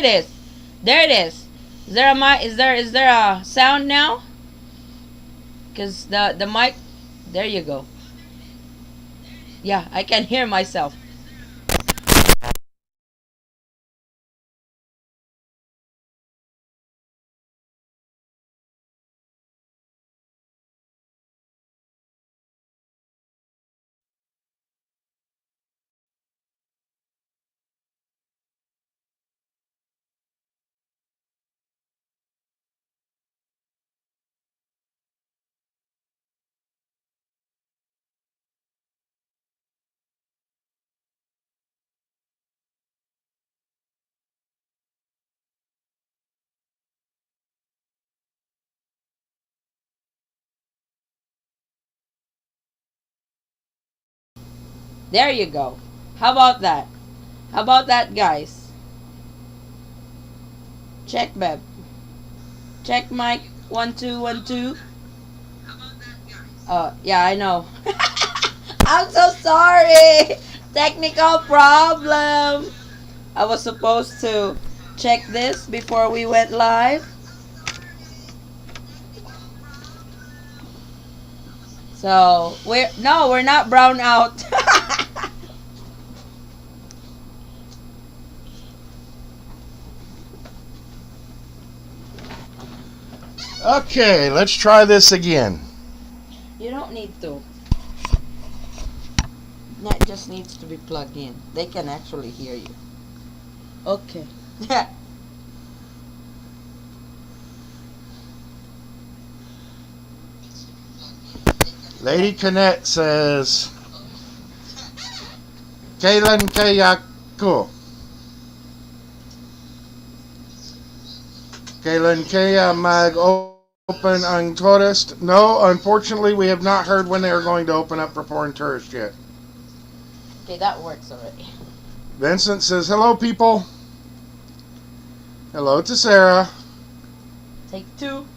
it is. There it is. Is there a mic? Is there a sound now? Cause the mic. There you go. Yeah, I can hear myself. There you go. How about that? How about that, guys? Check, Beb. Check mic. 1 2 1 2. Yeah, I know. I'm so sorry. Technical problem. I was supposed to check this before we went live. So we're not brown out. Okay, let's try this again. You don't need to. That just needs to be plugged in. They can actually hear you. Okay. Lady Canet says, Kailan kaya ko? Kailan kaya mag-open ang tourist? No, unfortunately, we have not heard when they are going to open up for foreign tourists yet. Okay, that works already. Vincent says, hello, people. Hello to Sarah. Take 2.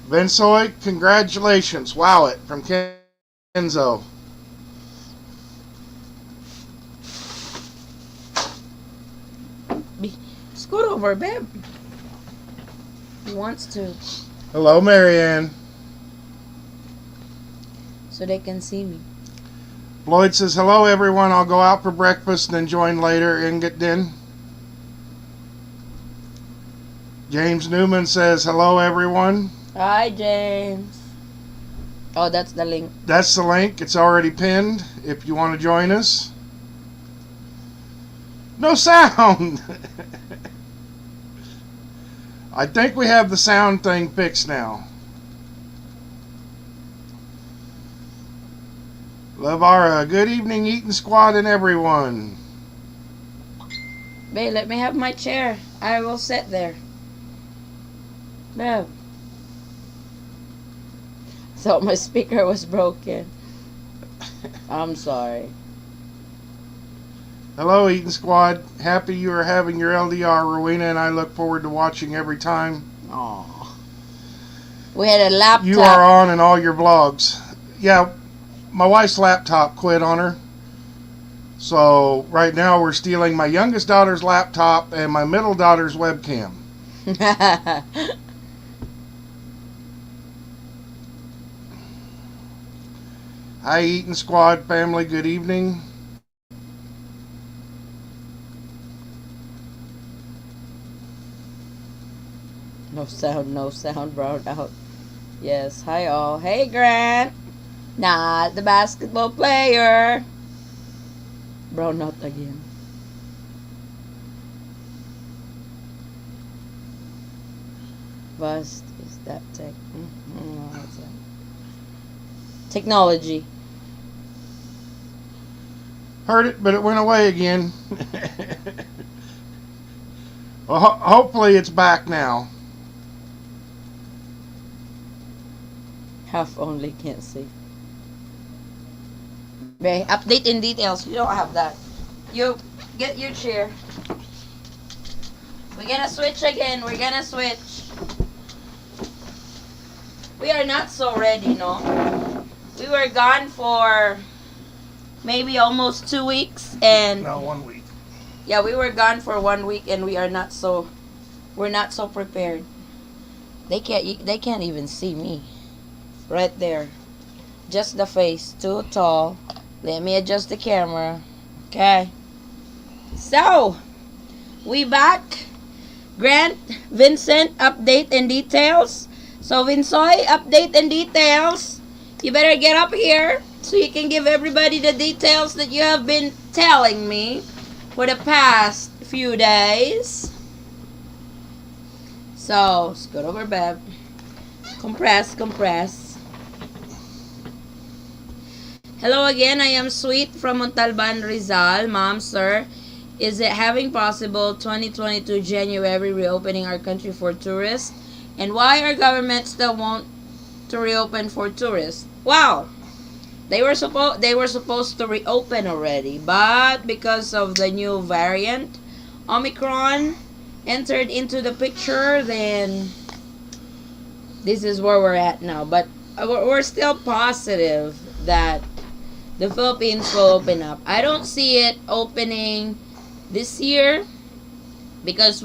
Vinsoy, congratulations. Wow it, from Kenzo. Scoot over, babe. He wants to. Hello, Marianne. So they can see me. Floyd says, hello, everyone. I'll go out for breakfast and then join later. Inget din. James Newman says, hello, everyone. Hi, James. Oh, that's the link. That's the link. It's already pinned if you want to join us. No sound. I think we have the sound thing fixed now. Lavara, good evening, Eaton Squad and everyone. Babe, let me have my chair. I will sit there. Babe. Thought my speaker was broken. I'm sorry. Hello, Eaton Squad. Happy you are having your LDR, Rowena, and I look forward to watching every time. Aw. We had a laptop. You are on in all your vlogs. Yeah, my wife's laptop quit on her. So right now we're stealing my youngest daughter's laptop and my middle daughter's webcam. Hi, Eaton Squad family. Good evening. No sound, brown out. Yes, hi all. Hey, Grant. Not the basketball player. Brown out again. Bust is that tech. What's that? Technology. Heard it, but it went away again. Well, hopefully it's back now. Half only, can't see. Okay, update in details. You don't have that. You get your chair. We're gonna switch again. We're gonna switch. We are not so ready, no? We were gone for maybe almost 2 weeks and... No, 1 week. Yeah, we were gone for 1 week and we're not so prepared. They can't even see me. Right there. Just the face, too tall. Let me adjust the camera. Okay. So, we back. Grant, Vincent, update and details. So, Vinsoy, update and details. You better get up here so you can give everybody the details that you have been telling me for the past few days. So, scoot over, Bev. Compress, compress. Hello again, I am Sweet from Montalban, Rizal. Mom, sir, is it having possible 2022 January reopening our country for tourists? And why our government still won't to reopen for tourists? Wow, they were supposed to reopen already, but because of the new variant, Omicron, entered into the picture, then this is where we're at now. But we're still positive that the Philippines will open up. I don't see it opening this year because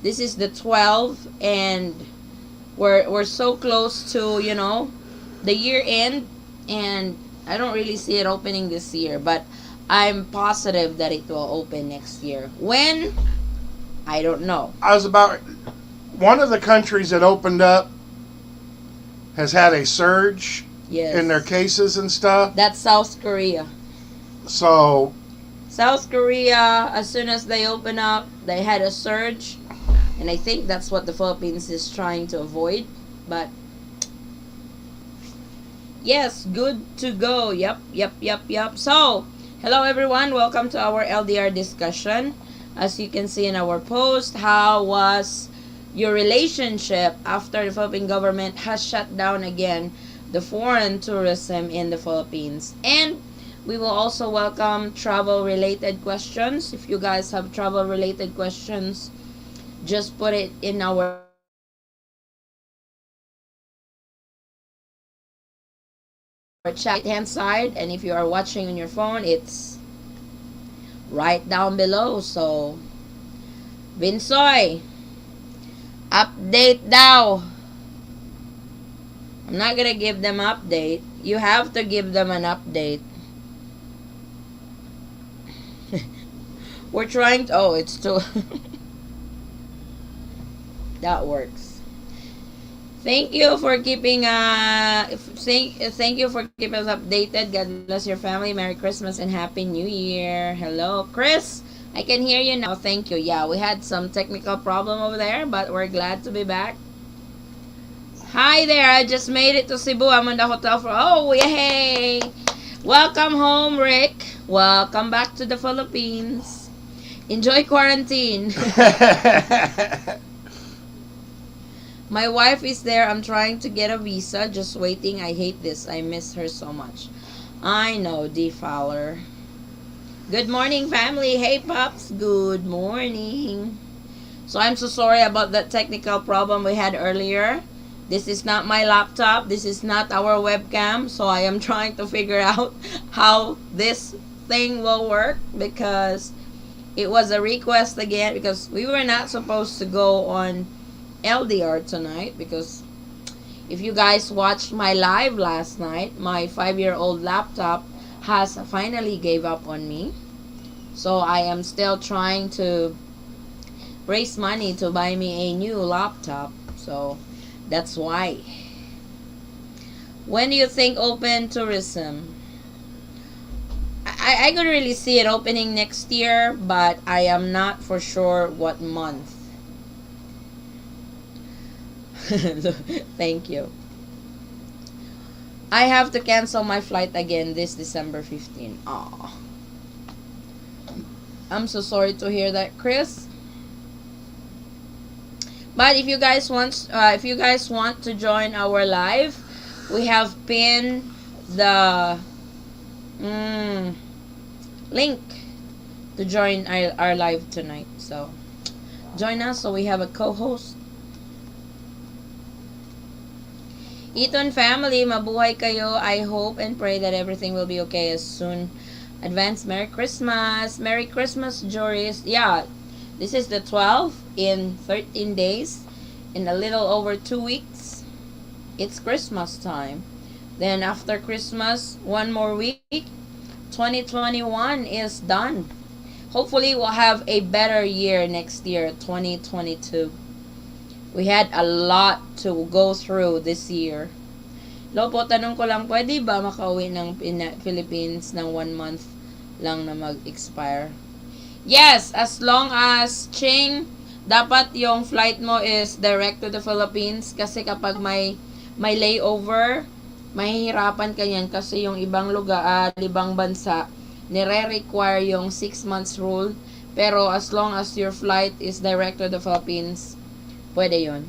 this is the 12th and we're so close to, the year end, and I don't really see it opening this year, but I'm positive that it will open next year. When? I don't know. One of the countries that opened up has had a surge in their cases and stuff. That's South Korea. So South Korea, as soon as they open up, they had a surge, and I think that's what the Philippines is trying to avoid. But yes, good to go. Yep. So, hello everyone. Welcome to our LDR discussion. As you can see in our post, how was your relationship after the Philippine government has shut down again the foreign tourism in the Philippines? And we will also welcome travel related questions. If you guys have travel related questions, just put it in our chat right hand side, and if you are watching on your phone, it's right down below. So, Vinsoy, update daw. I'm not gonna give them update. You have to give them an update. We're trying to. Oh, it's too. That works. Thank you for keeping thank you for keeping us updated. God bless your family. Merry Christmas and Happy New Year. Hello, Chris. I can hear you now. Thank you. Yeah, we had some technical problem over there, but we're glad to be back. Hi there. I just made it to Cebu. I'm in the hotel for. Oh, yay! Welcome home, Rick. Welcome back to the Philippines. Enjoy quarantine. My wife is there. I'm trying to get a visa. Just waiting. I hate this. I miss her so much. I know, D. Fowler. Good morning, family. Hey, pups. Good morning. So I'm so sorry about that technical problem we had earlier. This is not my laptop. This is not our webcam. So I am trying to figure out how this thing will work, because it was a request again, because we were not supposed to go on LDR tonight, because if you guys watched my live last night, my 5-year-old laptop has finally gave up on me. So I am still trying to raise money to buy me a new laptop. So that's why. When do you think open tourism? I could really see it opening next year, but I am not for sure what month. Thank you. I have to cancel my flight again this December 15. Aw. I'm so sorry to hear that, Chris. But if you guys want to join our live, we have pinned the link to join our live tonight. So join us so we have a co-host. Eton family, mabuhay kayo. I hope and pray that everything will be okay as soon Advance Merry Christmas. Merry Christmas, Joris. Yeah, this is the 12th in 13 days. In a little over 2 weeks, it's Christmas time. Then after Christmas, one more week, 2021 is done. Hopefully, we'll have a better year next year, 2022. We had a lot to go through this year. Lopo, tanong ko lang, pwede ba makauwi ng Philippines ng 1 month lang na mag-expire? Yes, as long as, Ching, dapat yung flight mo is direct to the Philippines kasi kapag may layover, mahihirapan ka yan kasi yung ibang lugar, ibang bansa, nire-require yung 6 months rule. Pero as long as your flight is direct to the Philippines, pwede yon.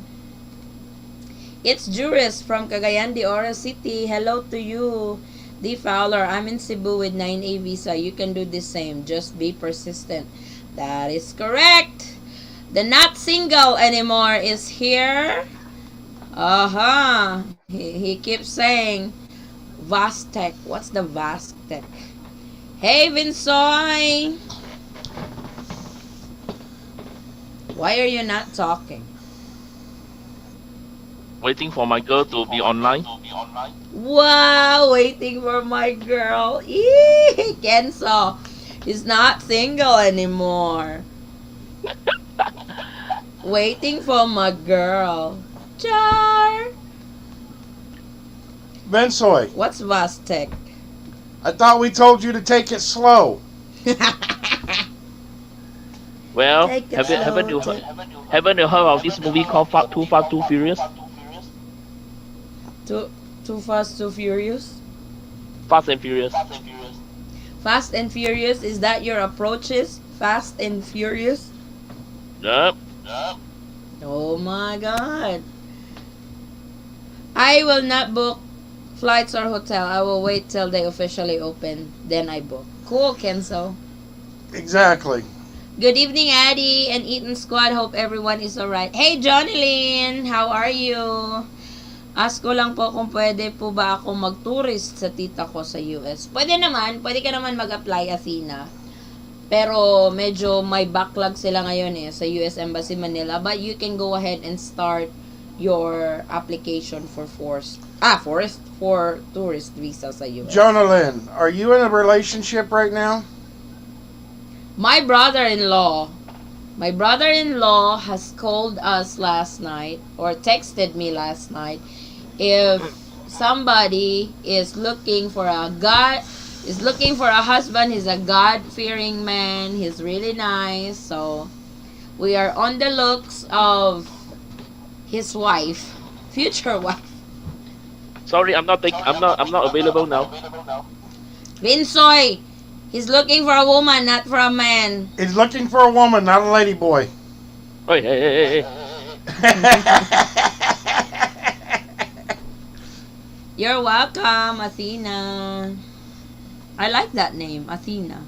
It's Juris from Cagayan de Oro City. Hello to you. D. Fowler, I'm in Cebu with 9A visa. You can do the same. Just be persistent. That is correct. The not single anymore is here. He keeps saying Vastec. What's the Vastec? Hey, Vinsoy. Why are you not talking? Waiting for my girl to be online. Wow, waiting for my girl. Eee, Kenzo is not single anymore. Waiting for my girl. Char. Bensoy, What's Vastec? I thought we told you to take it slow. Well, Take it haven't you slow. haven't you heard of this movie called Too Fast, Too Furious? Too fast, too furious. Fast and Furious. Fast and Furious. Is that your approaches? Fast and Furious. Yep. Oh my God. I will not book flights or hotel. I will wait till they officially open. Then I book. Cool, Kenzo. Exactly. Good evening, Addie and Eaton Squad. Hope everyone is alright. Hey, Johnny Lynn. How are you? Ask ko lang po kung pwede po ba ako mag-tourist sa tita ko sa US. Pwede naman. Pwede ka naman mag-apply, Athena. Pero medyo may backlog sila ngayon sa US Embassy Manila. But you can go ahead and start your application for tourist visa sa US. Jonalyn, are you in a relationship right now? My brother-in-law has called us last night or texted me last night if somebody is looking for a husband. He's a God-fearing man. He's really nice. So we are on the looks of his wife, future wife. Sorry, I'm not available now. Vinsoy, he's looking for a woman, not for a man. He's looking for a woman, not a lady boy. Hey. You're welcome, Athena. I like that name, Athena.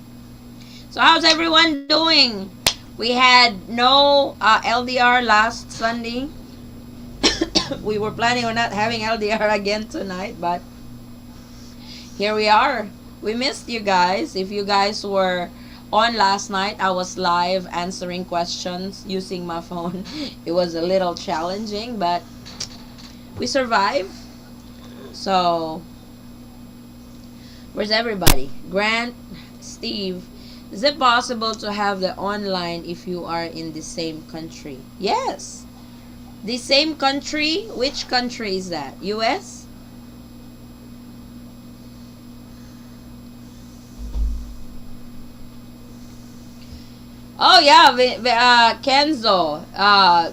So how's everyone doing? We had no LDR last Sunday. We were planning on not having LDR again tonight, but here we are. We missed you guys. If you guys were on last night, I was live answering questions using my phone. It was a little challenging, but we survived. So, where's everybody? Grant, Steve, is it possible to have the online if you are in the same country? Yes. The same country? Which country is that? US? Oh yeah, Kenzo.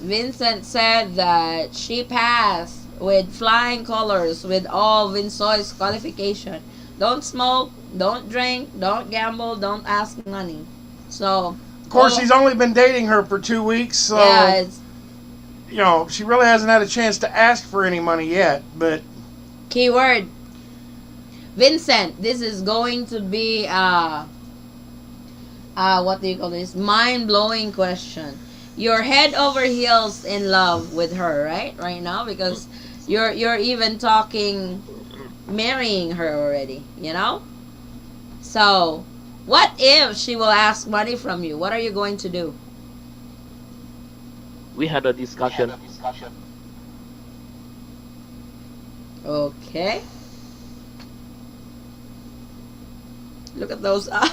Vincent said that she passed with flying colors with all Vinsoy's qualification. Don't smoke, don't drink, don't gamble, don't ask money. So, Of course, he's only been dating her for 2 weeks, so yeah, she really hasn't had a chance to ask for any money yet. But keyword. Vincent, this is going to be what do you call this? Mind-blowing question. You're head over heels in love with her, right? Right now, because you're even talking marrying her already, you know? So, What if she will ask money from you? What are you going to do? We had a discussion. Okay. Look at those eyes.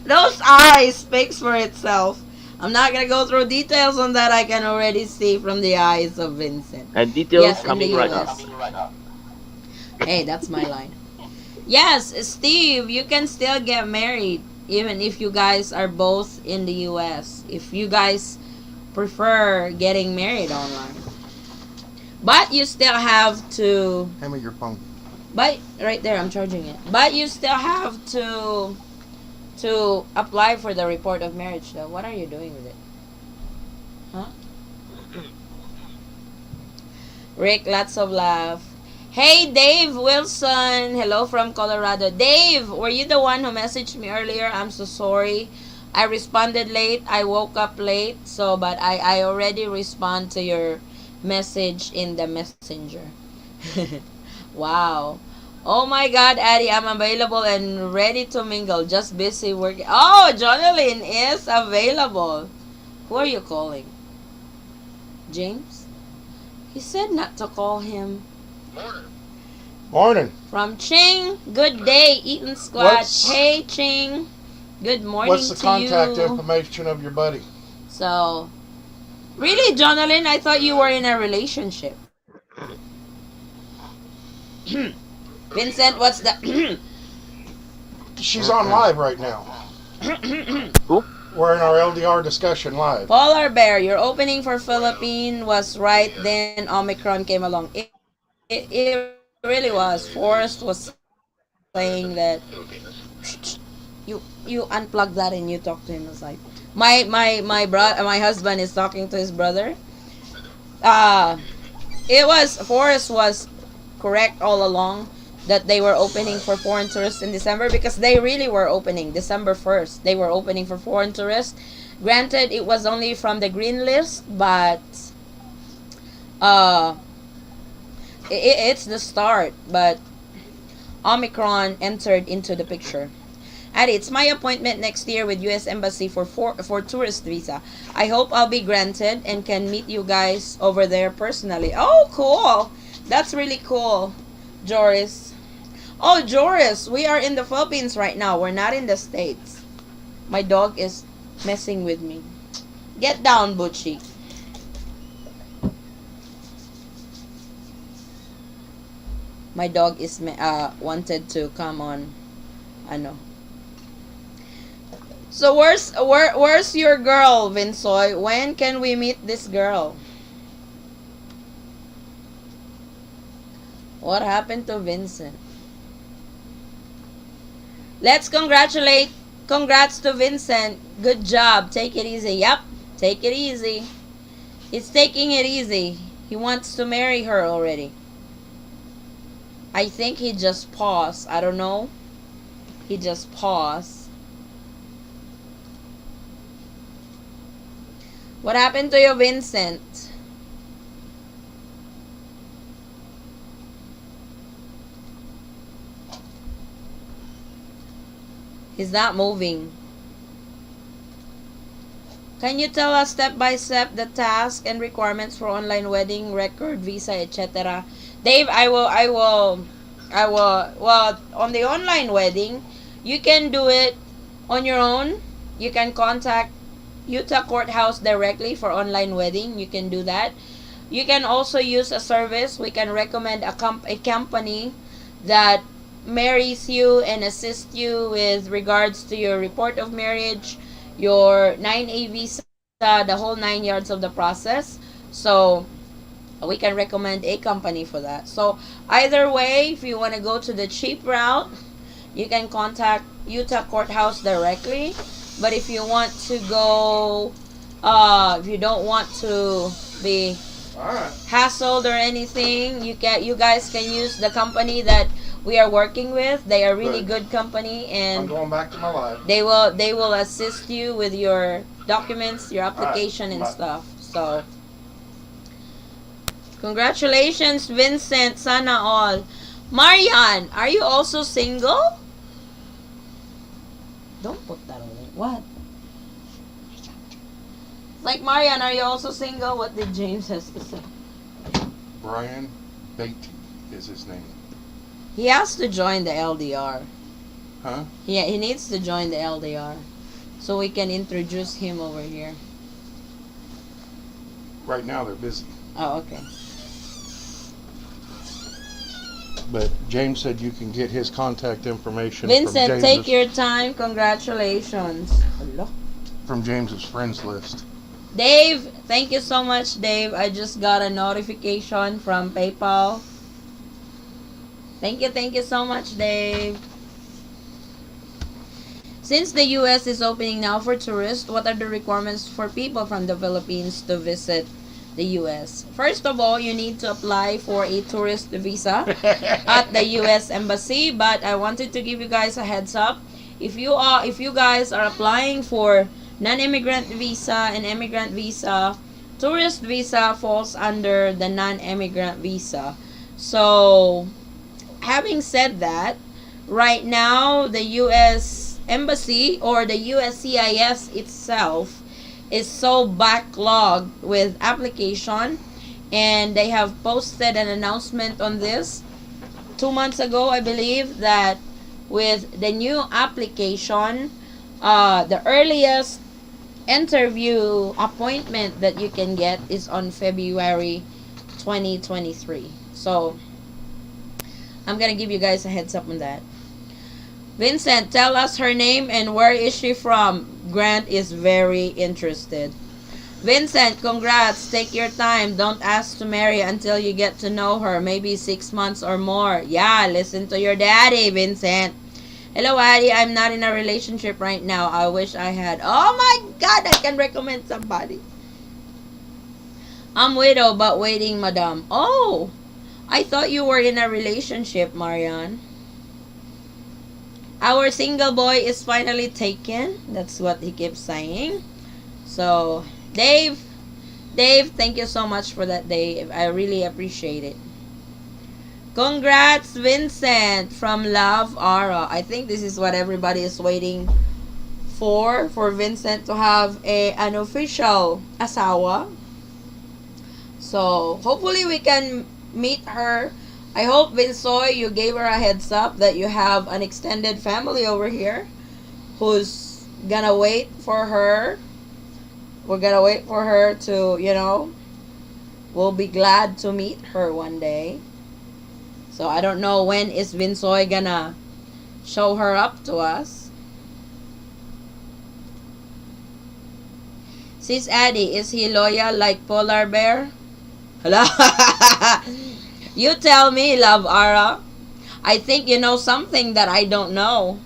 Those eyes speaks for itself. I'm not gonna go through details on that. I can already see from the eyes of Vincent. And details Yes, in the coming right up. US. Hey, that's my line. Yes, Steve, you can still get married even if you guys are both in the US. If you guys prefer getting married online. But you still have to. Hand me your phone. But right there, I'm charging it. But you still have to apply for the report of marriage, though. What are you doing with it? Huh? Rick, lots of love. Hey, Dave Wilson. Hello from Colorado. Dave, were you the one who messaged me earlier? I'm so sorry. I responded late. I woke up late. But I already respond to your message in the messenger. Wow. Oh my God, Addie, I'm available and ready to mingle. Just busy working. Oh, Jonalyn is available. Who are you calling? James? He said not to call him. Morning. From Ching, good day, Eaton Squad. Hey, Ching. Good morning What's the to contact you. information of your buddy? So, really, Jonalyn, I thought you were in a relationship. Vincent, what's the... She's on live right now. Who? We're in our LDR discussion live. Polar Bear, your opening for Philippine was right, then Omicron came along. It really was. Forrest was saying that you unplug that and you talk to him. It's like my husband is talking to his brother. Forrest was correct all along that they were opening for foreign tourists in December, because they really were opening December 1st. They were opening for foreign tourists. Granted, it was only from the green list, but it's the start. But Omicron entered into the picture. And it's my appointment next year with U.S. Embassy for tourist visa. I hope I'll be granted and can meet you guys over there personally. Oh, cool. That's really cool, Joris. Oh, Joris, we are in the Philippines right now. We're not in the States. My dog is messing with me. Get down, Butchie. My dog is wanted to come on. I know. So where's your girl, Vinsoy? When can we meet this girl? What happened to Vincent? Let's congrats to Vincent. Good job. Take it easy. Yep. Take it easy. He's taking it easy. He wants to marry her already. I think he just paused. I don't know. He just paused. What happened to you, Vincent? He's not moving. Can you tell us step by step the task and requirements for online wedding, record, visa, etc.? Dave, I will. Well, on the online wedding, you can do it on your own. You can contact Utah Courthouse directly for online wedding. You can do that. You can also use a service. We can recommend a company that marries you and assists you with regards to your report of marriage, your 9A visa, the whole 9 yards of the process. So we can recommend a company for that. So either way, if you want to go to the cheap route, you can contact Utah Courthouse directly. But if you want to go, if you don't want to be hassled or anything, you guys can use the company that we are working with. They are really good company, and I'm going back to my live. they will assist you with your documents, your application, and stuff. So congratulations, Vincent. Sana all. Marian, are you also single? Don't put that on it. What? Like, Marian, are you also single? What did James has to say? Brian Beatty is his name. He has to join the LDR. Huh? Yeah, he needs to join the LDR. So we can introduce him over here. Right now they're busy. Oh, okay. But James said you can get his contact information Vincent, from take your time. Congratulations. Hello. from James's friends list. Dave, thank you so much, Dave. I just got a notification from PayPal. Thank you so much, Dave. Since the US is opening now for tourists, what are the requirements for people from the Philippines to visit the US? First of all, you need to apply for a tourist visa at the US Embassy, but I wanted to give you guys a heads up. If you guys are applying for non-immigrant visa and immigrant visa, tourist visa falls under the non-immigrant visa. So, having said that, right now the US Embassy or the USCIS itself is so backlogged with application, and they have posted an announcement on this 2 months ago, I believe, that with the new application, the earliest interview appointment that you can get is on February 2023. So I'm gonna give you guys a heads up on that. Vincent, tell us her name and where is she from? Grant is very interested. Vincent, congrats. Take your time. Don't ask to marry until you get to know her. Maybe 6 months or more. Yeah, listen to your daddy, Vincent. Hello, Addie. I'm not in a relationship right now. I wish I had. Oh my God, I can recommend somebody. I'm widow but waiting, madam. Oh, I thought you were in a relationship, Marianne. Our single boy is finally taken. That's what he keeps saying. So, Dave, thank you so much for that, Dave. I really appreciate it. Congrats, Vincent from Love Ara. I think this is what everybody is waiting for Vincent to have an official asawa. So, hopefully we can meet her. I hope, Vinsoy, you gave her a heads up that you have an extended family over here who's gonna wait for her. We're gonna wait for her to, we'll be glad to meet her one day. So I don't know when is Vinsoy gonna show her up to us. Sis Addie, is he loyal like Polar Bear? Hello? You tell me, Love Ara. I think you know something that I don't know.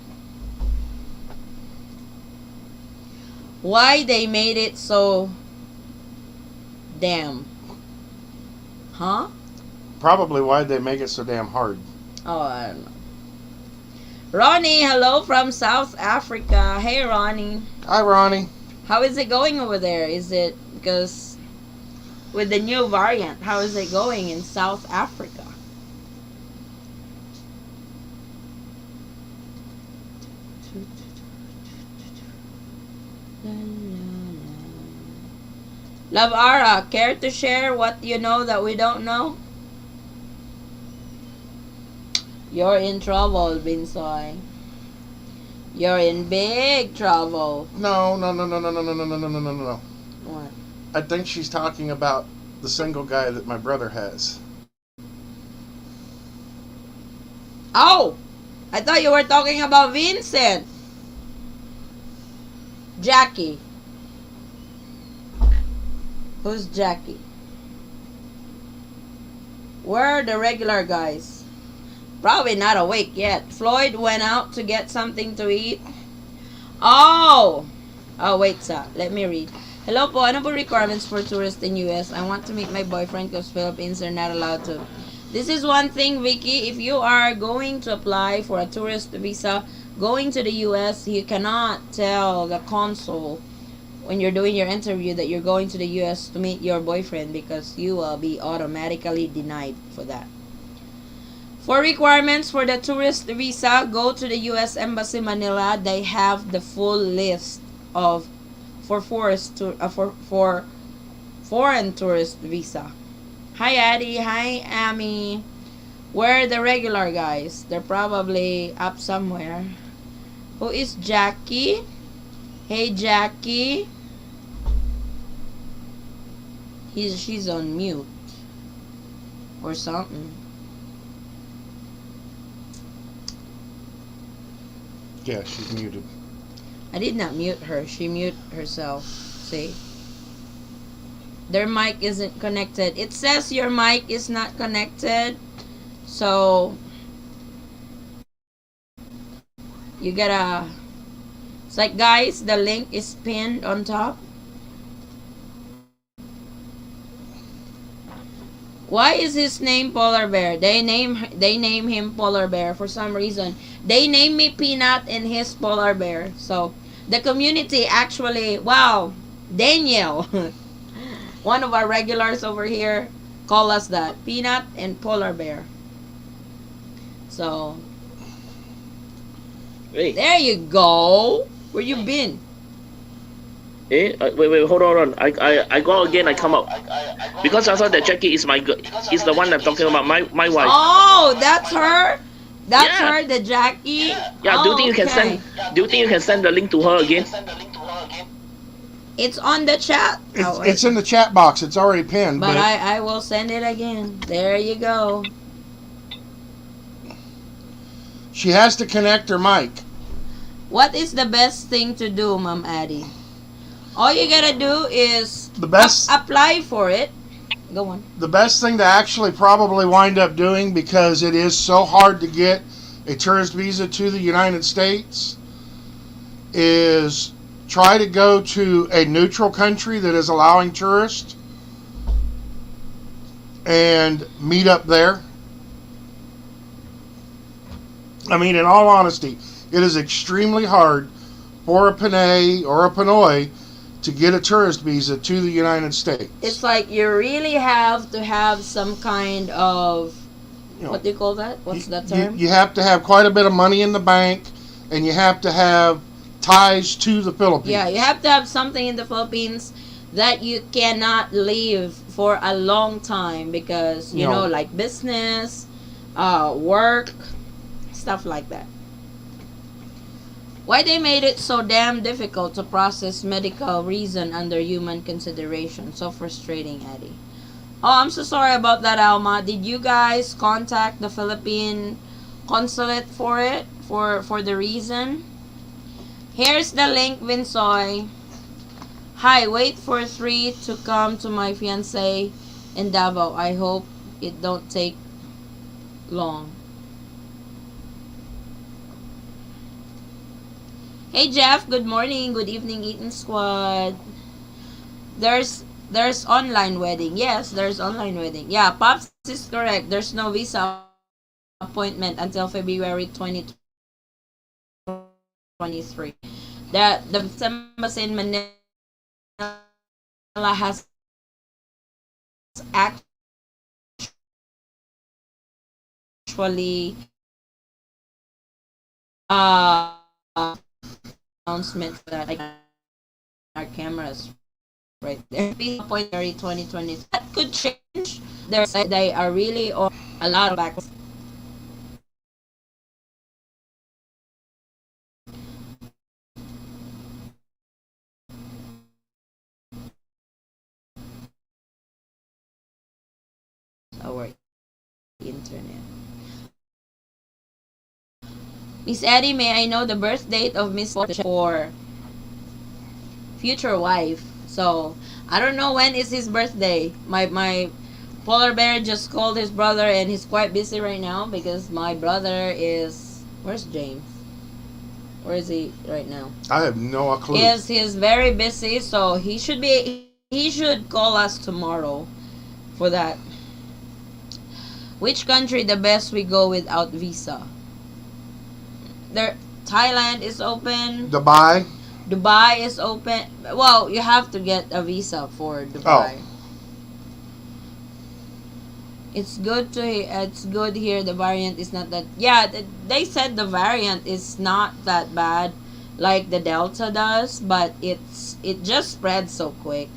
Why they made it so damn? Huh? Probably why they make it so damn hard. Oh, I don't know. Ronnie, hello from South Africa. Hey, Ronnie. Hi, Ronnie. How is it going over there? Is it because with the new variant, how is it going in South Africa? Love Ara, care to share what you know that we don't know? You're in trouble, Binsoy. You're in big trouble. No. What? I think she's talking about the single guy that my brother has. Oh! I thought you were talking about Vincent. Jackie. Who's Jackie? Where are the regular guys? Probably not awake yet. Floyd went out to get something to eat. Oh! Oh, wait, sir. Let me read. Hello po, ano po requirements for tourists in US? I want to meet my boyfriend because Philippines are not allowed to. This is one thing, Vicky. If you are going to apply for a tourist visa going to the US, you cannot tell the consul when you're doing your interview that you're going to the US to meet your boyfriend because you will be automatically denied for that. For requirements for the tourist visa, go to the U.S. Embassy Manila. They have the full list of for foreign tourist visa. Hi Addie, hi Amy. Where are the regular guys? They're probably up somewhere. Who is Jackie? Hey Jackie. She's on mute or something. Yeah, she's muted. I did not mute her. She muted herself. See? Their mic isn't connected. It says your mic is not connected. So you gotta. It's like, guys, the link is pinned on top. Why is his name Polar Bear? They name him Polar Bear for some reason. They name me Peanut and his Polar Bear. So the community actually, wow, Daniel, one of our regulars over here, call us that, Peanut and Polar Bear. So Hey. there you go. Where you been? Wait, hold on. I go out again. I come out because I thought that Jackie is is the one I'm talking about. My wife. Oh, that's her. That's Yeah. her, the Jackie. Yeah. Do you think you can okay. send? Do you think you can send the link to her again? It's on the chat. It's in the chat box. It's already pinned. But I will send it again. There you go. She has to connect her mic. What is the best thing to do, Ma'am Addie? All you gotta do is The best apply for it. Go on. the best thing to actually probably wind up doing, because it is so hard to get a tourist visa to the United States, is try to go to a neutral country that is allowing tourists and meet up there. I mean, in all honesty, it is extremely hard for a Pinay or a Pinoy to get a tourist visa to the United States. It's like you really have to have some kind of, what do you call that? What's that term? You have to have quite a bit of money in the bank, and you have to have ties to the Philippines. Yeah, you have to have something in the Philippines that you cannot leave for a long time because, you know, like business, work, stuff like that. Why they made it so damn difficult to process medical reason under human consideration? So frustrating, Eddie. Oh, I'm so sorry about that, Alma. Did you guys contact the Philippine consulate for it? For the reason? Here's the link, Vinsoy. Hi, wait for 3 to come to my fiancé in Davao. I hope it don't take long. Hey Jeff, good morning, good evening, Eaton Squad. There's online wedding. Yes, there's online wedding. Yeah, Pops is correct. There's no visa appointment until February 2023. The embassy in Manila has actually announcement for that. Our cameras right there. Point 2020. That could change. They are really on a lot of back. Our internet. Miss Eddie, may I know the birth date of Miss for future wife? So I don't know when is his birthday. My polar bear just called his brother and he's quite busy right now because my brother is, where's James? Where is he right now? I have no clue. He's very busy, so he should call us tomorrow for that. Which country the best we go without visa? Thailand is open. Dubai is open. Well, you have to get a visa for Dubai. It's good here. The variant is not that. Yeah, they said the variant is not that bad, like the Delta does, but it just spreads so quick.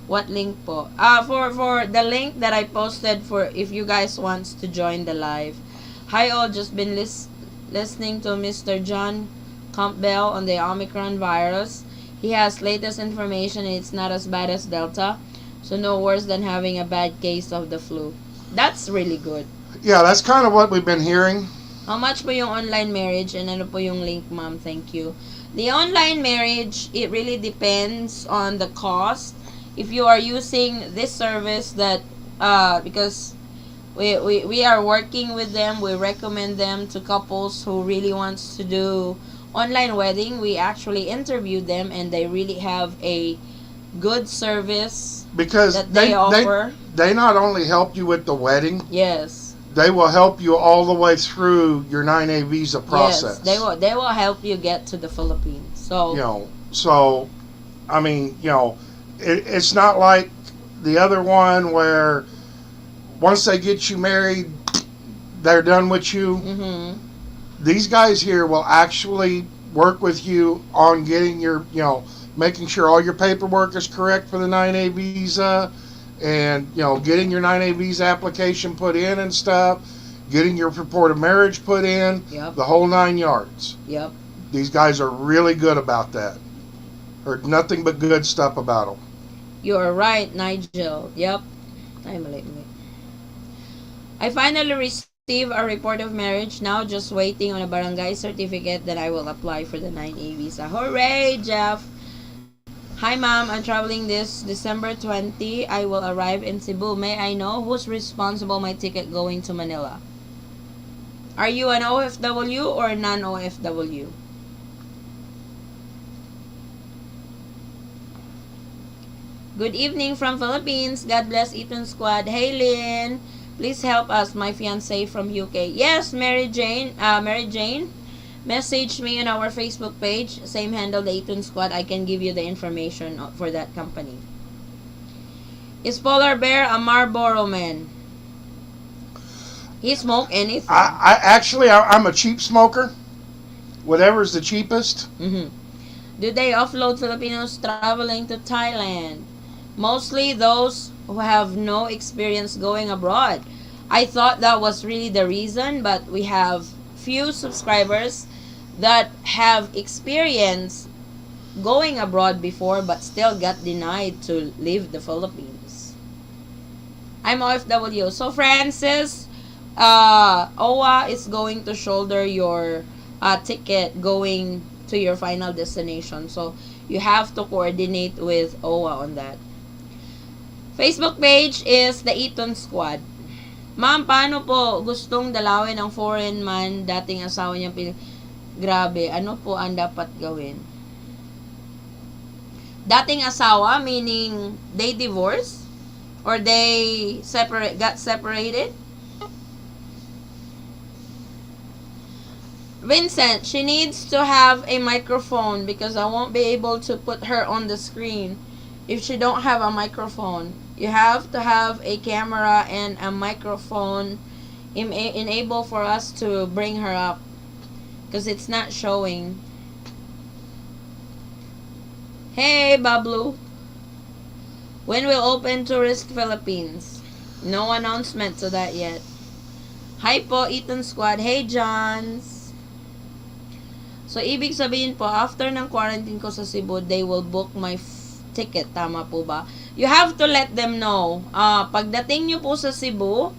What link po? For the link that I posted for if you guys wants to join the live. Hi all, just been listening to Mr. John Campbell on the Omicron virus. He has latest information and it's not as bad as Delta. So no worse than having a bad case of the flu. That's really good. Yeah, that's kind of what we've been hearing. How much po yung online marriage and ano po yung link, ma'am? Thank you. The online marriage, it really depends on the cost. If you are using this service that, because we are working with them, we recommend them to couples who really wants to do online wedding. We actually interviewed them and they really have a good service Because that they offer. They not only help you with the wedding, Yes. they will help you all the way through your 9A visa process. Yes, they will help you get to the Philippines. So I mean, it's not like the other one where once they get you married, they're done with you. Mm-hmm. These guys here will actually work with you on getting your, making sure all your paperwork is correct for the 9A visa, and getting your 9A visa application put in and stuff, getting your report of marriage put in, Yep. the whole 9 yards. Yep. These guys are really good about that. Heard nothing but good stuff about them. You are right, Nigel. Yep. Ay, mali. I finally received a report of marriage. Now just waiting on a barangay certificate that I will apply for the 9A visa. Hooray, Jeff! Hi, ma'am. I'm traveling this December 20. I will arrive in Cebu. May I know who's responsible my ticket going to Manila? Are you an OFW or non-OFW? Good evening from Philippines. God bless Eton Squad. Hey, Lynn. Please help us. My fiancé from UK. Yes, Mary Jane. Message me on our Facebook page. Same handle, the Eton Squad. I can give you the information for that company. Is Polar Bear a Marlboro man? He smoke anything. I'm a cheap smoker. Whatever's the cheapest. Mm-hmm. Do they offload Filipinos traveling to Thailand? Mostly those who have no experience going abroad. I thought that was really the reason, but we have few subscribers that have experience going abroad before but still got denied to leave the Philippines. I'm OFW. So Francis, OWA is going to shoulder your ticket going to your final destination. So you have to coordinate with OWA on that. Facebook page is the Eton Squad. Ma'am, paano po gustong dalawin ng foreign man dating asawa niya? Grabe, ano po ang dapat gawin? Dating asawa, meaning they divorced? Or they got separated? Vincent, she needs to have a microphone because I won't be able to put her on the screen if she don't have a microphone. You have to have a camera and a microphone enable for us to bring her up because it's not showing. Hey, Bablu. When will open Tourist Philippines? No announcement to that yet. Hi po, Eton Squad. Hey, Johns. So, ibig sabihin po, after ng quarantine ko sa Cebu, they will book my ticket. Tama po ba? You have to let them know. Pagdating nyo po sa Cebu,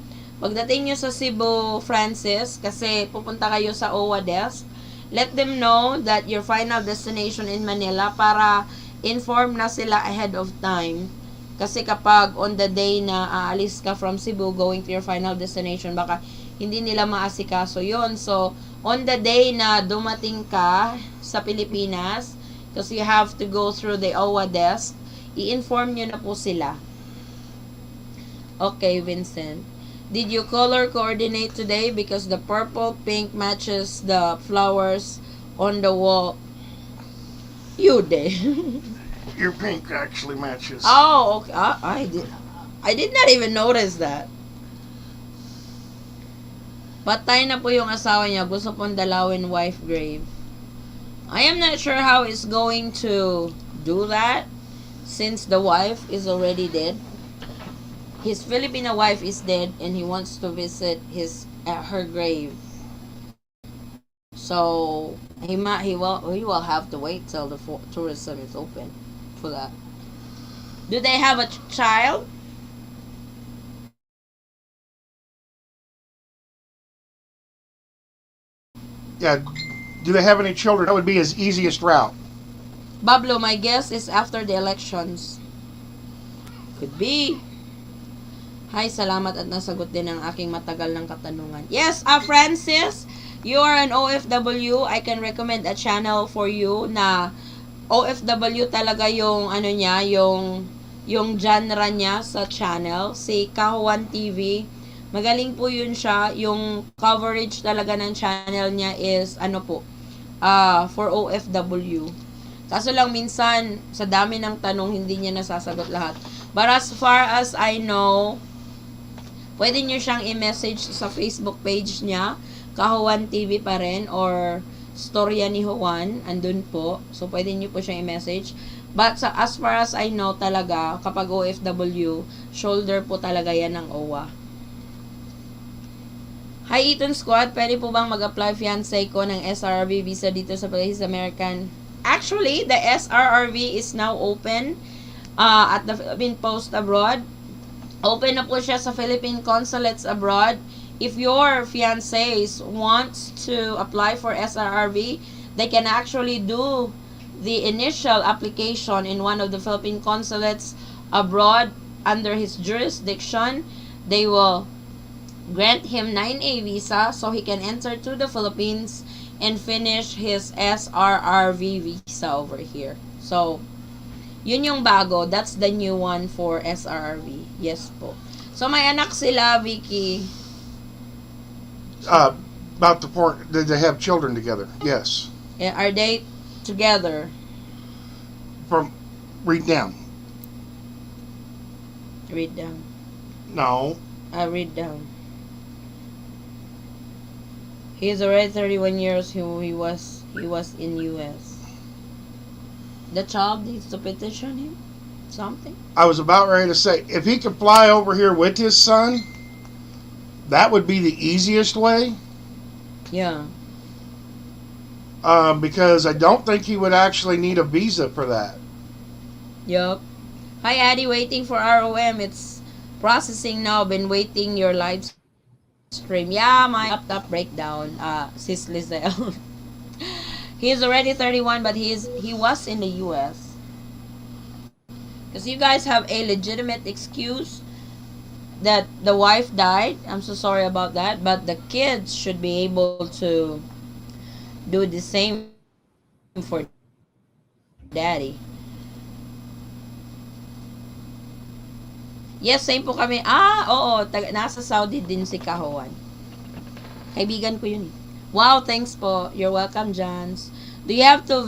Francis, kasi pupunta kayo sa OWA desk, let them know that your final destination in Manila para inform na sila ahead of time. Kasi kapag on the day na aalis ka from Cebu going to your final destination, baka hindi nila maasikaso yon. So, on the day na dumating ka sa Pilipinas, because you have to go through the OWA desk, i-inform nyo na po sila. Okay, Vincent. Did you color coordinate today? Because the purple pink matches the flowers on the wall. You did. Your pink actually matches. Oh, okay. I did not even notice that. Patay na po yung asawa niya. Gusto pong dalawin wife grave. I am not sure how it's going to do that since the wife is already dead. His Filipino wife is dead and he wants to visit her grave. So he will have to wait till the tourism is open for that. Do they have a child? Yeah. Do they have any children? That would be his easiest route. Pablo, my guess is after the elections. Could be. Hi, salamat at nasagot din ang aking matagal ng katanungan. Yes, Francis, you are an OFW. I can recommend a channel for you na OFW talaga yung ano niya, yung genre niya sa channel, si Kahuan TV. Magaling po yun siya. Yung coverage talaga ng channel niya is ano po, for OFW. Kaso lang minsan, sa dami ng tanong, hindi niya nasasagot lahat. But as far as I know, pwede niyo siyang i-message sa Facebook page niya, Kahuan TV pa rin, or Storya ni Juan, andun po. So, pwede niyo po siyang i-message. But as far as I know talaga, kapag OFW, shoulder po talaga yan ng OWA. Hi, Eton Squad. Pwede po bang mag-apply fiancé ko ng SRRV visa dito sa Philippines American? Actually, the SRRV is now open at the Philippine Post abroad. Open na po siya sa Philippine Consulates abroad. If your fiancé wants to apply for SRRV, they can actually do the initial application in one of the Philippine consulates abroad under his jurisdiction. They will grant him 9A visa so he can enter to the Philippines and finish his SRRV visa over here. So, yun yung bago. That's the new one for SRRV. Yes po. So, may anak sila, Vicky. About the point, did they have children together? Yes. Are they together? Read down. Read down. No. Read down. He is already 31 years. He was in U.S. The child needs to petition him. Something. I was about ready to say, if he could fly over here with his son, that would be the easiest way. Yeah. Because I don't think he would actually need a visa for that. Yup. Hi, Addy. Waiting for ROM. It's processing now. Been waiting your live stream. Yeah, my laptop breakdown. Sis Lizelle. He is already 31, but he was in the U.S. Because you guys have a legitimate excuse that the wife died. I'm so sorry about that. But the kids should be able to do the same for daddy. Yes, same po kami. Oo. Nasa Saudi din si Kahuan. Kaibigan ko yun. Wow, thanks po. You're welcome, Jans. Do you have to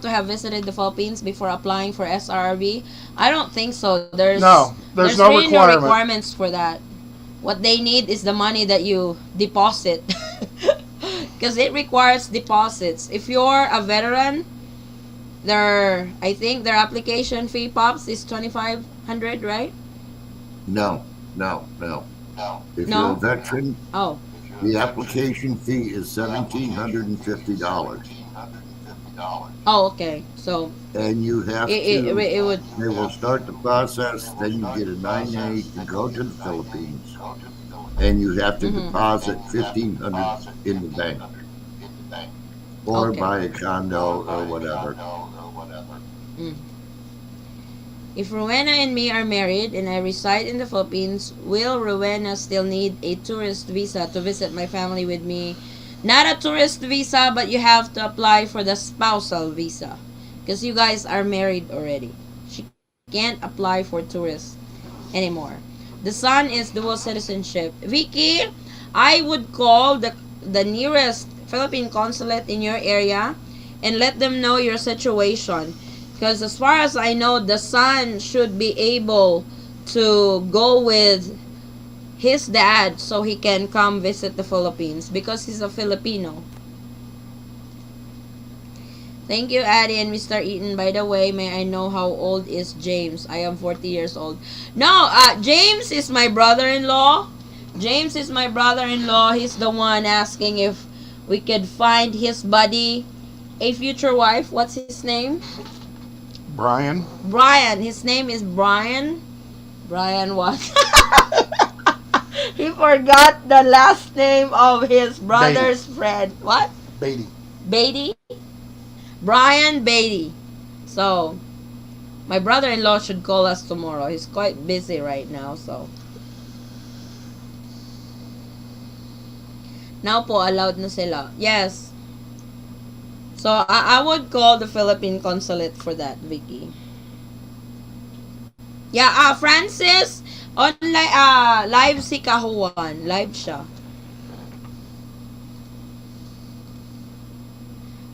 have visited the Philippines before applying for SRV? I don't think so. There's no really no requirements for that. What they need is the money that you deposit. Because it requires deposits. If you're a veteran, I think their application fee, Pops, is $2,500, right? No. If you're a veteran, the application fee is $1,750. Oh, okay. So, and you have they will start the process, then you get a 9A to go to the Philippines, and you have to deposit $1,500 in the bank, or buy a condo or whatever. If Rowena and me are married and I reside in the Philippines, will Rowena still need a tourist visa to visit my family with me? Not a tourist visa, but you have to apply for the spousal visa. Because you guys are married already. She can't apply for tourists anymore. The son is dual citizenship. Vicky, I would call the nearest Philippine consulate in your area and let them know your situation. Because as far as I know, the son should be able to go with his dad so he can come visit the Philippines because he's a Filipino. Thank you, Addie and Mr. Eaton. By the way, may I know how old is James? I am 40 years old. No, James is my brother-in-law. James is my brother-in-law. He's the one asking if we could find his buddy, a future wife. What's his name? Brian. Brian. His name is Brian. Brian what? He forgot the last name of his brother's friend. What? Beatty. Beatty? Brian Beatty. So, my brother-in-law should call us tomorrow. He's quite busy right now, so. Now po, allowed na sila. Yes. So, I would call the Philippine consulate for that, Vicky. Yeah, Francis, online, live si Kahuan. Live siya.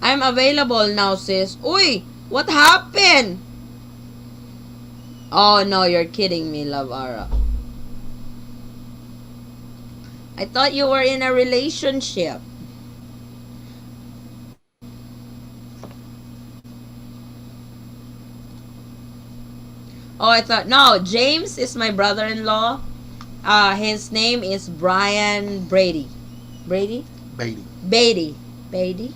I'm available now, sis. Uy, what happened? Oh, no, you're kidding me, Love Ara. I thought you were in a relationship. Oh, I thought, no, James is my brother-in-law. His name is Brian Brady. Brady? Beatty. Beatty. Beatty?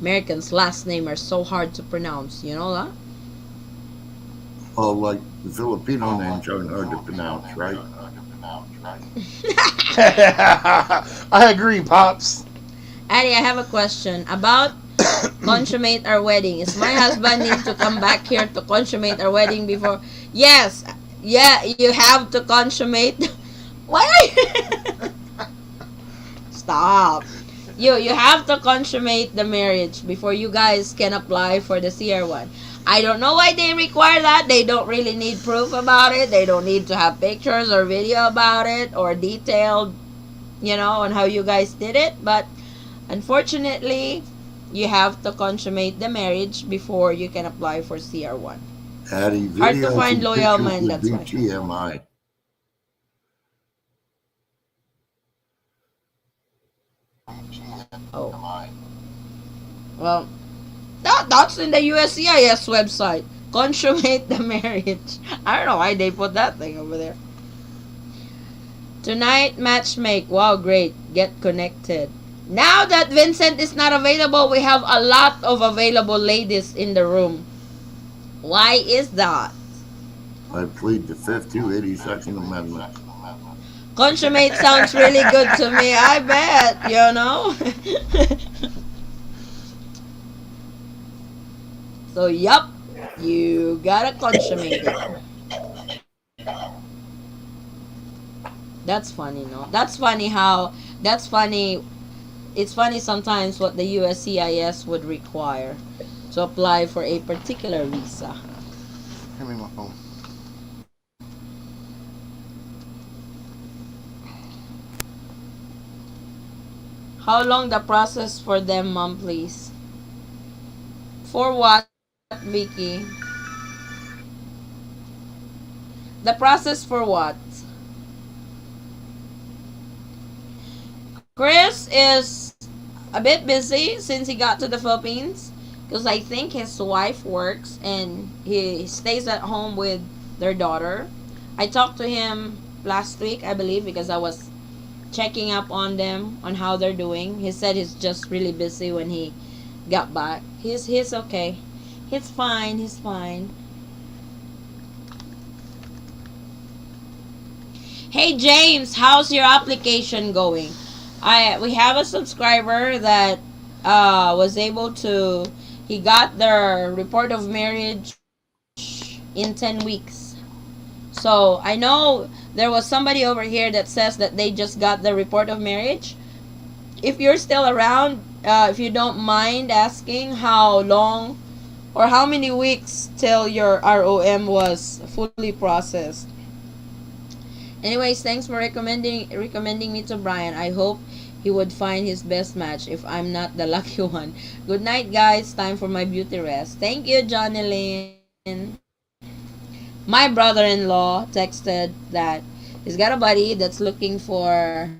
Americans' last name are so hard to pronounce, you know that? Oh, like the Filipino names aren't hard to pronounce, right? I agree, Pops. Addie, I have a question about consummate our wedding. Is my husband need to come back here to consummate our wedding before? Yes. Yeah, you have to consummate. Why are you? Stop. You have to consummate the marriage before you guys can apply for the CR1. I don't know why they require that. They don't really need proof about it. They don't need to have pictures or video about it or detailed, on how you guys did it. But unfortunately, you have to consummate the marriage before you can apply for CR1. Hard to find loyal men, that's why. TMI. Oh. Well, that's in the USCIS website. Consummate the marriage. I don't know why they put that thing over there. Tonight, matchmake. Wow, great. Get connected. Now that Vincent is not available, we have a lot of available ladies in the room. Why is that? I plead the 5th to 82nd Amendment. Consummate sounds really good to me. I bet, So, yup. You gotta consummate it. That's funny, no? That's funny. It's funny sometimes what the USCIS would require to apply for a particular visa. Give me my phone. How long the process for them, Mom, please? For what, Vicky? The process for what? Chris is a bit busy since he got to the Philippines because I think his wife works and he stays at home with their daughter. I talked to him last week, I believe, because I was checking up on them, on how they're doing. He said he's just really busy when he got back. He's okay. He's fine. Hey James, how's your application going? We have a subscriber that was able to, he got their report of marriage in 10 weeks. So I know there was somebody over here that says that they just got the report of marriage. If you're still around, if you don't mind asking how long or how many weeks till your ROM was fully processed. Anyways, thanks for recommending me to Brian. I hope he would find his best match if I'm not the lucky one. Good night, guys. Time for my beauty rest. Thank you, Johnny Lynn. My brother-in-law texted that He's got a buddy that's looking for.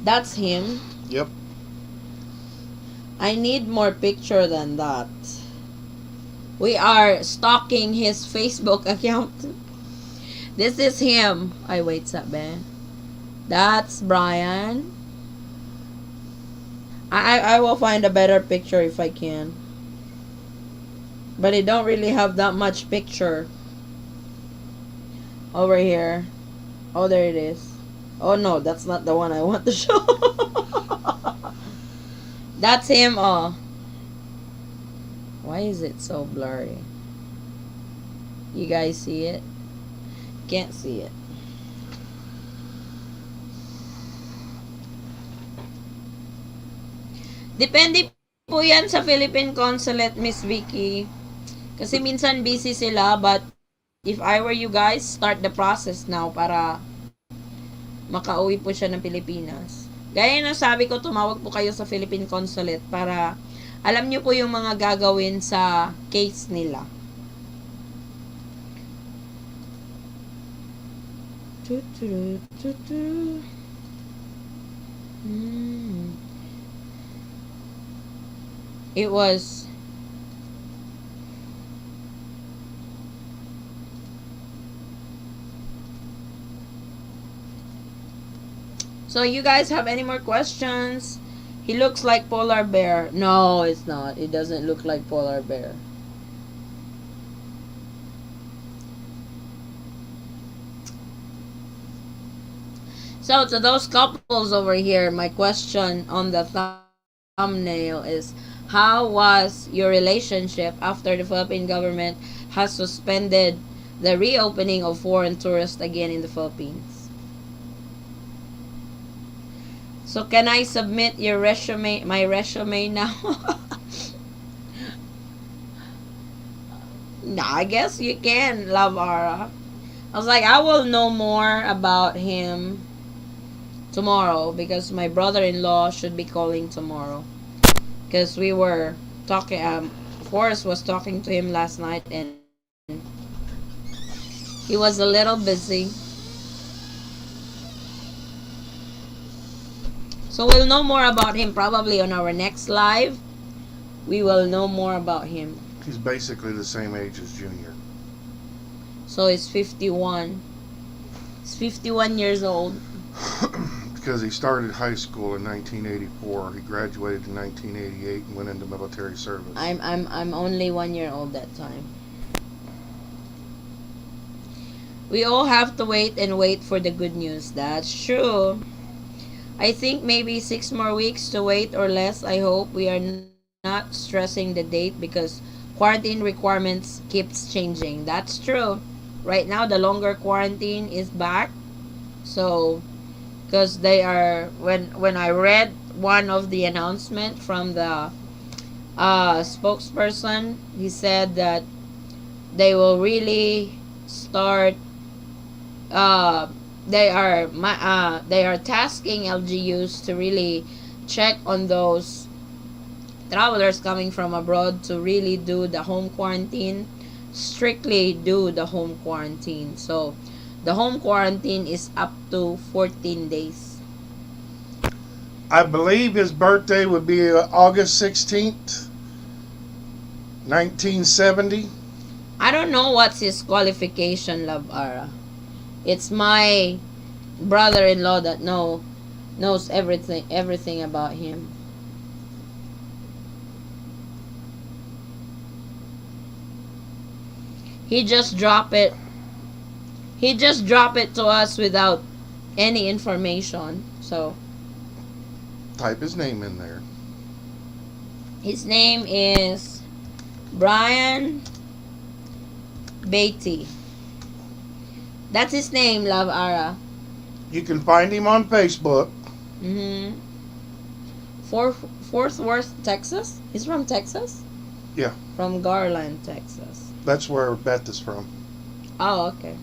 That's him. Yep. I need more picture than that. We are stalking his Facebook account. This is him. Ay, wait, sabi. That's Brian. I will find a better picture if I can. But it don't really have that much picture. Over here. Oh, there it is. Oh no, that's not the one I want to show. That's him. Oh. Why is it so blurry? You guys see it? Can't see it. Depende po yan sa Philippine Consulate, Miss Vicky. Kasi minsan busy sila, but if I were you guys, start the process now para makauwi po siya ng Pilipinas. Gaya na sabi ko, tumawag po kayo sa Philippine Consulate para alam nyo po yung mga gagawin sa case nila. It was so you guys have any more questions? He looks like polar bear. No, it's not. It doesn't look like polar bear. So to those couples over here, my question on the thumbnail is, how was your relationship after the Philippine government has suspended the reopening of foreign tourists again in the Philippines? So can I submit your resume, my resume now? No, I guess you can, Love Ara. I was like, I will know more about him tomorrow because my brother-in-law should be calling tomorrow. Because we were talking, Forrest was talking to him last night and he was a little busy. So we'll know more about him probably on our next live. We will know more about him. He's basically the same age as Junior. So he's 51. He's 51 years old. Because he started high school in 1984. He graduated in 1988 and went into military service. I'm only 1 year old that time. We all have to wait and wait for the good news. That's true. I think maybe 6 more weeks to wait or less. I hope we are not stressing the date because quarantine requirements keeps changing. That's true. Right now the longer quarantine is back. So because they are when I read one of the announcement from the spokesperson, he said that they will really start they are tasking LGUs to really check on those travelers coming from abroad to really do the home quarantine, strictly do the home quarantine. So the home quarantine is up to 14 days. I believe his birthday would be August 16th, 1970. I don't know what's his qualification, Love Ara. It's my brother-in-law that knows everything about him. He just dropped it. He just dropped it to us without any information. So Type his name in there. his name is Brian Beatty. That's his name, Love Ara. You can find him on Facebook. Fort Worth, Texas. He's from Texas? Yeah. From Garland, Texas. That's where Beth is from. Oh, okay.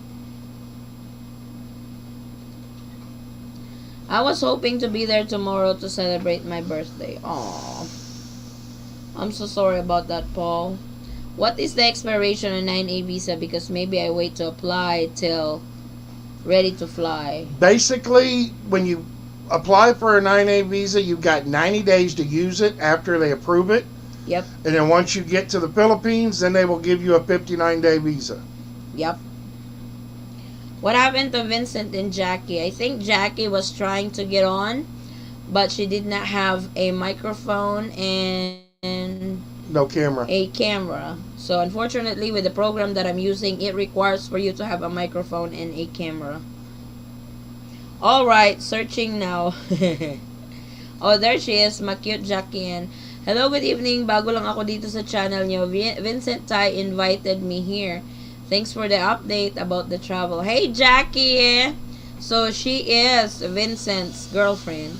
I was hoping to be there tomorrow to celebrate my birthday. Aww. I'm so sorry about that, Paul. What is the expiration on 9A visa? Because maybe I wait to apply till ready to fly. Basically, when you apply for a 9A visa, you've got 90 days to use it after they approve it. Yep. And then once you get to the Philippines, then they will give you a 59-day visa. Yep. What happened to Vincent and Jackie? I think Jackie was trying to get on, but she did not have a microphone and No camera. a camera. So unfortunately, with the program that I'm using, it requires for you to have a microphone and a camera. Alright, searching now. Oh, there she is, my cute Jackie. And hello, good evening. Bago lang ako dito sa channel nyo. Vincent Tai invited me here. Thanks for the update about the travel. Hey, Jackie! So, she is Vincent's girlfriend.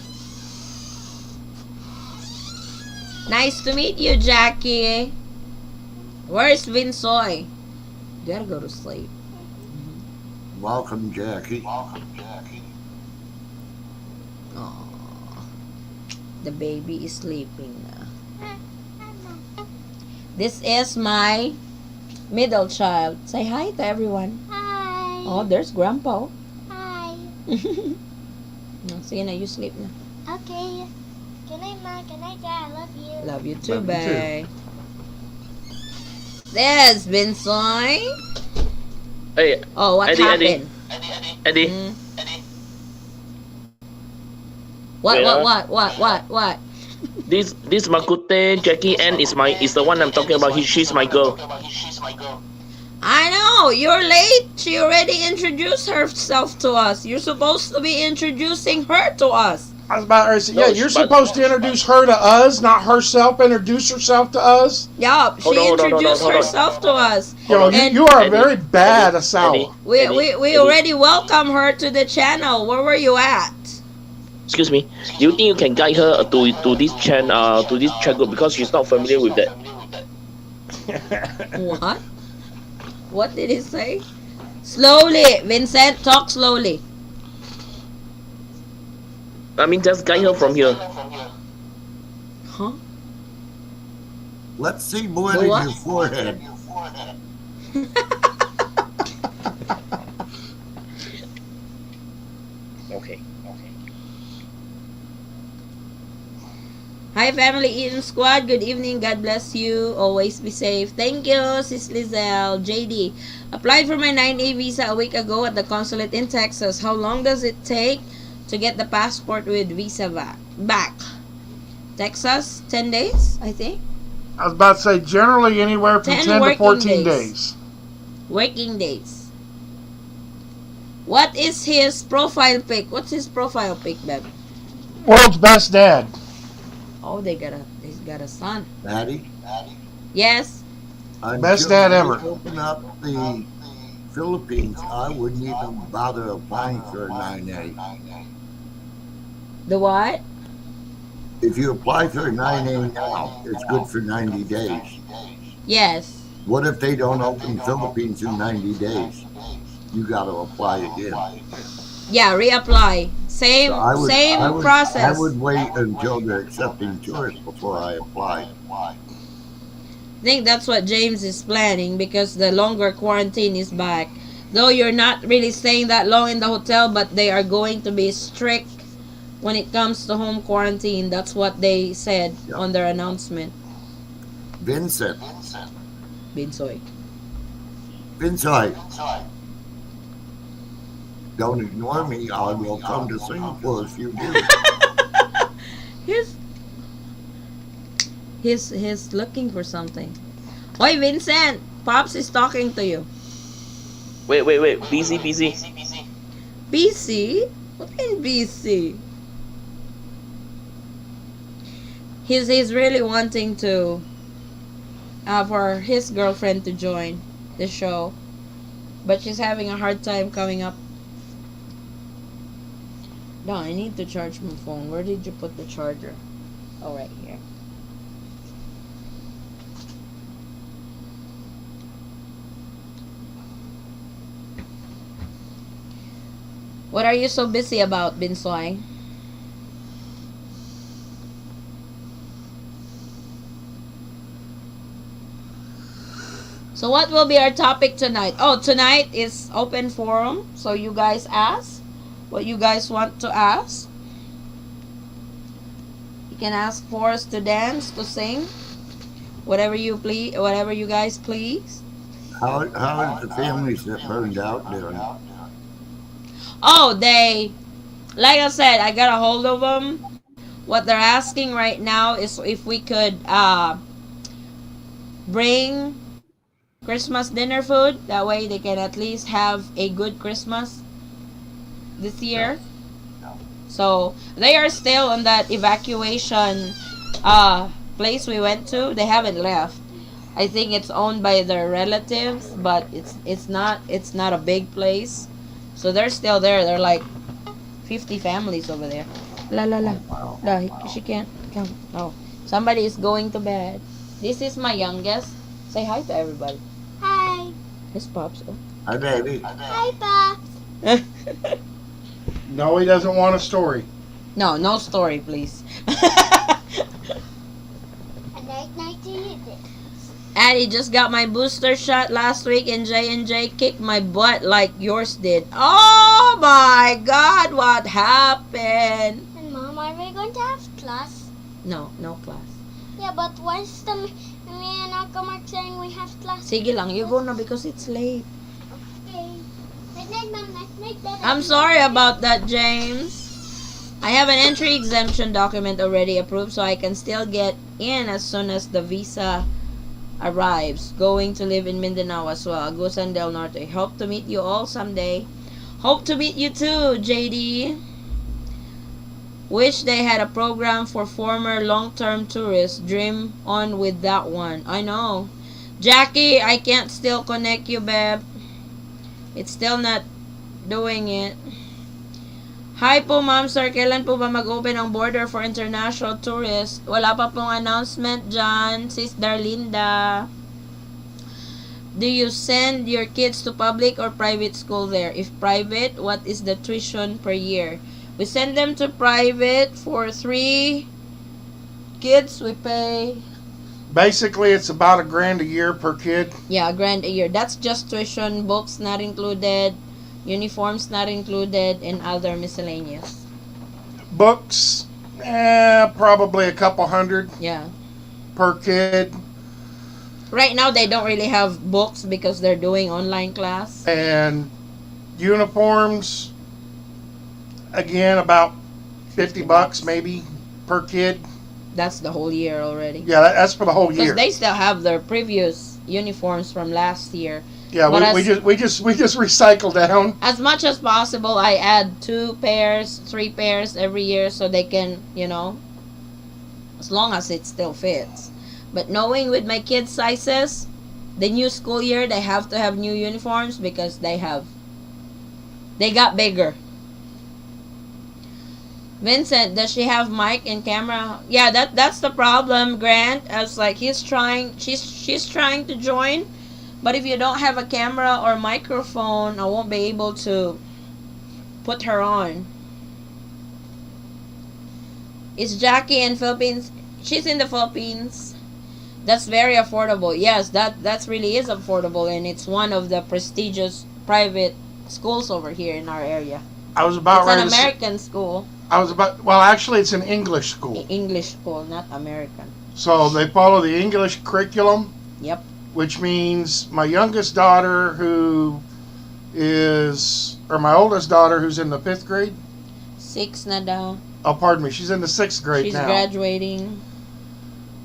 Nice to meet you, Jackie. Where's Vinsoy? Gotta go to sleep. Welcome, Jackie. Aww. The baby is sleeping now. This is my middle child. Say hi to everyone. Hi. Oh, there's Grandpa. Hi. Sige na, you sleep na. Okay. Good night, Ma. Good night, Dad. I love you. Love you too, Love you too. babe. There's Vinsoy. Hey, Oh, what Eddie, happened? Eddie. Mm. What? This Makute Jackie Ann is the one I'm talking about. She's my girl. I know, you're late. She already introduced herself to us. You're supposed to be introducing her to us. I was about to say, No, yeah, you're but- supposed to introduce her to us, not herself introduce herself to us. Yup, she Hold on, introduced hold on. herself to us. Yo, on. And you are Eddie, very bad, Eddie, Asao. Eddie. We already welcomed her to the channel. Where were you at? Excuse me. Do you think you can guide her to this chat group because she's not familiar with that? What? What did he say? Slowly, Vincent, talk slowly. I mean, just guide her from here. Huh? Let's see more The than what? your forehead. Okay. Hi, family Eaton Squad. Good evening. God bless you. Always be safe. Thank you, Sis Lizelle. JD. Applied for my 9A visa a week ago at the consulate in Texas. How long does it take to get the passport with visa back? Texas, 10 days, I think. I was about to say, generally anywhere from 10 10 to working 14 days. days. Working days. What is his profile pic? What's his profile pic, babe? World's best dad. Oh, he's got a son. Maddie, Yes. Best dad you ever. Open up the Philippines. I wouldn't even bother applying for a 9A. The what? If you apply for a 9A now, it's good for 90 days. Yes. What if they don't open Philippines in 90 days? You got to apply again. Yeah, reapply. Same So I would- process. I would wait until they're accepting tourists before I applied. I think that's what James is planning because the longer quarantine is back. Though you're not really staying that long in the hotel, but they are going to be strict when it comes to home quarantine. That's what they said Yeah. on their announcement. Vincent, Binsoy. Vincent, don't ignore me. I will come to Singapore if you do. He's looking for something. Oi, Vincent! Pops is talking to you. Wait. Busy. BC? What do you mean BC? He's really wanting to for his girlfriend to join the show, but she's having a hard time coming up. No, I need to charge my phone. Where did you put the charger? Oh, right here. What are you so busy about, Binsoy? So what will be our topic tonight? Oh, tonight is open forum. So you guys ask what you guys want to ask. You can ask for us to dance, to sing, whatever you please, whatever you guys please. How is the families that burned out doing? Oh, like I said, I got a hold of them. What they're asking right now is if we could bring Christmas dinner food. That way they can at least have a good Christmas this year. So they are still on that evacuation place we went to. They haven't left. I think it's owned by their relatives, but it's not a big place. So they're still there. They're like 50 families over there. La la la. La, she can't come. Oh, somebody is going to bed. This is my youngest. Say hi to everybody. Hi. His pops. Hi, baby. Hi, Pops. No, he doesn't want a story. No story, please. A night to eat it. Addie just got my booster shot last week, and J&J kicked my butt like yours did. Oh my God, what happened? And Mom, are we going to have class? No class. Yeah, but when's the me and Uncle Mark saying we have class? Sige lang, you go na because it's late. Okay. Night night, Mom. Night night, Dad. I'm sorry about that, James. I have an entry exemption document already approved, so I can still get in as soon as the visa arrives. Going to live in Mindanao as well. Agusan del Norte. Hope to meet you all someday. Hope to meet you too, JD. Wish they had a program for former long-term tourists. Dream on with that one. I know. Jackie, I can't still connect you, babe. It's still not doing it. Hi po, ma'am, sir. Kailan po ba mag-open ang border for international tourists? Wala pa pong announcement dyan, Sis Darlinda. Do you send your kids to public or private school there? If private, what is the tuition per year? We send them to private. For 3 kids, we pay... Basically, it's about $1,000 a year per kid. Yeah, $1,000 a year. That's just tuition, books not included, uniforms not included, and other miscellaneous. Books, probably a couple hundred Yeah. per kid. Right now, they don't really have books because they're doing online class. And uniforms, again, about $50 maybe per kid. That's the whole year already. Yeah, that's for the whole Because year. they still have their previous uniforms from last year. Yeah, But we just recycle down. As much as possible, I add 2 pairs, 3 pairs every year so they can, as long as it still fits. But knowing with my kids' sizes, the new school year, they have to have new uniforms because they got bigger. Vincent, does she have mic and camera? Yeah, that's the problem, Grant. I was like, she's trying to join, but if you don't have a camera or microphone, I won't be able to put her on. Is Jackie in Philippines? She's in the Philippines. That's very affordable. Yes, that really is affordable, and it's one of the prestigious private schools over here in our area. I was about It's ready an to say- American school. well, actually, it's an English school. English school, not American. So they follow the English curriculum. Yep. Which means my youngest daughter, my oldest daughter, who's in the 5th grade. 6 na daw. Oh, pardon me. She's in the 6th grade She's now. graduating.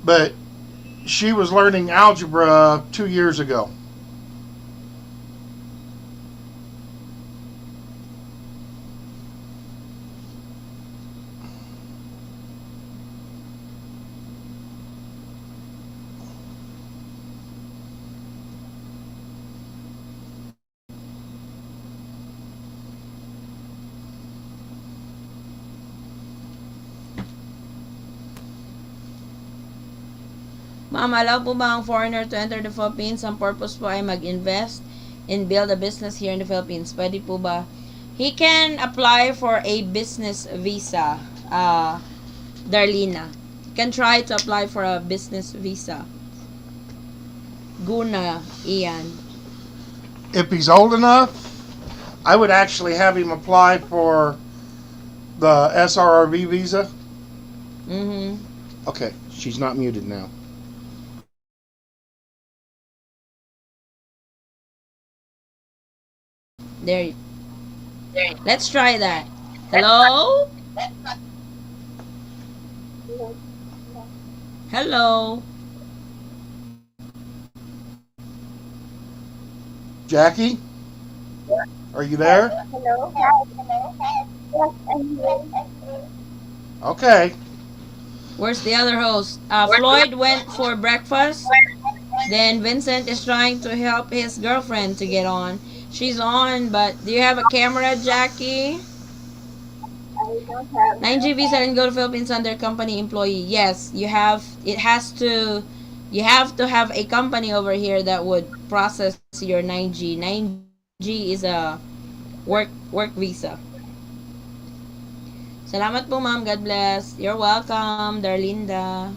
But she was learning algebra 2 years ago. Ma'am, allow po ba ang foreigner to enter the Philippines? Ang purpose po ay mag-invest and build a business here in the Philippines. Pwede po ba? He can apply for a business visa, Darlina. Can try to apply for a business visa. Guna, Ian. If he's old enough, I would actually have him apply for the SRRB visa. Mm-hmm. Okay, she's not muted now. There. Let's try that. Hello? Hello? Jackie, are you there? Hello? Yes, I'm here. Okay. Where's the other host? Floyd went for breakfast. Then Vincent is trying to help his girlfriend to get on. She's on, but do you have a camera, Jackie? I don't have. 9G visa and go to Philippines under company employee. Yes, you have. It has to. You have to have a company over here that would process your 9G. 9G is a work visa. Salamat po, ma'am. God bless. You're welcome, Darlinda.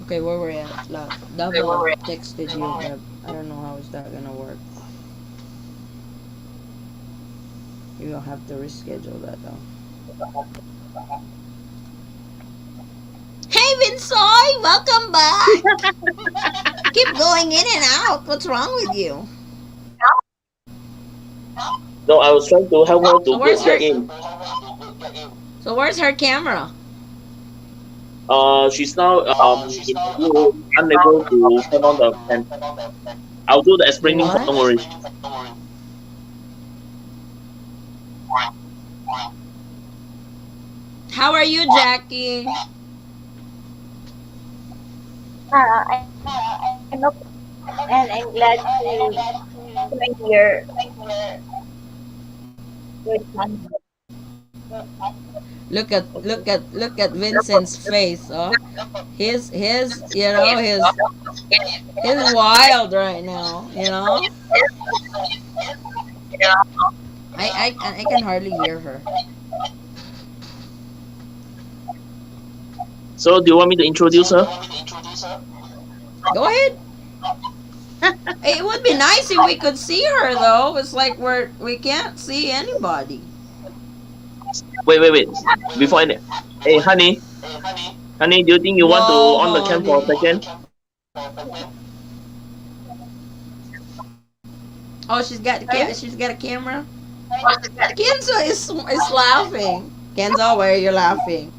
Okay, where we're at? Double texted you, but I don't know how is that gonna work. You will have to reschedule that though. Hey Vinsoy, welcome back. Keep going in and out. What's wrong with you? No, I was trying to help her So to where's her? get in. So where's her camera? She's now unable to turn on the fan. I'll do the explaining part. What? Don't worry. How are you, Jackie? I'm okay. And I'm glad to hear your son. Look at Vincent's face. Oh, his he's wild right now. I can hardly hear her. So, do you want me to introduce her? Go ahead. It would be nice if we could see her though. It's like we can't see anybody. Wait. Before any, hey, honey, do you think you want to Whoa, on the cam for a second? Oh, she's got a camera. Kenzo is laughing. Kenzo, why are you laughing?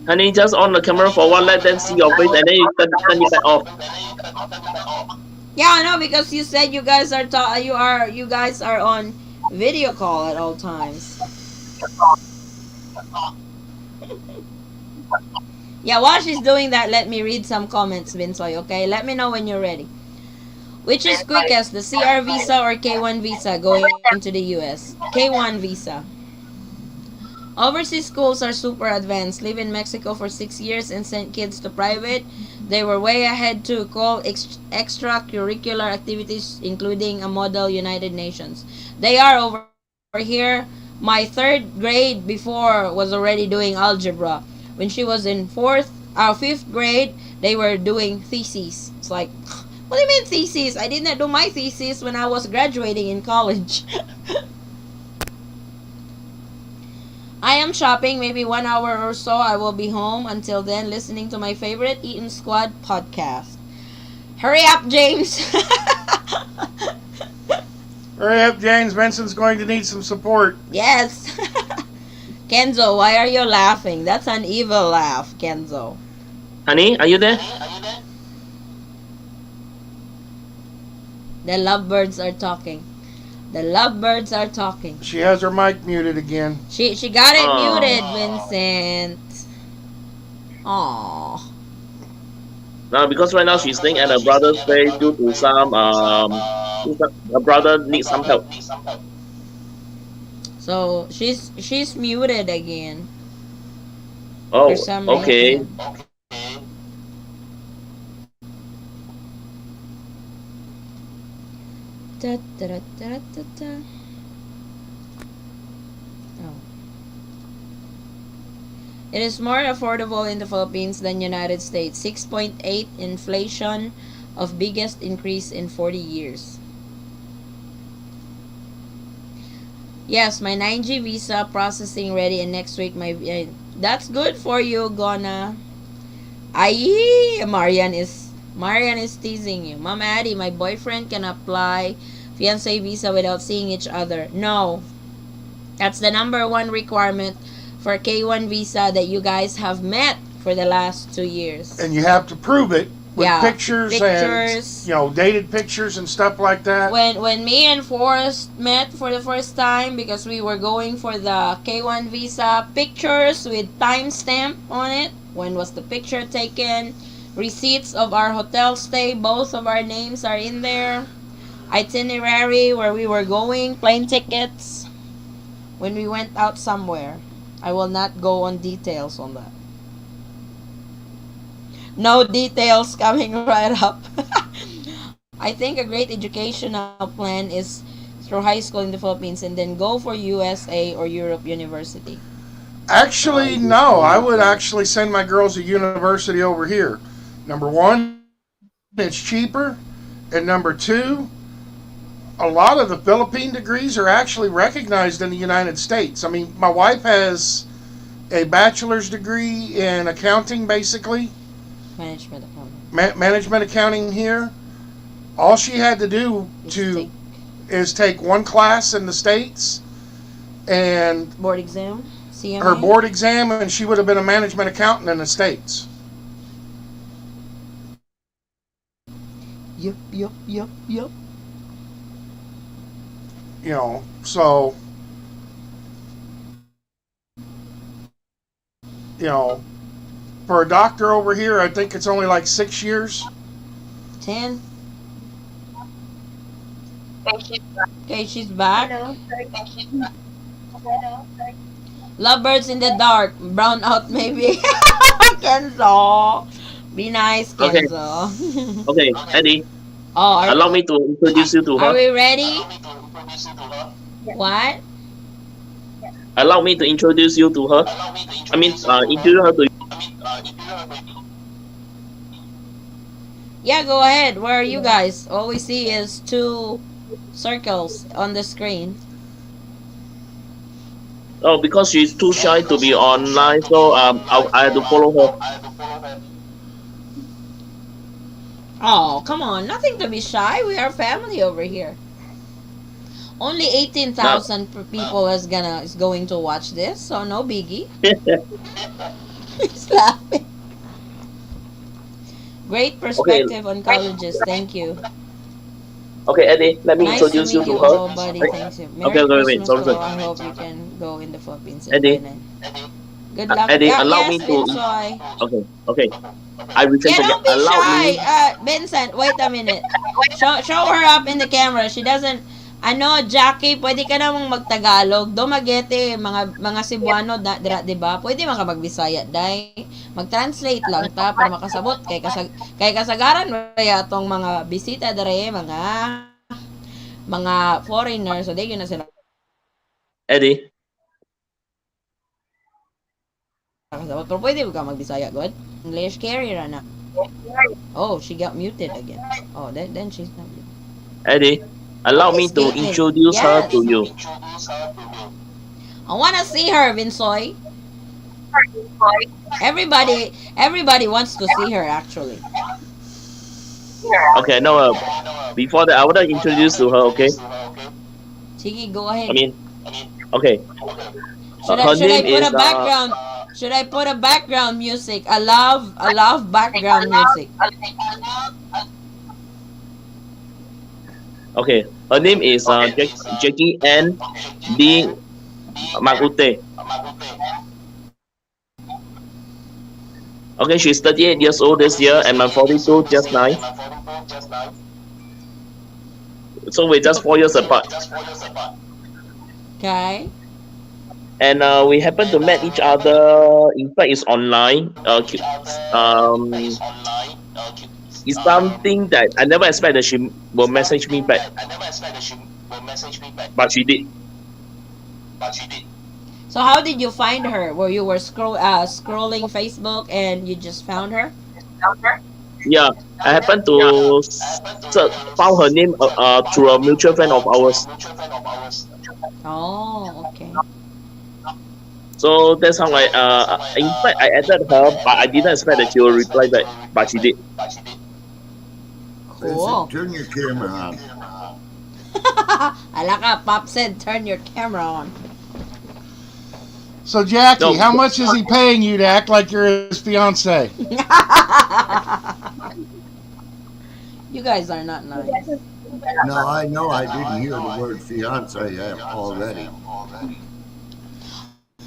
Honey, just on the camera for one, let them see your face, and then you turn it back off. Yeah, I know because you said you guys are you guys are on video call at all times. Yeah, while she's doing that, let me read some comments, Vinsoy, okay? Let me know when you're ready. Which is quickest, the CR visa or K1 visa going to the US? K1 visa. Overseas schools are super advanced. Live in Mexico for 6 years and sent kids to private. They were way ahead to call extracurricular activities, including a model United Nations. They are over here. My third grade before was already doing algebra. When she was in fifth grade, they were doing theses. It's like, what do you mean theses? I did not do my thesis when I was graduating in college. I am shopping, maybe 1 hour or so. I will be home. Until then, listening to my favorite Eaton Squad podcast. Hurry up, James. Hurry up, James. Benson's going to need some support. Yes. Kenzo, why are you laughing? That's an evil laugh, Kenzo. Honey, are you there? The lovebirds are talking. The lovebirds are talking. She has her mic muted again. She got it muted, Vincent. Aww. No, because right now she's staying at her brother's place due to some her brother needs some help. So she's muted again. Oh, For some okay. reason. Da, da, da, da, da, da. Oh. It is more affordable in the Philippines than United States. 6.8 inflation of biggest increase in 40 years. Yes, my 9G visa processing ready and next week my that's good for you, Gona. Ay, Marian is teasing you. Mom Addie, my boyfriend can apply fiancé visa without seeing each other. No. That's the number one requirement for K1 visa that you guys have met for the last 2 years. And you have to prove it with Yeah, pictures pictures. and dated pictures and stuff like that. When me and Forrest met for the first time, because we were going for the K1 visa, pictures with timestamp on it. When was the picture taken? Receipts of our hotel stay. Both of our names are in there. Itinerary where we were going. Plane tickets. When we went out somewhere. I will not go on details on that. No details coming right up. I think a great educational plan is through high school in the Philippines and then go for USA or Europe University. Actually, no. I would actually send my girls to university over here. Number one, it's cheaper. And number two, a lot of the Philippine degrees are actually recognized in the United States. I mean, my wife has a bachelor's degree in accounting, basically. Management accounting. Management accounting here. All she had to do is take one class in the States and Board exam. CMA. her board exam, and she would have been a management accountant in the States. Yup. So, for a doctor over here, I think it's only like 6 years. 10. Okay, she's back. Lovebirds in the dark. Brown out maybe. Kenzo. Be nice, Okay. Kenzo. Okay, Eddie, Oh, allow me to introduce you to are her. we ready? What? Allow me to introduce you to her. I mean, introduce her to you. Yeah, go ahead. Where are you guys? All we see is 2 circles on the screen. Oh, because she's too shy to be online, so I had to follow her. Oh, come on. Nothing to be shy. We are family over here. Only 18,000 people is going to watch this, so no biggie. He's laughing. Great perspective on colleges. Thank you. Okay, Eddie, let me Nice to introduce meet you you, to her. oh, buddy. Thank you. Merry Okay, wait. Christmas Sorry, to all. sorry. I hope you can go in the Philippines in Eddie. Thailand. Good luck. Eddie, Yeah, allow yes, me to. Vinsoy. Okay. I retrace Yeah, again. don't be Allow shy. me. Vincent, wait a minute. Show her up in the camera. She doesn't. Ano, Jackie, pwede ka namang magtagalog. Domagete, mga Cebuano, di ba? Pwede man ka magbisaya, dai. Mag-translate lang ta para makasabot. Kay kasagaran, kaya itong mga bisita dere, mga foreigners, so di yun na sila Eddie. kasabot. Pero pwede ka magbisaya, good? English carrier na. Oh, she got muted again. Oh, then she's not muted. Eddie, allow me to Escaping. introduce her to Yes. you. I wanna see her, Vinsoy. Everybody wants to see her, actually. Okay, no, before that, I want to introduce to her, okay? Sige, go ahead. I mean, okay. Should Her I name put is, a background? Should I put a background music? I love background music. okay, her name is Jackie N. D. Magute. Okay, she's 38 years old this year, and I'm 42, just nice. So we're just 4 years apart. Okay. And we happen to met each other. In fact, it's online. It's something that I never expected she will message me back, but she did. So how did you find her? Were you scrolling Facebook and you just found her? Yeah, I happened to found her name through a mutual friend of ours. Oh, okay. So that's how in fact I added her, but I didn't expect that she will reply back, but she did. Cool. Vincent, turn your camera on. I like how Pop said, turn your camera on. So, Jackie, No, how much is he paying you to act like you're his fiance? You guys are not nice. No, I know I didn't hear the word fiance already.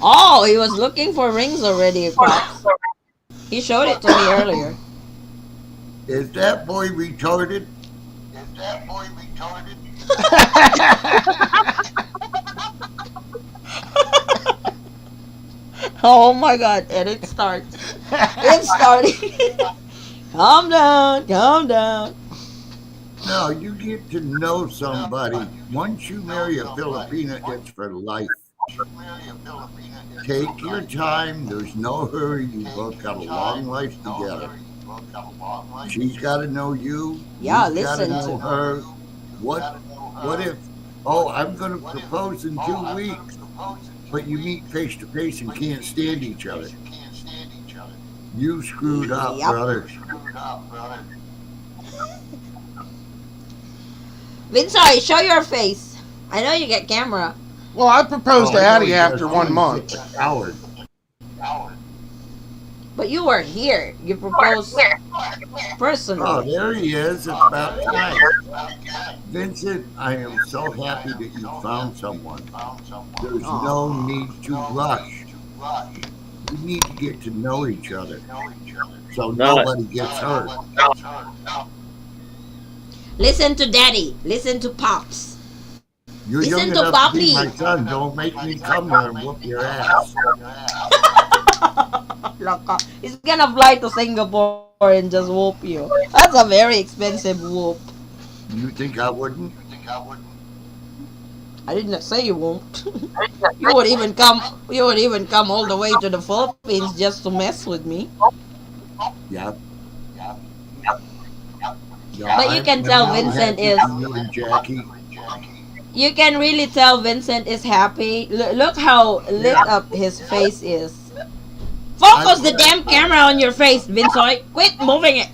Oh, he was looking for rings already, Pops. He showed it to me earlier. Is that boy retarded? Oh my god, and it starts. It started. Calm down, calm down. No, you get to know somebody. Once you marry a Filipina, it's for life. Take your time. There's no hurry. You both got a long life together. She's got to know you. Yeah, You've got to listen know to. her. What if? Oh, I'm going to propose in 2 weeks, but you meet face to face and can't stand each other. You screwed up, Yep. brother. Vincent, show your face. I know you get camera. Well, I proposed to I know Addie he after does. 1 He's month. a coward. But you were here. You proposed Oh, personally. there he is. It's about time. Vincent, I am so happy that you found someone. There's no Aw. need to rush. You need to get to know each other so no, nobody gets hurt. Listen to Daddy. Listen to Pops. You're Listen young to enough to be Poppy. my son. Don't make me come there and whoop your ass. Laka. He's gonna fly to Singapore and just whoop you. That's a very expensive whoop. You think I wouldn't? I didn't say you won't. You would even come. You would even come all the way to the Philippines just to mess with me. Yeah. But you can tell Vincent is. You and Jackie. You can really tell Vincent is happy. Look how lit up his face is. Focus the damn camera on your face, Vincent. Quit moving it.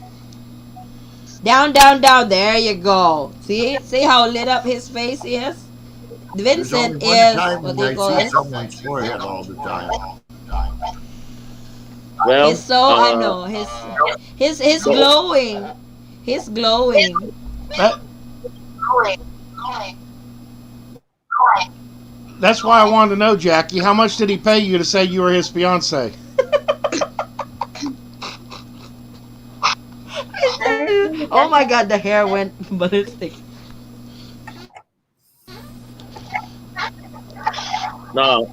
Down, down, down. There you go. See how lit up his face is. There's Vincent only one is time what when do you I call see it? someone's forehead all the time. well, He's so I know he's glowing. He's glowing. That, that's why I wanted to know, Jackie, how much did he pay you to say you were his fiance? Oh my god, the hair went ballistic. no.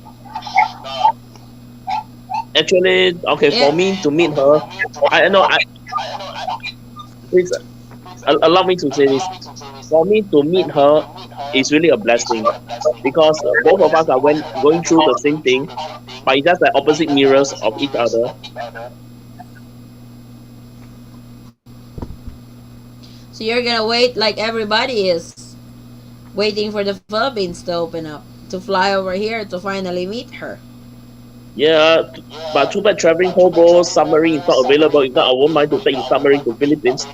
Actually, okay, for me to meet her, I know. Please allow me to say this. For me to meet her is really a blessing because both of us are going through the same thing, but it's just like opposite mirrors of each other. So you're gonna wait like everybody is waiting for the Philippines to open up to fly over here to finally meet her. Yeah, but too bad traveling hobo submarine is not available. If not, I won't mind to take the submarine to Philippines.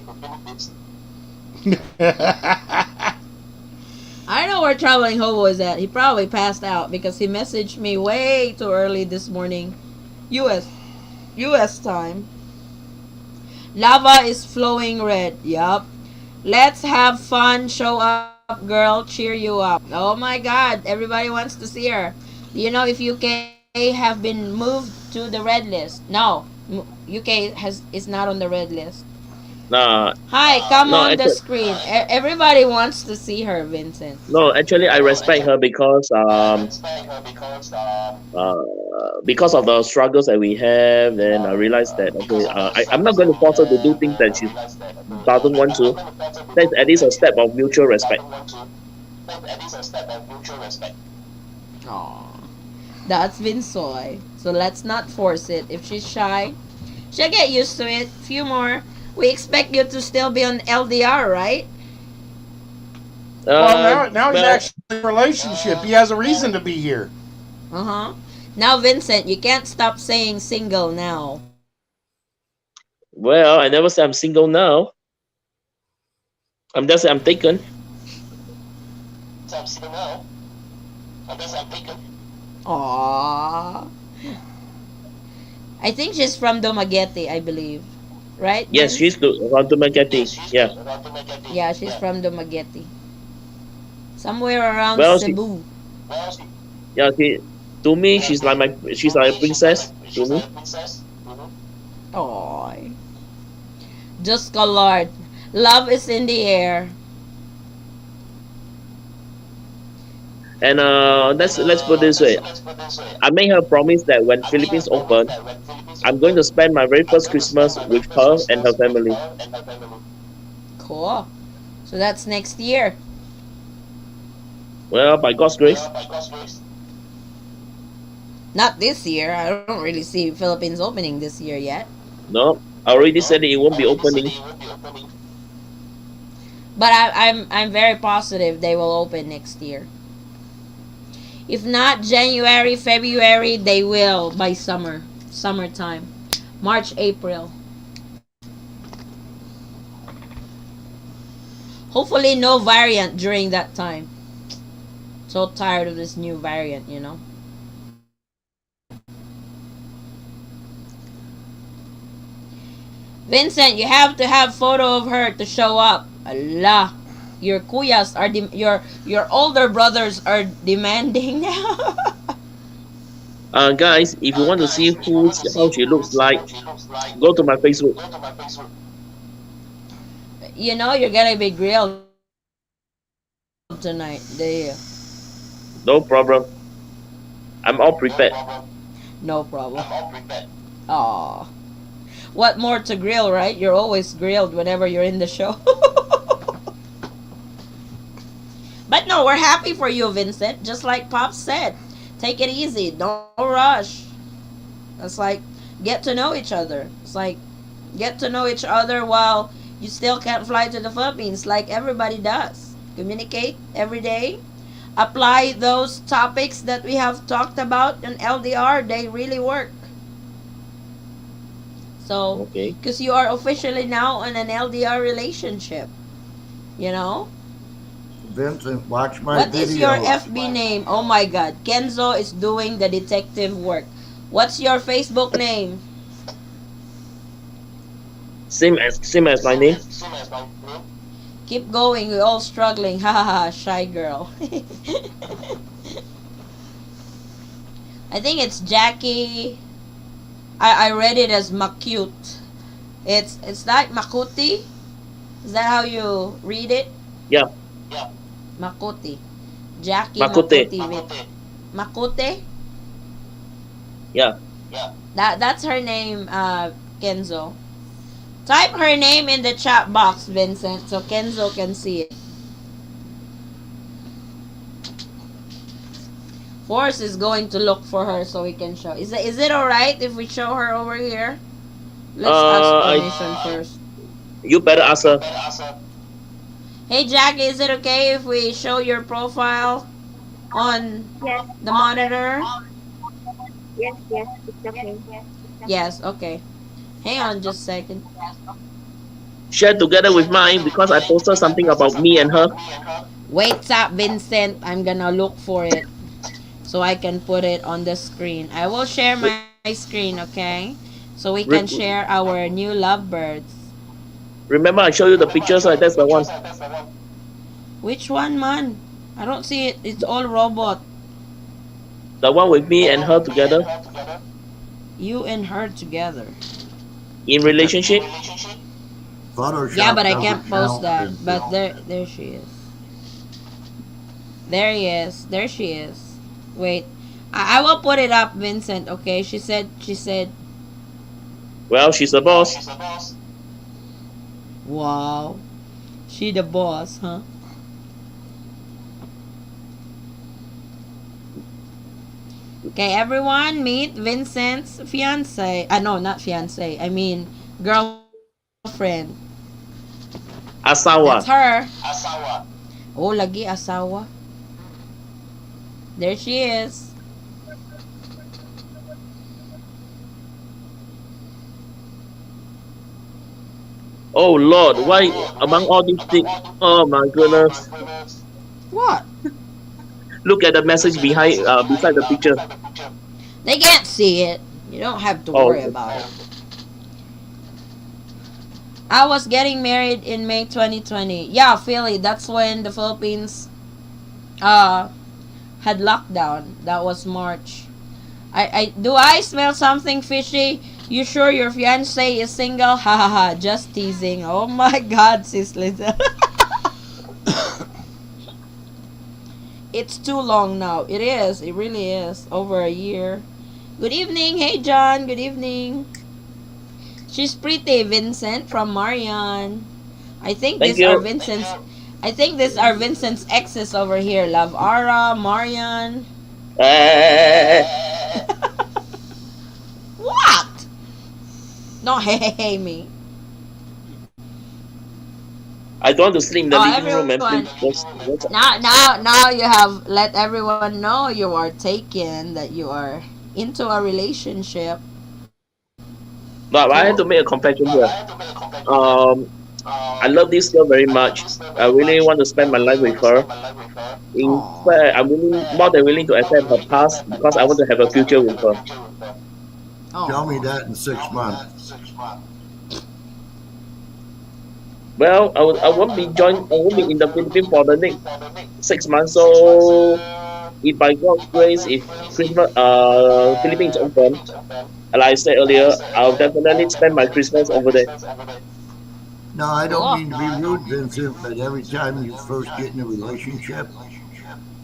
I don't know where traveling hobo is at. He probably passed out because he messaged me way too early this morning, U.S. time. Lava is flowing red. Yup. Let's have fun. Show up, girl. Cheer you up. Oh my God! Everybody wants to see her. You know if UK have been moved to the red list? No, UK is not on the red list. Nah, Hi, come no, on the actually, screen. Everybody wants to see her, Vincent. no, actually, I respect her because of the struggles that we have. Then I realized that okay, I'm not going to force her to do things that she doesn't want to. That's at least a step of mutual respect. Aww. That's Vinsoy. So let's not force it. If she's shy, she'll get used to it. Few more. We expect you to still be on LDR, right? Well, now he's Well, actually in a relationship. He has a reason to be here. Uh huh. Now, Vincent, you can't stop saying single now. well, I never say I'm single now. I'm just say I'm taken. Aww. I think she's from Dumaguete, I believe. Right, Yes, Vince? she's around to Makati. Yeah. Yeah, she's from Dumaguete. Somewhere around Well, she, Cebu. yeah, to me, she's like a princess to me. Aww. Just colored. Love is in the air. And let's put it this way. I made her promise that when Philippines open, I'm going to spend my very first Christmas with her and her family. Cool. So that's next year. Well, by God's grace. Not this year. I don't really see Philippines opening this year yet. No, I already said it won't be opening. But I'm very positive they will open next year. If not January, February, they will by summertime, March, April. Hopefully, no variant during that time. So tired of this new variant, you know. Vincent, you have to have photo of her to show up. Allah, your kuyas are your older brothers are demanding now. Guys, if you want to see how she looks like, go to my Facebook. You know you're gonna be grilled tonight, do you? No problem. I'm all prepared. No problem. Aw. What more to grill, right? You're always grilled whenever you're in the show. But no, we're happy for you, Vincent. Just like Pop said, take it easy. Don't rush. It's like get to know each other. It's like get to know each other while you still can't fly to the Philippines like everybody does. Communicate every day. Apply those topics that we have talked about in LDR. They really work. So, Okay. because you are officially now in an LDR relationship, you know? Vincent, watch my What video. is your FB name? Oh my god. Kenzo is doing the detective work. What's your Facebook name? Same as my name. Keep going. We're all struggling. Ha ha ha. Shy girl. I think it's Jackie. I read it as Makute. It's like Makuti. Is that how you read it? Yeah. Makuti. Jackie Makute. Makuti with Makute? Yeah. That's her name, Kenzo. Type her name in the chat box, Vincent, so Kenzo can see it. Force is going to look for her so we can show. Is it alright if we show her over here? Let's ask I permission first. You better ask her. Hey Jackie, is it okay if we show your profile on Yes. the monitor? Yes, it's okay. Yes, okay. Hang on just a second. Share together with mine because I posted something about me and her. Wait up, Vincent. I'm gonna look for it so I can put it on the screen. I will share my screen, okay? So we can share our new lovebirds. Remember, I showed you the pictures, right? That's the one. Which one, man? I don't see it. It's all robot. The one with me and her together You and her together. in relationship. Photoshop Yeah, but I doesn't can't post count, that. Vincent. But there she is. There he is. There she is. Wait. I will put it up, Vincent, okay? She said Well, she's the boss. wow. She the boss, huh? Okay, everyone, meet Vincent's fiance. No, not fiance. I mean, girlfriend. That's Asawa. her. Oh, lagi asawa. There she is. Oh Lord, why among all these things? Oh my goodness! What? Look at the message behind, beside the picture. They can't see it. You don't have to Oh, worry okay. about it. I was getting married in May 2020. Yeah, Philly. That's when the Philippines uh had lockdown. That was March. I do I smell something fishy? You sure your fiance is single? Ha ha ha. Just teasing. Oh my God, sis Lisa. It's too long now. It is. It really is. Over a year. Good evening. Hey John. Good evening. She's pretty, Vincent from Marian. I think Thank these are you. Vincent's. I think these are Vincent's exes over here. Love Ara, Marian. Eh, What? Don't hey me. I don't want to sleep in the Oh, living room and everyone. please just Now you have let everyone know you are taken, that you are into a relationship. But I Cool. had to make a confession here. Um, I love this girl very much. I really want to spend my life with her. In Aww. fact, I'm willing, more than willing to accept her past because I want to have a future with her. Tell me Aww. that in 6 months. Well, I won't be in the Philippines for the next 6 months. So, if by God's grace, if Christmas, Philippines open, like I said earlier, I'll definitely spend my Christmas over there. No, I don't Cool. mean to be rude, Vincent, but every time you first get in a relationship,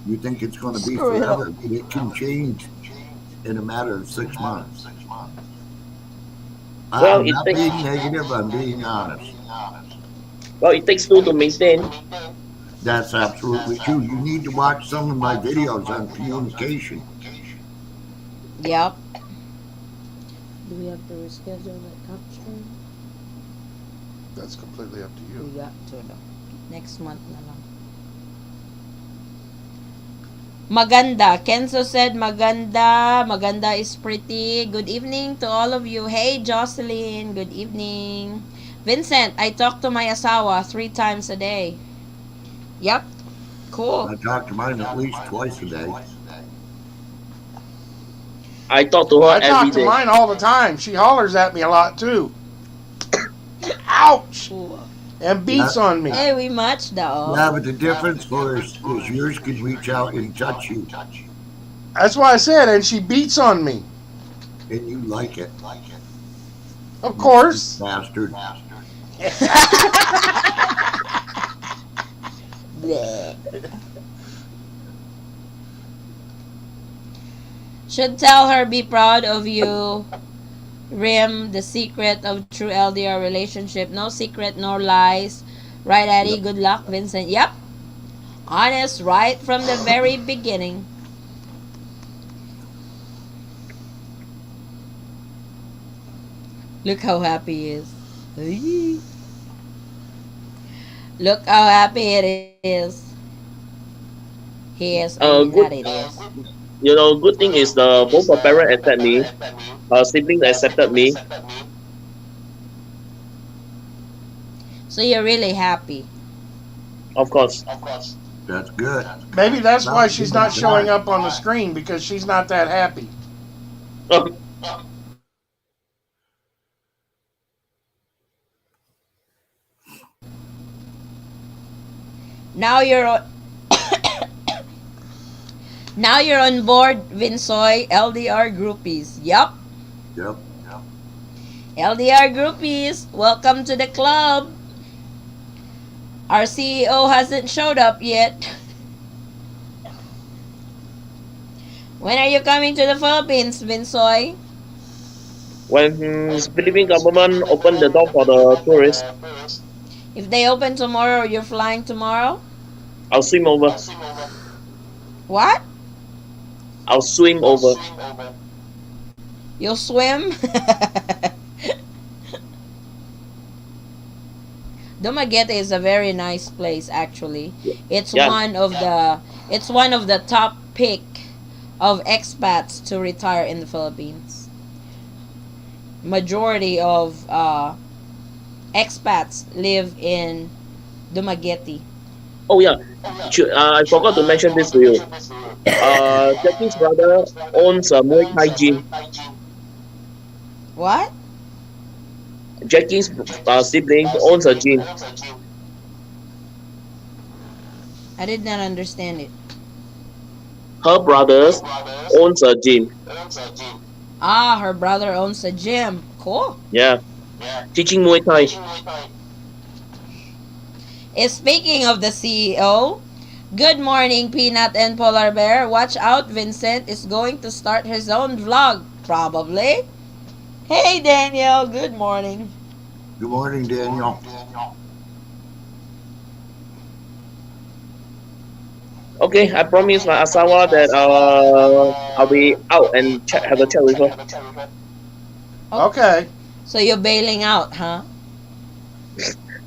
you think it's going to be Screw it up. forever, but it can change in a matter of 6 months. Well, I'm it not takes being negative, I'm being honest. it takes two to maintain. That's absolutely true. You need to watch some of my videos on communication. Yep. Do we have to reschedule that capture? That's completely up to We you. got to no. Next month na lang. Maganda. Kenzo said maganda. Maganda is pretty. Good evening to all of you. Hey, Jocelyn. Good evening. Vincent, I talk to my asawa 3 times a day. Yep. Cool. I talk to mine at least twice a day. I talk to her I every talk to day. mine all the time. She hollers at me a lot too. Ouch! Cool. And Yeah, beats on me. Hey, we matched yeah, daw. but the difference for is yours can reach out and touch you, That's why I said, and she beats on me. and you like it, Of you sick course. bastard. Bleh. Should tell her be proud of you. Rim, the secret of true LDR relationship. No secret, no lies. Right, Eddie? Yep. Good luck, Vincent. Yep. Honest right from the very beginning. Look how happy he is. Ay. Look how happy it is. He is. I mean, that Good, it is. good thing is the both her parents accept me, her siblings accepted me. So you're really happy. Of course. That's good. Maybe that's why Not she's good not as showing that. up on the screen because she's not that happy. Now you're on, now you're on board, Vinsoy. LDR groupies. Yup. Yep. LDR groupies. Welcome to the club. Our CEO hasn't showed up yet. When are you coming to the Philippines, Vinsoy? When Philippine government opened the door for the tourists, If they open tomorrow, you're flying tomorrow? I'll swim over. What? I'll swim over. You'll swim? Dumaguete is a very nice place actually. It's Yeah. one of the it's one of the top pick of expats to retire in the Philippines. Majority of expats live in Dumaguete. Oh yeah. I forgot to mention this to you. Jackie's brother owns a Muay Thai gym. What? Jackie's siblings owns a gym. I did not understand it. Her brothers owns a gym. Ah, her brother owns a gym. Cool. Yeah, teaching Muay Thai. Speaking of the CEO, good morning, Peanut and Polar Bear. Watch out, Vincent is going to start his own vlog, probably. Hey, Daniel. Good morning. Good morning, Daniel. Okay, I promise my Asawa that I'll be out and have a chat with her. Okay. So you're bailing out, huh?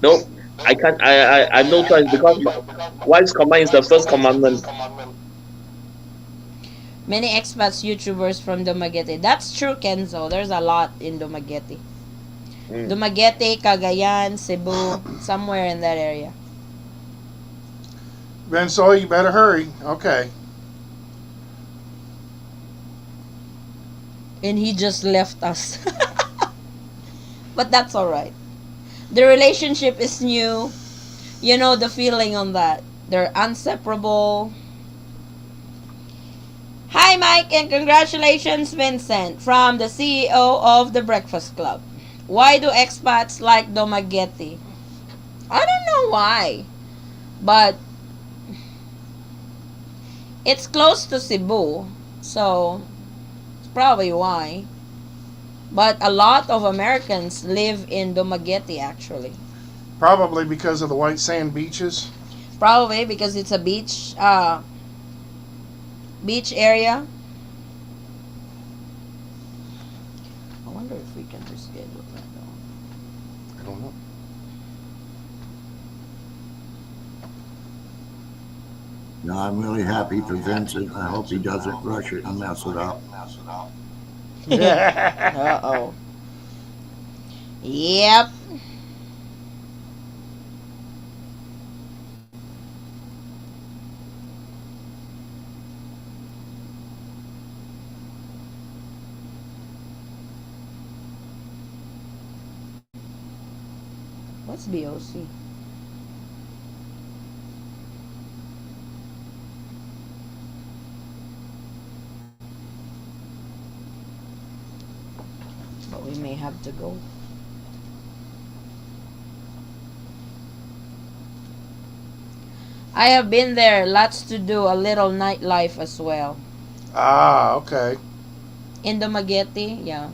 No, I can't. I have no choice because wife's command is the first commandment. Many expats, YouTubers from Dumaguete. That's true, Kenzo. There's a lot in Dumaguete. Dumaguete, Cagayan, Cebu, somewhere in that area. Bensoy, you better hurry. Okay. And he just left us. But that's alright. The relationship is new. You know the feeling on that. They're inseparable. Hi, Mike, and congratulations, Vincent, from the CEO of the Breakfast Club. Why do expats like Dumaguete? I don't know why. But it's close to Cebu, so it's probably why. But a lot of Americans live in Dumaguete actually. Probably because of the white sand beaches. Probably because it's a beach area. I wonder if we can reschedule that though. I don't know. No, I'm really happy for Vincent. I hope he doesn't rush it and mess it up. Uh-oh. Yep. What's BOC? But we may have to go. I have been there. Lots to do. A little nightlife as well. Ah, okay. In Dumaguete, yeah.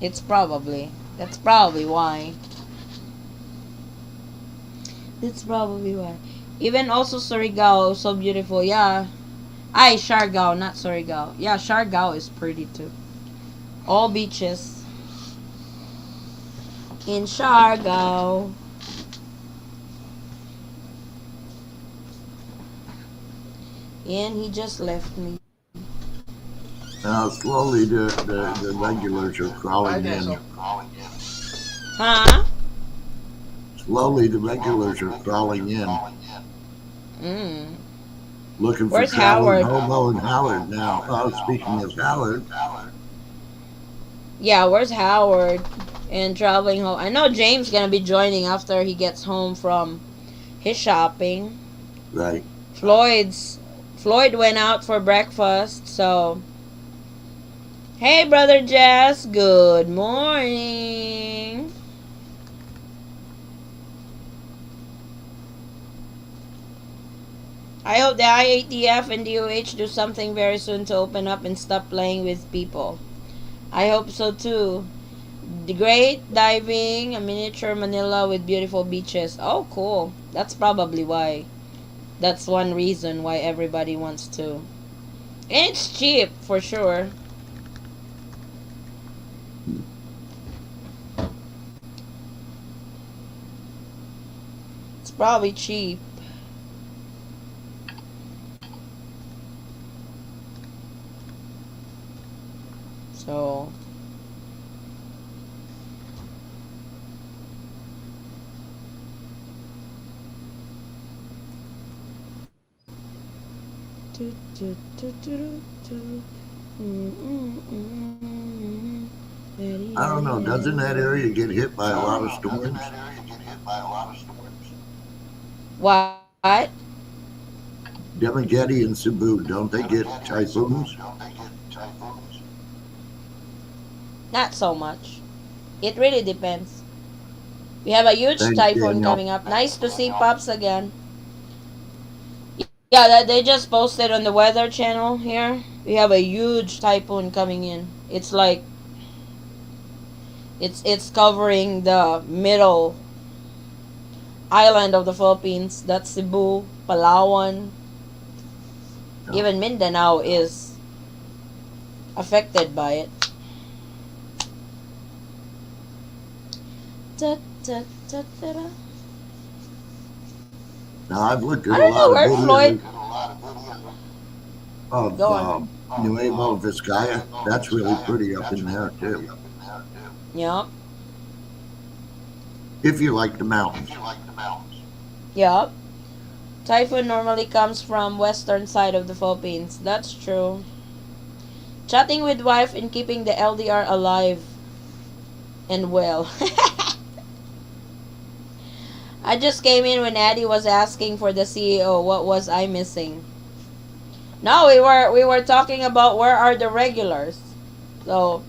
It's probably. That's probably why. That's probably why. Even also Surigao, so beautiful. Yeah. Ay, Siargao, not Surigao. Yeah, Siargao is pretty too. All beaches in Siargao. And he just left me. Now, slowly the regulars are crawling in. Huh? Slowly the regulars are crawling in. Mm. Looking for Where's traveling Howard? hobo and Howard now. Speaking of Howard, Yeah, where's Howard? And traveling home. I know James gonna be joining after he gets home from his shopping. right? Floyd went out for breakfast, so hey brother Jess, good morning. I hope the IATF and DOH do something very soon to open up and stop playing with people. I hope so too. The great diving, a miniature Manila with beautiful beaches. Oh, cool. That's probably why That's one reason why everybody wants to. And it's cheap for sure. It's probably cheap. So I don't know. Doesn't that area get hit by a lot of storms? What? Demageti and Cebu, don't they get typhoons? Not so much. It really depends. We have a huge Thanks, typhoon Daniel. coming up. Nice to see Pops again. Yeah, that they just posted on the Weather Channel here. We have a huge typhoon coming in. It's like it's covering the middle island of the Philippines. That's Cebu, Palawan, No. even Mindanao is affected by it. Da, da, da, da, da. Now, I've looked at I a don't know lot of where Floyd. videos of Go on. Nuevo Vizcaya. That's really pretty up in there, too. Yep. If you like the mountains. Yep. Typhoon normally comes from western side of the Philippines. That's true. Chatting with wife and keeping the LDR alive and well. I just came in when Addie was asking for the CEO. What was I missing? No, we were talking about where are the regulars. So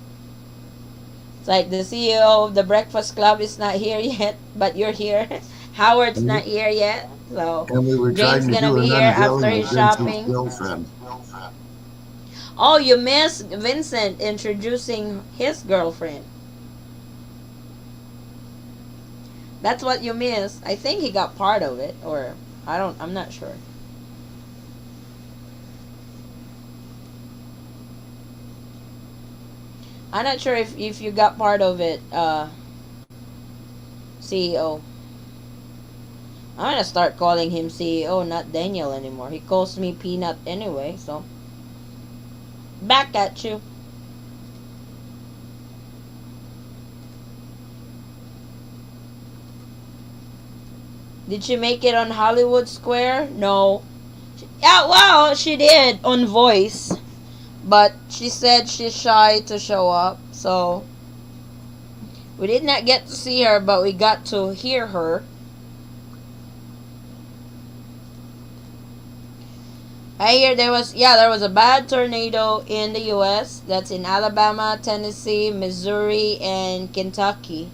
it's like the CEO of the Breakfast Club is not here yet, but you're here. Howard's not here yet. So And we were James trying to gonna do be an here after unveiling his of Vincent's shopping. girlfriend. Oh, you missed Vincent introducing his girlfriend. That's what you missed. I think he got part of it, or I'm not sure. I'm not sure if you got part of it, CEO. I'm gonna start calling him CEO, not Daniel anymore. He calls me Peanut anyway, so back at you. Did she make it on Hollywood Square? No. Yeah, well, she did on Voice, but she said she's shy to show up, so we did not get to see her, but we got to hear her. I hear there was a bad tornado in the US. That's in Alabama, Tennessee, Missouri, and Kentucky.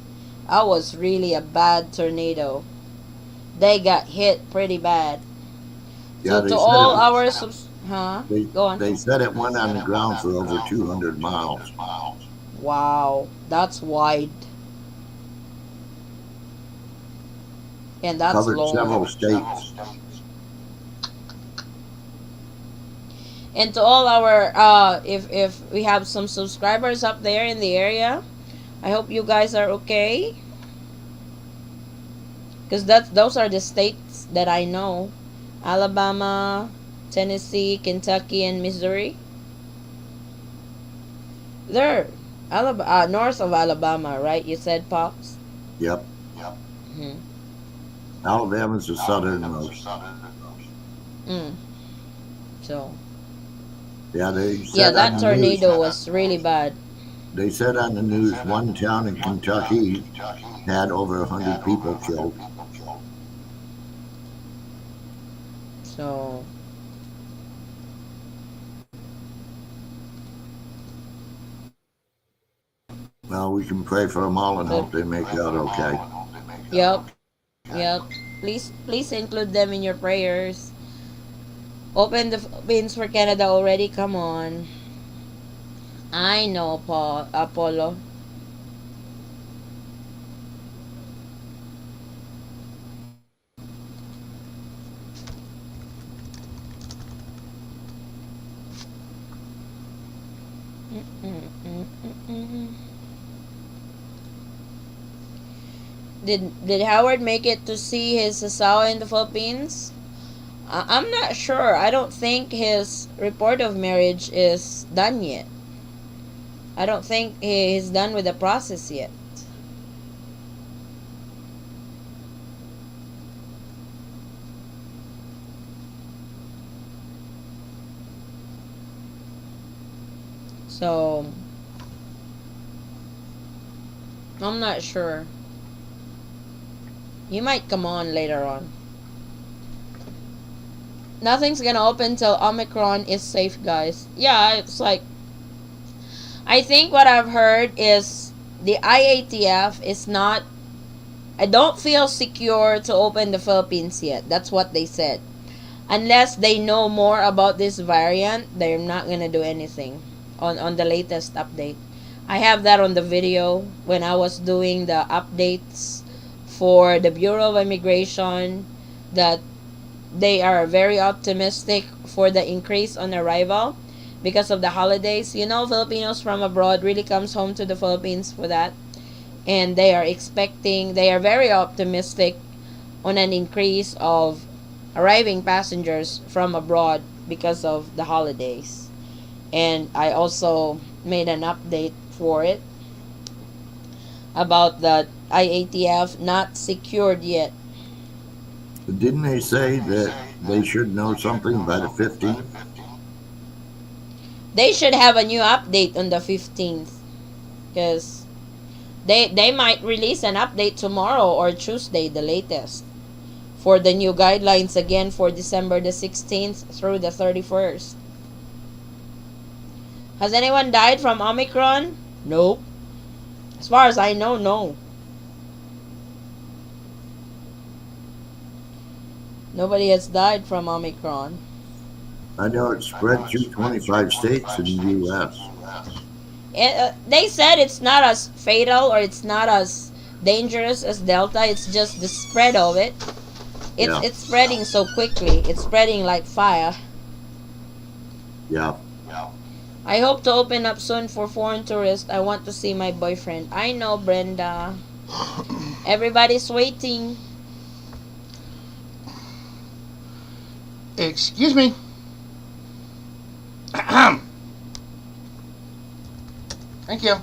That was really a bad tornado. They got hit pretty bad. Yeah, So they to said all it. our They go on. they said it went on the ground for over 200 miles. Wow, that's wide. And that's Covered long. several states. And to all our if we have some subscribers up there in the area, I hope you guys are okay. Because those are the states that I know. Alabama, Tennessee, Kentucky, and Missouri. They're north of Alabama, right? You said, Pops? Yep. Hmm. Alabama's the southernmost. Mm. So, Yeah, they yeah, said on that the news. tornado was really bad. They said on the news one town in Kentucky had over 100 people killed. So, Well, we can pray for them all and hope they make it out okay. yep, yep. Please include them in your prayers. Open the Philippines for Canada already. Come on. I know, Paul Apollo. Mm, mm, mm, mm. Did Howard make it to see his asawa in the Philippines? I'm not sure. I don't think his report of marriage is done yet. I don't think he's done with the process yet. So, I'm not sure. He might come on later on. Nothing's gonna open till Omicron is safe, guys. Yeah, it's like, I think what I've heard is the IATF is not. I don't feel secure to open the Philippines yet. That's what they said. Unless they know more about this variant, they're not gonna do anything on the latest update. I have that on the video when I was doing the updates for the Bureau of Immigration, that they are very optimistic for the increase on arrival because of the holidays. You know, Filipinos from abroad really comes home to the Philippines for that, and they are very optimistic on an increase of arriving passengers from abroad because of the holidays. And I also made an update for it about the IATF not secured yet. Didn't they say that they should know something by the 15th? They should have a new update on the 15th, because they might release an update tomorrow or Tuesday, the latest, for the new guidelines again for December the 16th through the 31st. Has anyone died from Omicron? Nope. As far as I know, no. Nobody has died from Omicron. I know it spread through 25 states in the U.S. They said it's not as fatal or it's not as dangerous as Delta. It's just the spread of it. Yeah. It's spreading so quickly. It's spreading like fire. Yeah. I hope to open up soon for foreign tourists. I want to see my boyfriend. I know, Brenda. Everybody's waiting. Excuse me. Thank you.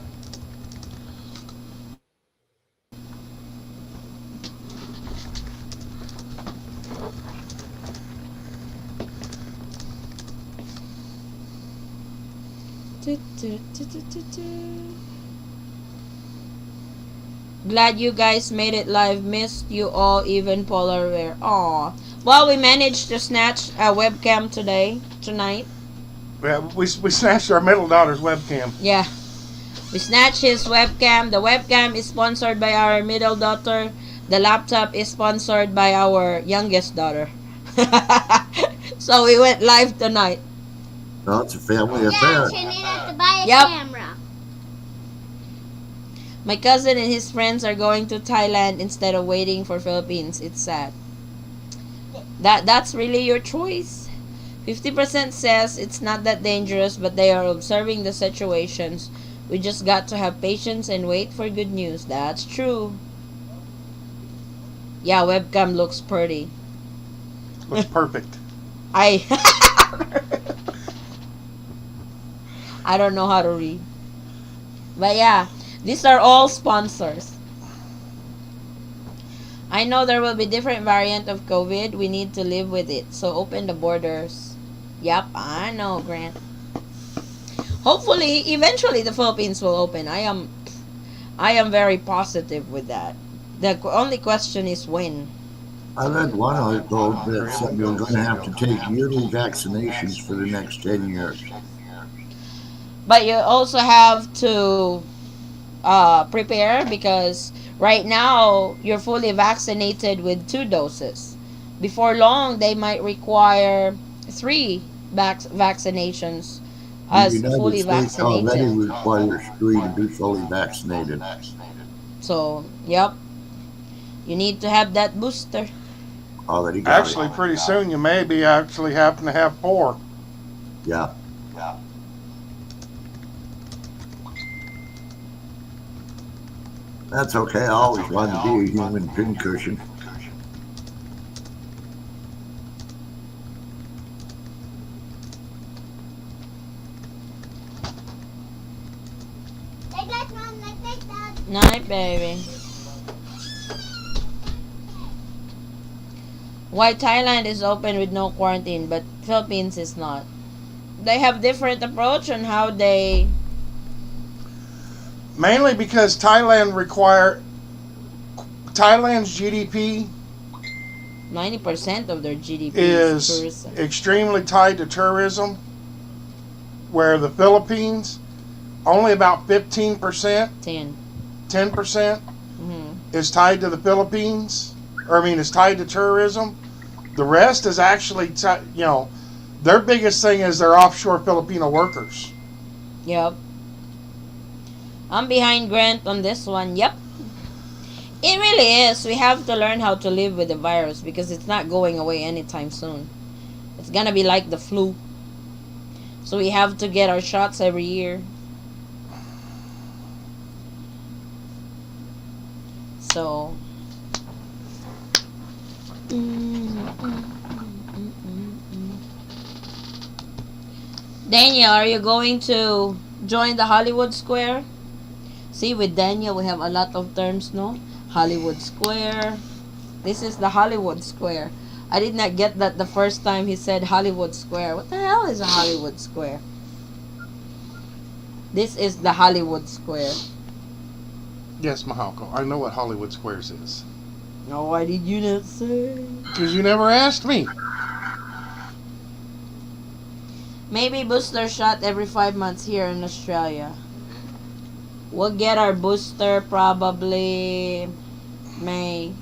Glad you guys made it live. Missed you all, even Polar Bear. Aw. Well, we managed to snatch a webcam tonight. Yeah, we snatched our middle daughter's webcam. Yeah. We snatched his webcam. The webcam is sponsored by our middle daughter. The laptop is sponsored by our youngest daughter. So we went live tonight. Well, it's a family affair. Dad, you needed to buy a Yep. camera. My cousin and his friends are going to Thailand instead of waiting for Philippines. It's sad. That's really your choice. 50% says it's not that dangerous, but they are observing the situations. We just got to have patience and wait for good news. That's true. Yeah, webcam looks pretty. Looks perfect. I I don't know how to read. But yeah, these are all sponsors. I know there will be different variant of COVID. We need to live with it. So open the borders. Yep, I know, Grant. Hopefully, eventually the Philippines will open. I am very positive with that. The only question is when. I read one article that said you're going to have to take yearly vaccinations for the next 10 years. But you also have to prepare, because right now you're fully vaccinated with 2 doses. Before long, they might require 3 vaccinations The as United fully States already vaccinated. requires 3 to be fully vaccinated. So, yep. You need to have that booster. Already got Actually, it. pretty soon you may be actually happen to have 4. Yeah. That's okay. I always wanted to be a human pincushion. Take that, Mom. Take that. Night, baby. Why Thailand is open with no quarantine, but Philippines is not? They have different approach on how they. Mainly because Thailand's GDP 90% of their GDP is tourism. extremely tied to tourism, where the Philippines only about 15%, 10% is tied to the Philippines, is tied to tourism. The rest is actually, their biggest thing is their offshore Filipino workers. Yep. I'm behind Grant on this one. Yep. It really is. We have to learn how to live with the virus because it's not going away anytime soon. It's gonna be like the flu. So we have to get our shots every year. So. Daniel, are you going to join the Hollywood Square? See, with Daniel, we have a lot of terms, no? Hollywood Square. This is the Hollywood Square. I did not get that the first time he said Hollywood Square. What the hell is a Hollywood Square? This is the Hollywood Square. Yes, Mahako, I know what Hollywood Squares is. No, why did you not say? Because you never asked me. Maybe booster shot every 5 months here in Australia. We'll get our booster probably May.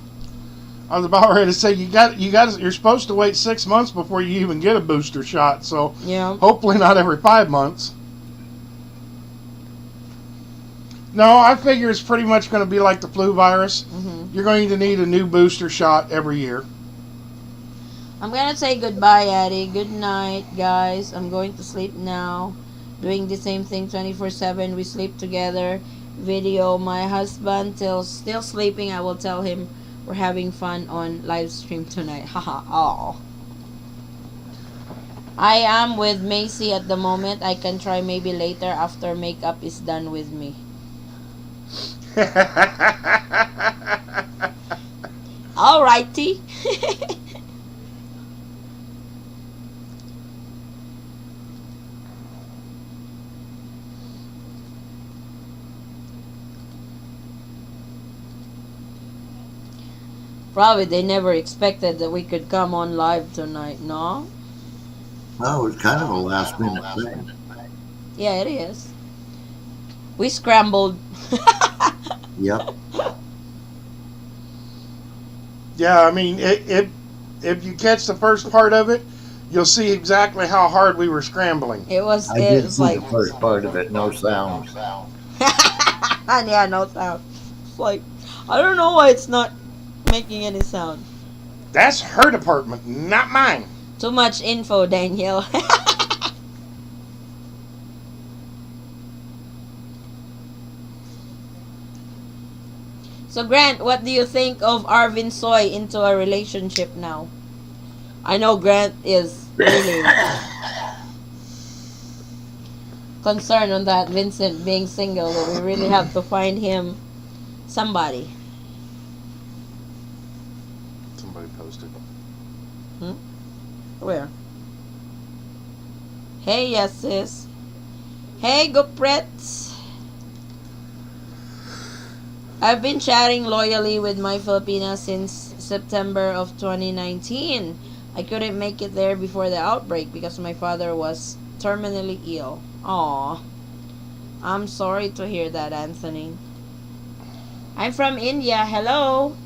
I was about ready to say you're supposed to wait 6 months before you even get a booster shot. So Yeah. hopefully not every 5 months. No, I figure it's pretty much going to be like the flu virus. You're going to need a new booster shot every year. I'm gonna say goodbye, Addie. Good night, guys. I'm going to sleep now. Doing the same thing 24/7. We sleep together. Video my husband till still sleeping. I will tell him we're having fun on live stream tonight. Haha. Oh. I am with Macy at the moment. I can try maybe later after makeup is done with me. Alrighty. Probably they never expected that we could come on live tonight, no? Oh, it was kind of a last minute thing. Yeah, it is. We scrambled. Yep. Yeah, I mean, if you catch the first part of it, you'll see exactly how hard we were scrambling. It was I did it's see like the first part of it, no sound. yeah, no sound. It's like I don't know why it's not making any sound. That's her department, not mine. Too much info, Danielle. So Grant, what do you think of Arvin Soy into a relationship now? I know Grant is really concerned on that Vincent being single, that we really have to find him somebody. Somebody posted. Where? Hey, yes, sis. Hey, Gupret. I've been chatting loyally with my Filipina since September of 2019. I couldn't make it there before the outbreak because my father was terminally ill. Aw. I'm sorry to hear that, Anthony. I'm from India. Hello.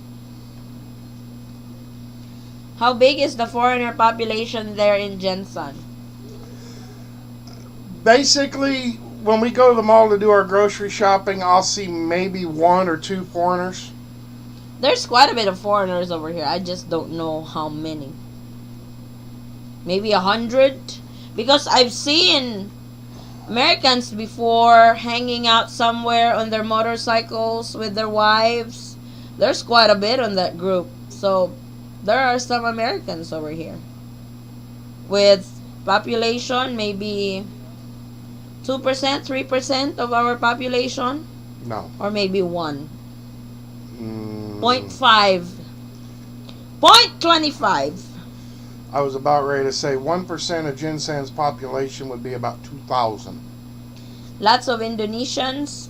How big is the foreigner population there in Jensen? Basically, when we go to the mall to do our grocery shopping, I'll see maybe 1 or 2 foreigners. There's quite a bit of foreigners over here. I just don't know how many. Maybe 100? Because I've seen Americans before hanging out somewhere on their motorcycles with their wives. There's quite a bit on that group. So there are some Americans over here with population maybe 2%, 3% of our population, No. or maybe 1. Mm, 0.5. 0.25. I was about ready to say 1% of Jinsan's population would be about 2,000. Lots of Indonesians.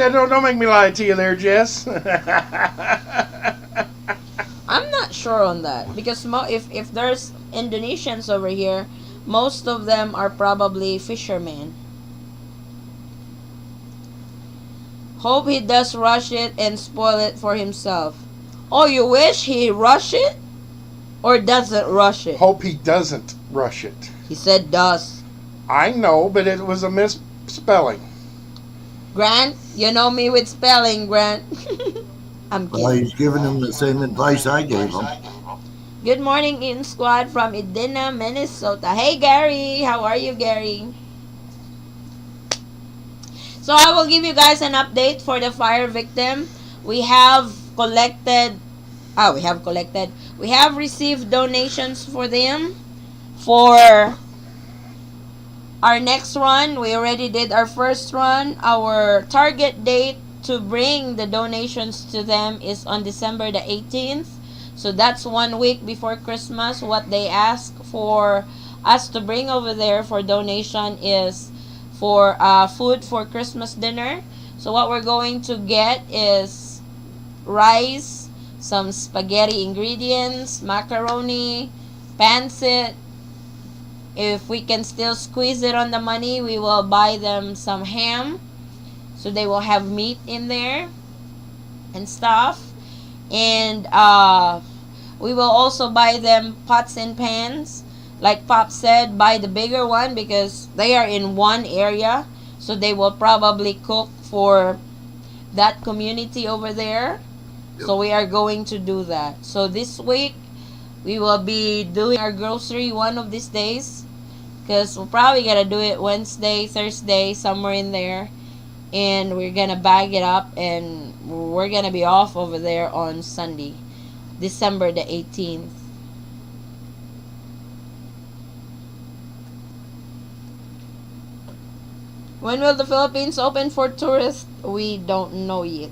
Don't make me lie to you there, Jess. I'm not sure on that because if there's Indonesians over here, most of them are probably fishermen. Hope he does rush it and spoil it for himself. Oh, you wish he rush it or doesn't rush it? Hope he doesn't rush it. He said does. I know, but it was a misspelling. Grant, you know me with spelling, Grant. I'm Well, kidding. he's giving him the same advice I gave him. Good morning, in squad from Edina, Minnesota. Hey, Gary. How are you, Gary? So I will give you guys an update for the fire victim. We have collected. We have received donations for them. For our next run, we already did our first run. Our target date to bring the donations to them is on December the 18th. So that's 1 week before Christmas. What they ask for us to bring over there for donation is for food for Christmas dinner. So what we're going to get is rice, some spaghetti ingredients, macaroni, pancit. If we can still squeeze it on the money, we will buy them some ham. So they will have meat in there and stuff. And we will also buy them pots and pans. Like Pop said, buy the bigger one because they are in one area. So they will probably cook for that community over there. Yep. So we are going to do that. So this week, we will be doing our grocery one of these days. Because we're probably going to do it Wednesday, Thursday, somewhere in there. And we're going to bag it up and we're going to be off over there on Sunday, December the 18th. When will the Philippines open for tourists? We don't know yet.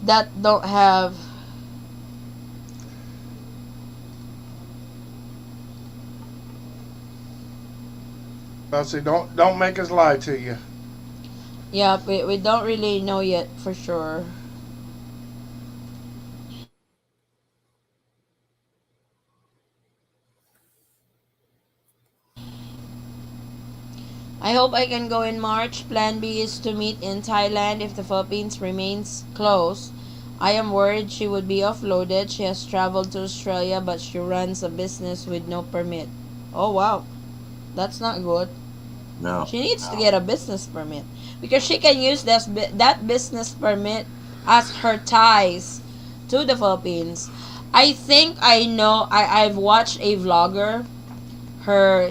That don't have... I'll say, don't make us lie to you. Yeah, we don't really know yet for sure. I hope I can go in March. Plan B is to meet in Thailand if the Philippines remains closed. I am worried she would be offloaded. She has traveled to Australia but she runs a business with no permit. Oh wow. That's not good. No. She needs to get a business permit because she can use that business permit as her ties to the Philippines. I think I know. I've watched a vlogger.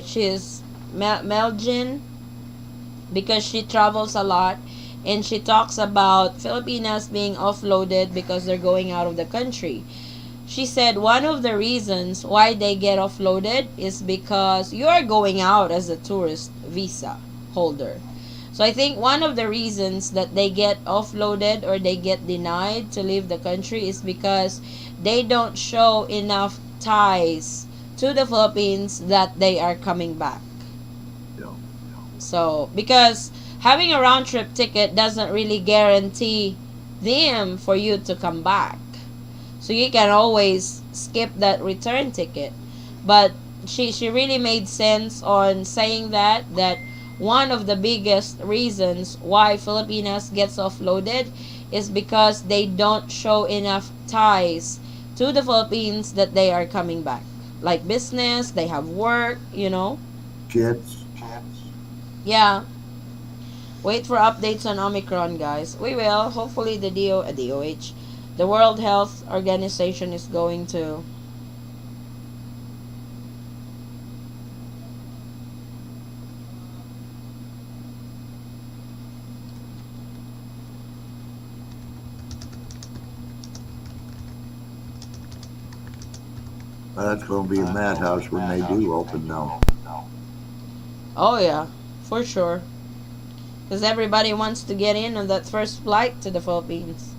She's Melgin because she travels a lot and she talks about Filipinas being offloaded because they're going out of the country. She said one of the reasons why they get offloaded is because you're going out as a tourist visa holder. So I think one of the reasons that they get offloaded or they get denied to leave the country is because they don't show enough ties to the Philippines that they are coming back. Yeah. So, because having a round trip ticket doesn't really guarantee them for you to come back. So you can always skip that return ticket. But she really made sense on saying that one of the biggest reasons why Filipinas gets offloaded is because they don't show enough ties to the Philippines that they are coming back. Like business, they have work, Kids. Yeah. Wait for updates on Omicron, guys. We will. Hopefully the DOH, the World Health Organization is going to That's going to be a madhouse when they do open now. Oh yeah, for sure. Because everybody wants to get in on that first flight to the Philippines.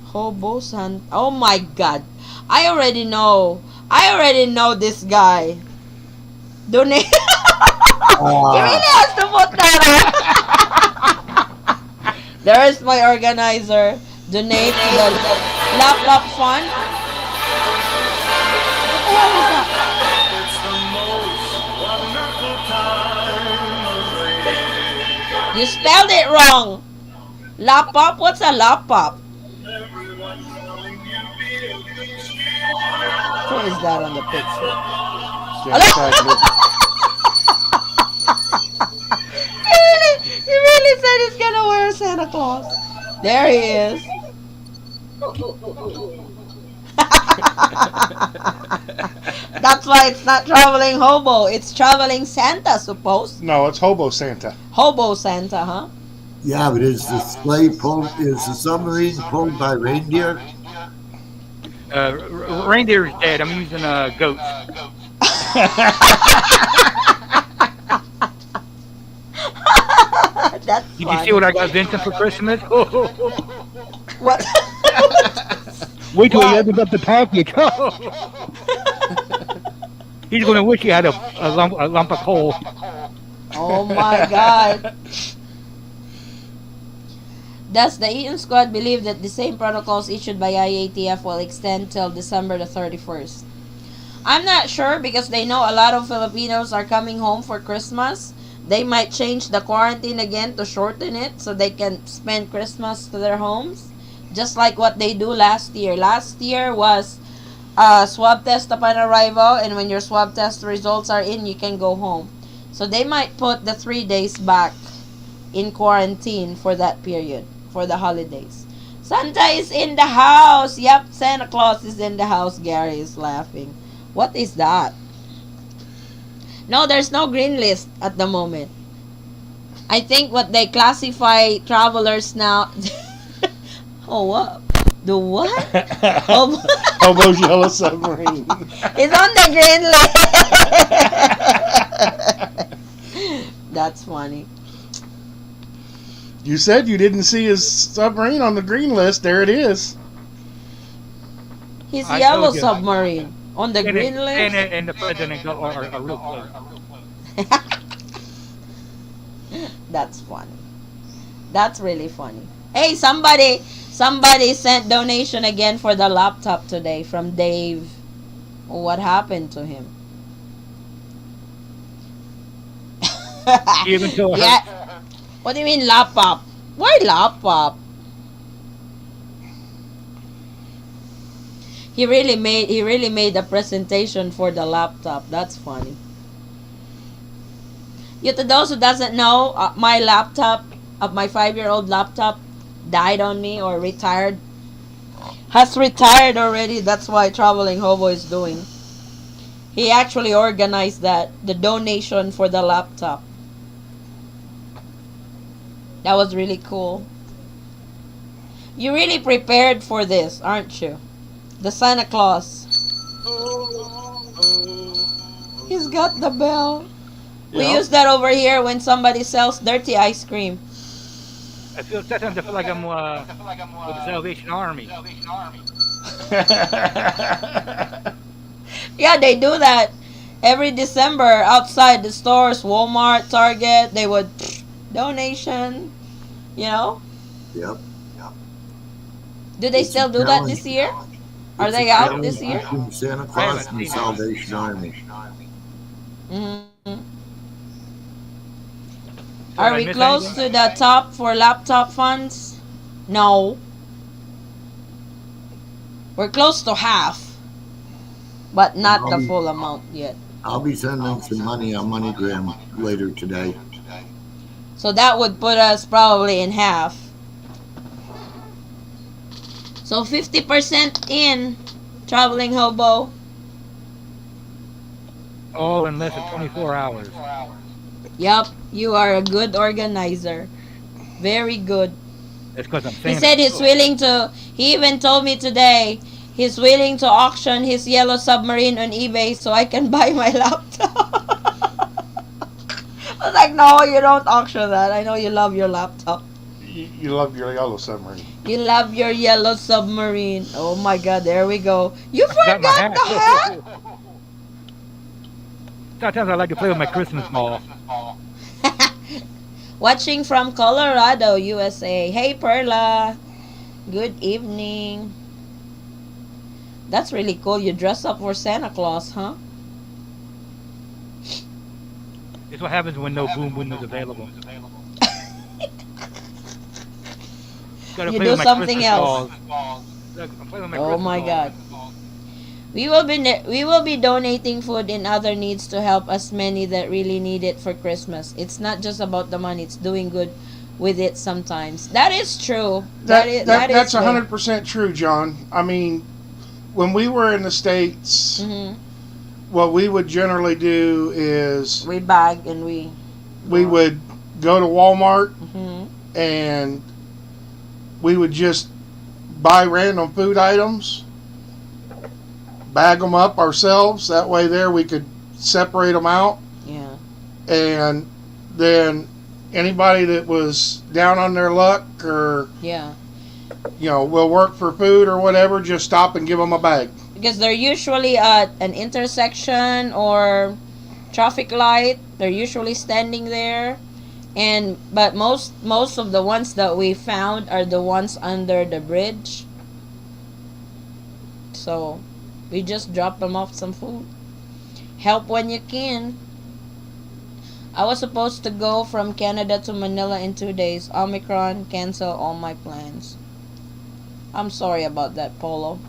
Hobo San. Oh my God, I already know. I already know this guy. Donate. He Ah, really has to put that on. There's my organizer. Donate to the laptop fund. What the hell is that? You spelled it wrong. Laptop? What's a laptop? Who is that on the picture? Jack Tagler. He really said he's gonna wear Santa Claus. There he is. That's why it's not traveling hobo. It's traveling Santa, suppose. No, it's Hobo Santa. Hobo Santa, huh? yeah, but is the sleigh pulled? Is the submarine pulled by reindeer? Reindeer is dead. I'm using goats. That's Did you funny. see what I got Vincent for Christmas? What? Wait till he What? opens up the package. He's going to wish he had a lump of coal. Oh my God. Thus, the Eaton Squad believe that the same protocols issued by IATF will extend till December the 31st. I'm not sure because they know a lot of Filipinos are coming home for Christmas. They might change the quarantine again to shorten it so they can spend Christmas to their homes. Just like what they do last year. Last year was swab test upon arrival, and when your swab test results are in, you can go home. So they might put the 3 days back in quarantine for that period, for the holidays. Santa is in the house. Yep, Santa Claus is in the house. Gary is laughing. What is that? No, there's no green list at the moment. I think what they classify travelers now. Oh, what? The what? Oh, Hobo's Yellow Submarine. it's on the green list. That's funny. You said you didn't see his submarine on the green list. There it is. His I yellow told you. submarine on the green list. And the president are real close. That's funny. That's really funny. Hey, somebody sent donation again for the laptop today from Dave. What happened to him? Even to her. Yeah. What do you mean laptop? Why laptop? He really made a presentation for the laptop. That's funny. Yeah, to those who doesn't know, my laptop, my 5-year-old laptop, died on me or retired. Has retired already. That's why Traveling Hobo is doing. He actually organized that, the donation for the laptop. That was really cool. You really prepared for this, aren't you? The Santa Claus. He's got the bell. We Yep. use that over here when somebody sells dirty ice cream. Sometimes I feel like I'm with the Salvation Army. Yeah, they do that every December outside the stores, Walmart, Target. They would donation, you know. Yep. Do they It's still a do that challenge. this year? Are It's they a out challenge this year? between Santa I Claus haven't and the seen it. Salvation Army. Mm-hmm. So Are did I we miss close anything? to the top for laptop funds? No. We're close to half, but not the full amount yet. I'll be sending some money on MoneyGram later today. So that would put us probably in half. So 50% in Traveling Hobo. All in less than 24 hours. Yup, you are a good organizer. Very good. That's because I'm He saying said he's willing to. He even told me today He's willing to auction his yellow submarine on eBay so I can buy my laptop. I was like, no, you don't auction that. I know you love your laptop. You love your yellow submarine. You love your yellow submarine. Oh my god, there we go. You I forgot my forgot hat. the hat? Sometimes I like to play with my Christmas ball. Watching from Colorado, USA. Hey, Perla. Good evening. That's really cool. You dress up for Santa Claus, huh? It's what happens when no boom windows available. Gotta You play do with my something Christmas else. balls. Look, I'm playing with my Oh Christmas my balls. god. We will be donating food and other needs to help as many that really need it for Christmas. It's not just about the money, it's doing good with it sometimes. That is true. That's is 100% true, John. I mean, when we were in the States, what we would generally do is we bag and we would go to Walmart Mhm. and we would just buy random food items, bag them up ourselves. That way there we could separate them out. Yeah. And then anybody that was down on their luck or, Yeah. will work for food or whatever, just stop and give them a bag. Because they're usually at an intersection or traffic light. They're usually standing there. But most of the ones that we found are the ones under the bridge. So we just drop them off some food. Help when you can. I was supposed to go from Canada to Manila in 2 days. Omicron cancel all my plans. I'm sorry about that, Polo.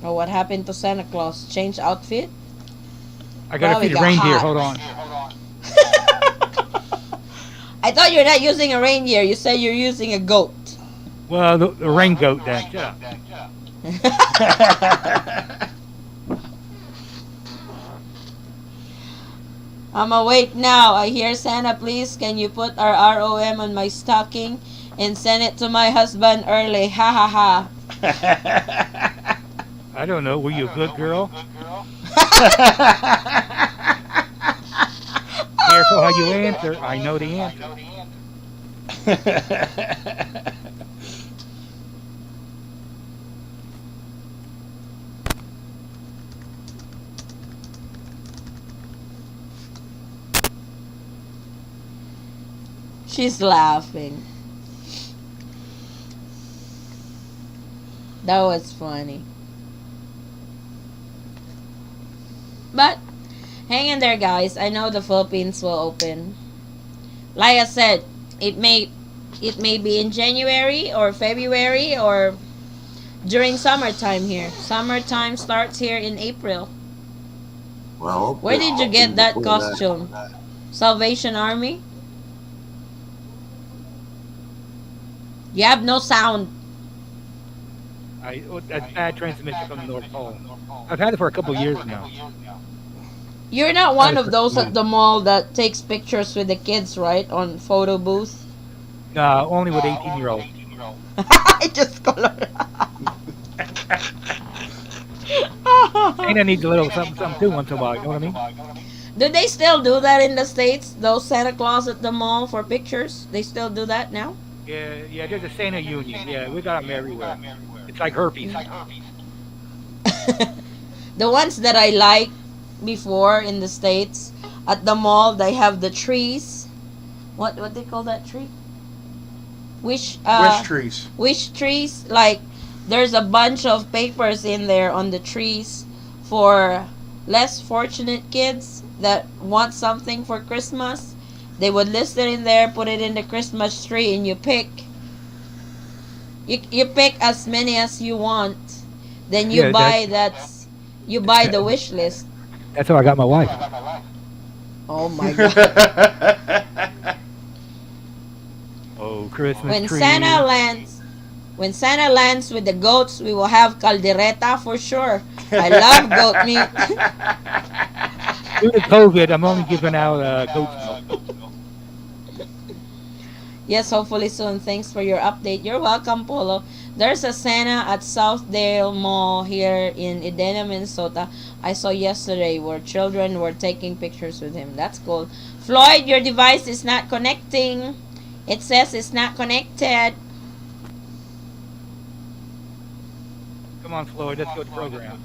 Oh, what happened to Santa Claus? Change outfit? I gotta Probably feed a got reindeer. hot. Hold on. I thought you're not using a reindeer. You said you're using a goat. Well, the rain goat then. Shut up. I'ma wait now. I hear Santa, please. Can you put our ROM on my stocking and send it to my husband early? Ha ha ha. I don't know. Were you a good girl? Careful how you answer. I know the answer. She's laughing. That was funny. But hang in there, guys. I know the Philippines will open. Like I said, it may be in January or February or during summertime here. Summertime starts here in April. Well, Where did you get that costume? Salvation Army? You have no sound. That's bad transmission from the North Pole. I've had it for a couple years now. You're not one of those at the mall that takes pictures with the kids, right? On photo booth? No, only with 18-year-olds. I just colored. Santa needs a little something too once in a while. You know what I mean? Do they still do that in the States? Those Santa Claus at the mall for pictures? They still do that now? Yeah. There's a Santa Union. Yeah, we got them everywhere. It's like herpes. The ones that I like before in the States, at the mall, they have the trees. What they call that tree? Wish trees. Wish trees. Like, there's a bunch of papers in there on the trees for less fortunate kids that want something for Christmas. They would list it in there, put it in the Christmas tree, and you pick. You pick as many as you want. Then you buy you buy the wish list. That's how I got my wife. Oh my god. Oh, Christmas When tree. Santa lands with the goats, we will have caldereta for sure. I love goat meat. Due to COVID, I'm only giving out goat's milk. Yes, hopefully soon. Thanks for your update. You're welcome, Polo. There's a Santa at Southdale Mall here in Edina, Minnesota. I saw yesterday where children were taking pictures with him. That's cool. Floyd, your device is not connecting. It says it's not connected. Come on, Floyd, let's go to the program.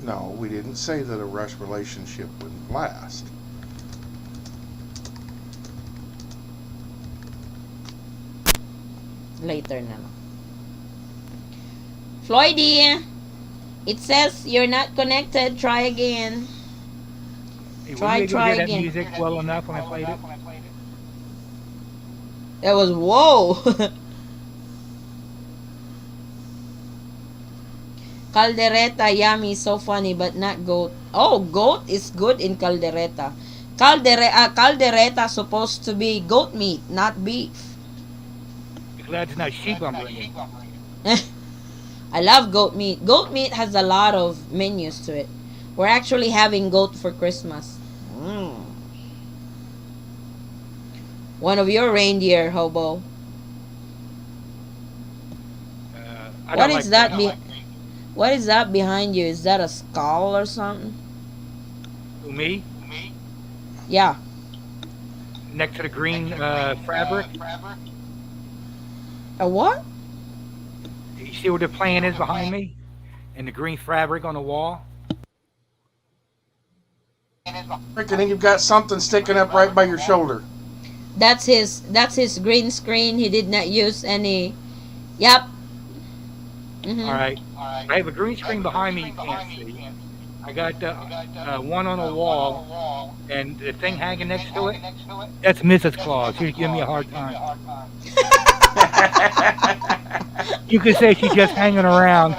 No, we didn't say that a rush relationship wouldn't last. Later na lang. Floydie, it says you're not connected. Try again. Hey, Try were you able to hear that again. music well enough when I played it? It was whoa. Caldereta, yummy, so funny, but not goat. Oh, goat is good in caldereta. Caldereta supposed to be goat meat, not beef. Be glad it's not sheep I'm bringing. I love goat meat. Goat meat has a lot of menus to it. We're actually having goat for Christmas. One of your reindeer, Hobo. I What don't is like that? What is that behind you? Is that a skull or something? Who, me? Yeah. Next to the green fabric. A what? You see where the plan is behind me? And the green fabric on the wall? Rick, I think you've got something sticking up right by your shoulder. That's his green screen. He did not use any. Yep. All right. I have a green screen behind me you can't see. I got one on the wall, and the thing hanging next to it, that's Mrs. Claus. She's giving me a hard time. You could say she's just hanging around.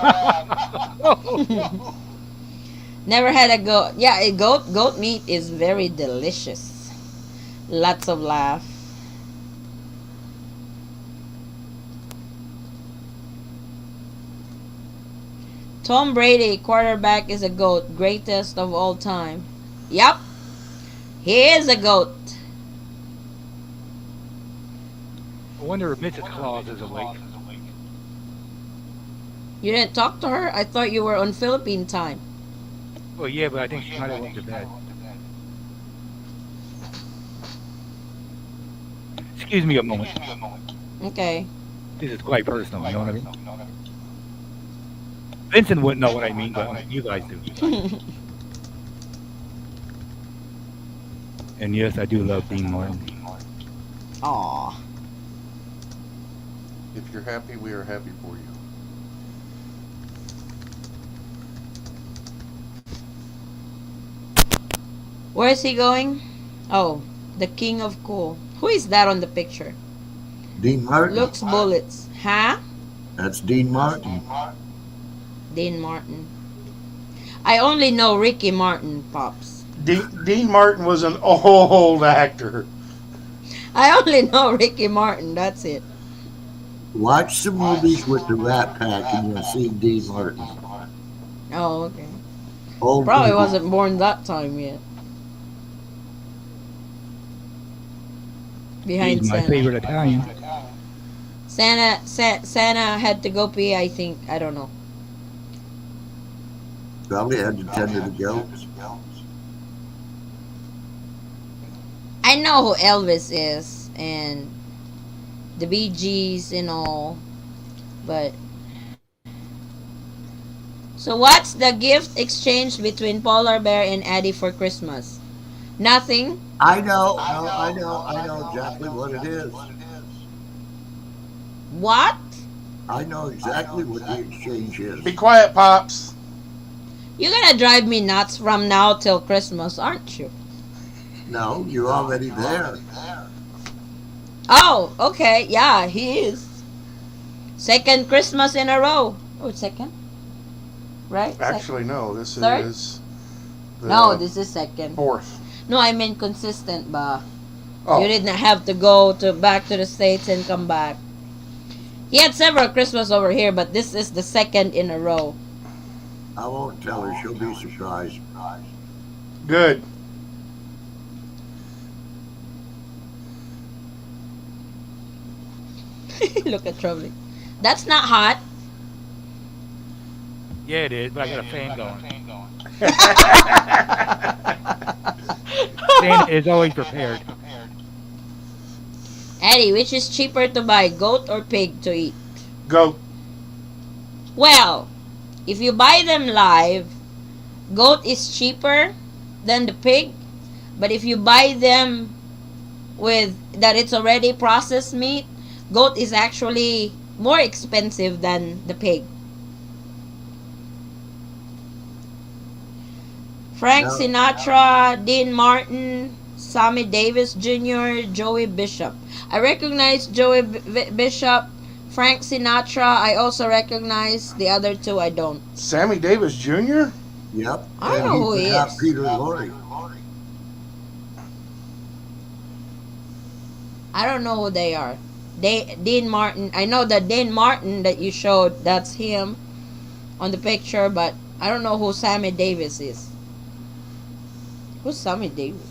Never had a goat. Yeah, goat meat is very delicious. Lots of laugh. Tom Brady, quarterback, is a goat, greatest of all time. Yep, he is a goat. I wonder if Mrs. Claus is awake. You didn't talk to her? I thought you were on Philippine time. Well, yeah, but I think she might have went to bed. Excuse me a moment. Okay. This is quite personal, you know what I mean? Vincent wouldn't know what I mean, but you guys do. And yes, I do love Dean Martin. Aw. If you're happy, we are happy for you. Where is he going? Oh, the king of cool. Who is that on the picture? Dean Martin. Looks bullets. Huh? That's Dean Martin. Dean Martin. I only know Ricky Martin, Pops. Dean Martin was an old actor. I only know Ricky Martin, that's it. Watch the movies with the Rat Pack and you'll see Dean Martin. Oh, okay. Old Probably movies. wasn't born that time yet. Behind He's my Santa. favorite Italian. Santa had to go pee, I think. I don't know. Probably had to tend to the goats. I know who Elvis is and the Bee Gees and all, but so what's the gift exchange between Polar Bear and Addie for Christmas? Nothing. I know exactly what it is. What? I know exactly what the exchange is. Be quiet, Pops. You're gonna drive me nuts from now till Christmas, aren't you? No, you're already there. Oh, okay. Yeah, he is. Second Christmas in a row. Oh, second? Right? Actually, no. This Third? is the No, this is second. fourth. No, I mean consistent ba? Oh, You didn't have to go back to the States and come back. He had several Christmas over here, but this is the second in a row. I won't tell her. She'll be surprised. good. Look at Troubling. That's not hot. Yeah, it is, but I got a fan going. Santa is always prepared. Eddie, which is cheaper to buy, goat or pig to eat? Goat. Well, if you buy them live, goat is cheaper than the pig. But if you buy them with that it's already processed meat, goat is actually more expensive than the pig. Frank No. Sinatra, Dean Martin, Sammy Davis Jr., Joey Bishop. I recognize Joey Bishop. Frank Sinatra, I also recognize. The other two, I don't. Sammy Davis Jr.? Yep. I And know who he forgot is. Peter Lorre. I don't know who they are. Dean Martin. I know that Dean Martin that you showed, that's him on the picture, but I don't know who Sammy Davis is. Who's Sammy Davis?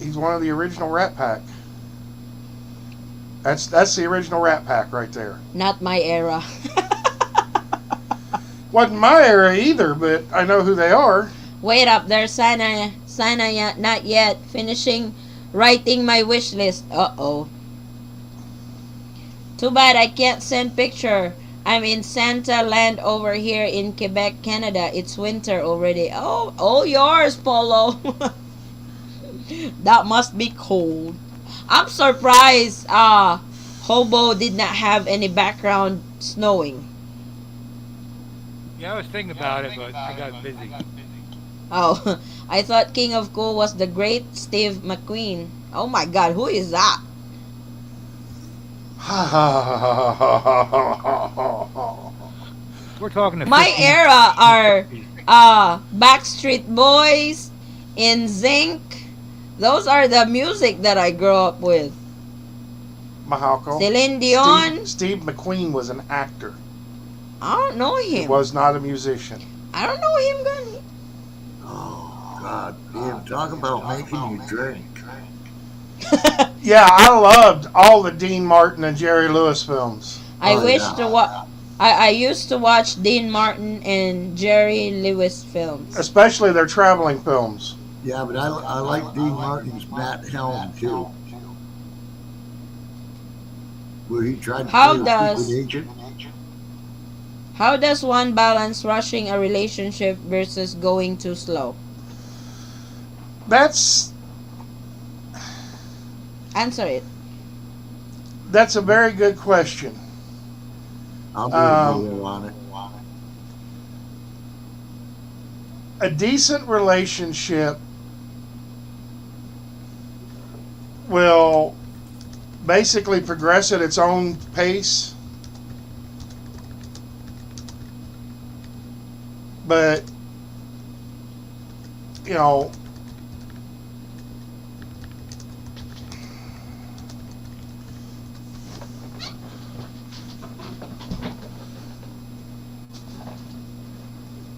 He's one of the original Rat Pack. That's the original Rat Pack right there. Not my era. Wasn't my era either, but I know who they are. Wait up, there's Santa not yet. Finishing writing my wish list. Uh-oh. Too bad I can't send picture. I'm in Santa land over here in Quebec, Canada. It's winter already. Oh, all yours, Polo. That must be cold. I'm surprised Hobo did not have any background snowing. Yeah, I was thinking about it, but I got busy. Oh, I thought King of Cool was the great Steve McQueen. Oh my god, who is that? We're talking to My 15 era are Backstreet Boys, In Zinc. Those are the music that I grew up with. Mahako. Celine Dion. Steve McQueen was an actor. I don't know He him. was not a musician. I don't know him, Gunny. Oh, God. Damn, talk about making you drink. Yeah, I loved all the Dean Martin and Jerry Lewis films. I Oh, wish yeah. to watch. I used to watch Dean Martin and Jerry Lewis films. Especially their traveling films. Yeah, but I like Dean Martin's Matt Helm, too. Where he tried to How play a does- secret agent. How does one balance rushing a relationship versus going too slow? That's Answer it. a very good question. I'll be a lawyer on it. A decent relationship will basically progress at its own pace. But, you know,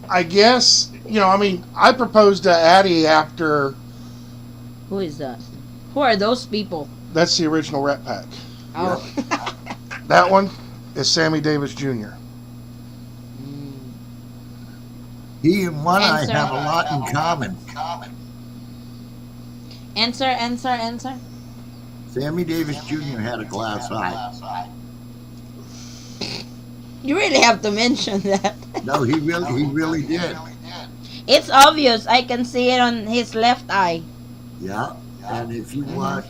I guess, I proposed to Addie after. Who is that? Who are those people? That's the original Rat Pack. Oh. That one is Sammy Davis Jr. He and One Eye Answer. have a lot in common. Answer. Sammy Davis Jr. had a glass eye. You really have to mention that. No, he really did. It's obvious. I can see it on his left eye. Yeah, and if you watch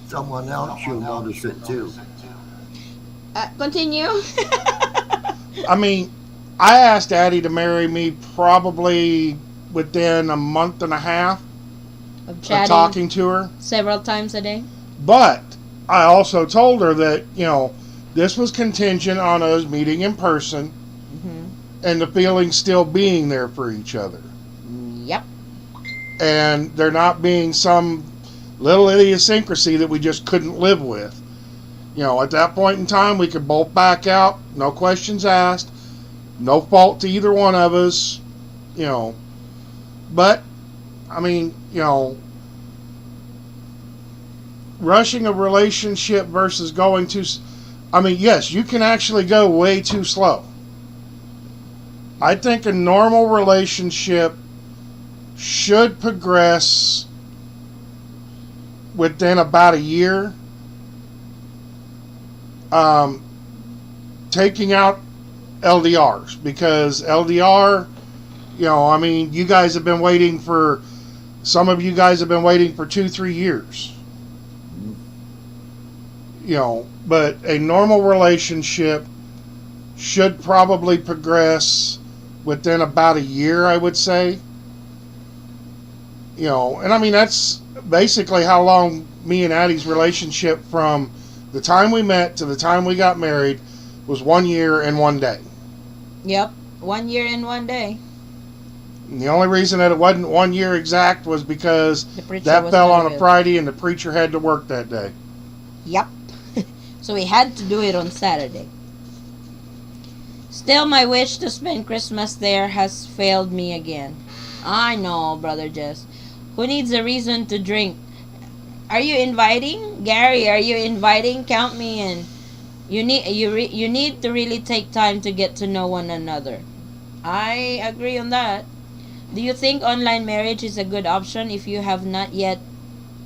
someone else, you'll notice it too. Continue. I asked Addie to marry me probably within a month and a half Of of chatting talking to her. several times a day. But I also told her that, this was contingent on us meeting in person and the feeling still being there for each other. Yep. And there not being some little idiosyncrasy that we just couldn't live with. At that point in time, we could both back out, no questions asked, no fault to either one of us, But, rushing a relationship versus going too. Yes, you can actually go way too slow. I think a normal relationship should progress within about a year. Um, Taking out LDRs, because LDR, I mean, you guys have been waiting for, some of you guys have been waiting for 2-3 years. But a normal relationship should probably progress within about a year, I would say. And I mean, that's basically how long me and Addie's relationship from the time we met to the time we got married was 1 year and 1 day. Yep, 1 year and 1 day. And the only reason that it wasn't 1 year exact was because that fell on a Friday and the preacher had to work that day. Yep. So we had to do it on Saturday. Still, my wish to spend Christmas there has failed me again. I know, Brother Jess. Who needs a reason to drink? Are you inviting? Gary, are you inviting? Count me in. You need to really take time to get to know one another. I agree on that. Do you think online marriage is a good option if you have not yet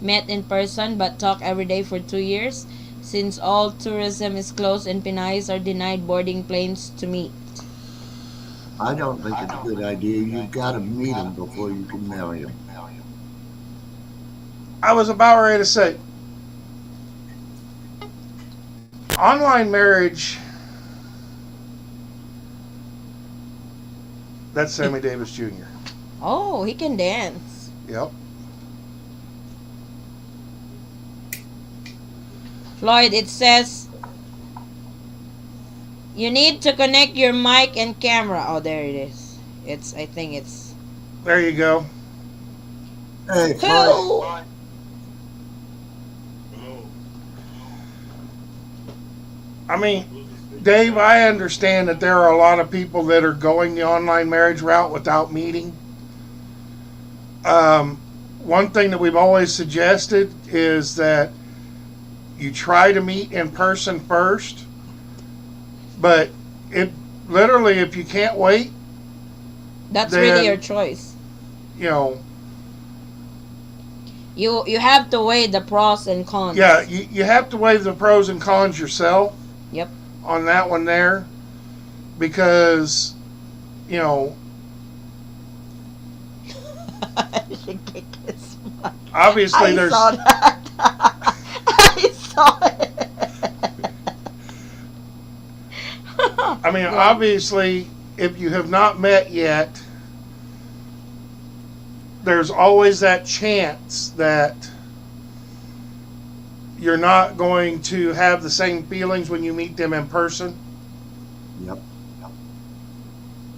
met in person but talk every day for 2 years? Since all tourism is closed and Pinays are denied boarding planes to meet. I don't think it's a good idea. You've got to meet them before you can marry them. I was about ready to say, online marriage, that's Sammy Davis Jr. Oh, he can dance. Yep. Floyd, it says you need to connect your mic and camera. Oh, there it is. I think it's. There you go. Hey, Floyd. I mean, Dave, I understand that there are a lot of people that are going the online marriage route without meeting. One thing that we've always suggested is that you try to meet in person first, but if you can't wait, that's really your choice. You have to weigh the pros and cons. Yeah, you have to weigh the pros and cons yourself. Yep. On that one there, because obviously there's. Saw that. I saw it. I mean, obviously, if you have not met yet, there's always that chance that you're not going to have the same feelings when you meet them in person. Yep.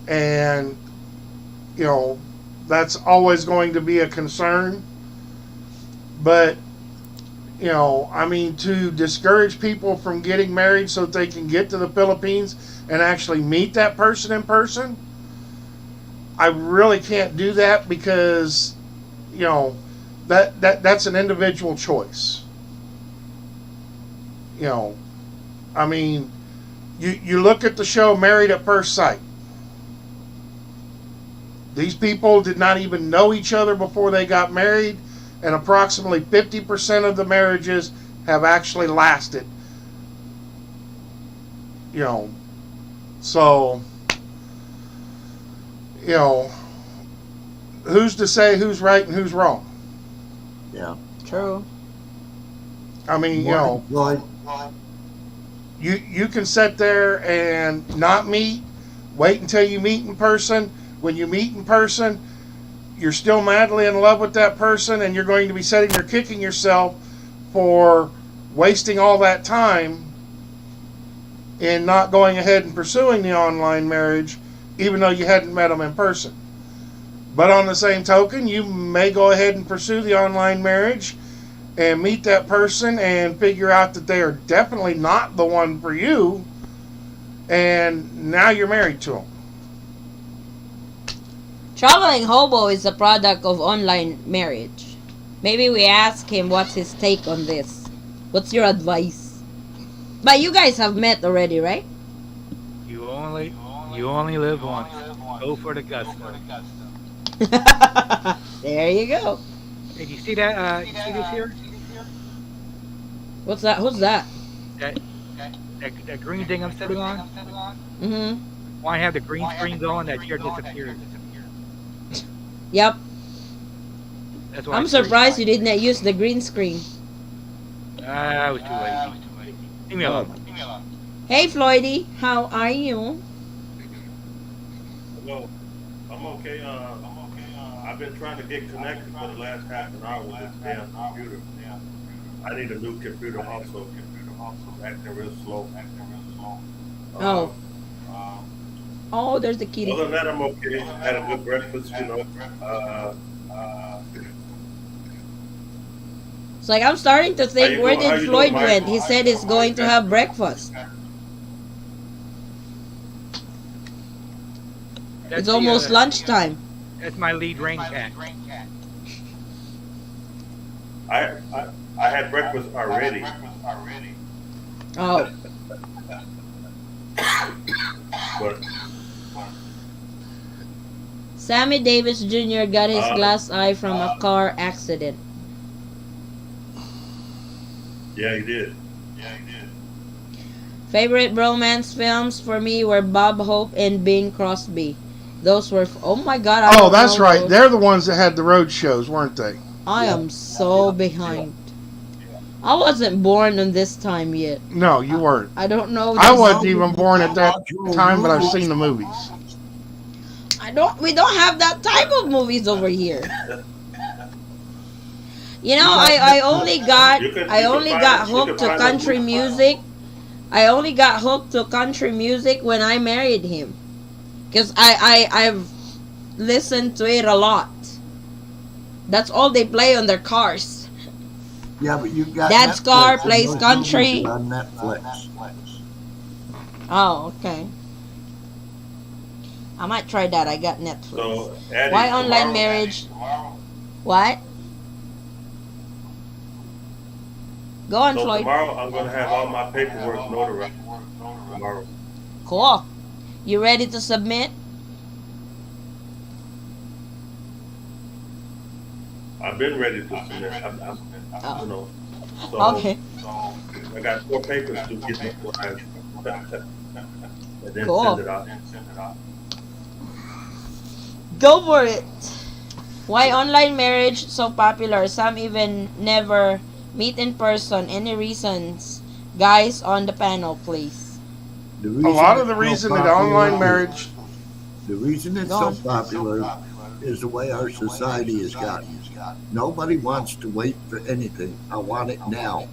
And, that's always going to be a concern. But, I mean, to discourage people from getting married so that they can get to the Philippines and actually meet that person in person, I really can't do that because, that's an individual choice. I mean, you look at the show Married at First Sight. These people did not even know each other before they got married, and approximately 50% of the marriages have actually lasted. So, who's to say who's right and who's wrong? Yeah. True. I mean, you can sit there and not meet, wait until you meet in person. When you meet in person, you're still madly in love with that person, and you're going to be sitting there kicking yourself for wasting all that time in not going ahead and pursuing the online marriage, even though you hadn't met them in person. But on the same token, you may go ahead and pursue the online marriage and meet that person and figure out that they are definitely not the one for you, and now you're married to them. Traveling hobo is a product of online marriage. Maybe we ask him what's his take on this. What's your advice? But you guys have met already, right? You only live once. Go for the gusto. There you go. Hey, do you see that? You see this here? What's that? Who's that? That that green thing I'm sitting on? Mm-hmm. Why have the green screen going? That chair disappeared. Yep. That's why I'm it's green. surprised you didn't use the green screen. I was too lazy. Leave me alone. Hey, Floydie, how are you? Hello. I'm okay. I've been trying to get connected for the last half an hour with this damn computer. I need a new computer also. It's acting real slow. Oh. Oh, there's the kitty. Other than that, I'm okay. Had a good breakfast, you know. It's like I'm starting to think, where did Floyd went? He said he's going to have breakfast. It's almost lunchtime. That's my lead rain cat. I had breakfast already. Oh. But Sammy Davis Jr. got his glass eye from a car accident. yeah, he did. Favorite bromance films for me were Bob Hope and Bing Crosby. Those were, oh my god. I Oh, don't that's know right. those. They're the ones that had the road shows, weren't they? I am so behind. I wasn't born in this time yet. No, you weren't. I don't know. I this- wasn't even born at that time, but I've seen the movies. We don't have that type of movies over here. You know, I only got hooked to country music. I only got hooked to country music when I married him. Because I've listened to it a lot. That's all they play on their cars. Yeah, but you got Dad's Netflix car and plays those country. movies on Netflix. Oh, okay. I might try that. I got Netflix. So, Addie, Why online marriage? What? Go on, So Floyd. tomorrow I'm going to have all my paperwork notarized. Tomorrow. Cool. You ready to submit? I've been ready to submit. You know. So Okay. I got 4 papers to get notarized. And then Cool. send it out. Go for it. Why online marriage so popular? Some even never meet in person. Any reasons? Guys on the panel, please. A lot of the it's so reason that popular online is- marriage, The reason it's Go so on. popular is the way our society has gotten. Nobody wants to wait for anything. I want it now.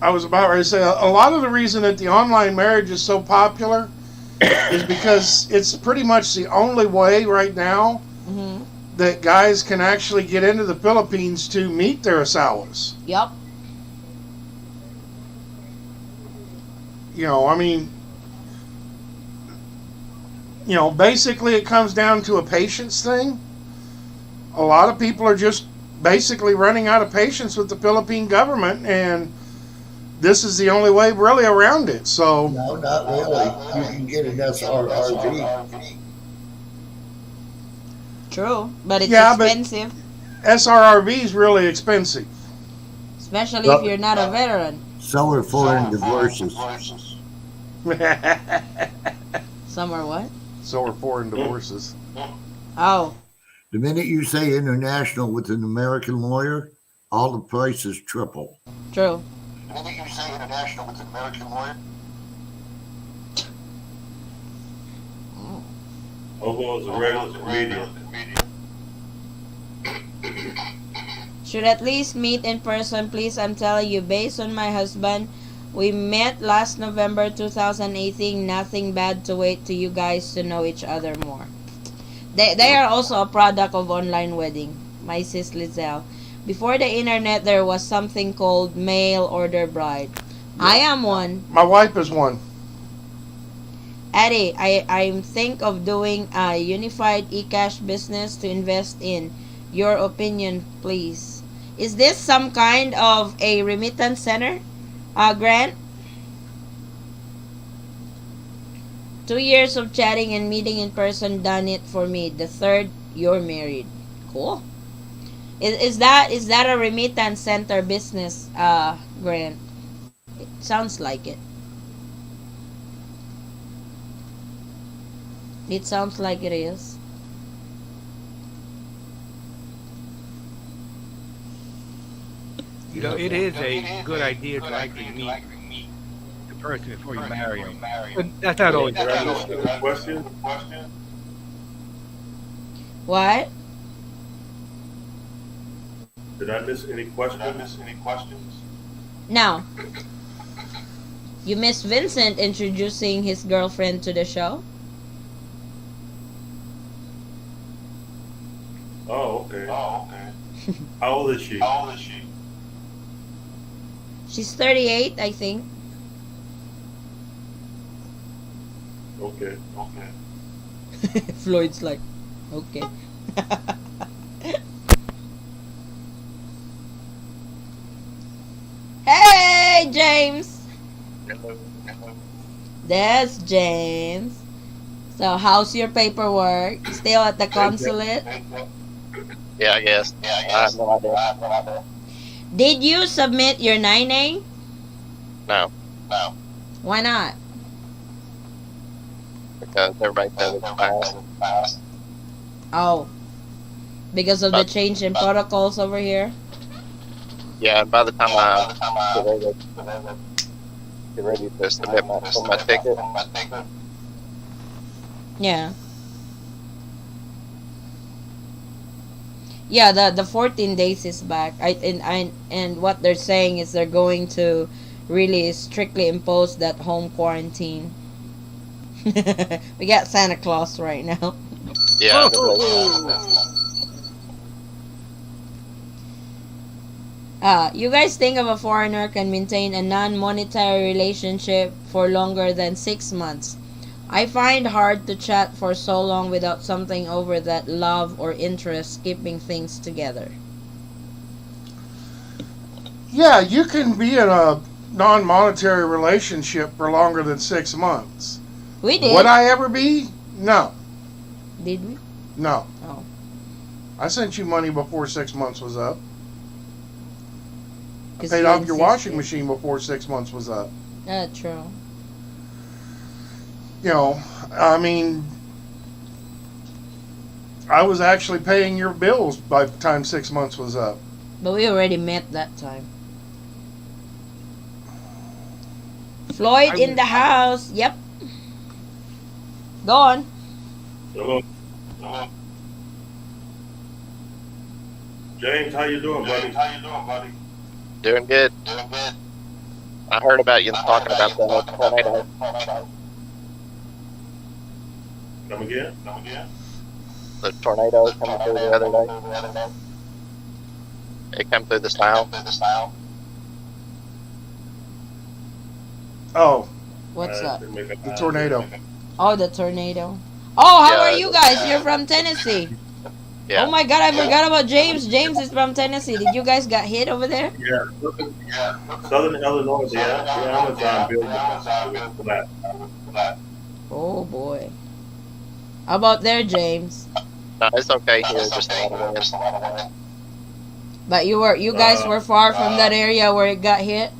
I was about ready to say, a lot of the reason that the online marriage is so popular is because it's pretty much the only way right now Mm-hmm. that guys can actually get into the Philippines to meet their asawas. Yep. You know, I mean, basically it comes down to a patience thing. A lot of people are just basically running out of patience with the Philippine government, and this is the only way really around it. So, No, not really. You can get an SRRV. True, but it's Yeah, but- expensive, SRRV is really expensive. especially if you're not a veteran. So are foreign divorces. Some are what? So are foreign divorces. Oh, The minute you say international with an American lawyer, all the prices triple. true. The minute you say international with an American lawyer, Obo's a regular comedian. Should at least meet in person, please. I'm telling you, based on my husband, we met last November 2018. Nothing bad to wait to you guys to know each other more. They are also a product of online wedding. My sis Lizelle. Before the internet, there was something called mail order bride. I am one. My wife is one. Eddie, I think of doing a unified e-cash business to invest in. Your opinion, please. Is this some kind of a remittance center, Grant? 2 years of chatting and meeting in person done it for me. The third, you're married. Cool. Is that a remittance center business, Grant? It sounds like it. It sounds like it is. It is a good idea to actually meet the person before you marry him. But that's not always Did I true. miss any question? What? Did I miss any questions? Now, you missed Vincent introducing his girlfriend to the show. Oh, okay. How old is she? She's 38, I think. Okay. Floyd's like, okay. Hey, James. That's James. So, how's your paperwork? Still at the consulate? Yeah, I guess. I have no idea. Did you submit your 9A? No, Why not? because everybody says it's fast. Oh, because of the change in protocols over here? Yeah, and by the time I get ready to submit my ticket, Yeah. Yeah, the 14 days is back. And what they're saying is they're going to really strictly impose that home quarantine. We got Santa Claus right now. yeah. You guys think of a foreigner can maintain a non-monetary relationship for longer than 6 months. I find hard to chat for so long without something over that love or interest keeping things together. Yeah, you can be in a non-monetary relationship for longer than 6 months. We did. Would I ever be? No. Did we? No. Oh. I sent you money before 6 months was up. I 'Cause paid you off your washing insisted. machine before 6 months was up. True. You know, I mean, I was actually paying your bills by the time 6 months was up. But we already met that time. Floyd in the house. Yep. Go on. Hello. James, how you doing, buddy? Doing good. I heard about you talking about the tornado. Come again? The tornado coming through the other day. It come through the style. Oh, What's that? the tornado. Oh, the tornado. Oh, how Yeah, are you guys? You're from Tennessee. Yeah. Oh my God, I forgot about James. James is from Tennessee. Did you guys get hit over there? Yeah. Southern Illinois, the Amazon building was flat. Oh boy. How about there, James? No, it's okay here. Just a lot of wind. But you guys were far from that area where it got hit.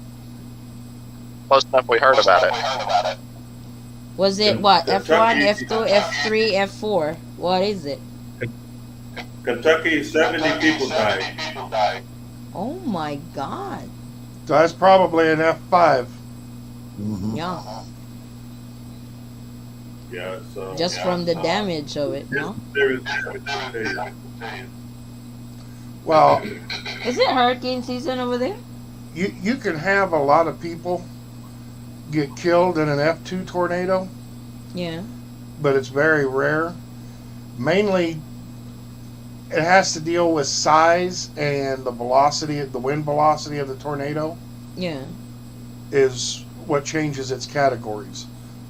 Close enough we heard about it. Was it what? F1, Kentucky- F2, F3, F4? What is it? Kentucky, 70 people died. Oh my God. So that's probably an F5. Mhm. Yeah. Yeah, it's Just from the damage of it, no? serious damage, I tell you. Well, Is it hurricane season over there? you can have a lot of people get killed in an F2 tornado, Yeah. but it's very rare. Mainly, it has to deal with size and the velocity, the wind velocity of the tornado Yeah. is what changes its categories.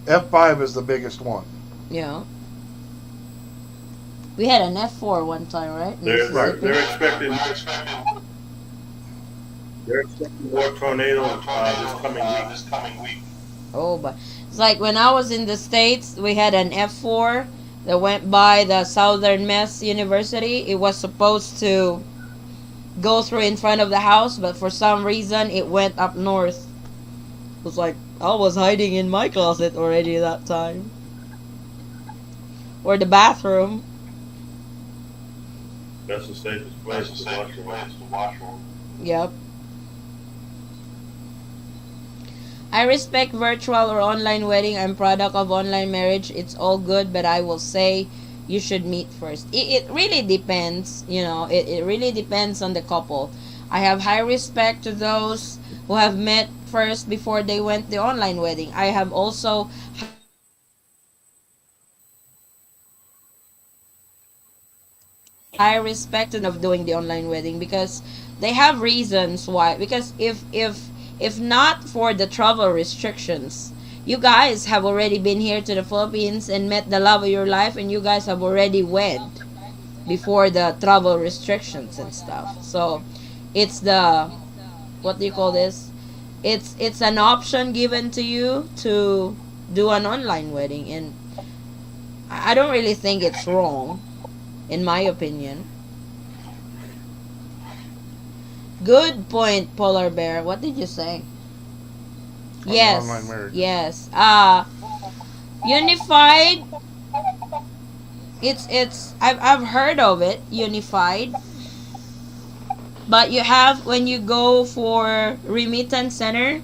F5 is the biggest one. Yeah. We had an F4 one time, right? In They're Mississippi? expecting more tornadoes this coming week. Oh, but it's like when I was in the States, we had an F4 that went by the Southern Miss University. It was supposed to go through in front of the house, but for some reason it went up north. It was like I was hiding in my closet already that time. Or the bathroom. That's the safest place to wash your hands. Yep. I respect virtual or online wedding. I'm product of online marriage. It's all good, but I will say you should meet first. It really depends, it really depends on the couple. I have high respect to those who have met first before they went the online wedding. I have also high respect of doing the online wedding because they have reasons why. Because if not for the travel restrictions, you guys have already been here to the Philippines and met the love of your life, and you guys have already wed before the travel restrictions and stuff. So it's the, what do you call this, it's an option given to you to do an online wedding, and I don't really think it's wrong, in my opinion. Good point, Polar Bear. What did you say? On Yes. online marriage. Yes. Unified. I've heard of it, unified. But you have, when you go for remittance center,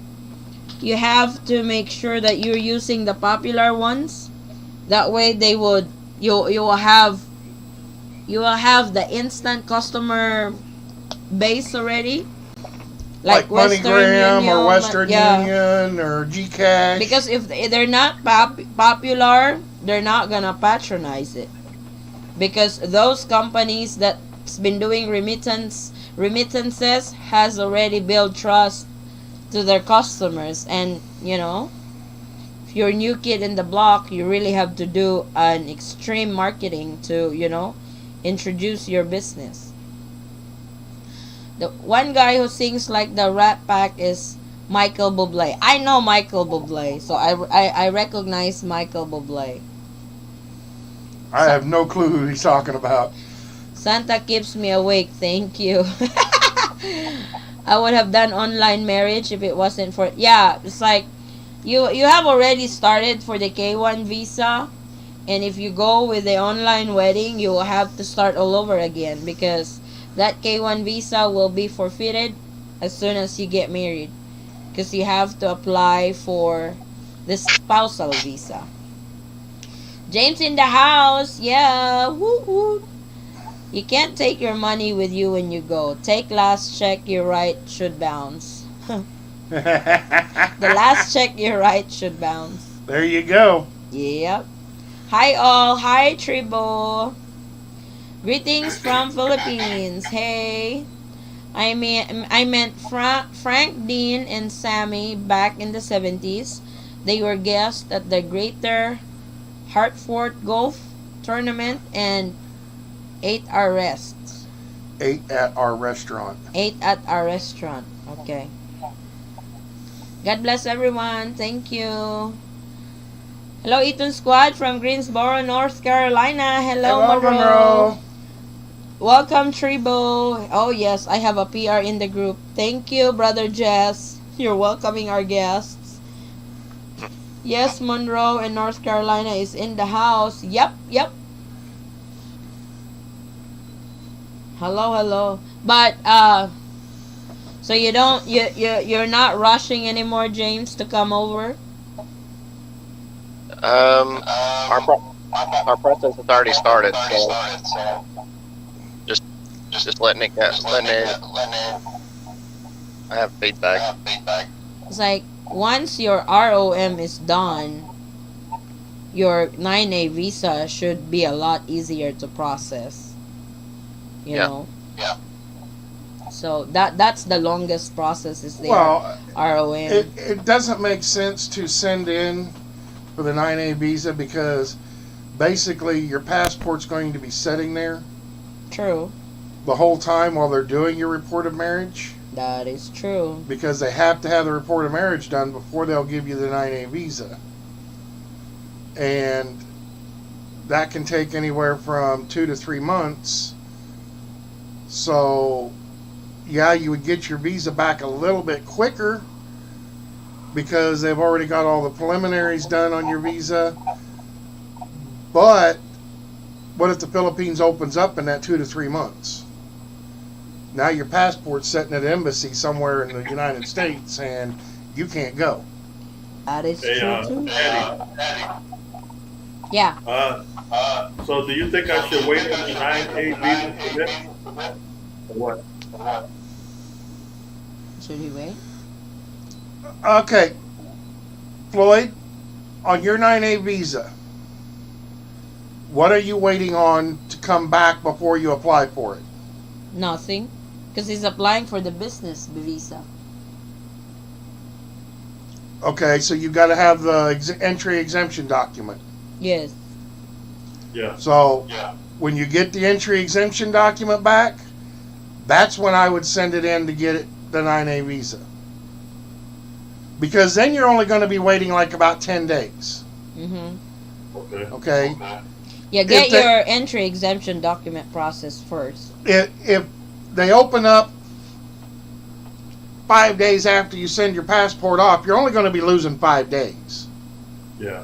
you have to make sure that you're using the popular ones. That way they would, you will have the instant customer base already, Like Western MoneyGram Union, or Western yeah. Union or Gcash. Because if they're not popular, they're not gonna patronize it. Because those companies that's been doing remittances has already built trust to their customers, and if you're a new kid in the block, you really have to do an extreme marketing to introduce your business. The one guy who sings like the Rat Pack is Michael Bublé. I know Michael Bublé, so I recognize Michael Bublé. I have no clue who he's talking about. Santa keeps me awake, thank you. I would have done online marriage if it wasn't for, yeah, it's like you have already started for the K1 visa, and if you go with the online wedding, you will have to start all over again because that K1 visa will be forfeited as soon as you get married, because you have to apply for the spousal visa. James in the house, yeah, woo woo. You can't take your money with you when you go. Take last check your right should bounce. The last check your right should bounce. There you go. Yep. Hi all. Hi Tribo. Greetings from Philippines. Hey. I meant Frank Dean and Sammy back in the 70s. They were guests at the Greater Hartford Golf Tournament and ate our rest. Ate at our restaurant. Ate at our restaurant. Okay. God bless everyone. Thank you. Hello, Eaton Squad from Greensboro, North Carolina. Hello, Monroe. Welcome, Tribo. Oh, yes, I have a PR in the group. Thank you, Brother Jess. You're welcoming our guests. Yes, Monroe in North Carolina is in the house. Yep. Hello. But, so you're not rushing anymore, James, to come over? Our process has already started, so just letting it. I have feedback. It's like once your ROM is done, your 9A visa should be a lot easier to process. You know. Yeah. So that's the longest process is the ROM. It doesn't make sense to send in for the 9A visa because basically your passport's going to be sitting there. True. The whole time while they're doing your report of marriage. That is true. because they have to have the report of marriage done before they'll give you the 9A visa. And that can take anywhere from 2 to 3 months. So, yeah, you would get your visa back a little bit quicker because they've already got all the preliminaries done on your visa. But what if the Philippines opens up in that 2 to 3 months? Now your passport's sitting at an embassy somewhere in the United States and you can't go. That is Hey, true too. Eddie. Yeah. So do you think I should wait on the 9A visa for this? Or what? Should he wait? Okay, Floyd, on your 9A visa, what are you waiting on to come back before you apply for it? Nothing. Because he's applying for the business visa. Okay, so you got to have the entry exemption document. Yes. Yeah. So when you get the entry exemption document back, that's when I would send it in to get it, the 9A visa. Because then you're only going to be waiting like about 10 days. Mm-hmm. Okay? Yeah, get your entry exemption document process first. If they open up 5 days after you send your passport off, you're only going to be losing 5 days. Yeah.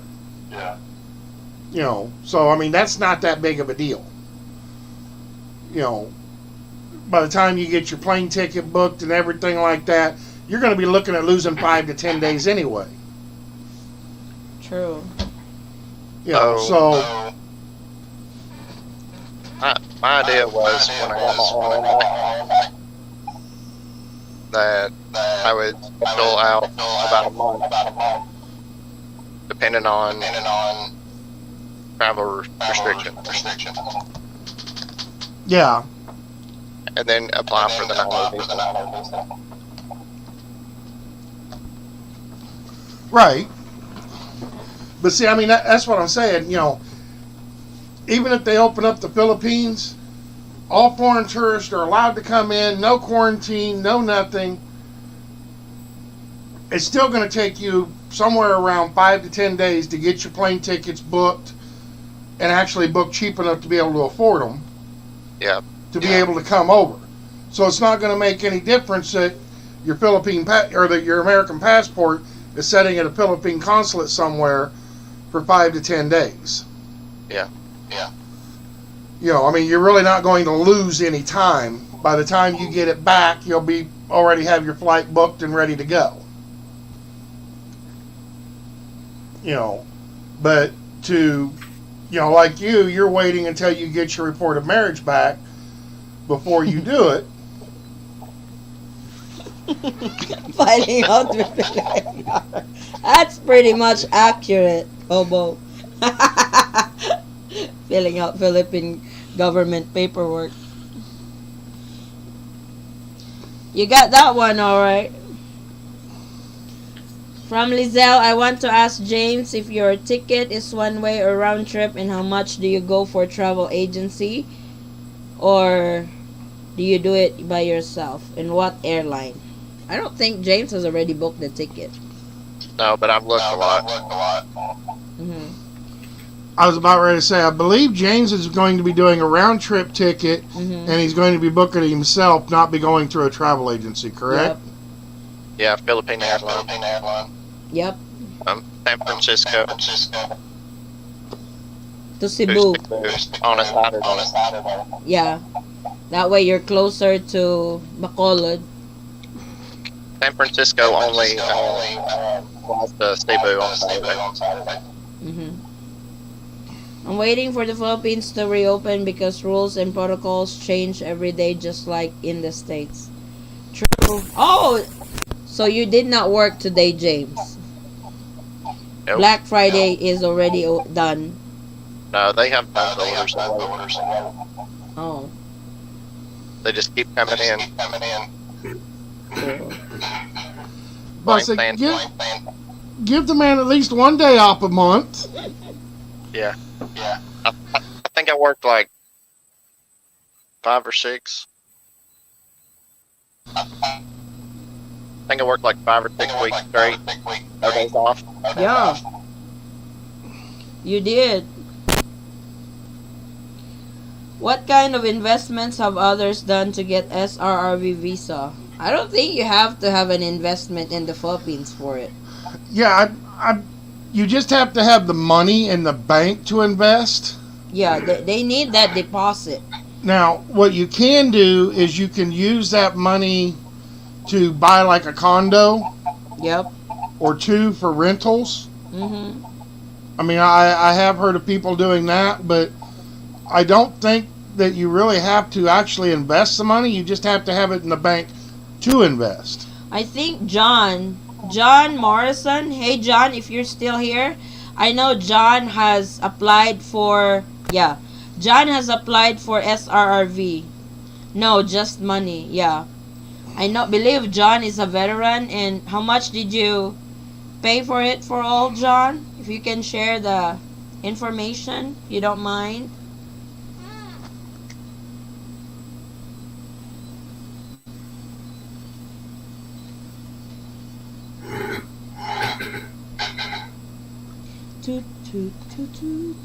You know, so I mean, that's not that big of a deal. You know, by the time you get your plane ticket booked and everything like that, you're going to be looking at losing 5 to 10 days anyway. True. You know, so my idea was when I got my own that I would fill out about a month, depending on travel restrictions, yeah, and then apply for the 9A visa. right. But see, I mean, that's what I'm saying. You know, even if they open up the Philippines, all foreign tourists are allowed to come in, no quarantine, no nothing. It's still going to take you somewhere around 5 to 10 days to get your plane tickets booked and actually book cheap enough to be able to afford them. Yeah. To be able to come over. So it's not going to make any difference that your Philippine or that your American passport is sitting at a Philippine consulate somewhere for 5 to 10 days. Yeah. You know, I mean, you're really not going to lose any time. By the time you get it back, you'll be already have your flight booked and ready to go. You know, but to, you know, like you're waiting until you get your report of marriage back before you do it. Finding out with the That's pretty much accurate, Hobo. Filling out Philippine government paperwork. You got that one, alright. From Lizelle, I want to ask James if your ticket is one way or round trip, and how much do you go for travel agency, or do you do it by yourself, and what airline? I don't think James has already booked the ticket. No, but I've looked a lot. Mm-hmm. I was about ready to say, I believe James is going to be doing a round trip ticket, and he's going to be booking it himself, not be going through a travel agency, correct? Yep. Yeah, Philippine Airlines. Yep. San Francisco. To Cebu. On a Saturday. Yeah. That way you're closer to Bacolod. San Francisco only flies to Cebu on Saturday. I'm waiting for the Philippines to reopen because rules and protocols change every day, just like in the States. True. Oh, so you did not work today, James? Nope. Black Friday is already done. No, they have done the orders. Oh. They just keep coming in. But say, give the man at least one day off a month. Yeah. I think I worked like 5 or 6. think I worked like 5 or 6 weeks straight. No days off. Yeah, you did. What kind of investments have others done to get SRRV visa? I don't think you have to have an investment in the Philippines for it. Yeah, you just have to have the money in the bank to invest. Yeah, they need that deposit. Now, what you can do is you can use that money to buy like a condo Yep. or two for rentals. Mm-hmm. I mean, I have heard of people doing that, but I don't think that you really have to actually invest the money. You just have to have it in the bank to invest. I think John Morrison. Hey, John, if you're still here, I know John has applied for. Yeah, John has applied for SRRV. No, just money. Yeah, I know. Believe John is a veteran. And how much did you pay for it for all, John? If you can share the information, if you don't mind. Toot, toot, toot, toot.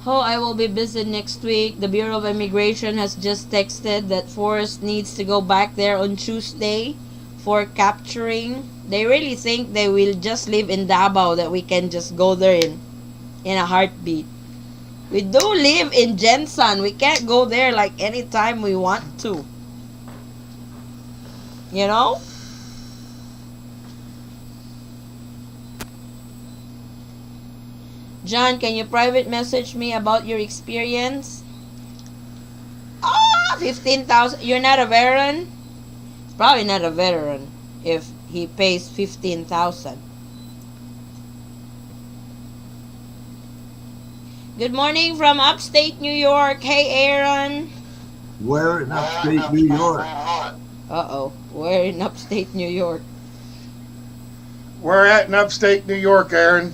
Oh, I will be busy next week. The Bureau of Immigration has just texted that Forrest needs to go back there on Tuesday for capturing. They really think they will just live in Davao, that we can just go there in a heartbeat. We do live in Jensen. We can't go there like anytime we want to. You know? John, can you private message me about your experience? 15,000. You're not a veteran? Probably not a veteran if he pays 15,000. Good morning from upstate New York. Hey, Aaron. Where in upstate New York? Uh-oh. We're in upstate New York. We're at in upstate New York, Aaron.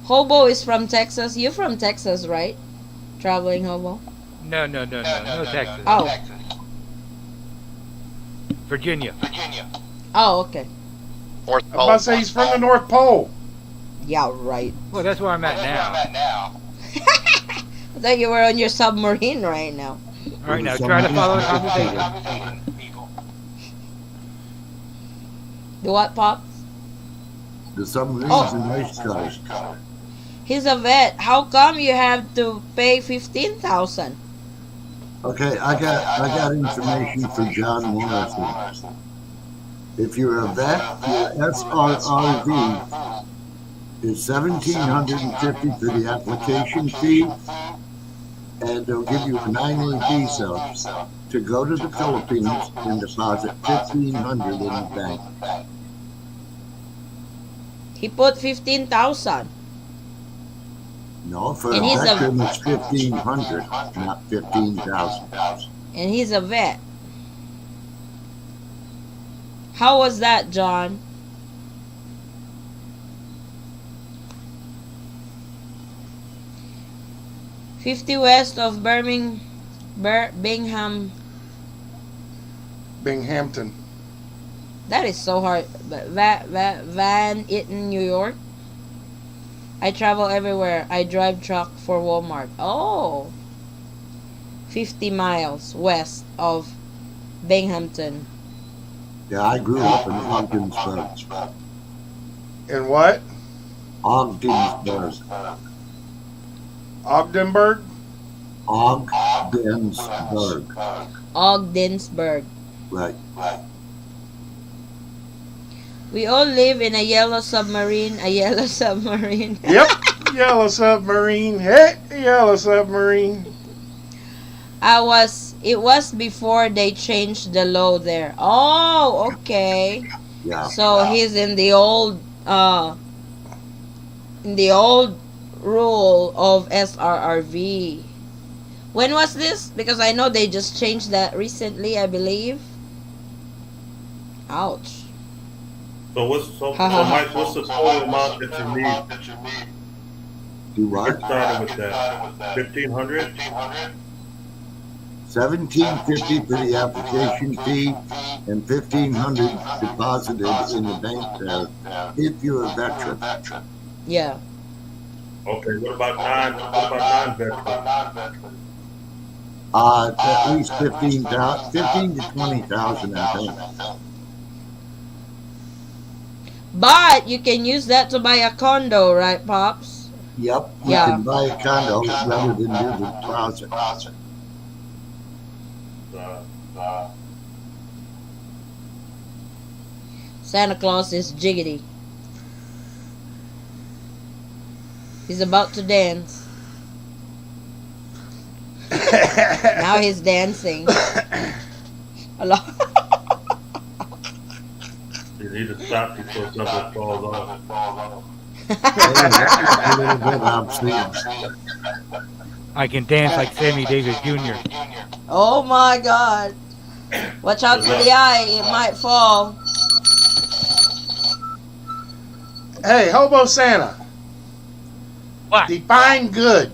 Hobo is from Texas. You're from Texas, right? Traveling Hobo? No, Texas. Oh. Virginia. Oh, okay. North I was Pole. about to say he's from the North Pole. Yeah, right. Well, that's where I'm at now. I thought you were on your submarine right now. All right, now try to follow the conversation. The what, Pops? The submarine's Oh. a nice car. He's a vet. How come you have to pay 15,000? Okay, I got information for John Morrison. If you're a vet, your SRRV is $1,750 for the application fee, and they'll give you a 9A visa to go to the Philippines and deposit $1,500 in the bank. He put 15,000. No, for a And he's a- veteran, it's $1,500, not $15,000. And he's a vet. How was that, John? $50 west of Birmingham. Binghamton. That is so hard. Van Eaton, New York. I travel everywhere. I drive truck for Walmart. Oh. 50 miles west of Binghamton. Yeah, I grew up in Ogdensburg. In what? Ogdensburg. Ogdenburg? Ogdensburg. Ogdensburg. Right. We all live in a yellow submarine. A yellow submarine. Yep. Yellow submarine. Hey, yellow submarine. It was before they changed the law there. Oh, okay. Yeah. So he's in the old rule of SRRV. When was this? Because I know they just changed that recently, I believe. Ouch. So Mike, what's the total amount that you need Do to what? get started with that? 1,500? $17.50 for the application fee and $1,500 deposited in the bank there if you're a veteran. Yeah. Okay, what about non-veterans? At least 15 to 20,000, I think. But you can use that to buy a condo, right, Pops? Yep, you Yeah. can buy a condo rather than do the deposit. Santa Claus is jiggity. He's about to dance. Now he's dancing. A lot. You need to stop before something falls off. A little bit obscene. I can dance like Sammy Davis Jr. Oh my God. Watch out for the eye. It might fall. Hey, Hobo Santa. What? Define good.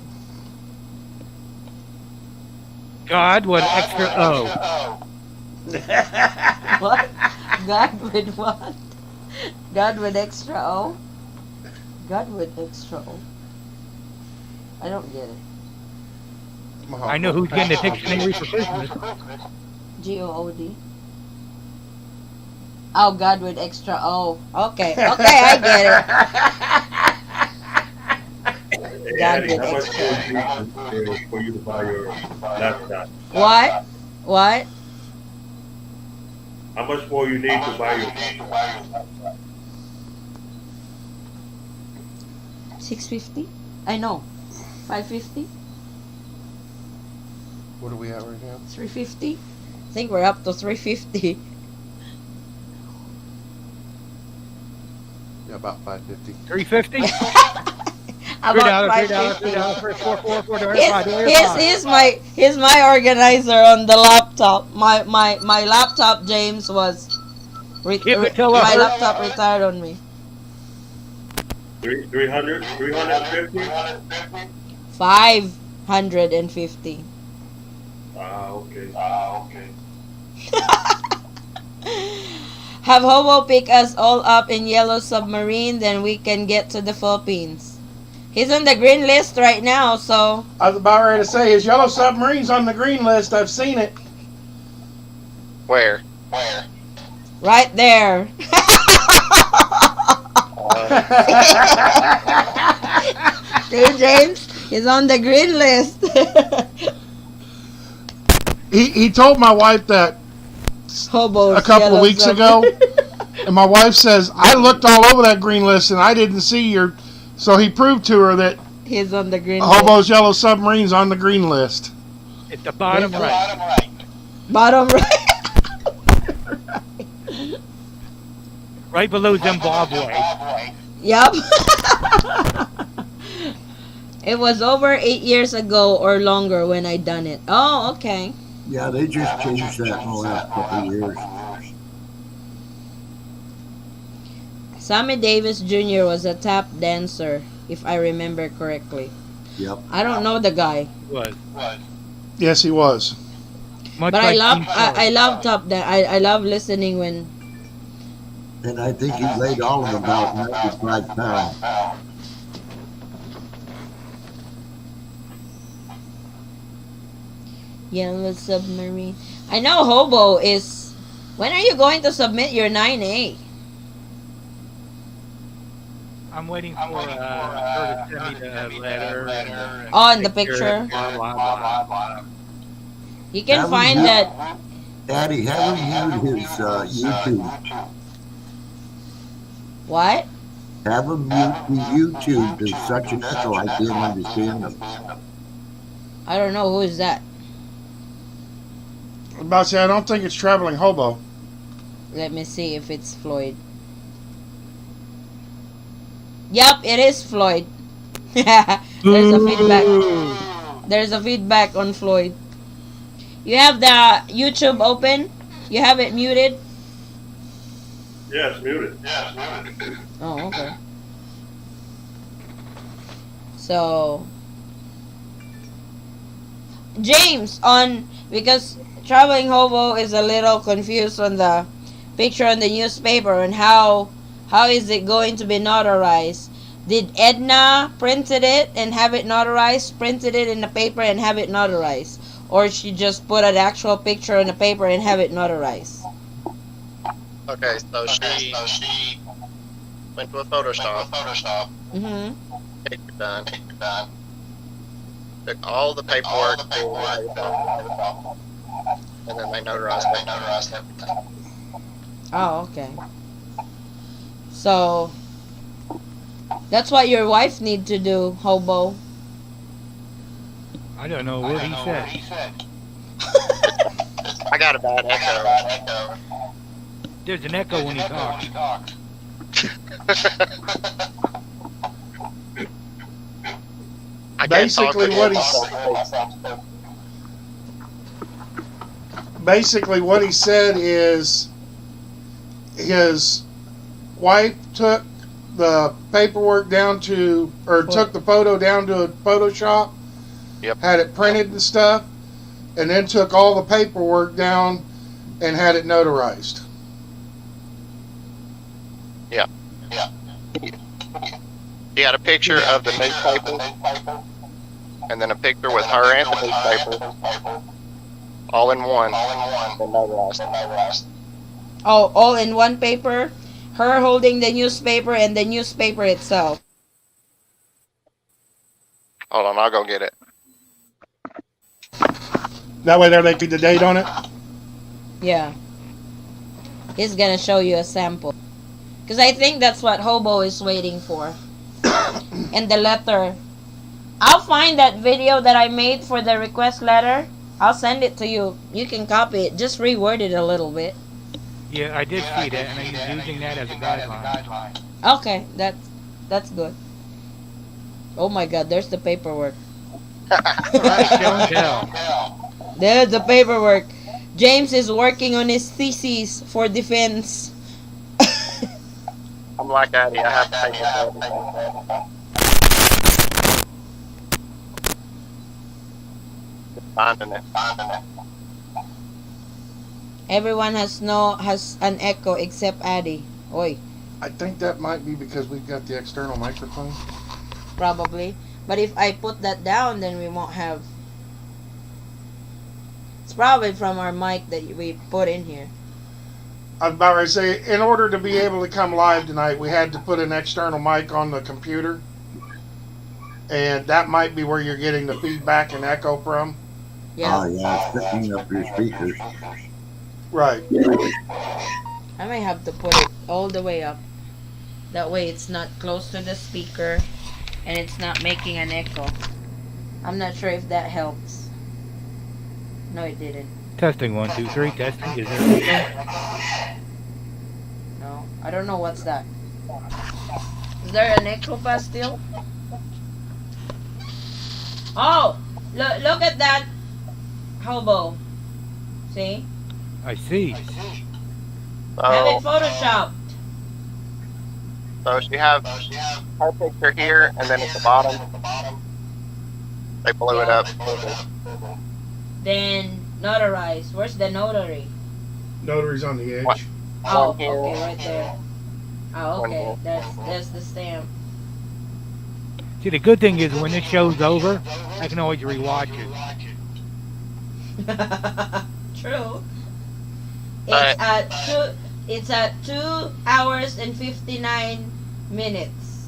God with extra O. What? God with what? God with extra O? God with extra O. I don't get it. I know who's getting the dictionary for Christmas. G-O-O-D. Oh, God with extra O. Okay, I get it. God Eddie, with how much extra. more do you need for you to buy your laptop? What? What? How much more you need to buy your laptop? 650? I know. 550? What are we at right now? 350? I think we're up to 350. Yeah, about 550. 350? About $3, $4, He's my organizer on the laptop. My laptop, James, was my laptop retired on me. 300? 350? 550. Okay. Have Hobo pick us all up in Yellow Submarine, then we can get to the Philippines. He's on the green list right now, so... I was about ready to say, his Yellow Submarine's on the green list. I've seen it. Where? Right there. See, James? He's on the green list. He told my wife that Hobo's a couple Yellow of weeks ago, and my wife says, I looked all over that green list and I didn't see your... So he proved to her that He's on the green Hobo's Yellow Submarine's on the green list. It's the bottom right. Bottom right. Right below Zimbabwe. Yup. It was over 8 years ago or longer when I done it. Oh, okay. Yeah, they just changed that in the last couple of years. Sammy Davis Jr. was a tap dancer, if I remember correctly. Yep. I don't know the guy. Was. Yes, he was. Much But like I love tap dance. I love listening when... And I think he weighed all of about 95 pounds. Yellow Submarine. I know Hobo is... When are you going to submit your 9A? I'm waiting for her to send me the letter. Oh, in the picture? Blah, blah, blah. You can That find was that... Daddy, have him mute his YouTube. What? Have him mute the YouTube. There's such an echo, I can't understand him. I don't know. Who is that? I was about to say, I don't think it's Traveling Hobo. Let me see if it's Floyd. Yup, it is Floyd. There's a feedback. There's a feedback on Floyd. You have the YouTube open? You have it muted? Yes, muted. Oh, okay. So, James, on because traveling hobo is a little confused on the picture on the newspaper and how is it going to be notarized. Did Edna printed it and have it notarized, printed it in the paper and have it notarized, or she just put an actual picture in the paper and have it notarized? Okay, so she went to a Photoshop. Mm-hmm. Picture done. Took all the paperwork and then they notarized it. Oh, okay. So that's what your wife need to do, hobo. I don't know what he said. I got a bad echo. There's an echo when he talks. I can't talk Basically what he said is his wife took the paperwork down to, or took the photo down to a Photoshop, Yep. had it printed and stuff, and then took all the paperwork down and had it notarized. Yeah. She had a picture of the newspaper, and then a picture with her and the newspaper, all in one, and notarized. Oh, all in one paper? Her holding the newspaper and the newspaper itself. Hold on, I'll go get it. That way there they keep the date on it. Yeah. He's gonna show you a sample. Because I think that's what Hobo is waiting for. And the letter. I'll find that video that I made for the request letter. I'll send it to you. You can copy it. Just reword it a little bit. Yeah, I did see that, and I'm using that as a guideline. Okay, that's good. Oh my god, there's the paperwork. Alright, show and tell. There's the paperwork. James is working on his thesis for defense. I'm like Addy, I have to take this. Finding it. Everyone has an echo except Addy. Oi, I think that might be because we've got the external microphone. probably. But if I put that down, then we won't have. It's probably from our mic that we put in here. I was about to say, in order to be able to come live tonight, we had to put an external mic on the computer. And that might be where you're getting the feedback and echo from. Yeah. Oh, yeah, it's picking up your speakers. Right. I may have to put it all the way up. That way it's not close to the speaker and it's not making an echo. I'm not sure if that helps. No, it didn't. Testing 1, 2, 3. Testing. Is there? No, I don't know what's that. Is there an echo pass still? Oh, look at that hobo. See? I see. Have So, it photoshopped. so she have her picture here, and then at the bottom, they blew it up. Then notarize. Where's the notary? Notary's on the edge. What? Oh, One here. okay, right there. Oh, One okay. here. That's the stamp. See, the good thing is when this show's over, I can always rewatch it. True. But- It's at 2 hours and 59 minutes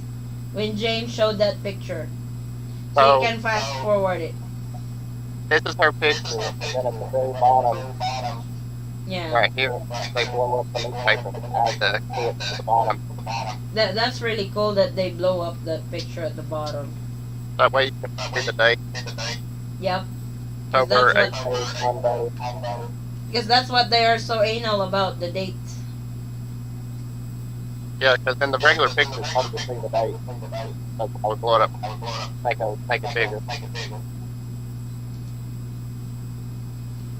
when James showed that picture. So So- you can fast forward it. This is her picture, and then at the very bottom, Yeah. right here, they blow up the newspaper and add the clip to the bottom. That's really cool that they blow up that picture at the bottom. That way you can see the date. Yep. October That's 18th, Monday. Because that's what they are so anal about, the date. Yeah, because in the regular picture, it's hard to see the date. So I would blow it up, make it bigger.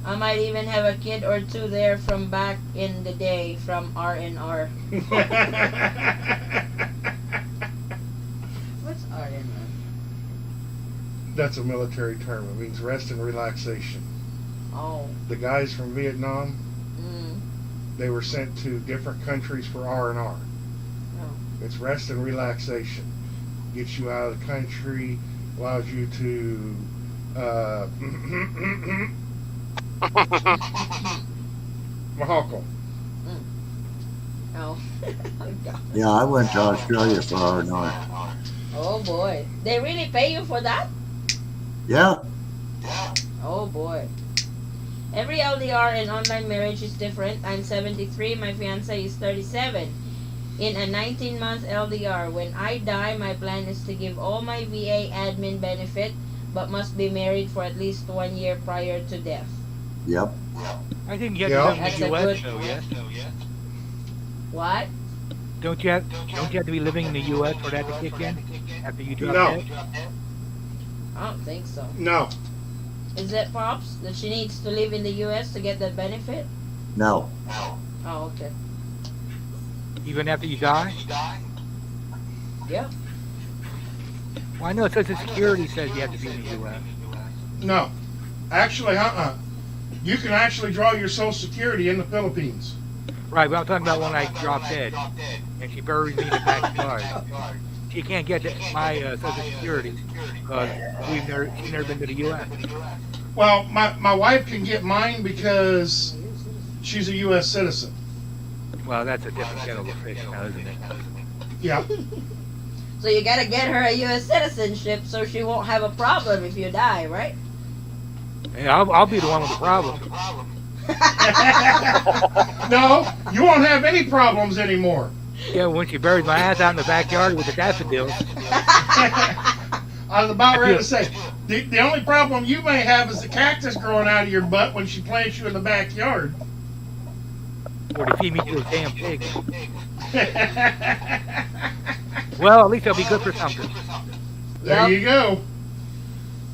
I might even have a kid or two there from back in the day from R&R. What's R&R? That's a military term. It means rest and relaxation. Oh. The guys from Vietnam, Mm. they were sent to different countries for R&R. Oh. It's rest and relaxation. Gets you out of the country, allows you to Mahakal. Oh. Oh, God. Yeah, I went to Australia for R&R. Oh boy. They really pay you for that? Yeah, Oh boy. Every LDR and online marriage is different. I'm 73, my fiance is 37. In a 19-month LDR, when I die, my plan is to give all my VA admin benefit, but must be married for at least 1 year prior to death. yep. I think you have Yeah. to live That's in a the good. U.S. though, yes? What? Don't you have to be living in the U.S. for that to kick in after you drop No. dead? I don't think so. No. Is it Pops that she needs to live in the U.S. to get that benefit? No. Oh, okay. Even after you die? Yeah. Well, I know Social Security says you have to be in the U.S. No. Actually, you can actually draw your Social Security in the Philippines. Right, but I'm talking about when I drop dead and she buries me in the backyard. She can't get my Social Security because she's never been to the U.S. Well, my wife can get mine because she's a U.S. citizen. Well, that's a different kettle of fish now, isn't it? Yeah. So you gotta get her a U.S. citizenship so she won't have a problem if you die, right? And I'll be the one with the problem. No, you won't have any problems anymore. Yeah, when she buries my ass out in the backyard with the daffodils. I was about ready to say, the only problem you may have is the cactus growing out of your butt when she plants you in the backyard. Or to feed me to a damn pig. Well, at least I'll be good for something. There you go.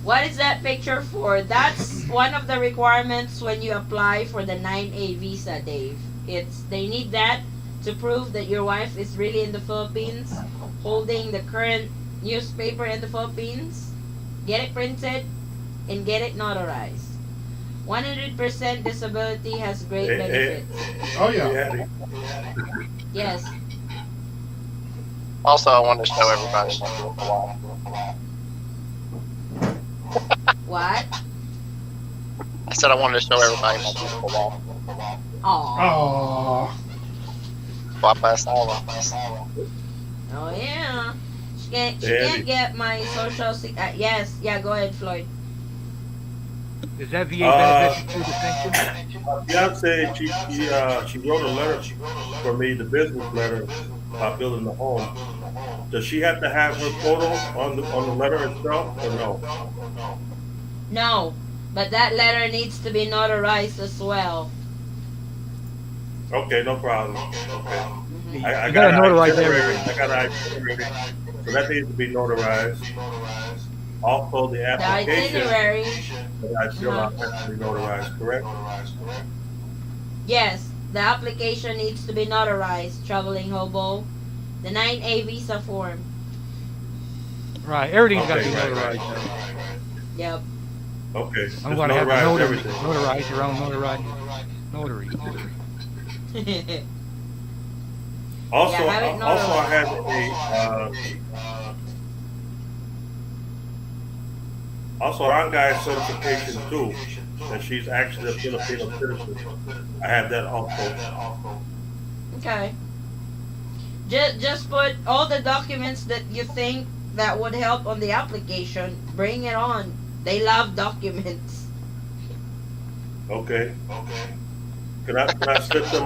What is that picture for? That's one of the requirements when you apply for the 9A visa, Dave. They need that to prove that your wife is really in the Philippines, holding the current newspaper in the Philippines. Get it printed and get it notarized. 100% disability has great benefits. Oh, yeah. Yes. Also, I want to show everybody my beautiful wife. What? I said I wanted to show everybody my beautiful wife. Aww. Oh. Guapa estaba. Oh, yeah. She can't get my social yes. Yeah, go ahead, Floyd. Does that VA benefit through distinction? My fiance, she wrote a letter for me, the business letter about building the home. Does she have to have her photo on the letter itself, or no? No, but that letter needs to be notarized as well. Okay, no problem. Okay. I You got gotta an notarize itinerary. everything. I got an itinerary. So that needs to be notarized. Also, the The application itinerary, that I fill out has to be notarized, correct? yes, the application needs to be notarized, traveling hobo. The 9A visa form. Right, everything's got to Okay, be right, notarized. right. Yep. Okay. I'm just going to have to notarize everything. notarize your own notary. Also, Yeah, have it also I had also Rangai's certification too, that she's actually a Filipino citizen. I have that also. Okay. Just put all the documents that you think that would help on the application. Bring it on. They love documents. Okay. Can I slip them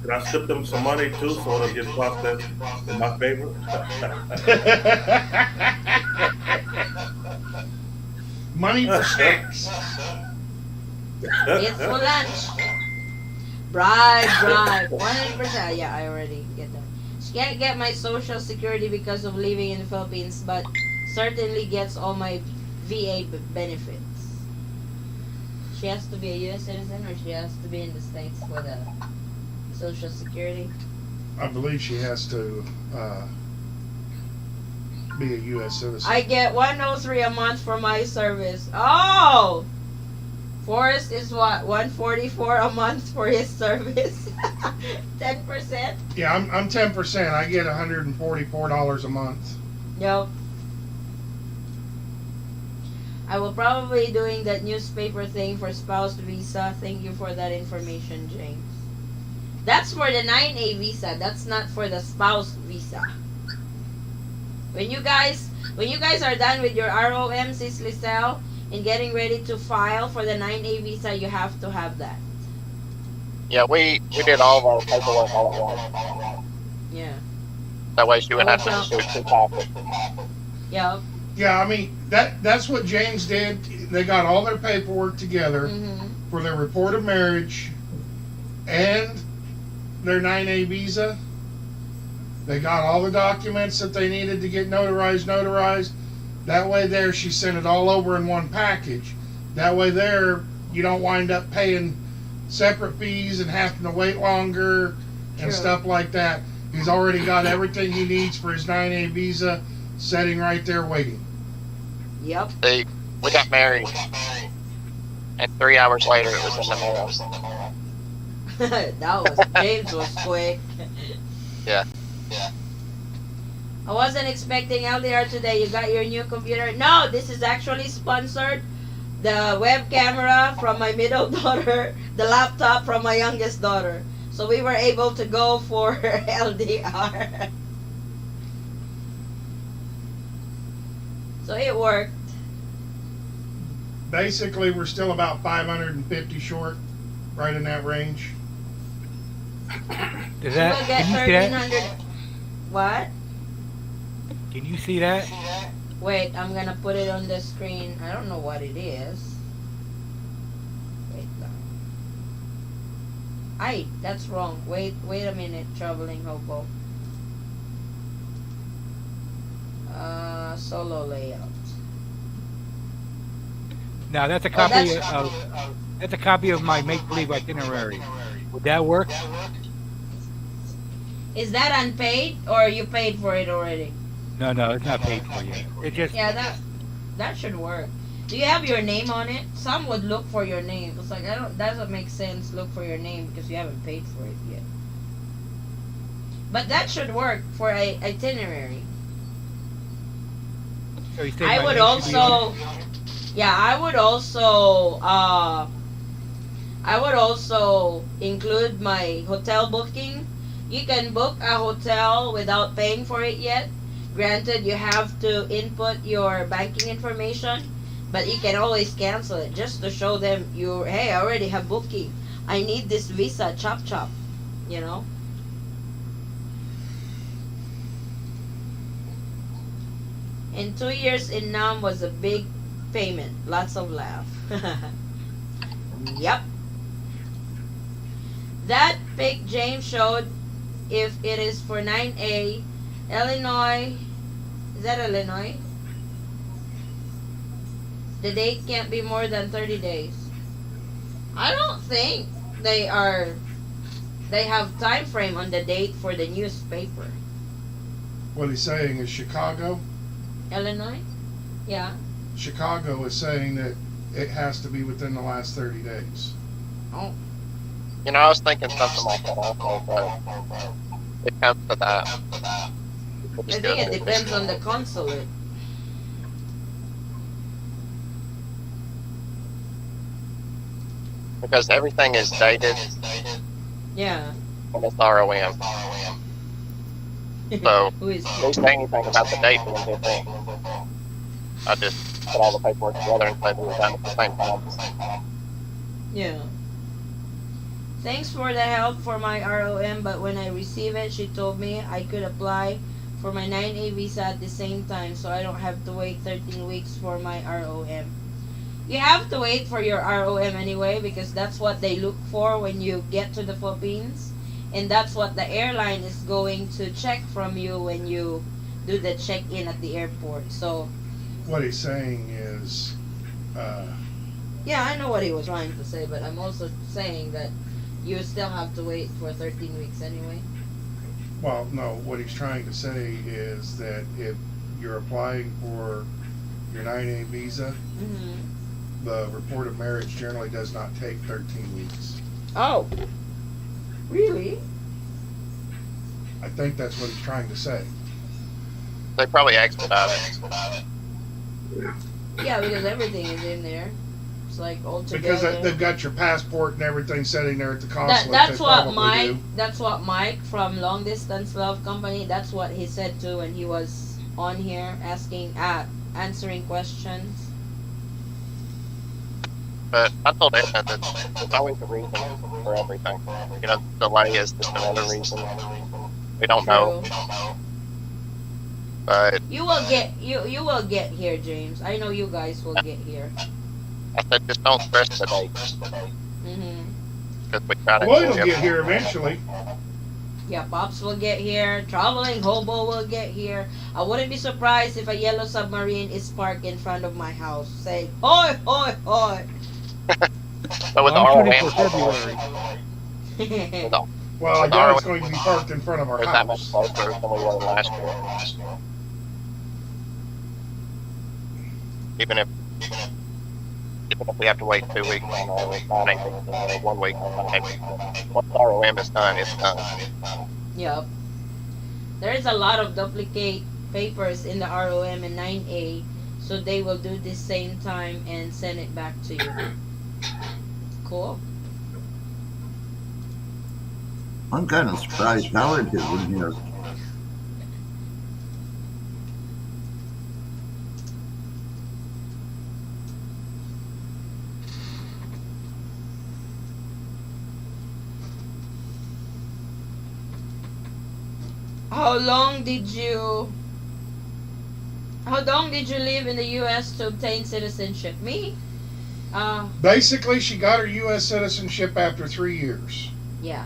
can I slip them some money too so it'll get processed in my favor? Money for snacks. It's for lunch. Bribe. 100%. Yeah, I already get that. She can't get my social security because of living in the Philippines, but certainly gets all my VA benefits. She has to be a U.S. citizen, or she has to be in the States for the social security. I believe she has to be a U.S. citizen. I get 103 a month for my service. Oh! Forrest is what? 144 a month for his service. 10%? Yeah, I'm 10%. I get $144 a month. Yep. I will probably be doing that newspaper thing for spouse visa. Thank you for that information, James. That's for the 9A visa. That's not for the spouse visa. When you guys are done with your ROM, Sis Lisel, and getting ready to file for the 9A visa, you have to have that. Yeah, we did all of our paperwork all at once. Yeah. That way she would have to do two copies. Yep. Yeah, I mean that's what James did. They got all their paperwork together for their report of marriage and their 9A visa. They got all the documents that they needed to get notarized. That way there, she sent it all over in one package. That way there, you don't wind up paying separate fees and having to wait longer and stuff like that. He's already got everything he needs for his 9A visa sitting right there waiting. Yep. We got married, and 3 hours later it was in the mail. James was quick. Yeah. I wasn't expecting LDR today. You got your new computer? No, this is actually sponsored. The web camera from my middle daughter, the laptop from my youngest daughter. So we were able to go for LDR. So it worked. Basically, we're still about 550 short, right in that range. Does We'll get can you see that? 1,300. What? Can you see that? Wait, I'm gonna put it on the screen. I don't know what it is. Wait, no. That's wrong. Wait a minute, traveling hobo. Solo layout. Now that's a copy of my make-believe itinerary. Would that work? Is that unpaid or you paid for it already? No, it's not paid for yet. It just Yeah, that should work. Do you have your name on it? Some would look for your name. It's like doesn't make sense. Look for your name because you haven't paid for it yet. But that should work for a itinerary. so you I would also, yeah, I would also include my hotel booking. You can book a hotel without paying for it yet. Granted, you have to input your banking information, but you can always cancel it just to show them hey, I already have booking. I need this visa, chop, you know. And 2 years in Nam was a big payment. Lots of laugh. Yep. That pic James showed, if it is for 9A, Illinois, is that Illinois? The date can't be more than 30 days. I don't think they have time frame on the date for the newspaper. What he's saying is Chicago. Illinois? Yeah. Chicago is saying that it has to be within the last 30 days. Oh. You know, I was thinking something like that also, but it comes to that. We'll I just think go it through depends on the consulate. because everything is dated Yeah. and it's ROM. So, Who is if they say anything about the date being different, I just put all the paperwork together and say we were done at the same time. Yeah. Thanks for the help for my ROM, but when I receive it, she told me I could apply for my 9A visa at the same time, so I don't have to wait 13 weeks for my ROM. You have to wait for your ROM anyway, because that's what they look for when you get to the Philippines, and that's what the airline is going to check from you when you do the check-in at the airport. So What he's saying is, yeah, I know what he was trying to say, but I'm also saying that you still have to wait for 13 weeks anyway. well, no, what he's trying to say is that if you're applying for your 9A visa, the report of marriage generally does not take 13 weeks. Oh, really? I think that's what he's trying to say. They probably expedited it. Yeah, because everything is in there. It's like all Because together. they've got your passport and everything sitting there at the consulate. That's They what probably Mike. do. That's what Mike from Long Distance Love Company. That's what he said too when he was on here answering questions. But I told Edna that there's always a reason for everything. You know, delay is just another reason. We don't know. True. But You will get you will get here, James. I know you guys will get here. I said just don't stress the date. Mhm. Because we try to Lloyd will enjoy get it. here eventually. Yeah, Pops will get here. Traveling Hobo will get here. I wouldn't be surprised if a yellow submarine is parked in front of my house, saying "Hoi, hoi, hoi." But with the I'm shooting ROM, for February. with the- Well, I with the doubt it's ROM, going to be parked in front of our we're that much house. closer than we were last year. Even if we have to wait 2 weeks on our signing or 1 week on signing, once ROM is done, it's done. Yep. There is a lot of duplicate papers in the ROM and 9A, so they will do the same time and send it back to you. Cool. I'm kind of surprised Howard isn't here. How long did you live in the US to obtain citizenship? Me? Basically, she got her U.S. citizenship after 3 years. Yeah.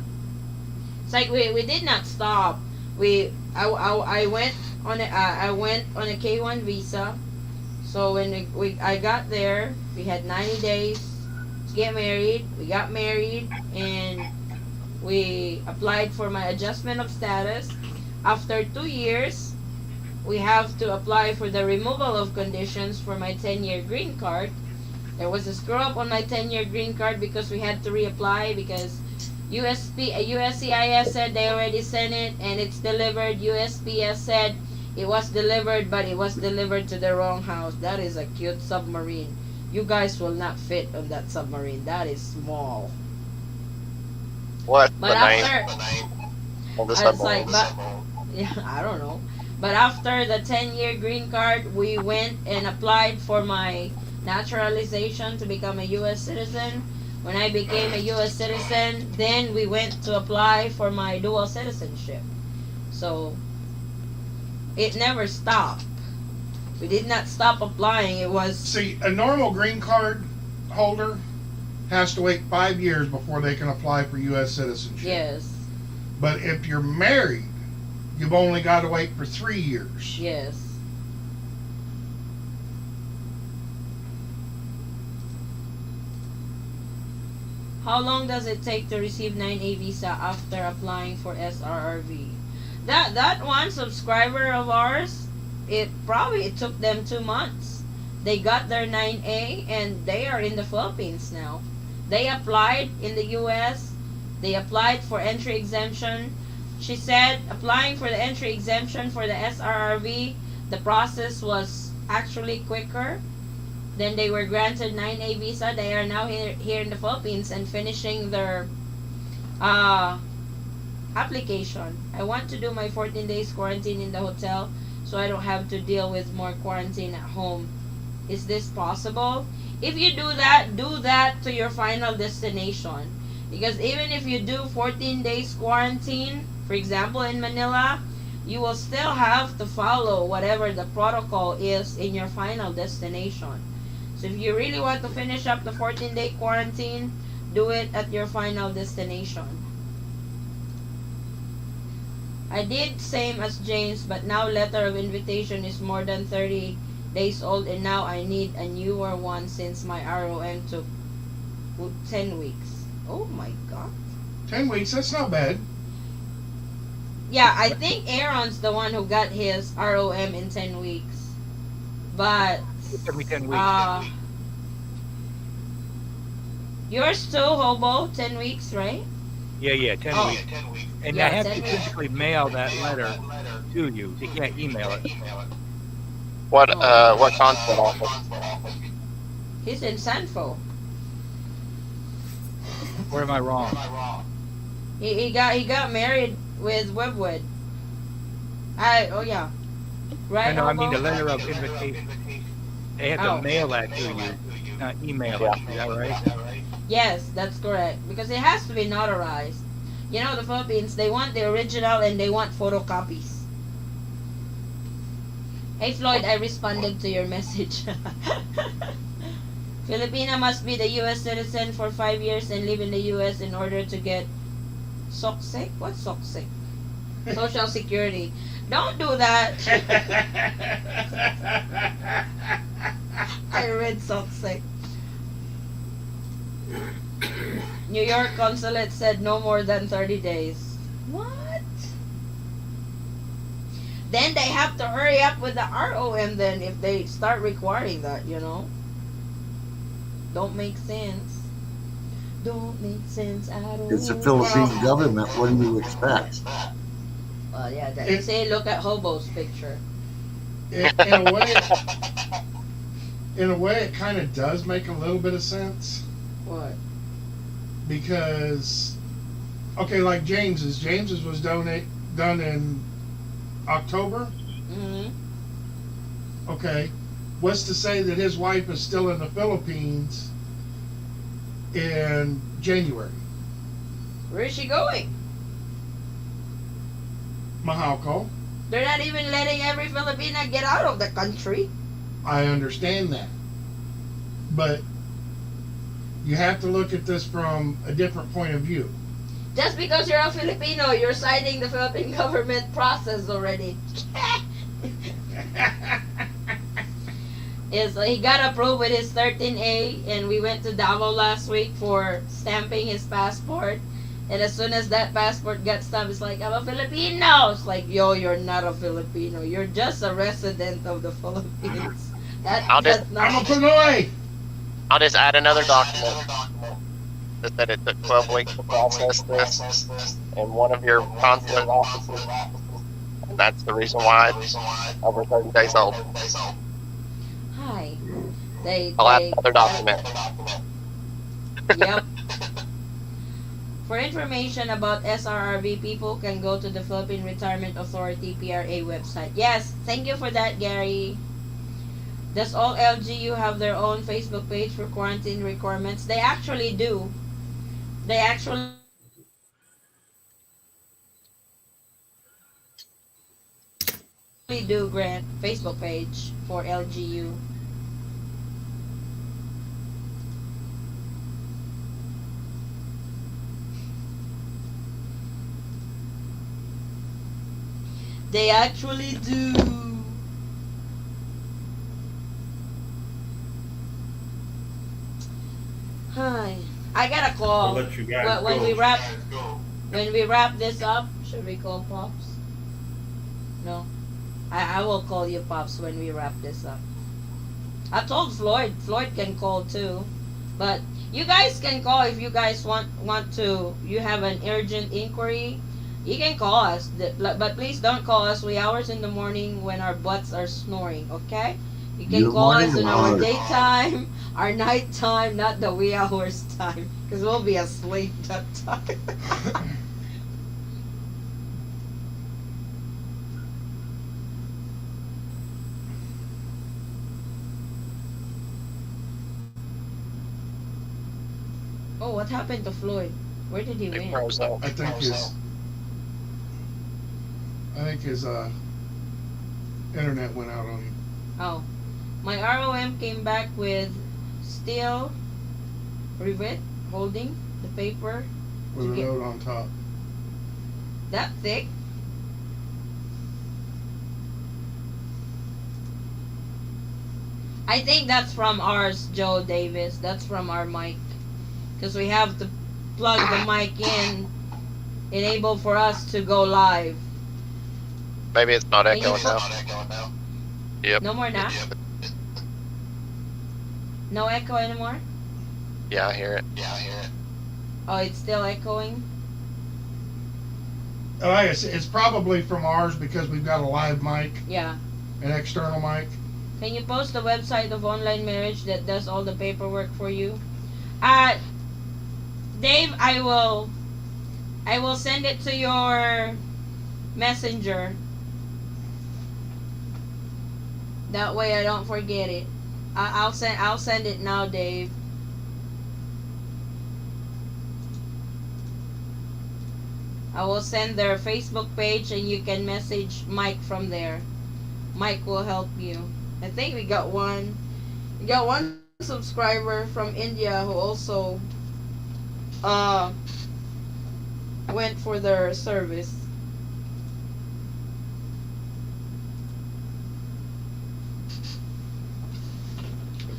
It's like we did not stop. I went on a K1 visa. So when I got there, we had 90 days to get married. We got married and we applied for my adjustment of status. After 2 years, we have to apply for the removal of conditions for my 10-year green card. There was a screw up on my 10-year green card because we had to reapply because USCIS said they already sent it and it's delivered. USPS said it was delivered, but it was delivered to the wrong house. That is a cute submarine. You guys will not fit on that submarine. That is small. What's But the name after, of the I was like, submarine? yeah, I don't know. But after the 10-year green card, we went and applied for my naturalization to become a U.S. citizen. When I became a U.S. citizen, then we went to apply for my dual citizenship. So it never stopped. We did not stop applying. It was See, a normal green card holder has to wait 5 years before they can apply for U.S. citizenship. yes, But if you're married, you've only got to wait for 3 years. yes. How long does it take to receive 9A visa after applying for SRRV? That one subscriber of ours, it took them 2 months. They got their 9A and they are in the Philippines now. They applied in the US. They applied for entry exemption. She said applying for the entry exemption for the SRRV, the process was actually quicker. Then they were granted 9A visa. They are now here in the Philippines and finishing their application. I want to do my 14 days quarantine in the hotel so I don't have to deal with more quarantine at home. Is this possible? If you do that to your final destination. Because even if you do 14 days quarantine, for example in Manila, you will still have to follow whatever the protocol is in your final destination. So if you really want to finish up the 14-day quarantine, do it at your final destination. I did same as James, but now letter of invitation is more than 30 days old and now I need a newer one since my ROM took 10 weeks. Oh my god. 10 weeks, that's not bad. Yeah, I think Aaron's the one who got his ROM in 10 weeks. But It took me 10 weeks. uh yours too, Hobo, 10 weeks, right? Yeah, 10 weeks. And I Yeah, have 10 to weeks. physically mail that letter to you. You can't email it. Oh. What consulate office? He's in Sanfo. Or am I wrong? He got married with Webwood. Oh yeah. Right, No, I mean the Hobo? letter of invitation. They have to Oh. mail that to you, not email it. Is that right? Yes, that's correct. Because it has to be notarized. You know, the Philippines, they want the original and they want photocopies. Hey Floyd, I responded to your message. Filipina must be the U.S. citizen for 5 years and live in the U.S. in order to get SOCSEC? What's SOCSEC? Social Security. Don't do that. I read SOCSEC. New York consulate said no more than 30 days. What? Then they have to hurry up with the ROM then if they start requiring that, you know? Don't make sense. Don't make sense at all. It's the Philippine government. What do you expect? Well, yeah, that, say look at Hobo's picture. In a way, it kind of does make a little bit of sense. What? Because, okay, like James's was done in October. Mm-hmm. Okay, what's to say that his wife is still in the Philippines in January? Where is she going? Mahalco. They're not even letting every Filipina get out of the country. I understand that, but you have to look at this from a different point of view. Just because you're a Filipino, you're signing the Philippine government process already. He got approved with his 13A, and we went to Davao last week for stamping his passport. And as soon as that passport got stamped, it's like, I'm a Filipino. It's like, yo, you're not a Filipino. You're just a resident of the Philippines. That's not. I'm a Pinoy. I'll just add another document that said it took 12 weeks to process this in one of your consulate offices. And that's the reason why it's over 30 days old. Hi. I'll add another document. Yep. For information about SRRB, people can go to the Philippine Retirement Authority PRA website. Yes, thank you for that, Gary. Does all LGU have their own Facebook page for quarantine requirements? They actually do. They actually do, Grant. Facebook page for LGU. They actually do. Hi. I got a I'll call. let you guys Well, when go. we wrap this up, should we call Pops? No. I will call you Pops when we wrap this up. I told Floyd. Floyd can call too. But you guys can call if you guys want to. You have an urgent inquiry. You can call us, but please don't call us wee hours in the morning when our butts are snoring, okay? You can Your call us morning in our hours. daytime, our nighttime, not the wee hours time, because we'll be asleep that time. Oh, what happened to Floyd? Where did he It win? froze up. I think his internet went out on him. Oh, my ROM came back with steel rivet holding the paper With to a get note on top. that thick. I think that's from ours, Joe Davis. That's from our mic. Because we have to plug the mic in, enable for us to go live. Maybe it's not Can you echoing now. Yep. No more now? No echo anymore? Yeah, I hear it. Oh, it's still echoing? Oh, it's probably from ours because we've got a live mic, Yeah. an external mic. Can you post the website of online marriage that does all the paperwork for you? Dave, I will send it to your messenger. That way I don't forget it. I'll send it now, Dave. I will send their Facebook page and you can message Mike from there. Mike will help you. I think we got one subscriber from India who also went for their service.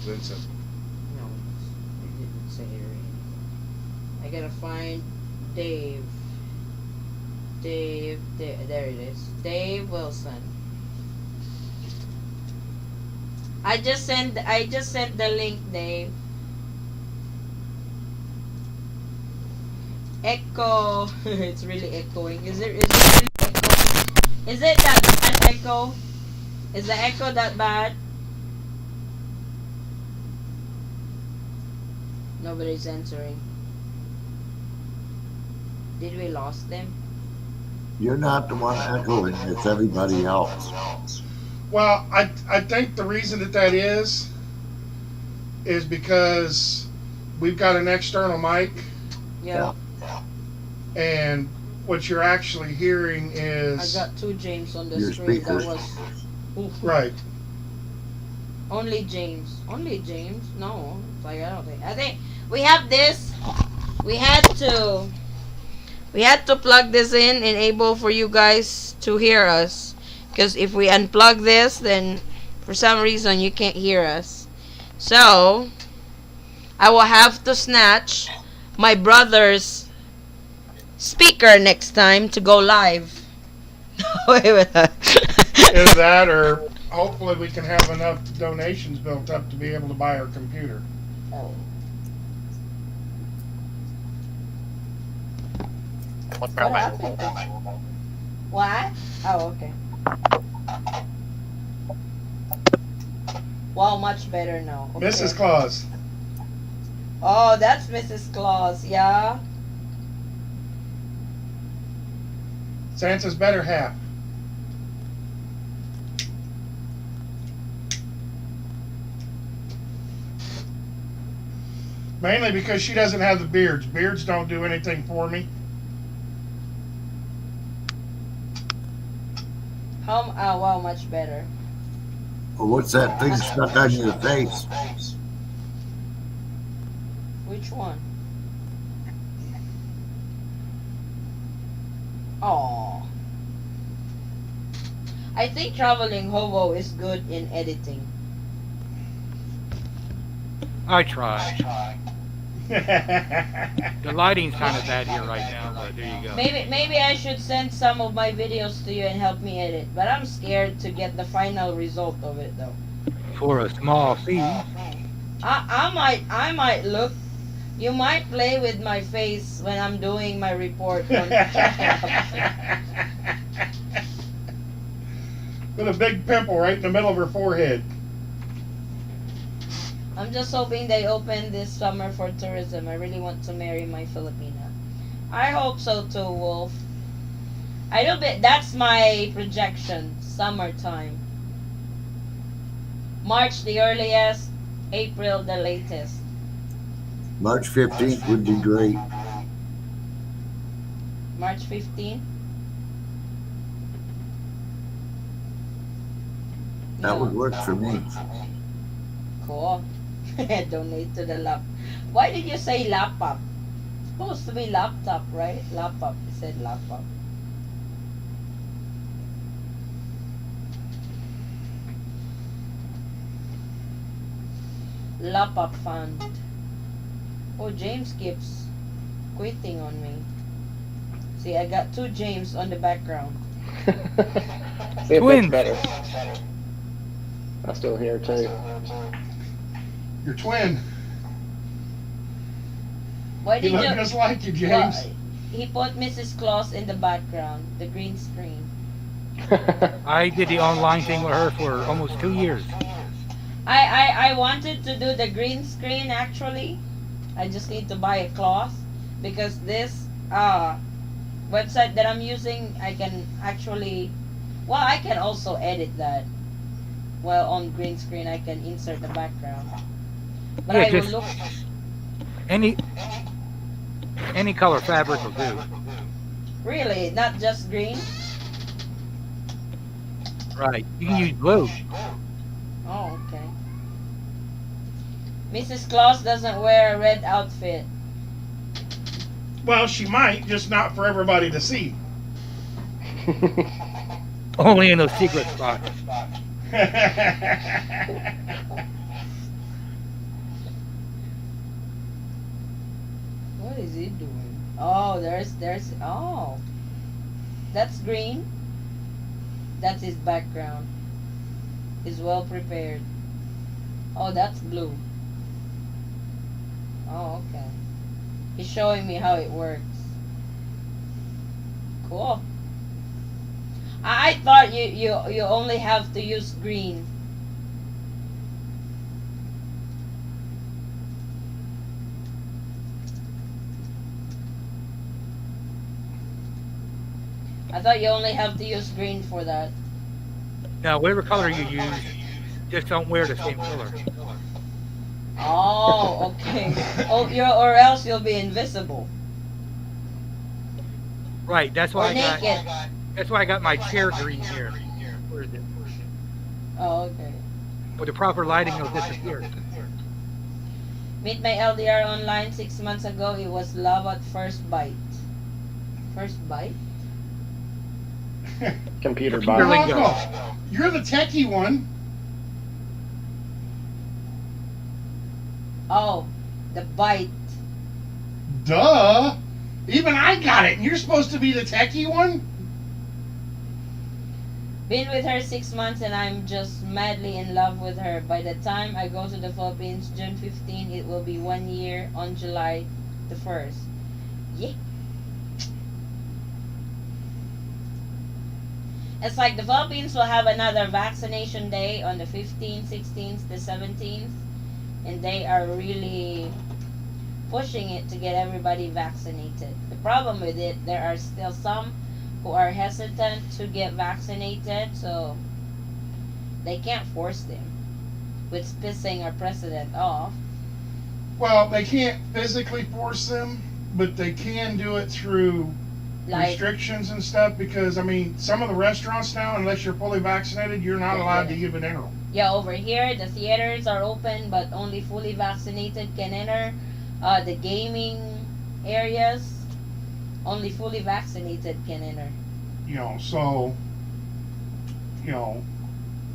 Vincent. No, it didn't say anything. I gotta find Dave. There it is. Dave Wilson. I just sent the link, Dave. Echo. It's really echoing. Is it really echoing? Is it that bad echo? Is the echo that bad? Nobody's answering. Did we lost them? You're not the one echoing, it's everybody else. Well, I think the reason that is because we've got an external mic, Yeah. and what you're actually hearing is I got two James on the Your screen. speakers. That was right. only James. Only James? No. It's like I think we have this. We had to plug this in, enable for you guys to hear us. Because if we unplug this, then for some reason you can't hear us. So I will have to snatch my brother's speaker next time to go live. Wait a minute. Is that, or hopefully we can have enough donations built up to be able to buy our computer. What's What wrong, man? happened? What? Oh, okay. Wow, much better now. Okay. Mrs. Claus. Oh, that's Mrs. Claus, yeah. Santa's better half. Mainly because she doesn't have the beards. Beards don't do anything for me. Oh, wow, much better. Well, what's that thing stuck on your face? Which one? Oh. I think traveling hobo is good in editing. I try. The lighting's kind of bad here right now, but there you go. Maybe I should send some of my videos to you and help me edit. But I'm scared to get the final result of it though. For a small fee. I might look. You might play with my face when I'm doing my report. With a big pimple right in the middle of her forehead. I'm just hoping they open this summer for tourism. I really want to marry my Filipina. I hope so too, Wolf. I don't bet that's my projection. Summertime. March the earliest, April the latest. March 15th would be great. March 15th? That would work for me. Cool. Donate to the lap. Why did you say laptop? It's supposed to be laptop, right? Laptop. You said laptop. Laptop fund. Oh, James keeps quitting on me. See, I got two James on the background. See if Twins. that's better. I still hear too. Your twin. Why He did looked you? just like you, Well, James. he put Mrs. Claus in the background, the green screen. I did the online thing with her for almost 2 years. I wanted to do the green screen actually. I just need to buy a cloth because this website that I'm using, I can actually, well, I can also edit that. Well, on green screen, I can insert the background. But Yeah, I will just look. any color fabric will do. Really, not just green. Right. You can use blue. Oh, okay. Mrs. Claus doesn't wear a red outfit. Well, she might, just not for everybody to see. Only in those secret spots. What is he doing? Oh, oh, that's green. That's his background. He's well prepared. Oh, that's blue. Oh, okay. He's showing me how it works. Cool. I thought you only have to use green. I thought you only have to use green for that. Now, whatever color you use, just don't wear the same color. Oh, okay. Oh, or else you'll be invisible. Right. That's Or why naked. That's why I got my chair green here. Where is it? Oh, okay. With the proper lighting, it'll disappear. Meet my LDR online 6 months ago. It was love at first bite. First bite? Computer Computer bot. lingo. Rocco, you're the techie one. Oh, the bite. Duh. Even I got it, and you're supposed to be the techie one? Been with her 6 months and I'm just madly in love with her. By the time I go to the Philippines, June 15, it will be 1 year on July the 1st. Yeah. It's like the Philippines will have another vaccination day on the 15th, 16th, the 17th. And they are really pushing it to get everybody vaccinated. The problem with it, there are still some who are hesitant to get vaccinated, so they can't force them, with pissing our president off. Well, they can't physically force them, but they can do it through Like, restrictions and stuff because, I mean, some of the restaurants now, unless you're fully vaccinated, you're not allowed to give it enter. yeah, over here, the theaters are open, but only fully vaccinated can enter. The gaming areas, only fully vaccinated can enter. You know, so, you know.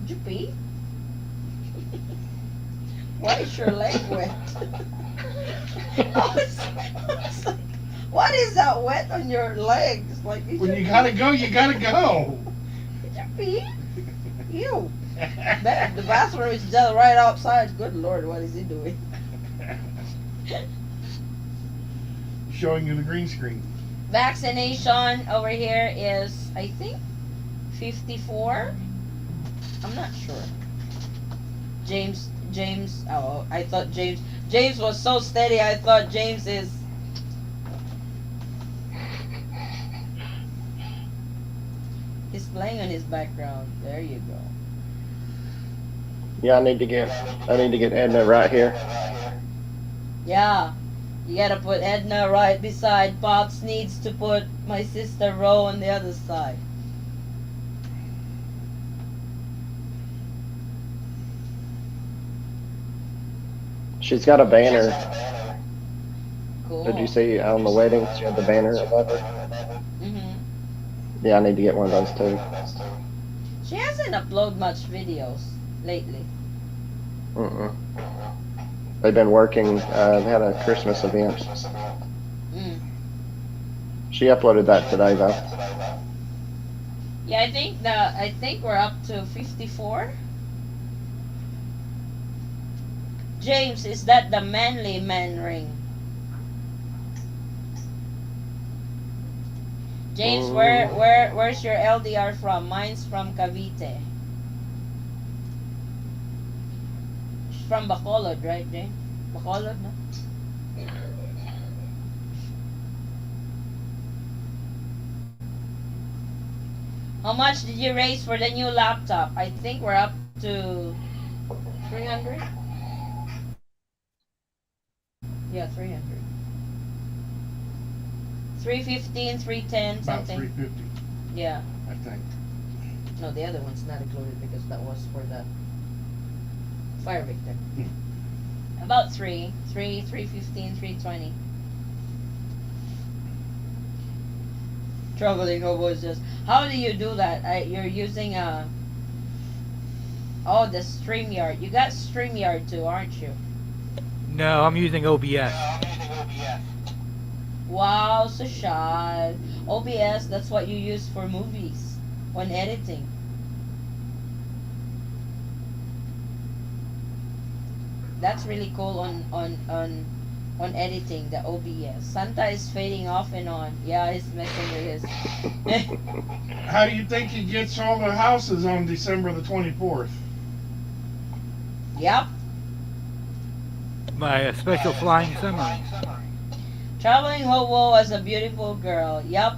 Did you pee? Why is your leg wet? I was like, what is that wet on your legs? Like, When you gotta go, you gotta go. Did you pee? Ew. The bathroom is just right outside. Good Lord, what is he doing? Showing you the green screen. Vaccination over here is, I think, 54. I'm not sure. James, oh, I thought James was so steady, I thought James is. He's playing on his background. There you go. Yeah, I need to get Edna right here. Yeah. You gotta put Edna right beside Pops. Needs to put my sister Ro on the other side. She's got a banner. Cool. Did you see on the wedding? She had the banner above her. Mhm. Yeah, I need to get one of those too. She hasn't uploaded much videos lately. They've been working. They had a Christmas event. Mm. She uploaded that today though. Yeah, I think we're up to 54. James, is that the manly man ring? James, where's your LDR from? Mine's from Cavite. She's from Bacolod, right, James? Bacolod, no? How much did you raise for the new laptop? I think we're up to 300. Yeah, 300. 315, 310, About something. 350, Yeah. I think. No, the other one's not included because that was for the fire victim. About 315, 320. Traveling hobo is just. How do you do that? You're using oh, the StreamYard. You got StreamYard too, aren't you? No, I'm using OBS. Wow, so shy. OBS, that's what you use for movies when editing. That's really cool on editing the OBS. Santa is fading off and on. Yeah, he's messing with his. How do you think he gets all the houses on December the 24th? Yep. My special flying submarine. Traveling hobo was a beautiful girl. Yep.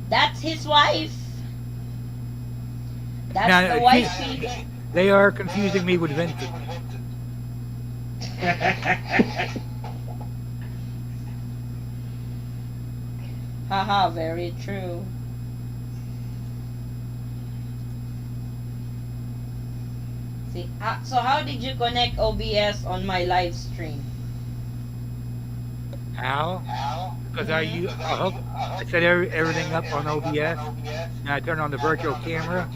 That's his wife. That's Now, the wife. they are confusing me with Vincent. Haha, very true. See, so how did you connect OBS on my live stream? How? Because I set everything up on OBS, and I turn on the virtual camera,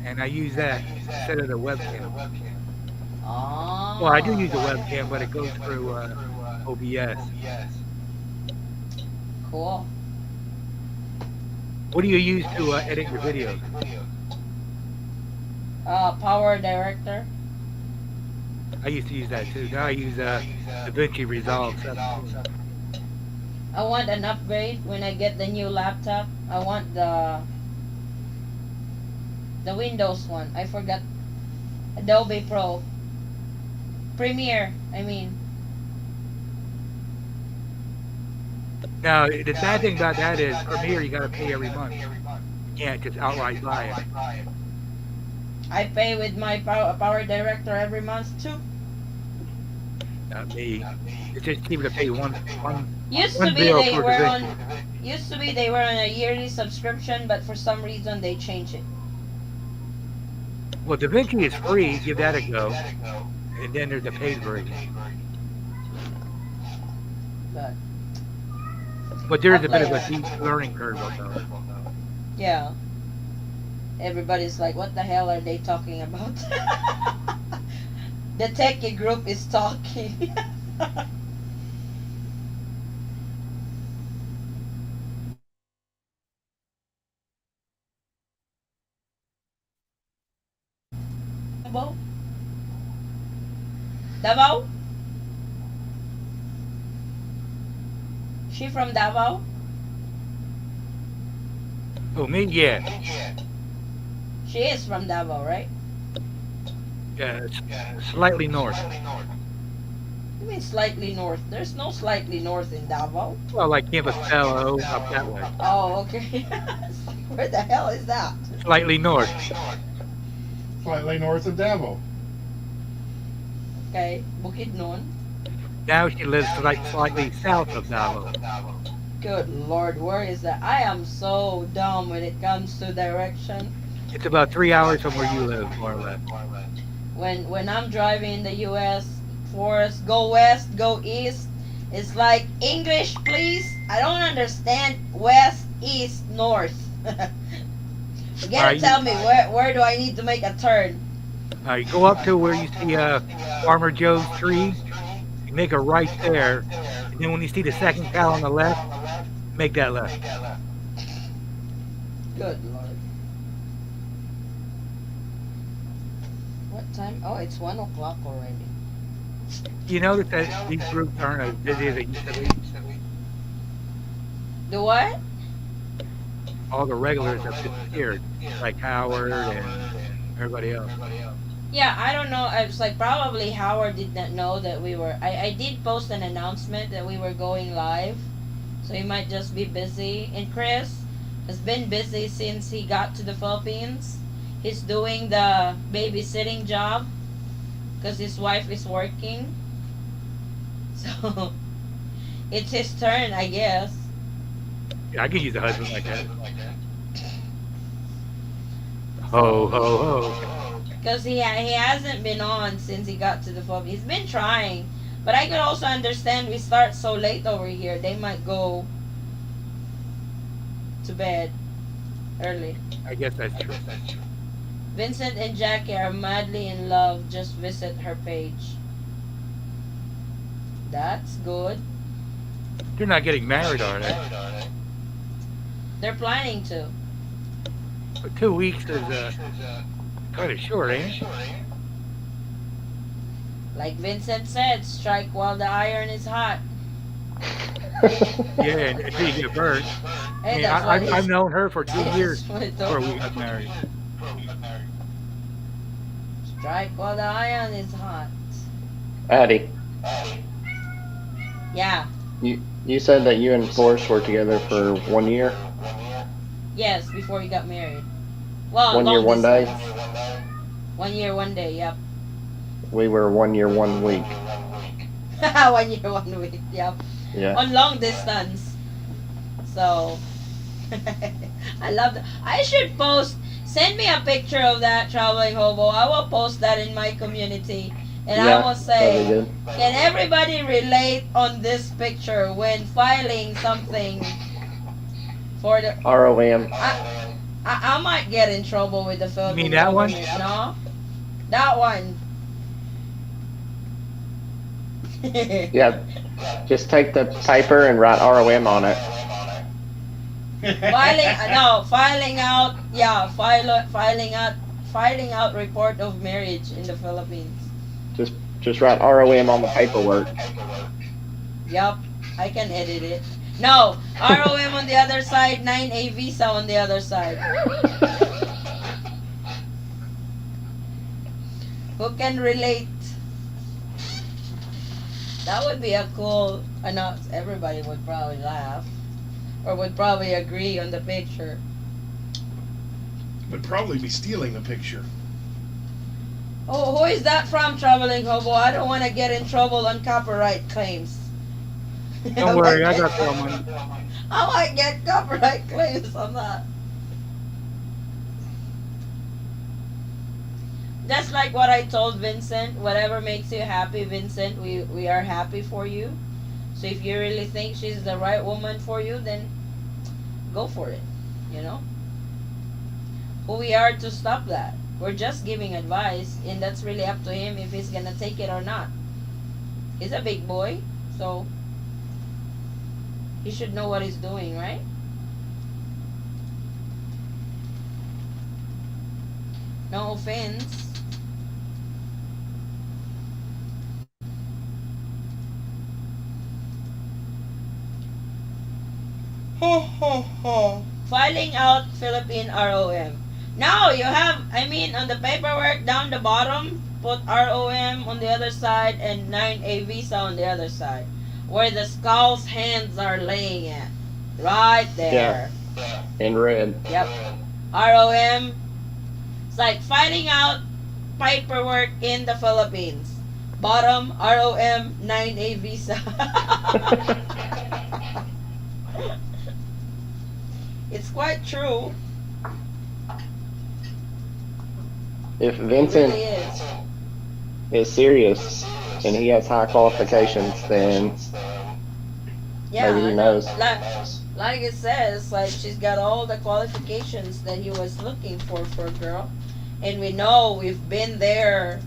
and I use that instead of the webcam. Oh. Well, I do use a webcam, but it goes through OBS. Cool. What do you use to edit your videos? Power Director. I used to use that too. Now I use DaVinci Resolve 17. I want an upgrade when I get the new laptop. I want the Windows one. I forgot. Adobe Pro. Premiere, I mean. Now, the bad thing about that is Premiere, you got to pay every month. You can't just outright buy it. I pay with my Power Director every month too. Not me. It's just cheaper to pay one Used one to be bill they for were DaVinci. on. Used to be they were on a yearly subscription, but for some reason they changed it. Well, DaVinci is free. Give that a go. And then there's a paid version. But there is a bit of a deep learning curve about it. Yeah. Everybody's like, what the hell are they talking about? The techie group is talking. Davao? Davao? She from Davao? Oh, me? Yeah. She is from Davao, right? Slightly north. You mean slightly north? There's no slightly north in Davao. Well, like Campbell up that way. Oh, okay. It's like, where the hell is that? Slightly north. Slightly north of Davao. Okay, Bukidnon. Now she lives slightly south of Davao. Good Lord, where is that? I am so dumb when it comes to direction. It's about 3 hours from where you live, more or less. When I'm driving in the U.S., Forest, go west, go east. It's like, English, please. I don't understand west, east, north. You gotta tell me where do I need to make a turn? You go up to where you see Farmer Joe's tree. You make a right there, and then when you see the second cow on the left, make that left. Good Lord. time? Oh, it's 1 o'clock already. You notice that these groups aren't as busy as they used to be? The what? All the regulars have disappeared, like Howard and everybody else. Yeah, I don't know. I was like, probably Howard did not know that we were. I did post an announcement that we were going live, so he might just be busy. And Chris has been busy since he got to the Philippines. He's doing the babysitting job because his wife is working. So it's his turn, I guess. Yeah, I could use a husband like that. Ho, ho, ho. Because he hasn't been on since he got to the Philippines. He's been trying. But I could also understand we start so late over here. They might go to bed early. I guess that's true. Vincent and Jackie are madly in love. Just visit her page. That's good. They're not getting married, are they? They're planning to. But 2 weeks is kind of short, ain't it? Like Vincent said, strike while the iron is hot. Yeah, until you get burned. Hey, I've known her for 2 years That's what it before told we me. got married. Strike while the iron is hot. Addie, Yeah. you said that you and Forrest were together for 1 year? Yes, before we got married. Well, 1 year, long 1 day? distance. 1 year, 1 day, yep. We were 1 year, 1 week. 1 year, 1 week, yep. Yeah. On long distance. So, I love that. I should post, send me a picture of that traveling hobo. I will post that in my community. And I will say, that'd be can everybody relate on this picture when filing something for the... good. ROM. I might get in trouble with the Philippine mean that one? government, no? That one. Yeah. Just take the paper and write ROM on it. Filing out report of marriage in the Philippines. Just write ROM on the paperwork. Yup, I can edit it. No, ROM on the other side, 9A visa on the other side. Who can relate? That would be a cool announce. Everybody would probably laugh. Or would probably agree on the picture. Would probably be stealing the picture. Oh, who is that from, Traveling Hobo? I don't want to get in trouble on copyright claims. Don't worry, I got someone. I might get copyright claims on that. Just like what I told Vincent, whatever makes you happy, Vincent, we are happy for you. So if you really think she's the right woman for you, then go for it, you know? Who we are to stop that? We're just giving advice, and that's really up to him if he's gonna take it or not. He's a big boy, so he should know what he's doing, right? No offense. Filing out Philippine ROM. Now you have, on the paperwork down the bottom, put ROM on the other side and 9A visa on the other side. Where the skull's hands are laying at. Right there. Yeah. In red. Yep. ROM. It's like filing out paperwork in the Philippines. Bottom, ROM, 9A visa. It's quite true. If It Vincent really is. is serious and he has high qualifications, then Yeah, maybe I he know. knows. Like it says, like she's got all the qualifications that he was looking for a girl. And we know we've been there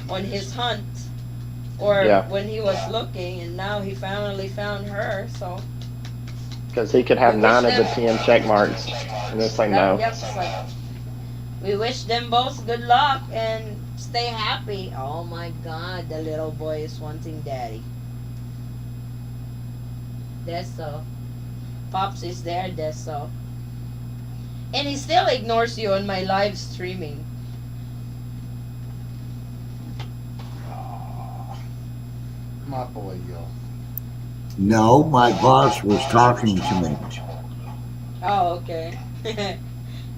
on his hunt. Or Yeah. when he was looking, and now he finally found her, so... Because he could have We 9 wish of the them- 10 check marks and just say no. Yep, it's like, we wish them both good luck, and Stay happy. Oh my God, the little boy is wanting daddy. That's so. Pops is there, that's so. And he still ignores you on my live streaming. Oh, my boy, yo. No, my boss was talking to me. Oh, okay.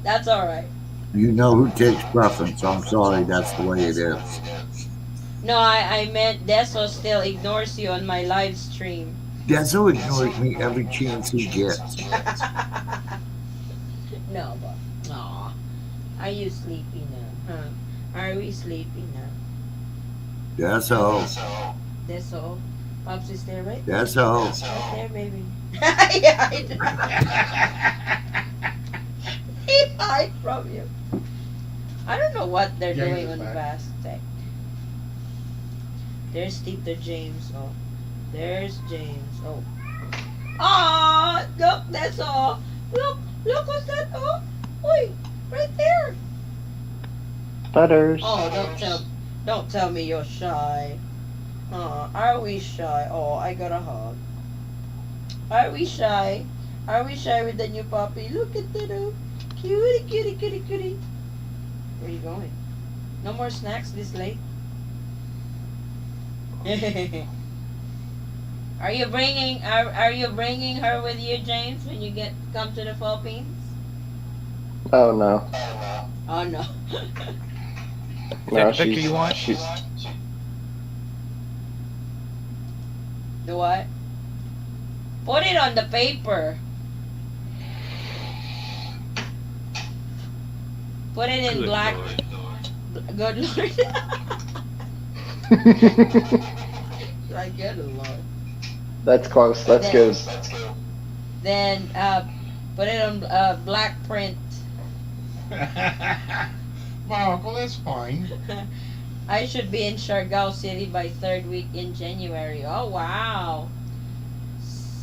That's alright. You know who takes preference. I'm sorry, that's the way it is. No, I meant Deso still ignores you on my live stream. Deso ignores me every chance he gets. No, but aw. Are you sleepy now? Huh? Are we sleepy now? Deso. Deso. Pops is there, right? Deso. Right there, baby. Yeah, he hide from you. I don't know what they're James doing is on back. Fast Tech. There's Tito James. Oh, there's James. Oh. Ah, look, that's all. Look, what's that? Oh, wait, right there. Butters. Oh, don't tell me you're shy. Are we shy? Oh, I got a hug. Are we shy? Are we shy with the new puppy? Look at the cutie, cutie, cutie, cutie. Where are you going? No more snacks this late. Are you bringing her with you, James, when you come to the Philippines? Oh no. Oh no. Is No, that the picture you want? she's The what? Put it on the paper. Put it in Good black. Lord. Good Lord. Like good Lord. That's close. That's good. Then put it on black print. My uncle, that's fine. I should be in Siargao City by third week in January. Oh wow.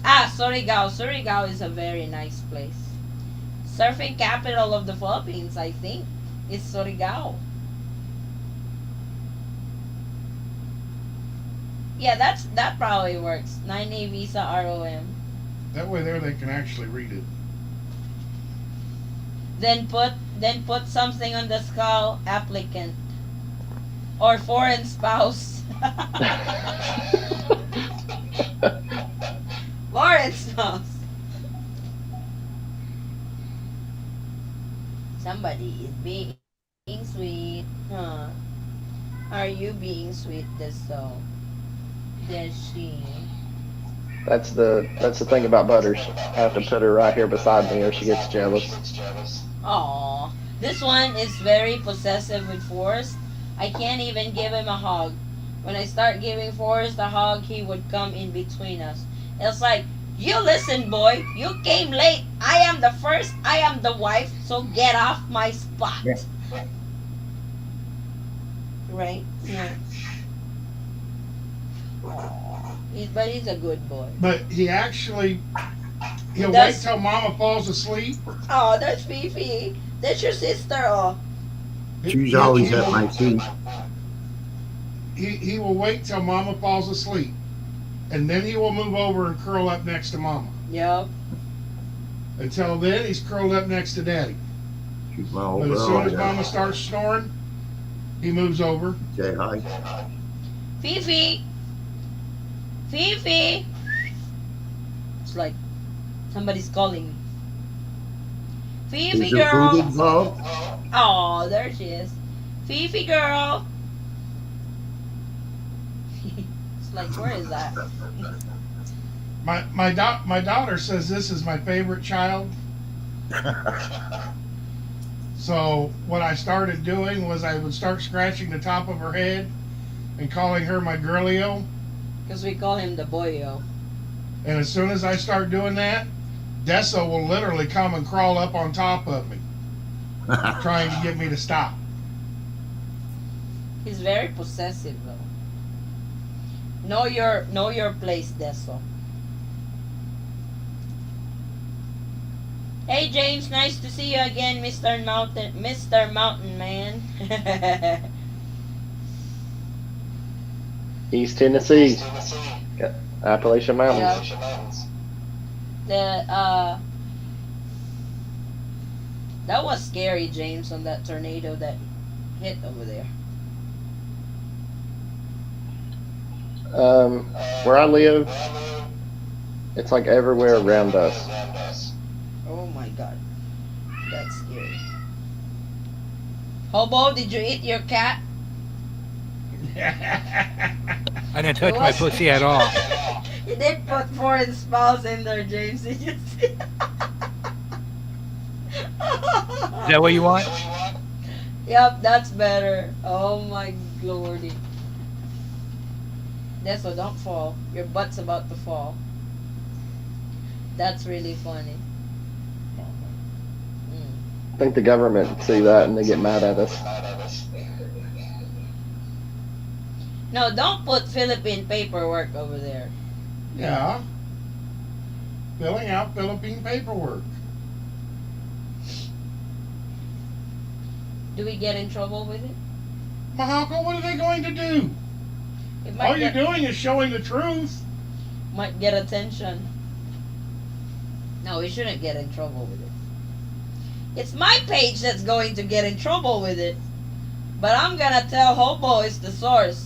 Surigao. Surigao is a very nice place. Surfing capital of the Philippines, I think, is Surigao. Yeah, that probably works. 9A visa ROM. That way there they can actually read it. Then put something on the skull, applicant. Or foreign spouse. Foreign spouse. Somebody is being sweet. Huh? Are you being sweet this so? Does she? That's the thing about Butters. I have to put her right here beside me or she gets jealous. Aw. This one is very possessive with Forrest. I can't even give him a hug. When I start giving Forrest a hug, he would come in between us. It's like, you listen, boy. You came late. I am the first. I am the wife. So get off my spot. Yeah. Right? Yeah. But he's a good boy. But he'll wait That's- till Mama falls asleep. Oh, that's Fifi. That's your sister. Oh. She's always at my feet. He will wait till Mama falls asleep, and then he will move over and curl up next to Mama. Yep. Until then, he's curled up next to Daddy. She's my old But as girl. soon as Mama starts snoring, he moves over. Say hi. Fifi. Fifi. It's like somebody's calling me. Fifi Is there food girl. involved? Oh, there she is. Fifi girl. It's like, where is that? My daughter says this is my favorite child. So what I started doing was I would start scratching the top of her head and calling her my girlio. Because we call him the boyo. And as soon as I start doing that, Dessa will literally come and crawl up on top of me, trying to get me to stop. He's very possessive though. Know your place, Deso. Hey James, nice to see you again, Mr. Mountain Man. East Tennessee, got Appalachian Yeah. Mountains. The that was scary, James, on that tornado that hit over there. Where I live, it's like everywhere around us. Oh my god, that's scary. Hobo, did you eat your cat? I didn't It touch my was. pussy at all. You did put foreign spouse in there, James. Did you see? Is that what you want? Yep, that's better. Oh my lordy. That's what, don't fall. Your butt's about to fall. That's really funny. I think the government see that and they get mad at us. No, don't put Philippine paperwork over there. Yeah. Filling out Philippine paperwork. Do we get in trouble with it? Mahako, what are they going to do? It All might you're get, doing is showing the truth. might get attention. No, we shouldn't get in trouble with it. It's my page that's going to get in trouble with it. But I'm gonna tell Hobo is the source.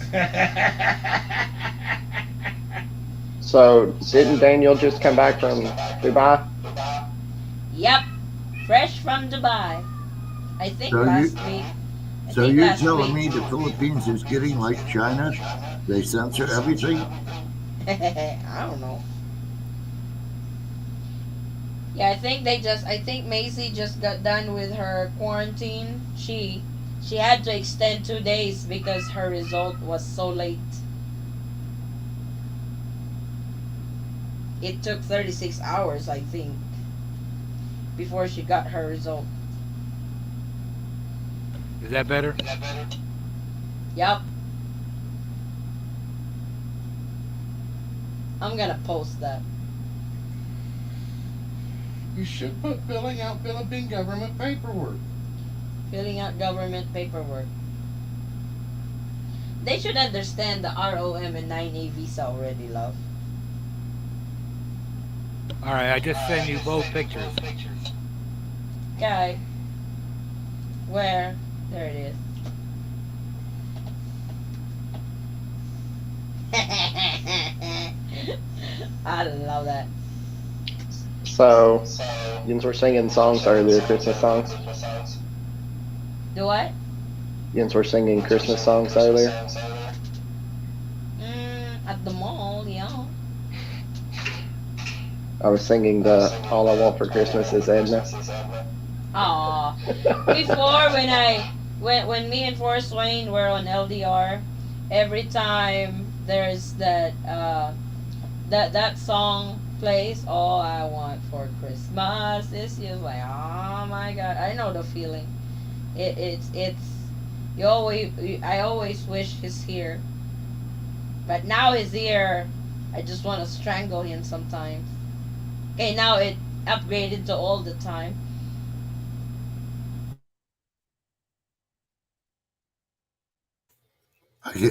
So, didn't Daniel just come back from Dubai? Yep, fresh from Dubai. I think So last you- week. I So think you're last telling week. me the Philippines is getting like China? They censor everything? I don't know. Yeah, I think Macy just got done with her quarantine. She had to extend 2 days because her result was so late. It took 36 hours, I think, before she got her result. Is that better? Yep. I'm gonna post that. You should put filling out Philippine government paperwork. Filling out government paperwork. They should understand the ROM and 9A visa already, love. All right, I just sent you both pictures. Okay. Where? There it is. I love that. So, you were singing songs earlier, Christmas songs. Do what? You were singing Christmas songs earlier. At the mall, yeah. I was singing the All I Want for Christmas is Edna. Aw. Before, when me and Forrest Wayne were on LDR, every time there's that song plays, all I want for Christmas is you. Like, oh my god, I know the feeling. It's I always wish he's here, but now he's here. I just want to strangle him sometimes. Okay, now it upgraded to all the time.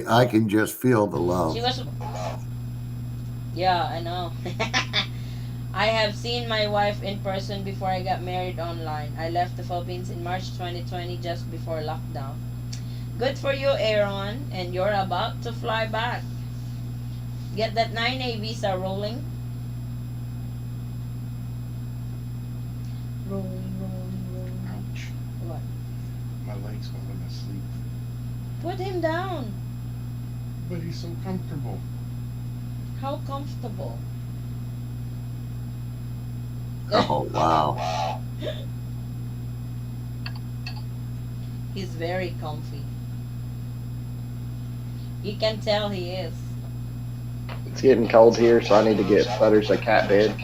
I can just feel the love. She was. Yeah, I know. I have seen my wife in person before I got married online. I left the Philippines in March 2020 just before lockdown. Good for you, Aaron, and you're about to fly back. Get that 9A visa rolling. Rolling. Ouch. What? My leg's falling asleep. Put him down. But he's so comfortable. How comfortable. Oh, wow. He's very comfy. You can tell he is. It's getting cold here, so I need to get Butters a cat bed.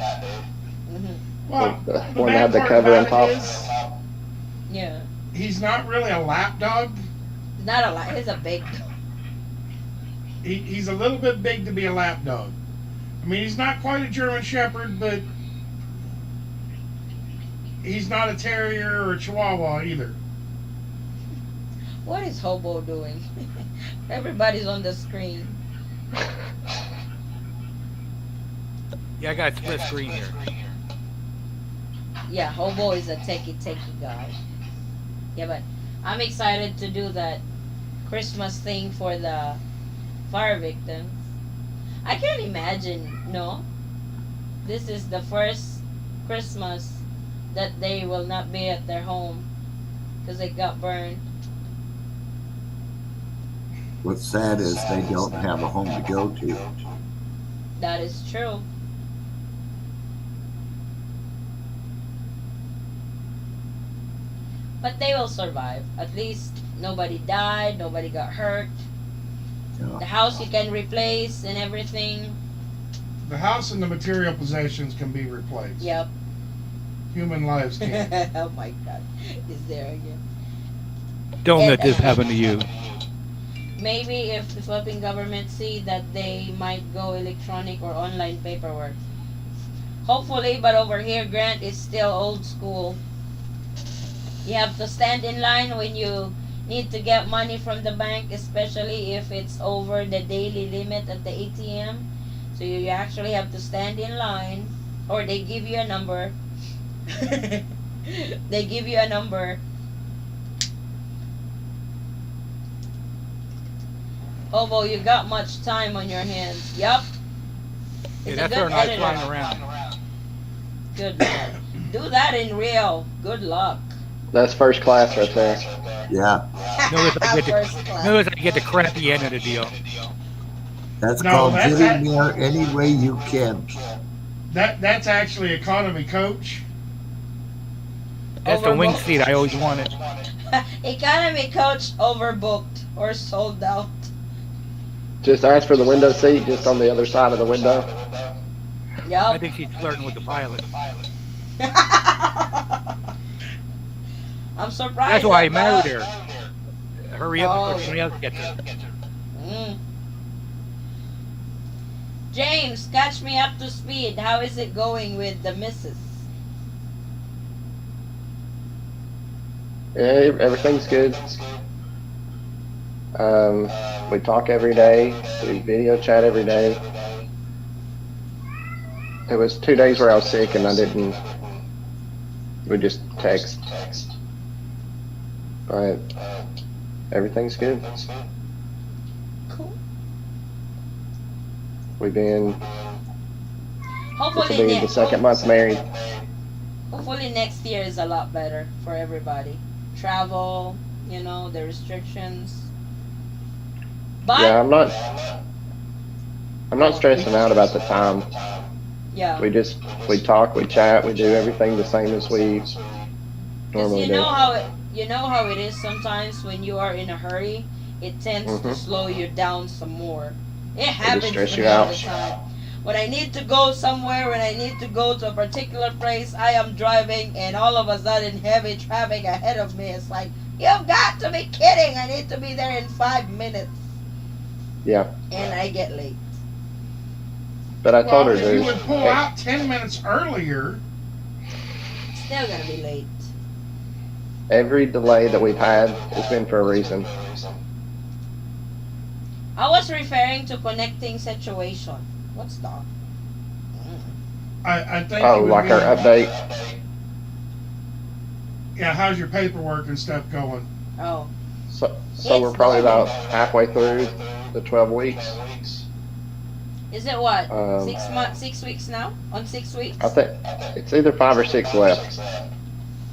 Well, The the one that bad had the part cover on about top. it is Yeah. he's not really a lap dog. He's not a lot. He's a big dog. He's a little bit big to be a lap dog. I mean, he's not quite a German Shepherd, but he's not a Terrier or a Chihuahua either. What is Hobo doing? Everybody's on the screen. Yeah, I got a split screen here. Yeah, Hobo is a techie guy. Yeah, but I'm excited to do that Christmas thing for the fire victims. I can't imagine, no. This is the first Christmas that they will not be at their home because it got burned. What's sad is they don't have a home to go to. That is true. But they will survive. At least nobody died, nobody got hurt. Yeah. The house you can replace and everything. The house and the material possessions can be replaced. Yep. Human lives can't. Oh my God. Is there again? Don't And- let this happen to you. Maybe if the Philippine government see that they might go electronic or online paperwork. Hopefully, but over here, Grant is still old school. You have to stand in line when you need to get money from the bank, especially if it's over the daily limit at the ATM. So you actually have to stand in line, or they give you a number. They give you a number. Hobo, you got much time on your hands. Yup. Yeah, He's a that's good her not editor. flying around. Good Lord. Do that in real. Good luck. That's first class right there. Yeah, Notice I get First the, class. notice I get the crappy end of the deal. that's No, called that's getting there any way you can. That's actually economy coach. That's the wing Overbooked. seat I always wanted. Economy coach overbooked or sold out. Just ask for the window seat, just on the other side of the window. I Yup. think she's flirting with the pilot. I'm surprised. That's why I at married that. her. Hurry up Oh. before somebody else gets her. Mm. James, catch me up to speed. How is it going with the missus? Yeah, everything's good. We talk every day. We video chat every day. It was 2 days where I was sick and I didn't. We just text. But everything's good. Cool. We've been. This Hopefully, will be the second month married. Hopefully next year is a lot better for everybody. Travel, you know, the restrictions. But Yeah, I'm not stressing out about the time. yeah, We talk, we chat, we do everything the same as we because normally you do. know how it is sometimes when you are in a hurry, it tends to Mhm. slow you down some more. It happens stress to you me all out. the time. When I need to go somewhere, when I need to go to a particular place, I am driving and all of a sudden heavy traffic ahead of me. It's like, you've got to be kidding. I need to be there in 5 minutes. Yeah, And I get late. but I told her Well, if you to. would pull out 10 minutes earlier, Still gonna be late. Every delay that we've had has been for a reason. I was referring to connecting situation. What's that? I think Oh, it would like be, our update. Yeah, how's your paperwork and stuff going? Oh. So we're probably about halfway through the 12 weeks. Is it what? Um, 6 months, 6 weeks now? On 6 weeks? I think it's either 5 or 6 left.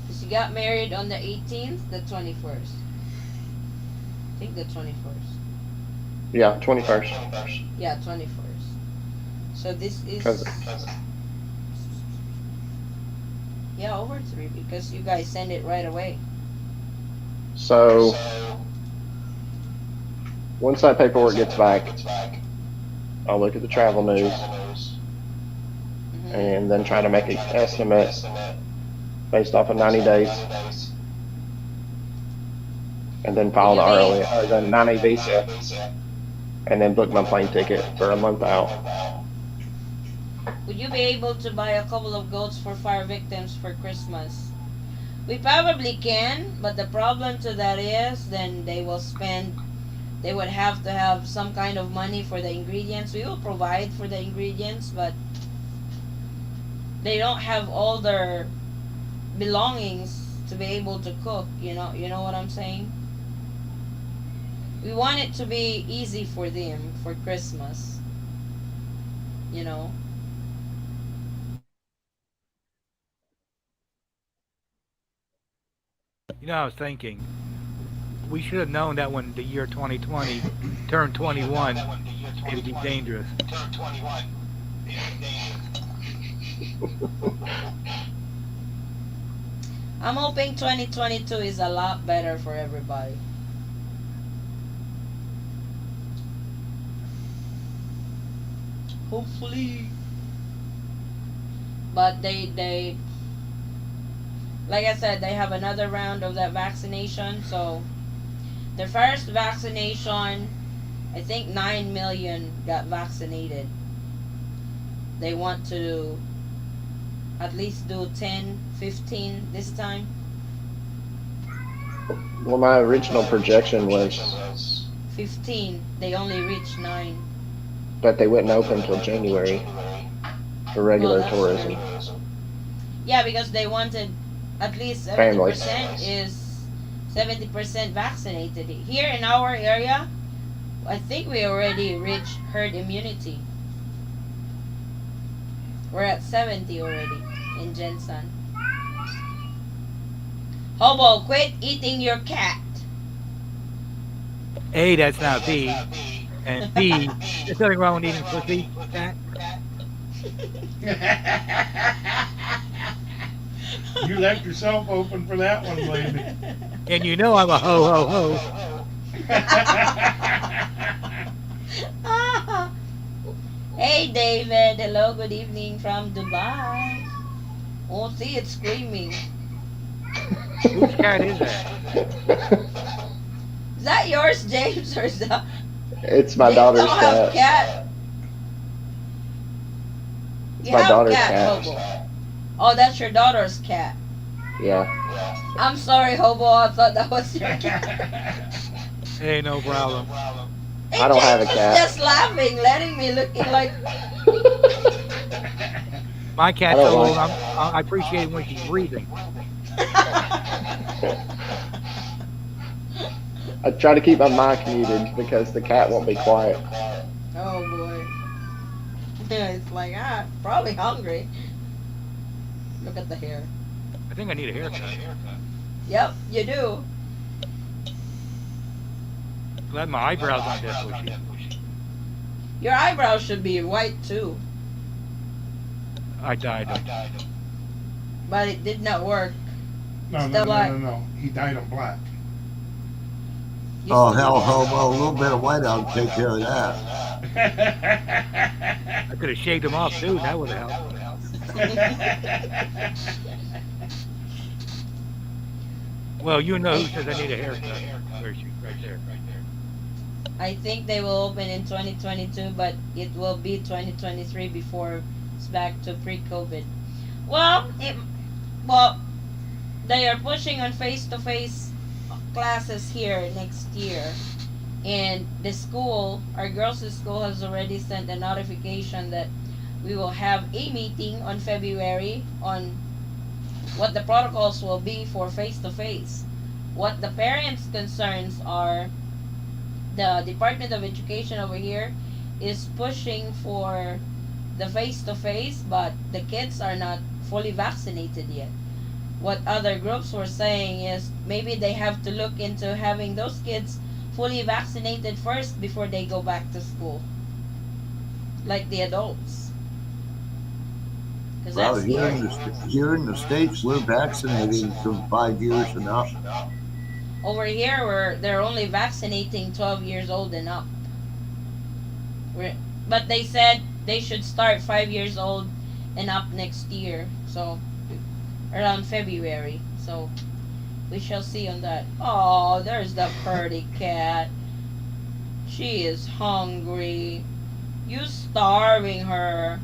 Because you got married on the 18th, the 21st. I think the 21st. Yeah, 21st. Yeah, 21st. So this is. 'Cause- Yeah, over 3 because you guys send it right away. So once that paperwork gets back, I'll look at the travel news Mhm. and then try to make an estimate based off of 90 days. And then file the ROE, or the 90 visa, and then book my plane ticket for a month out. Would you be able to buy a couple of goats for fire victims for Christmas? We probably can, but the problem to that is then they will spend they would have to have some kind of money for the ingredients. We will provide for the ingredients, but they don't have all their belongings to be able to cook. You know what I'm saying? We want it to be easy for them for Christmas. You know. I was thinking we should have known that when the year 2020 turned 21, it'd be dangerous. I'm hoping 2022 is a lot better for everybody. Hopefully. But they like I said, they have another round of that vaccination. So the first vaccination, I think 9 million got vaccinated. They want to at least do 10, 15 this time. Well, my original projection was 15. They only reached 9. that they wouldn't open until January for regular tourism. True. Yeah, because they wanted at least 70% Families. is 70% vaccinated. Here in our area, I think we already reached herd immunity. We're at 70 already in Jensen. Hobo, quit eating your cat. A, that's not B. And B, there's nothing wrong with eating pussy, cat. You left yourself open for that one, baby. And you know I'm a ho ho ho. Hey David, hello, good evening from Dubai. Oh, see, it's screaming. Whose cat is that? Is that yours, James, or is that? It's my James daughter's don't have cat. It's You my have daughter's cat, cat. Hobo. Oh, that's your daughter's cat. Yeah. I'm sorry, Hobo. I thought that was your cat. Hey, no problem. Hey, I don't have a James cat. is just laughing, letting me looking like. My cat's I don't so old, like- I appreciate it when she's breathing. I try to keep my mic muted because the cat won't be quiet. Oh boy. It's like, probably hungry. Look at the hair. I think I need a haircut. Yep, you do. Glad my eyebrows aren't that bushy. Your eyebrows should be white too, I dyed them. but it did not work. No. He dyed them black. You Oh, should- hell, hobo. A little bit of white out will take care of that. I could have shaved them off too, that would have helped. Well, you know who says I need a haircut. Where is she? Right there. I think they will open in 2022, but it will be 2023 before it's back to pre-COVID. Well, they are pushing on face-to-face classes here next year, and the school, our girls' school, has already sent a notification that we will have a meeting on February on what the protocols will be for face-to-face. What the parents' concerns are, the Department of Education over here is pushing for the face-to-face, but the kids are not fully vaccinated yet. What other groups were saying is maybe they have to look into having those kids fully vaccinated first before they go back to school, like the adults. 'Cause Well, that's here in the States, we're vaccinating from 5 years and up. over here they're only vaccinating 12 years old and up. But they said they should start 5 years old and up next year, so around February. So we shall see on that. Oh, there's the pretty cat. She is hungry. You starving her.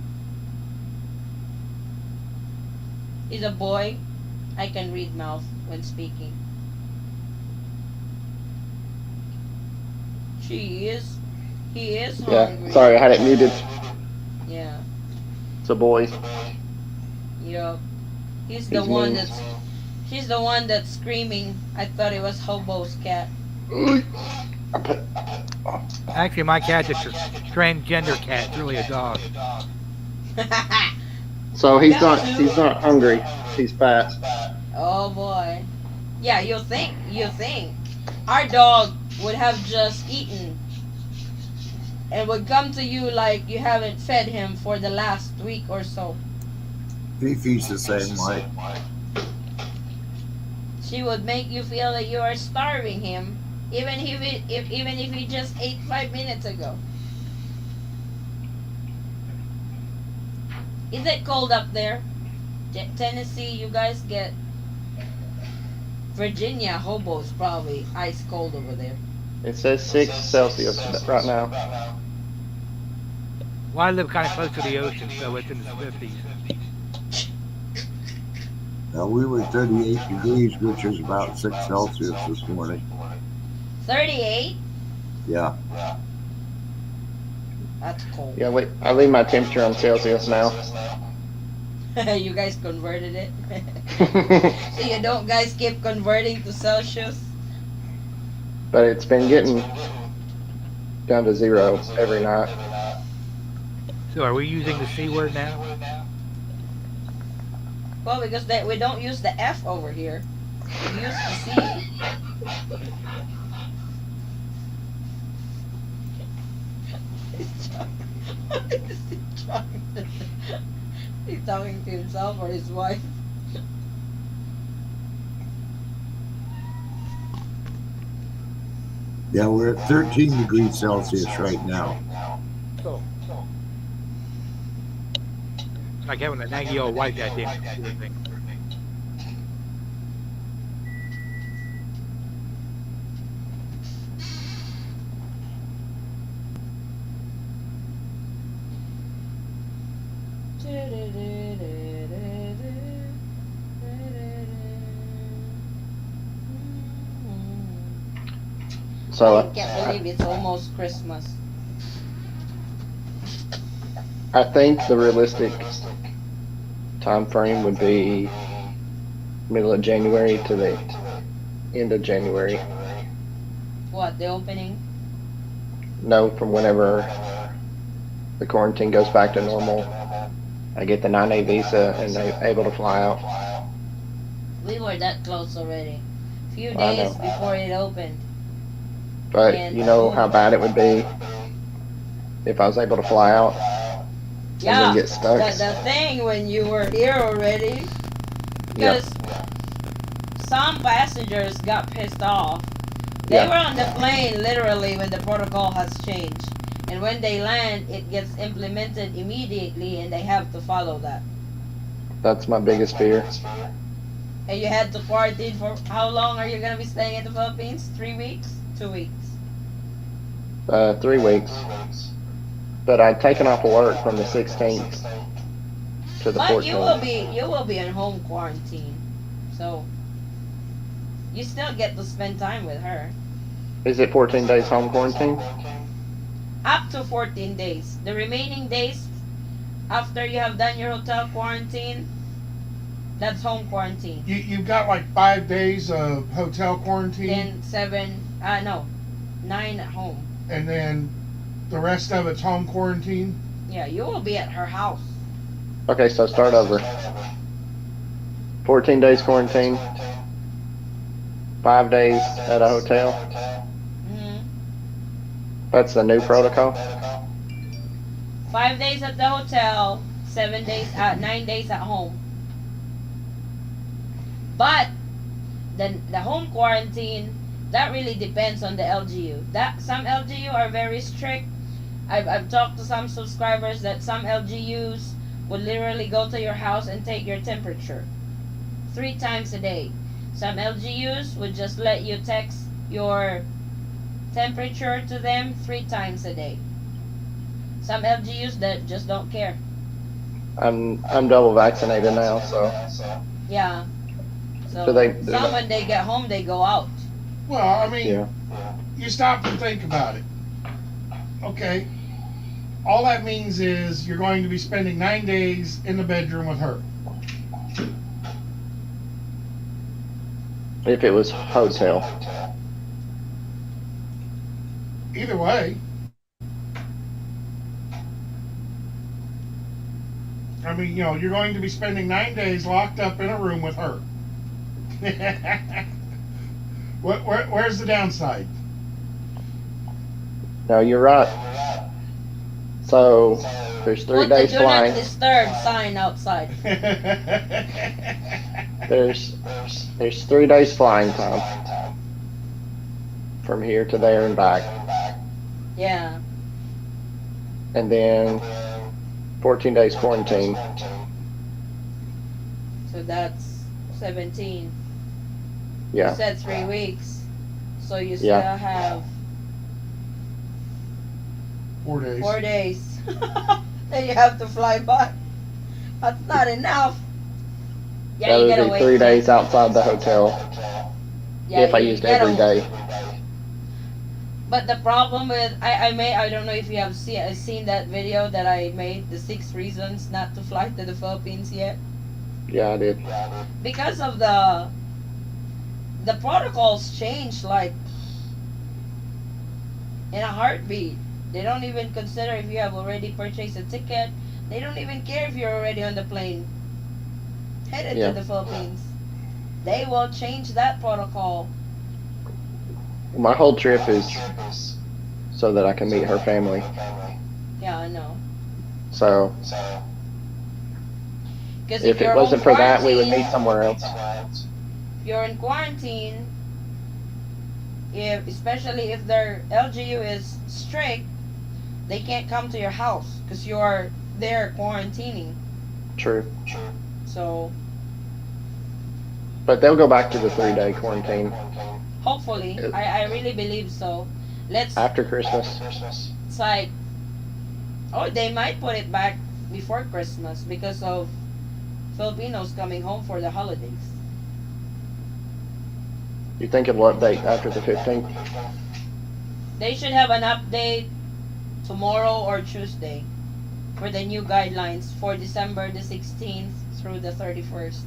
He's a boy. I can read mouth when speaking. He is Yeah. hungry. Sorry, I had it muted. Yeah. It's a boy. Yup. He's the He's one mean. that's He's the one that's screaming. I thought it was Hobo's cat. Actually, my cat's a transgender cat. It's really a dog. So he's Got not hungry. He's fat. Oh boy. Yeah, you think our dog would have just eaten and would come to you like you haven't fed him for the last week or so. Fifi's the same way. She would make you feel that you are starving him, even if he just ate 5 minutes ago. Is it cold up there? Tennessee, you guys get Virginia, Hobo's probably ice cold over there. It says 6 Celsius right now. Well, I live kind of close to the ocean, so it's in the 50s. Now, we were 38 degrees, which is about 6 Celsius this morning. 38? Yeah. That's cold. Yeah, I leave my temperature on Celsius now. You guys converted it? So you don't guys keep converting to Celsius? But it's been getting down to 0 every night. So are we using the C word now? Well, because we don't use the F over here. We use the C. What is he trying to do? He's talking to himself or his wife? Yeah, we're at 13 degrees Celsius right now. So. It's like having a naggy old wife that damn thing. So I can't believe it's almost Christmas. I think the realistic time frame would be middle of January to the end of January. What, the opening? No, from whenever the quarantine goes back to normal. I get the 9A visa and they're able to fly out. We were that close already. Few I days know. before it opened. But And you know how bad it would be if I was able to fly out and yeah, then get stuck. the thing when you were here already, because some passengers got pissed off. They were on the plane literally when the protocol has changed, and when they land, it gets implemented immediately, and they have to follow that. That's my biggest fear. And you had to quarantine for how long are you gonna be staying in the Philippines? 3 weeks? 2 weeks? 3 weeks. But I'd taken off work from the 16th to the But 14th. you will be in home quarantine, so you still get to spend time with her. Is it 14 days home quarantine? Up to 14 days. The remaining days after you have done your hotel quarantine, that's home quarantine. You've got like 5 days of hotel quarantine, Then 9 at home. and then the rest of it's home quarantine. Yeah, you will be at her house. Okay, so start over. 14 days quarantine, 5 days at a hotel. Hmm. That's the new protocol. 5 days at the hotel, 9 days at home. But the home quarantine, that really depends on the LGU. That some LGU are very strict. I've talked to some subscribers that some LGUs would literally go to your house and take your temperature 3 times a day. Some LGUs would just let you text your temperature to them 3 times a day. Some LGUs that just don't care. I'm double vaccinated now, so Yeah. So So they- some when they get home they go out. Well, I mean, yeah. you stop and think about it. Okay. All that means is you're going to be spending 9 days in the bedroom with her. If it was hotel. Either way. I mean, you're going to be spending 9 days locked up in a room with her. Where's the downside? No, you're right. So there's 3 Put the days do flying. not disturb sign outside. There's 3 days flying time from here to there and back, Yeah. and then 14 days quarantine. So that's 17. Yeah. You said 3 weeks. So you still Yeah. have 4 days. 4 days. Then you have to fly back. That's not enough. Yeah, That you would gotta be wait. 3 days outside the hotel Yeah, if I you used gotta- every day. But the problem with I don't know if you have seen that video that I made, the 6 reasons not to fly to the Philippines yet. Yeah, I did. Because of the protocols change like in a heartbeat. They don't even consider if you have already purchased a ticket. They don't even care if you're already on the plane headed Yeah. to the Philippines. They will change that protocol. My whole trip is so that I can meet her family. Yeah, I know. So Because if it wasn't for that, we would meet somewhere else. If you're in quarantine, especially if their LGU is strict, they can't come to your house because you're there quarantining. True. So But they'll go back to the 3-day quarantine hopefully, I really believe so. after Christmas. It's like, oh, they might put it back before Christmas because of Filipinos coming home for the holidays. You think it'll update after the 15th? They should have an update tomorrow or Tuesday for the new guidelines for December the 16th through the 31st.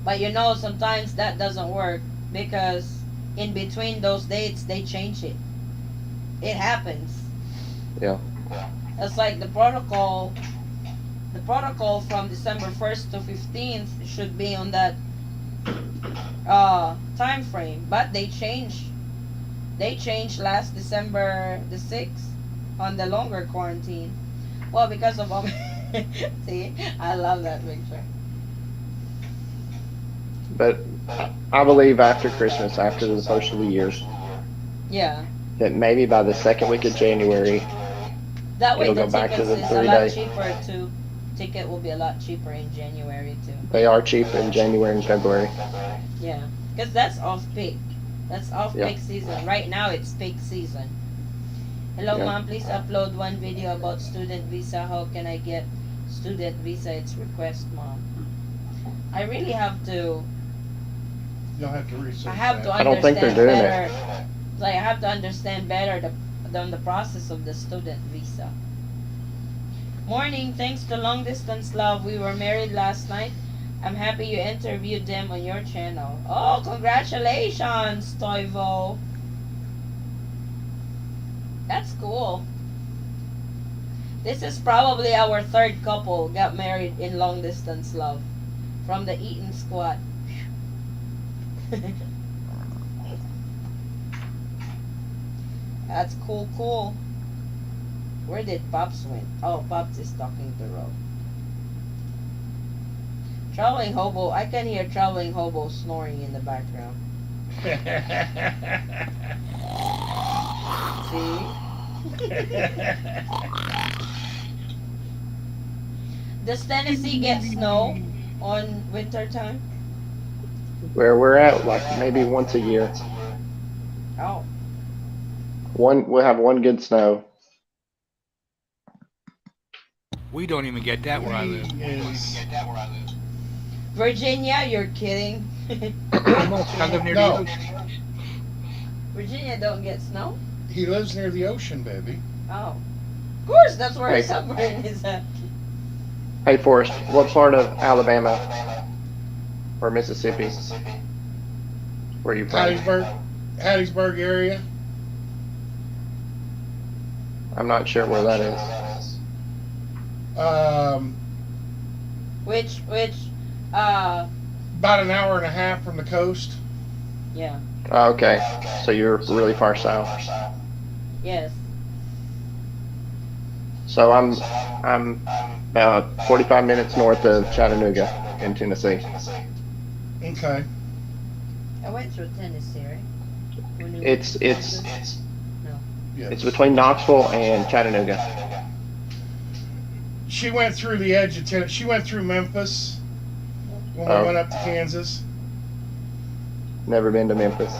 But sometimes that doesn't work because in between those dates they change it. It happens. Yeah. It's like the protocol from December 1st to 15th should be on that time frame, but they changed last December the 6th on the longer quarantine. Well, because of see, I love that picture. But I believe after Christmas, after the first of the year, Yeah, that maybe by the second week of January, that way it'll the go back to tickets the is a 3 lot days. cheaper too. Ticket will be a lot cheaper in January too. They are cheap in January and February. Yeah, because that's off peak. That's off Yeah. peak season. Right now it's peak season. Hello, Yeah. mom. Please upload one video about student visa. How can I get student visa? It's request, mom. I really have to. You'll have to research I have to that. I don't think they're understand doing better. Like I have to understand better the process of the student visa. Morning. Thanks to Long Distance Love. We were married last night. I'm happy you interviewed them on your channel. Oh, congratulations, Toivo. That's cool. This is probably our third couple got married in Long Distance Love from the Eaton Squad. That's cool. Where did Pops went? Oh, Pops is talking to Ro. Traveling hobo. I can hear traveling hobo snoring in the background. See? Does Tennessee get snow on winter time? Where we're at, like maybe once a year. Oh. We'll have one good snow. We don't even get that where I live. Virginia, you're kidding. I live near No. the ocean. Virginia don't get snow? He lives near the ocean, baby. Oh, of course, that's where Hey. his submarine is at. Hey, Forrest, what part of Alabama or Mississippi were you from? Hattiesburg area. I'm not sure where that is. Which, About an hour and a half from the coast. yeah, Oh, okay, so you're really far south. yes. So I'm about 45 minutes north of Chattanooga in Tennessee. Okay. I went through Tennessee, right? When you- It's Yes. between Knoxville and Chattanooga. She went through the edge of Tennessee. She went through Memphis when we Oh. went up to Kansas. Never been to Memphis.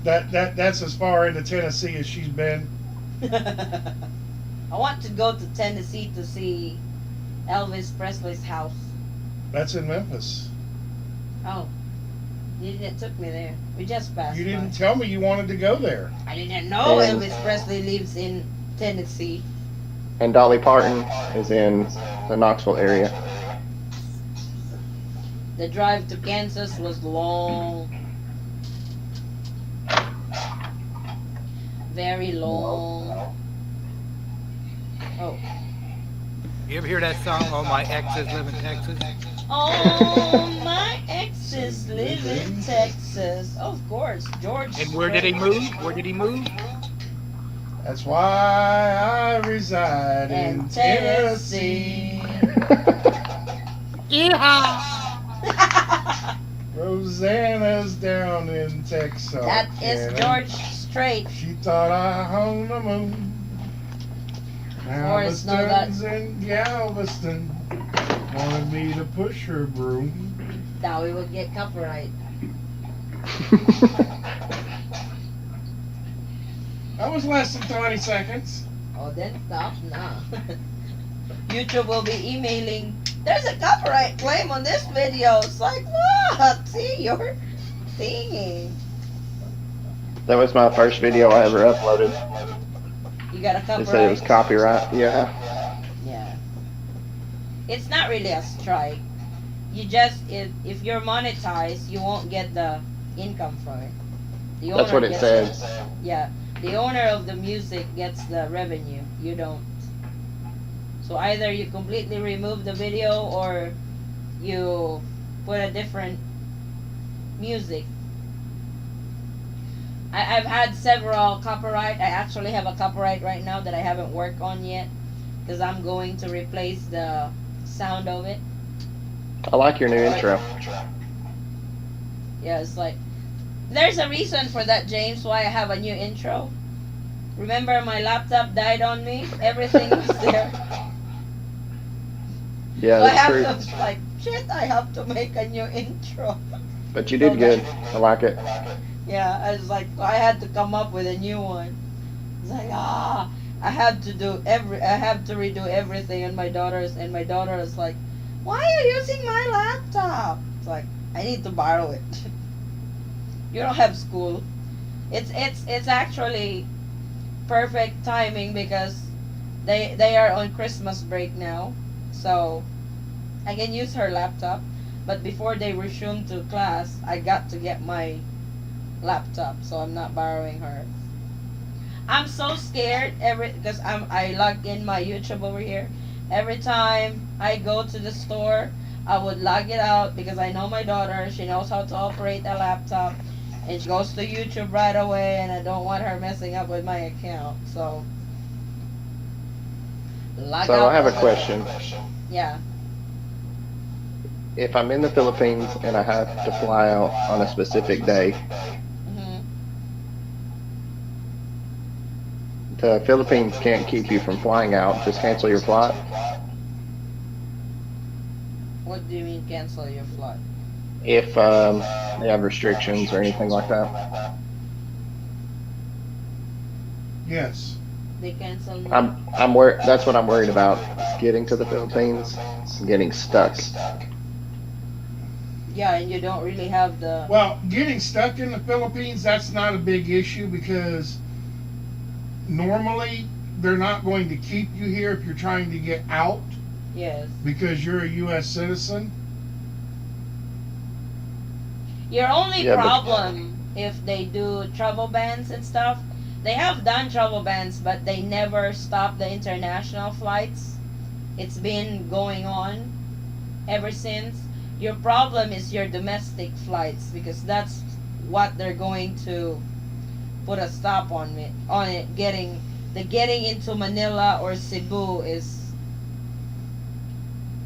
That's as far into Tennessee as she's been. I want to go to Tennessee to see Elvis Presley's house. That's in Memphis. Oh, you didn't took me there. We just passed. You didn't by. tell me you wanted to go there. I didn't know And- Elvis Presley lives in Tennessee. And Dolly Parton is in the Knoxville area. The drive to Kansas was long. Very long. Oh. You ever hear that song, "Oh My Exes Live in Texas"? Oh, my exes live in Texas. Of course, George. And where did he move? Where did he move? That's why I reside in Tennessee. Yeehaw! Rosanna's down in Texas. That is George Strait. She thought I hung the moon. Forrest, know that. Galveston's in Galveston wanted me to push her broom. Now we would get copyright. That was less than 20 seconds. Oh, then stop now. YouTube will be emailing. There's a copyright claim on this video. It's like, what? See, you're singing. That was my first video I ever uploaded. You got a They said it copyright? was copyright. Yeah. Yeah. It's not really a strike. You just, if you're monetized, you won't get the income from it. The That's what it gets says. Yeah. The owner of the music gets the revenue. You don't. So either you completely remove the video or you put a different music. I've had several copyright. I actually have a copyright right now that I haven't worked on yet because I'm going to replace the sound of it. I like your new intro. Yeah, it's like there's a reason for that, James, why I have a new intro. Remember my laptop died on me? Everything was there. Yeah, So I that's have true. to like shit, I have to make a new intro. But you did good. I like it. Yeah, I was like I had to come up with a new one. It's like I have to redo everything and my daughter is like, why are you using my laptop? It's like I need to borrow it. You don't have school. It's actually perfect timing because they are on Christmas break now. So I can use her laptop, but before they resume to class, I got to get my laptop, so I'm not borrowing her. I'm so scared because I log in my YouTube over here. Every time I go to the store, I would log it out because I know my daughter. She knows how to operate a laptop, and she goes to YouTube right away, and I don't want her messing up with my account. So log So out I have a of it. question. Yeah. If I'm in the Philippines and I have to fly out on a specific day, hmm the Philippines can't keep you from flying out. Just cancel your flight. What do you mean cancel your flight? If they have restrictions or anything like that. Yes. They cancel me. That's what I'm worried about. Getting to the Philippines and getting stuck. Yeah, and you don't really have the. Well, getting stuck in the Philippines, that's not a big issue because normally they're not going to keep you here if you're trying to get out Yes. because you're a U.S. citizen. Your only Yeah, but- problem if they do travel bans and stuff, they have done travel bans, but they never stop the international flights. It's been going on ever since. Your problem is your domestic flights because that's what they're going to put a stop on it. Getting into Manila or Cebu is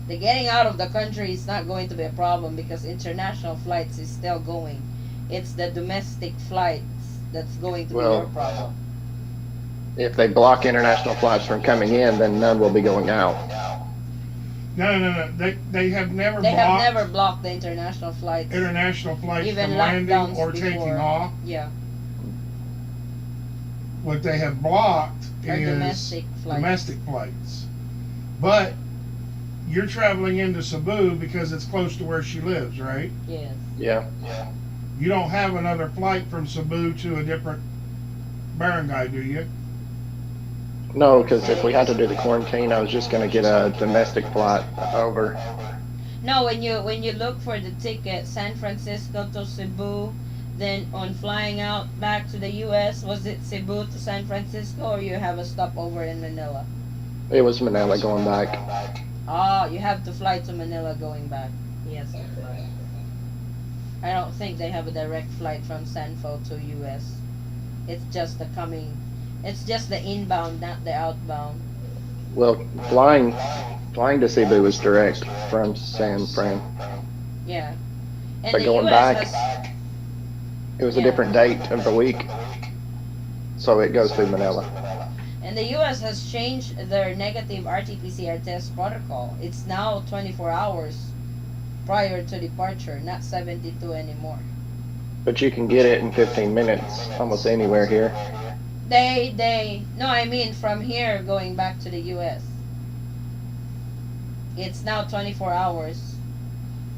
the getting out of the country is not going to be a problem because international flights is still going. It's the domestic flights that's going to be Well, your problem. If they block international flights from coming in, then none will be going out. No. They have never They have blocked never blocked the international flights. international flights Even from landing lockdowns or before. taking off. Yeah. What they have blocked Or is domestic flights. domestic flights. But you're traveling into Cebu because it's close to where she lives, right? Yes. Yeah. You don't have another flight from Cebu to a different barangay, do you? No, because if we had to do the quarantine, I was just going to get a domestic flight over. No, when you look for the ticket, San Francisco to Cebu, then on flying out back to the U.S., was it Cebu to San Francisco or you have a stopover in Manila? It was Manila going back. Ah, you have to fly to Manila going back. Yes, okay. I don't think they have a direct flight from Sanfo to U.S. It's just the coming. It's just the inbound, not the outbound. Well, flying to Cebu was direct from San Fran. Yeah. And But the going US back, it was a Yeah. different date of the week, so it goes through Manila. And the U.S. has changed their negative RT-PCR test protocol. It's now 24 hours prior to departure, not 72 anymore. But you can get it in 15 minutes almost anywhere here. No, I mean from here going back to the U.S. It's now 24 hours.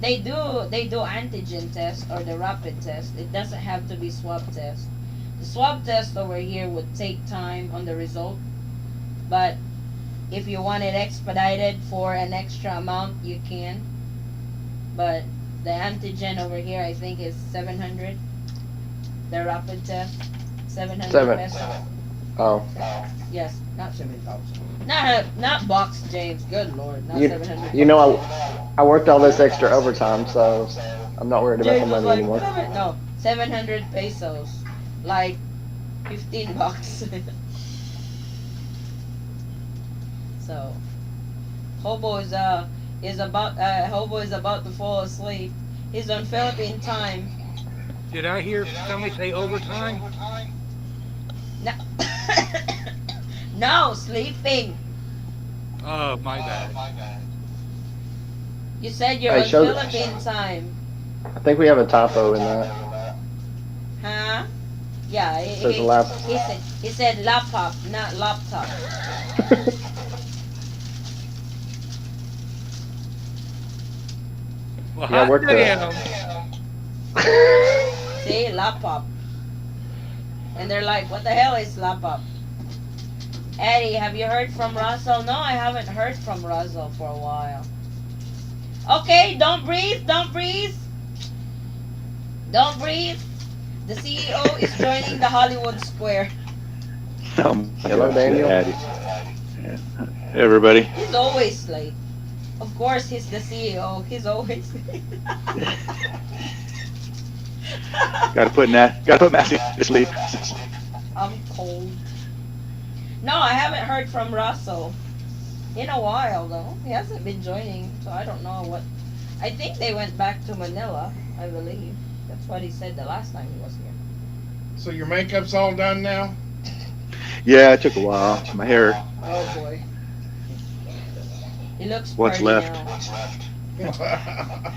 They do antigen test or the rapid test. It doesn't have to be swab test. The swab test over here would take time on the result, but if you want it expedited for an extra amount, you can. But the antigen over here, I think, is 700. The rapid test, 700 pesos. Oh, Yes, not 7,000. Not box, James. Good lord, not 700. you know, I worked all this extra overtime, so I'm not worried about the James was money like, anymore. no, 700 pesos, like 15 bucks. So, Hobo is about to fall asleep. He's on Philippine time. Did I hear somebody say overtime? No, no, sleeping. Oh, my bad. You said you're Hey, on show the- Philippine time, I think we have a typo in that. huh? Yeah, Says lap. he said laptop, not laptop. Well, Yeah, I hot worked damn. See, laptop. And they're like, what the hell is laptop? Eddie, have you heard from Russell? No, I haven't heard from Russell for a while. Okay, don't breathe, don't breathe. Don't breathe. The CEO is joining the Hollywood Square. Hello, Daniel. Yeah. Everybody. He's always late. Of course, he's the CEO. He's always late. Gotta put Matthew to sleep. I'm cold. No, I haven't heard from Russell in a while though. He hasn't been joining, so I don't know what. I think they went back to Manila, I believe. That's what he said the last time he was here. So your makeup's all done now? Yeah, it took a while. My hair. Oh boy. He looks What's pretty left? now.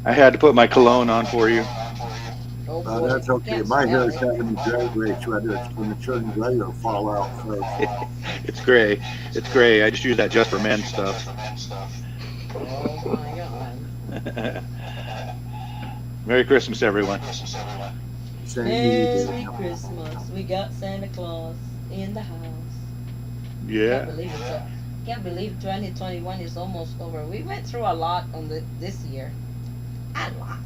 I had to put my cologne on for you. Oh boy. That's okay. Can't My smell hair's it. having a drag race, whether it's going to turn gray or fall out first. It's gray. It's gray. I just use that just for men stuff. Oh my god. Merry Christmas, everyone. Same here, Merry Daniel. Christmas. We got Santa Claus. in the house. Can't Yeah. believe it's a, can't believe 2021 is almost over. We went through a lot on this year. A lot.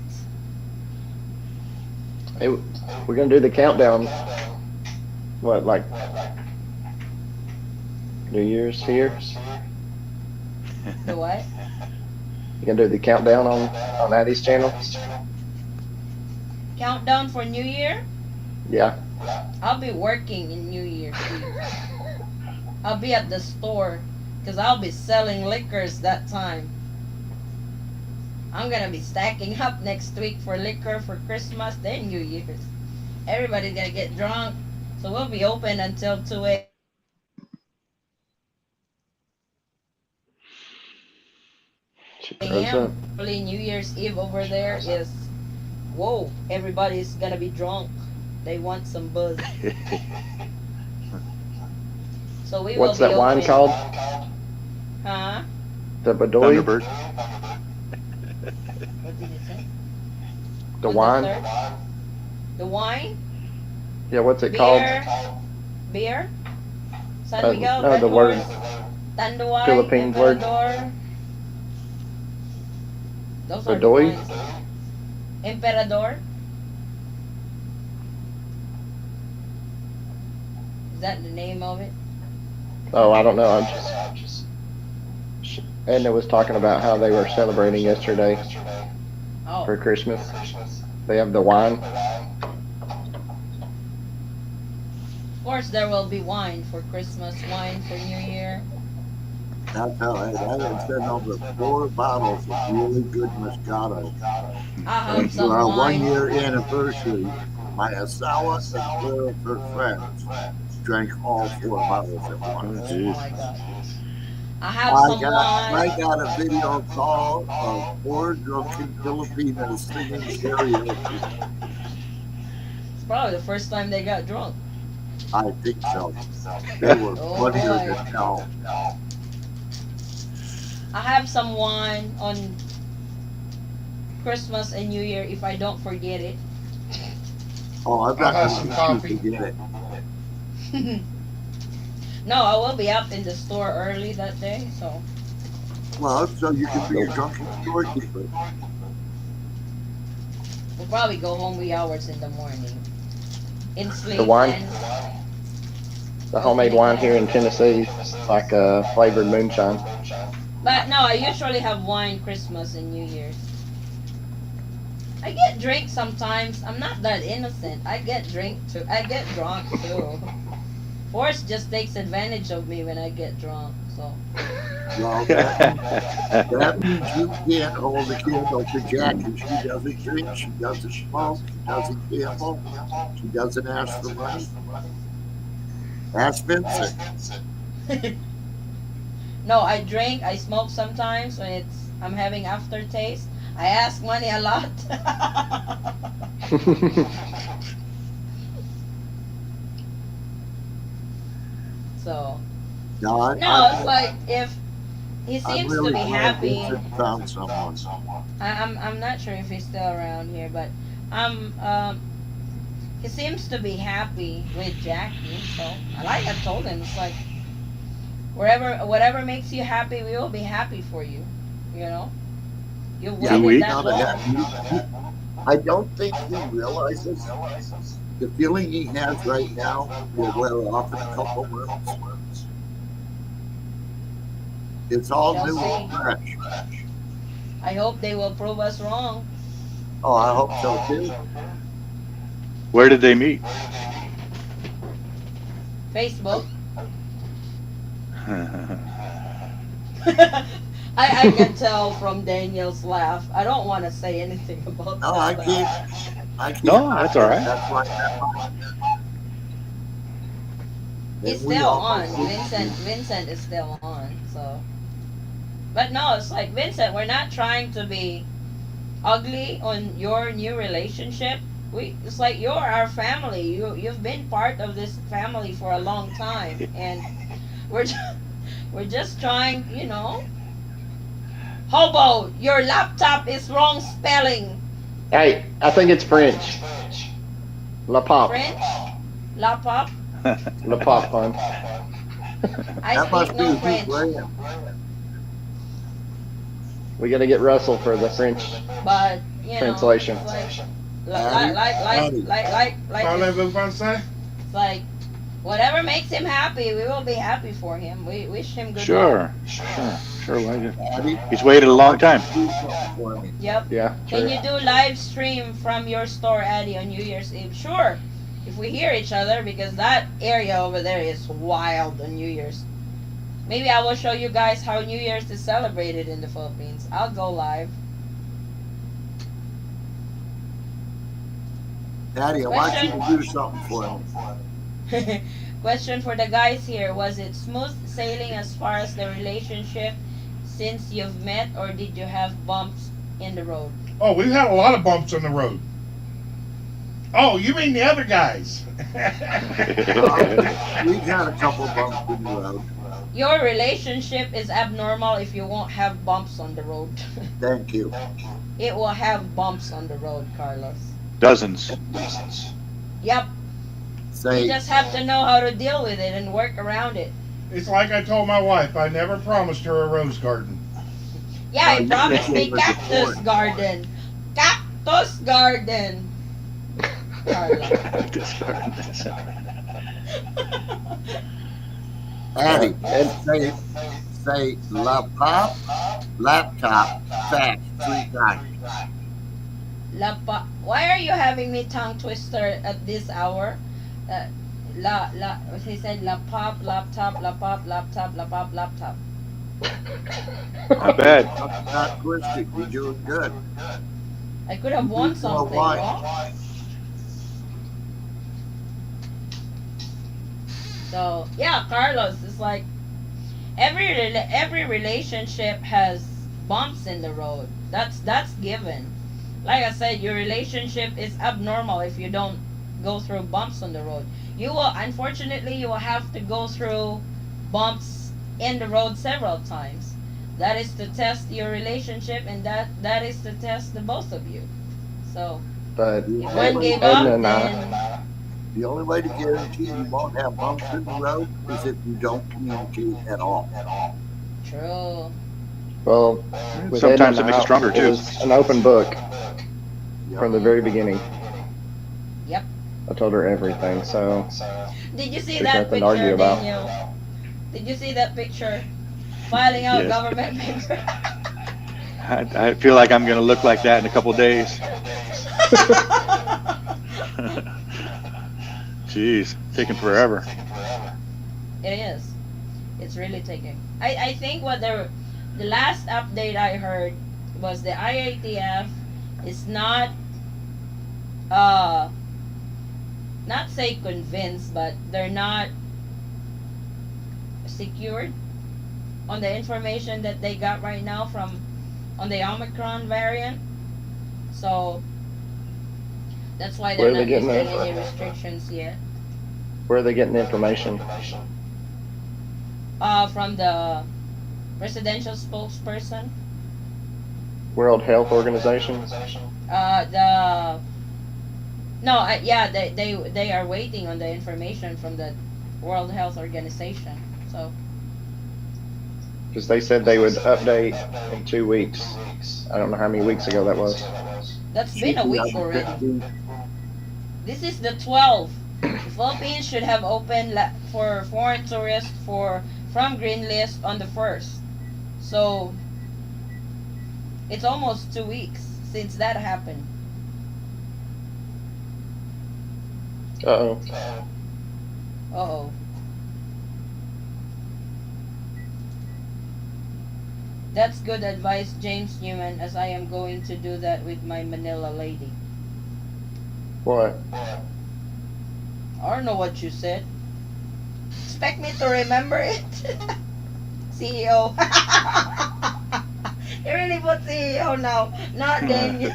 Hey, we're gonna do the countdown. What, like New Year's here? The what? You gonna do the countdown on Addie's channel? Countdown for New Year? Yeah. I'll be working in New Year's Eve. I'll be at the store because I'll be selling liquors that time. I'm gonna be stacking up next week for liquor for Christmas, then New Year's. Everybody's gonna get drunk, so we'll be open until 2 a.m. She froze up. Early New Year's Eve over there is, whoa, everybody's gonna be drunk. They want some buzz. So we What's will be that wine open. called? Huh? The Badoy? Thunderbird. What did you say? The On wine? The, third? The wine? Yeah, what's it called? Beer? San Miguel, no, Red the word. Horse, Tanduay, Philippines word. Emperador. Those are the Badoy? wines. Emperador. Is that the name of it? Oh, I don't know. I'm just. Edna was talking about how they were celebrating yesterday Oh. for Christmas. They have the wine. Of course, there will be wine for Christmas, wine for New Year. That's how I had sent over 4 bottles of really good Moscato. I have And some for our wine. 1-year anniversary, my Asawa and 4 of her friends drank all 4 bottles at Oh, once. Oh jeez. my God. I have I some wine. got a video call of 4 drunken Filipinos singing karaoke. It's probably the first time they got drunk. I think so. They were Oh funnier boy. than hell. I have some wine on Christmas and New Year if I don't forget it. Oh, I'm not I'll have going some to coffee. forget it. No, I will be up in the store early that day, so Well, so you can be a drunken storekeeper. we'll probably go home wee hours in the morning. In sleep. The wine? And The homemade wine here in Tennessee, like flavored moonshine. but no, I usually have wine Christmas and New Year's. I get drink sometimes. I'm not that innocent. I get drunk too. Forrest just takes advantage of me when I get drunk. So Well, that means you can't hold a candle to Jackie. She doesn't drink, she doesn't smoke, she doesn't gamble, she doesn't ask for money. Ask Vincent. no, I drink. I smoke sometimes when I'm having aftertaste. I ask money a lot. So No, no, it's like if he I'm seems really to be glad happy. Vincent found someone. I'm not sure if he's still around here, but he seems to be happy with Jackie. So like I told him, it's like whatever makes you happy, we will be happy for you. You know, you Yeah, waited we- that long. I don't think he realizes the feeling he has right now will wear off in a couple months. It's all Shall new see. and fresh. I hope they will prove us wrong. Oh, I hope so too. Where did they meet? Facebook. I can tell from Daniel's laugh. I don't want to say anything about No, that. I but- can't. I can't. No, that's all right. That's why. He's And we still all- on. Vincent is still on. So, but no, it's like Vincent. We're not trying to be ugly on your new relationship. It's like you're our family. You've been part of this family for a long time, and we're just trying. You know, Hobo, your laptop is wrong spelling. Hey, I think it's French. La Pop. French, la pop. The pop fun. I That speak must be no who French, Graham. We got to get Russell for the French but you know, translation. it's like, Addie, Addie. Parlez-vous français? it's like, whatever makes him happy, we will be happy for him. We wish him good luck. Sure. Why not? Addie, He's waited a long time. do something for me. Yep. Yeah, Can true. you do live stream from your store, Addy, on New Year's Eve? Sure. If we hear each other, because that area over there is wild on New Year's. Maybe I will show you guys how New Year's is celebrated in the Philippines. I'll go live. Addie, I want you to do something for me. Question for the guys here. Was it smooth sailing as far as the relationship since you've met, or did you have bumps in the road? Oh, we've had a lot of bumps on the road. Oh, you mean the other guys? We've had a couple bumps in the road. Your relationship is abnormal if you won't have bumps on the road. Thank you. It will have bumps on the road, Carlos. Dozens. Yep. You Say, just have to know how to deal with it and work around it. It's like I told my wife, I never promised her a rose garden. Yeah, Oh, he you promised can't me give us a cactus point. garden. Cactus garden. Carlos. Addie, say laptop fast 3 times. Why are you having me tongue twister at this hour? He said laptop. Not bad. Not twisted. You're doing good. I could have won something, no? So yeah, Carlos, it's like every relationship has bumps in the road. That's given. Like I said, your relationship is abnormal if you don't go through bumps on the road. You will, unfortunately, you will have to go through bumps in the road several times. That is to test your relationship, and that is to test the both of you. So But if one gave up, Edna and I, then The only way to guarantee you won't have bumps in the road is if you don't communicate at all. true. well, with Sometimes Edna it makes and it stronger, It too. was an open book from the very beginning. Yep. I told her everything, so Did you see There's that nothing to argue picture, about. Daniel? Did you see that picture? Filing out Yes. government paper. I feel like I'm going to look like that in a couple of days. Jeez, taking forever. It is. It's really taking. I think what the last update I heard was the IATF is not say convinced, but they're not secured on the information that they got right now from on the Omicron variant. So that's why Where they're are they not getting lifting that? any restrictions yet. where are they getting the information? From the presidential spokesperson. World Health Organization? They are waiting on the information from the World Health Organization. So Because they said they would update in 2 weeks. I don't know how many weeks ago that was. that's been a week already. This is the 12th. The Philippines should have opened for foreign tourists from green list on the 1st. So it's almost 2 weeks since that happened. Uh-oh. Uh-oh. That's good advice, James Newman, as I am going to do that with my Manila lady. What? I don't know what you said. Expect me to remember it? CEO. You really put CEO now, not Daniel.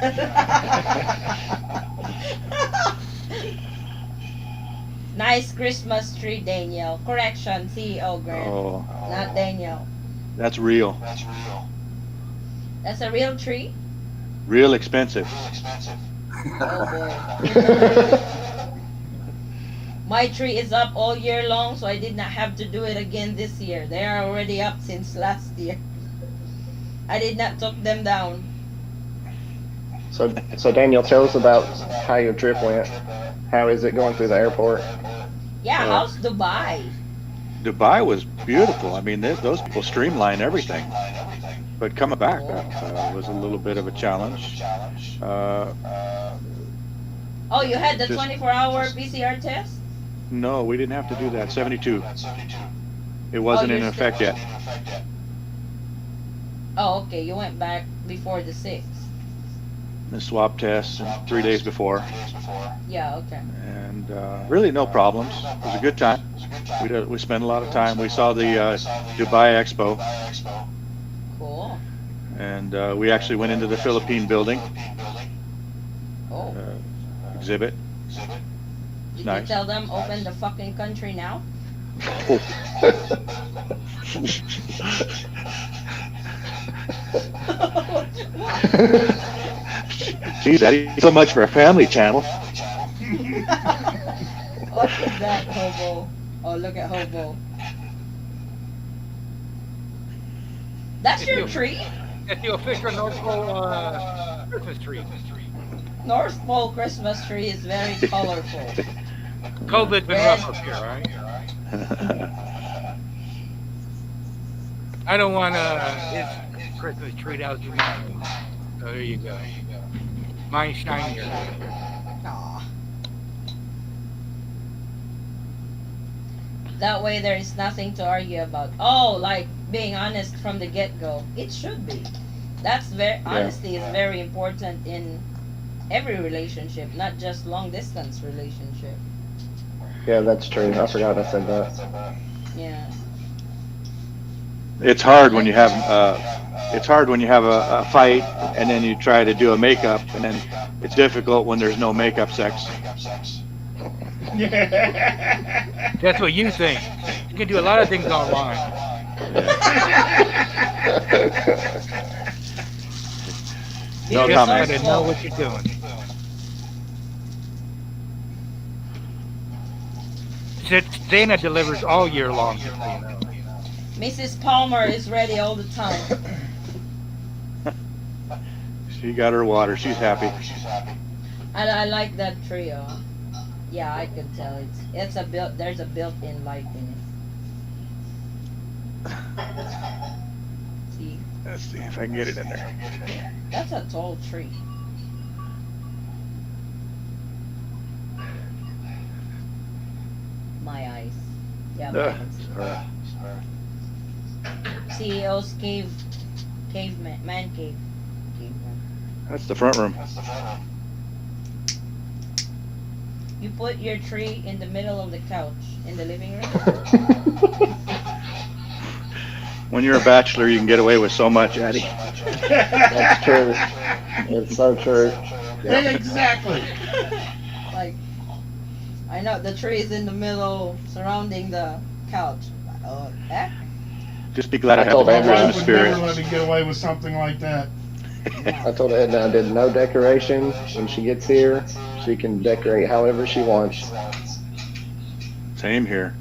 Nice Christmas tree, Daniel. Correction, CEO Grant, Oh, not Daniel. that's real. That's a real tree? Real expensive. Oh boy. My tree is up all year long, so I did not have to do it again this year. They are already up since last year. I did not took them down. So Daniel, tell us about how your trip went. How is it going through the airport? Yeah, Uh, how's Dubai? Dubai was beautiful. I mean, those people streamline everything. But coming back was a little bit of a challenge. Uh, Oh, you had the just 24-hour PCR test? No, we didn't have to do that. 72. It Oh, wasn't you're in still. effect yet. Oh, okay. You went back before the 6th. The swab test 3 days before, Yeah, okay. and really no problems. It was a good time. We spent a lot of time. We saw the Dubai Expo, Cool. and we actually went into the Philippine building Oh. exhibit. Did Nice. you tell them open the fucking country now? Geez, Eddie, so much for a family channel. What is that, hobo? Oh, look at hobo. That's your tree? It's the official North Pole Christmas tree. North Pole Christmas tree is very colorful. COVID's been rough up here, right? I don't want his Christmas tree out to mine. So there you go. Mine's shinier. Aw. That way there is nothing to argue about. Oh, like being honest from the get-go. It should be. That's honesty is very important in every relationship, not just long-distance relationship. Yeah, that's true. I forgot I said that. Yeah. It's hard when you have a fight and then you try to do a makeup, and then it's difficult when there's no makeup sex. That's what you think. You can do a lot of things online. No You just comment. gotta know what you're doing. Dana delivers all year long, just so you know. Mrs. Palmer is ready all the time. She got her water. She's happy. I like that trio. Yeah, I can tell it's a built. There's a built-in light in it. See, Let's see if I can get it in there. that's a tall tree. My eyes. Yeah. I can see. CEO's man cave. Caveman. That's the front room. You put your tree in the middle of the couch in the living room. When you're a bachelor, you can get away with so much, Eddie. That's true. It's so true. Yeah, exactly. Like, I know the tree is in the middle, surrounding the couch. Oh, heck. Just be glad I have the told My Andrew wife Christmas would never spirit. let me get away with something like that. I told Edna I did no decoration. When she gets here, she can decorate however she wants. Same here,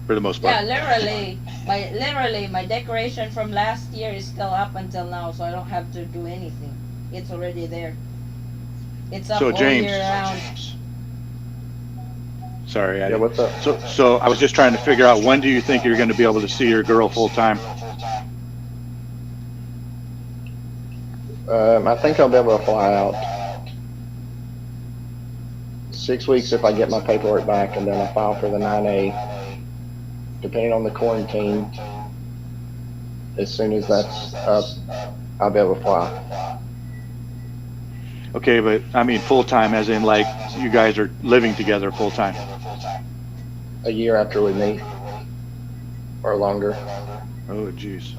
for the most Yeah, part. literally, my decoration from last year is still up until now, so I don't have to do anything. It's already there. It's up So, all James. year round. Sorry, Eddie. Yeah, what's up? So I was just trying to figure out, when do you think you're going to be able to see your girl full time? I think I'll be able to fly out 6 weeks if I get my paperwork back, and then I file for the 9A. Depending on the quarantine, as soon as that's up, I'll be able to fly. Okay, but I mean full time, as in like you guys are living together full time. A year after we meet, or longer. Oh, jeez.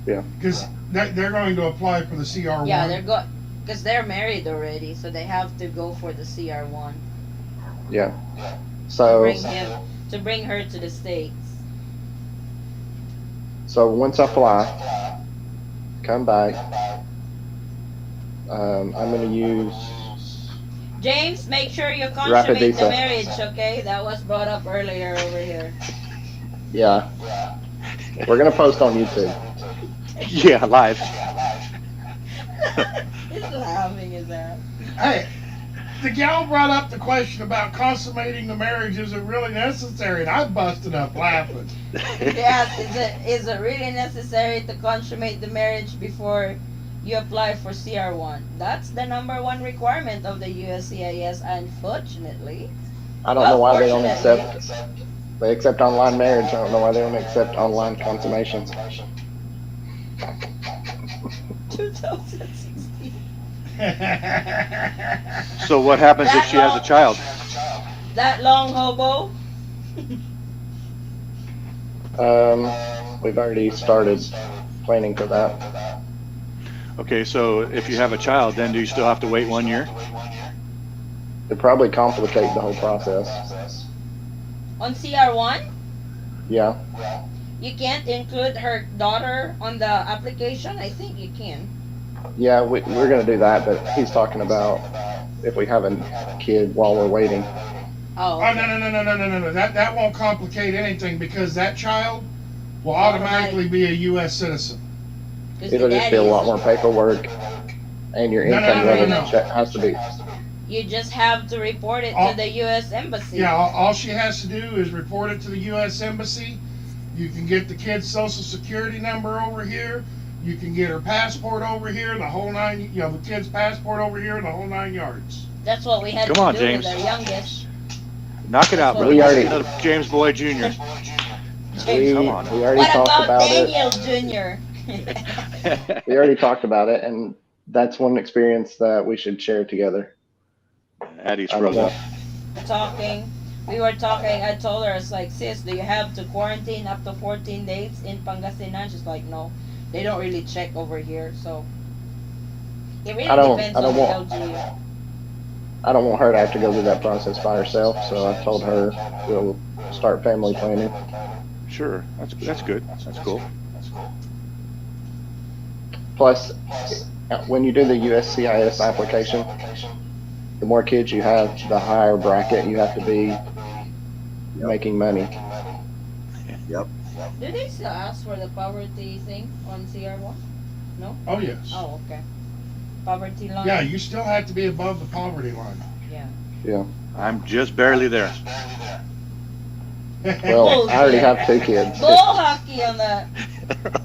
Yeah. Because they're going to apply for the CR1. Yeah, because they're married already, so they have to go for the CR1 Yeah. to So, bring her to the States. so once I fly, come back, I'm going to use James, make sure you Rapid consummate the visa. marriage, okay? That was brought up earlier over here. Yeah. We're gonna post on YouTube. Yeah, live. He's laughing his ass. Hey, the gal brought up the question about consummating the marriage. Is it really necessary? And I busted up laughing. Yes, is it really necessary to consummate the marriage before you apply for CR1? That's the number one requirement of the USCIS, unfortunately. I don't know why they don't accept. They accept online marriage. I don't know why they don't accept online consummation. 2016. So what happens if she has a child? That long hobo? We've already started planning for that. Okay, so if you have a child, then do you still have to wait 1 year? It'd probably complicate the whole process. On CR1? Yeah. You can't include her daughter on the application? I think you can. Yeah, we're going to do that, but he's talking about if we have a kid while we're waiting. Oh, Oh, no. That won't complicate anything because that child will automatically be a U.S. citizen. It'll just be a lot more paperwork, and your income level has to be. You just have to report it to the U.S. Embassy. Yeah, all she has to do is report it to the U.S. Embassy. You can get the kid's social security number over here. You can get her passport over here, the whole nine. The kid's passport over here, the whole 9 yards. That's what we had Come to on, do James. with our youngest. Knock it out, brother. We already- Another James Boy Jr. We Come on. already What talked about about Daniel it. Jr.? We already talked about it, and that's one experience that we should share together. Addie's I don't frozen. know. We were talking, I told her, it's like, sis, do you have to quarantine up to 14 days in Pangasinan? She's like, no, they don't really check over here, so it really depends on the LGU. I don't want her to have to go through that process by herself, so I told her we'll start family planning. Sure, that's good. That's cool. Plus, when you do the USCIS application, the more kids you have, the higher bracket you have to be making money. Yep. Do they still ask for the poverty thing on CR1? No? Oh, yes. Oh, okay. Poverty line? Yeah, you still have to be above the poverty line. Yeah. Yeah. I'm just barely there. Well, I already have 2 kids. Bull hockey on that.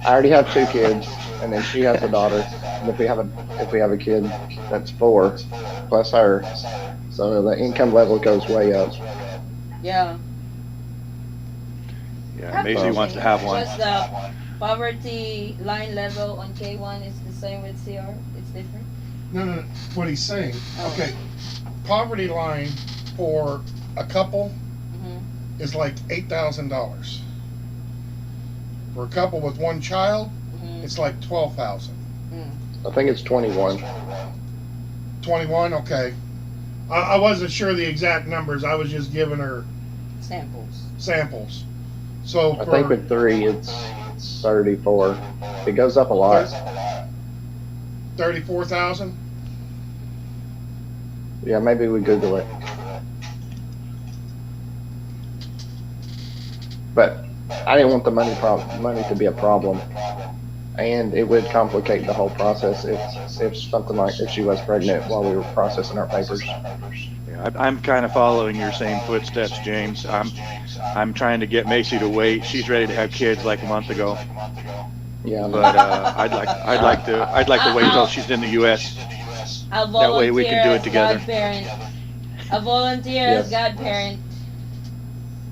I already have 2 kids, and then she has a daughter. And if we have a kid, that's 4 plus her. So the income level goes way up. Yeah. Yeah, Macy wants to have one. What's the poverty line level on K1 is the same with CR? It's different? No. What he's saying, Oh. okay, poverty line for a couple is like $8,000. For a couple with one child, it's like $12,000. I think it's 21. 21, okay. I wasn't sure the exact numbers. I was just giving her samples. So I think with 3 it's 34. It goes up a lot. 34,000. Yeah, maybe we Google it. But I didn't want the money to be a problem, and it would complicate the whole process if something like if she was pregnant while we were processing our papers. Yeah, I'm kind of following your same footsteps, James. I'm trying to get Macy to wait. She's ready to have kids like a month ago. Yeah, but I'd like to wait until she's in the U.S. I'll That way we can do it together. A volunteer as godparent.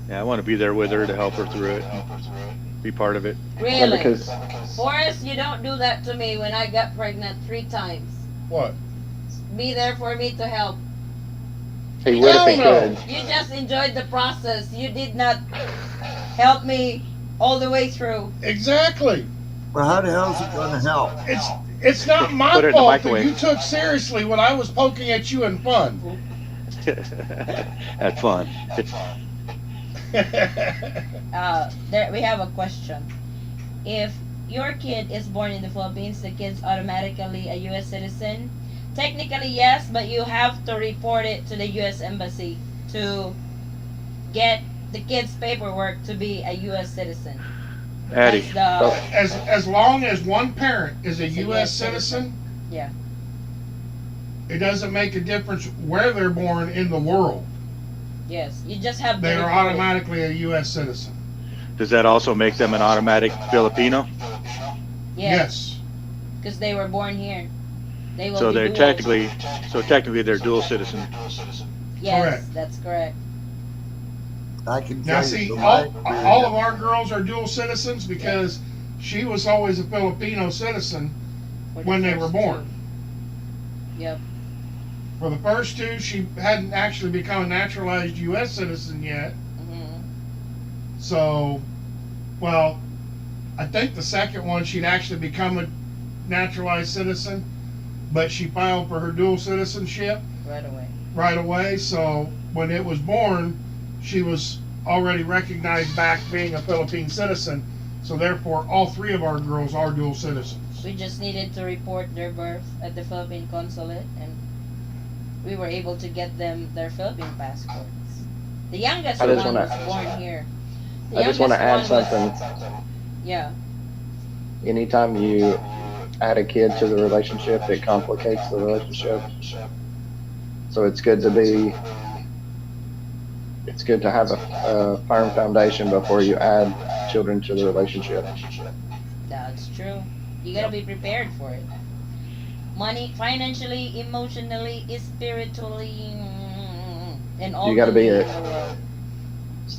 Yeah, I want to be there with her to help her through it, and be part of it. Really? Yeah, because Forrest, you don't do that to me when I got pregnant 3 times. What? Be there for me to help. he would if he could. You just enjoyed the process. You did not help me all the way through. Exactly. Well, how the hell is it going to help? It's not my Put it in the fault that microwave. you took seriously when I was poking at you in fun. Had fun. There we have a question. If your kid is born in the Philippines, the kid's automatically a U.S. citizen. Technically, yes, but you have to report it to the U.S. Embassy to get the kid's paperwork to be a U.S. citizen. Addie. That's the As long as one parent is a It's a U.S. US citizen, yeah. it doesn't make a difference where they're born in the world. Yes, you just have to They are report it. automatically a U.S. citizen. Does that also make them an automatic Filipino? Yes, because they were born here. They will So be they're dual. technically they're dual citizen. Yes, Correct. that's correct. I can Now, tell you see, from all my of our girls are dual citizens because she was always a Filipino citizen For the when they were first born. two. Yep. For the first two, she hadn't actually become a naturalized U.S. citizen yet. Hmm. So, well, I think the second one she'd actually become a naturalized citizen, but she filed for her dual citizenship Right away. right away. So when it was born, she was already recognized back being a Philippine citizen. So therefore, all three of our girls are dual citizens. We just needed to report their birth at the Philippine consulate, and we were able to get them their Philippine passports. The youngest I one just was wanna- born here. The I just want to add youngest one was- something. Yeah. Anytime you add a kid to the relationship, it complicates the relationship. So it's good to have a firm foundation before you add children to the relationship. That's true. You gotta be prepared for it. Money, financially, emotionally, spiritually, and all You gotta the be way a- in the world.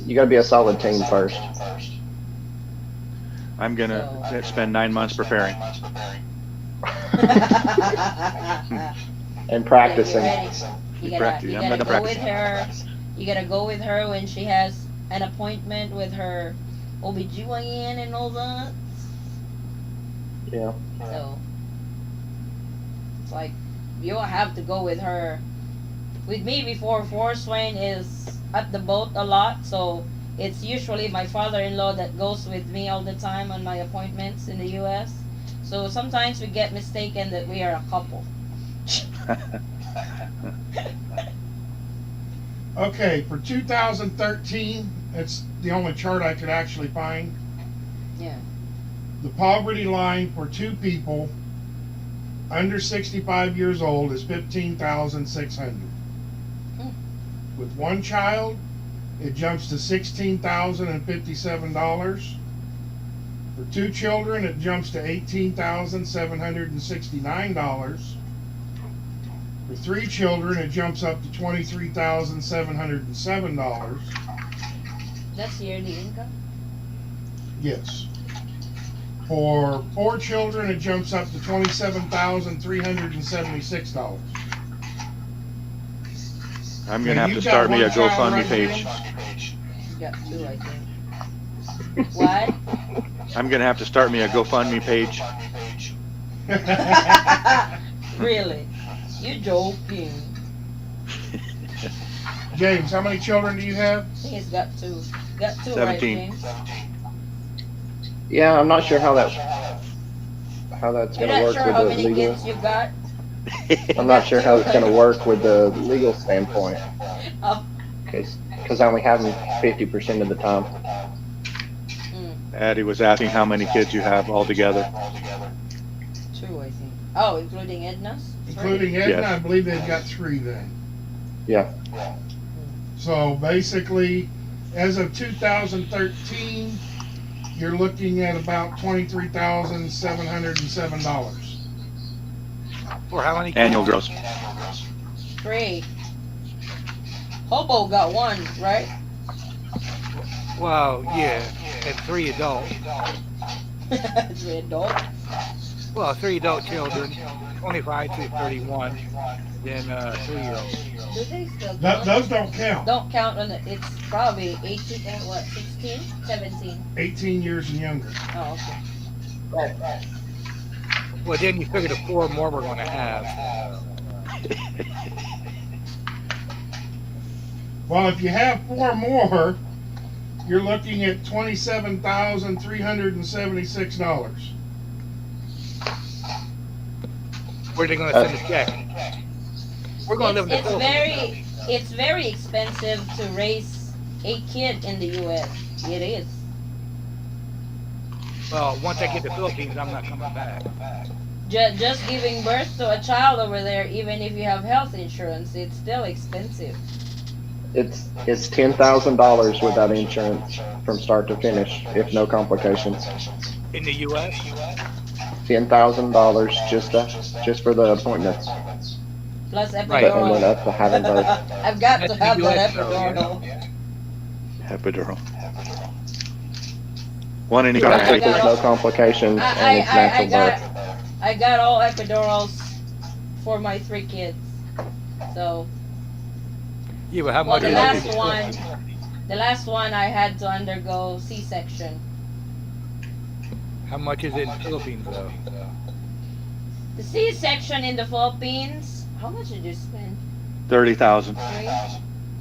You got to be a solid team first. I'm gonna spend 9 months preparing. And practicing. You gotta, Practice. you I'm gotta gonna go practice. with her. You gotta go with her when she has an appointment with her OBGYN and all that. Yeah. So it's like you'll have to go with her. With me before Swain is at the boat a lot, so it's usually my father-in-law that goes with me all the time on my appointments in the U.S. So sometimes we get mistaken that we are a couple. Okay, for 2013, it's the only chart I could actually find. Yeah. The poverty line for two people under 65 years old is $15,600. With one child, it jumps to $16,057. For two children, it jumps to $18,769. For three children, it jumps up to $23,707. That's yearly income. Yes. For four children, it jumps up to $27,376. I'm gonna have to start me a GoFundMe page. You got two, I think. What? I'm gonna have to start me a GoFundMe page. Really? You joking? James, how many children do you have? I think he's got two. Got two, 17. right, James? Yeah, I'm not sure how that's You're going to not work sure with how the many legal. kids you got? I'm not sure how it's going to work with the legal standpoint. Oh. Because I only have them 50% of the time. Addie was asking how many kids you have altogether. Two, I think. Oh, including Edna's? Including Edna, Yes. I believe they've got three then. Yeah. So basically, as of 2013, you're looking at about $23,707. For how many Annual gross. Three. Hobo got one, right? Well, yeah, and 3 adults. Three adult. Well, 3 adult children, 25 to 31, then 3-year-olds. Do they still count? Those don't count. Don't count on it. It's probably 18 and what? 16? 17. 18 years and younger. Oh, okay. Well, then you figure the 4 more we're going to have. Well, if you have four more, you're looking at $27,376. Where are they going to send a check? We're going to live in the Philippines. It's very expensive to raise a kid in the U.S. It is. Well, once I get to the Philippines, I'm not coming back. Just giving birth to a child over there, even if you have health insurance, it's still expensive. It's $10,000 without insurance from start to finish, if no complications. In the U.S.? $10,000 just for the appointments. Plus epidural. Right. And then up to having birth. I've got That's to have the that US though, epidural. Epidural. One in each I arm. think there's no complications and it's natural birth. I got all epidurals for my 3 kids. So, Yeah, but how well, much the is last one I had to undergo C-section. How much is it in the Philippines, though? The C-section in the Philippines, how much did you spend? 30,000.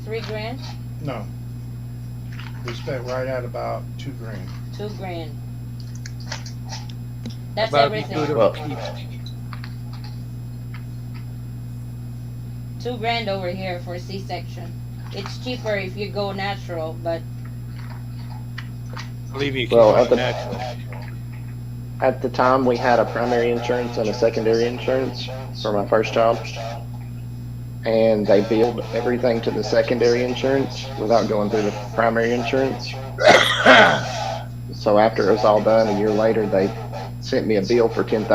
3 grand? No. We spent right at about $2,000. 2 grand. That's About if you everything. do it Well, on cheap. 2 grand over here for C-section. It's cheaper if you go natural, but Believe me, Well, well, at the- natural. At the time, we had a primary insurance and a secondary insurance for my first child. And they billed everything to the secondary insurance without going through the primary insurance. So after it was all done, a year later, they sent me a bill for $10,000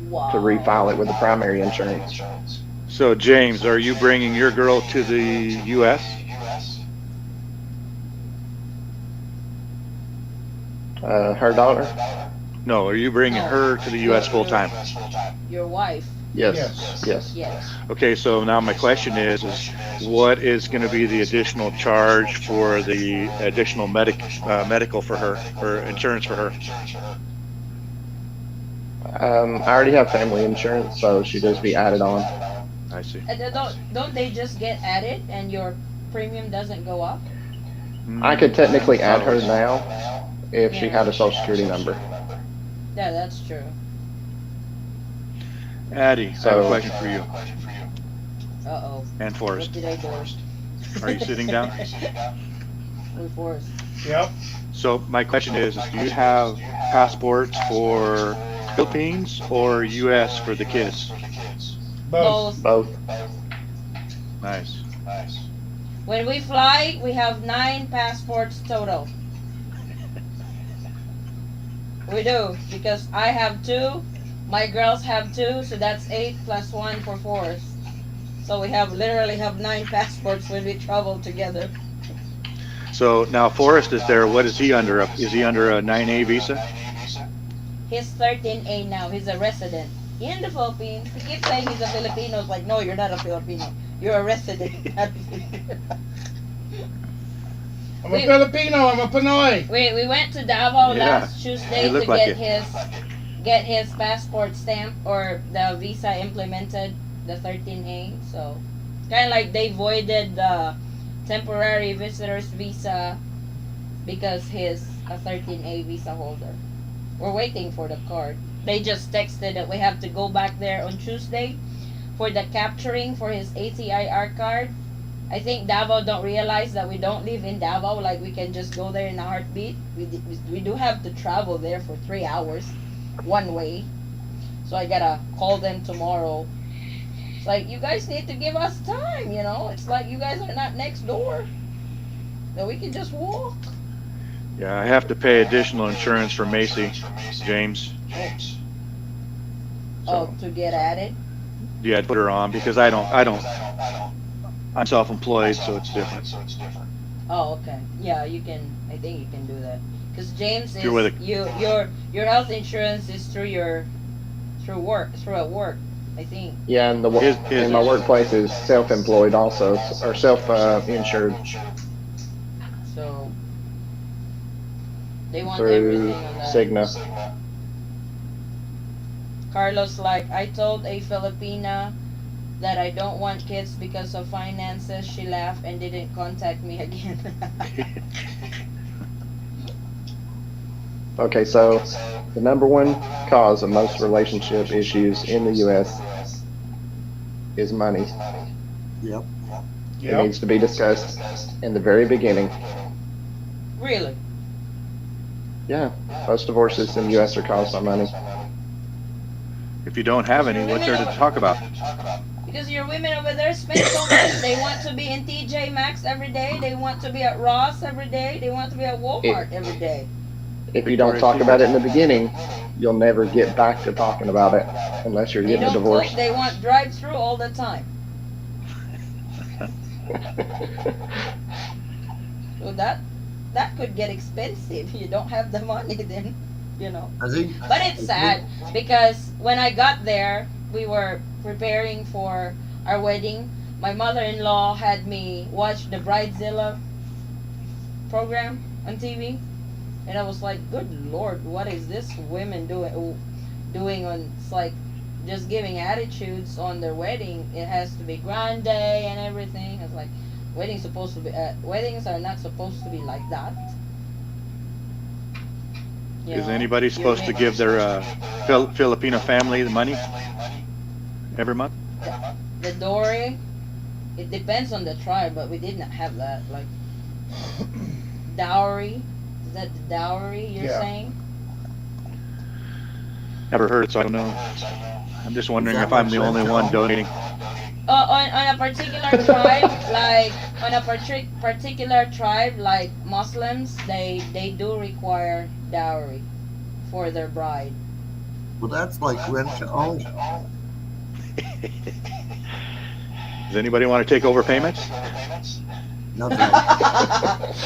wow. to refile it with the primary insurance. So, James, are you bringing your girl to the U.S.? Her daughter? No, are you bringing her to the U.S. full time? Your wife. Yes. Yes. Yes. Okay, so now my question is what is going to be the additional charge for the additional medical for her, or insurance for her? I already have family insurance, so she'll just be added on. I see. Don't they just get added and your premium doesn't go up? I could technically add her now if she had a social security number. Yeah, that's true. Addie, I have a question for you. Uh-oh. And What Forrest. did I do? Are you sitting down? With Forrest. Yep. So my question is do you have passports for Philippines or U.S. for the kids? Both. Both. Nice. When we fly, we have 9 passports total. We do, because I have 2, my girls have 2, so that's 8 plus 1 for Forrest. So we literally have 9 passports when we travel together. So now Forrest is there. What is he under? Is he under a 9A visa? He's 13A now. He's a resident in the Philippines. He keeps saying he's a Filipino. It's like, no, you're not a Filipino. You're a resident. I'm a Filipino. I'm a Pinoy. We went to Davao Yeah, last Tuesday you look to like get his passport stamp or the visa implemented, the 13A. So kind of like they voided the temporary visitor's visa because he's a 13A visa holder. We're waiting for the card. They just texted that we have to go back there on Tuesday for the capturing for his ATIR card. I think Davao don't realize that we don't live in Davao, like we can just go there in a heartbeat. We do have to travel there for 3 hours one way. So I gotta call them tomorrow. It's like, you guys need to give us time, you know? It's like you guys are not next door. That we can just walk. Yeah, I have to pay additional insurance for Macy, James. Oh, to get at it? Yeah, I'd put her on because I'm self-employed, so it's different. Oh, okay. Yeah, you can. I think you can do that. Because James is You're with your health insurance is through work. I think. Yeah, and and my workplace is self-employed also, or self-insured So they want through everything on that. Cigna. Carlos, like, I told a Filipina that I don't want kids because of finances. She laughed and didn't contact me again. Okay, so the number one cause of most relationship issues in the U.S. is money. Yep. It Yep. needs to be discussed in the very beginning. Really? Yeah, most divorces in the U.S. are caused by money. If you don't have Because any, your what's women there to over talk about? because your women over there spend so much. They want to be in TJ Maxx every day. They want to be at Ross every day. They want to be at It, Walmart every day. if you don't Victoria's talk Secret. about it in the beginning, you'll never get back to talking about it unless you're They getting a don't cook. divorce. They want drive-through all the time. So that could get expensive. You don't have the money then, you know. I think, But it's I think, sad because when I got there, we were preparing for our wedding. My mother-in-law had me watch the Bridezilla program on TV, and I was like, "Good Lord, what is this women doing on?" It's like just giving attitudes on their wedding. It has to be grande and everything. It's like weddings are not supposed to be like that. You Is know, anybody you supposed to make give their Filipino family the money every month? the dowry. It depends on the tribe, but we did not have that. Like dowry. Is that the dowry you're Yeah. saying? Never heard it, so I don't know. I'm just is wondering that if what I'm the only Glenn one told? donating. On a particular tribe, like on a particular tribe, like Muslims, they do require dowry for their bride. Well, that's like rent to own. Does anybody want to take over payments? No thanks.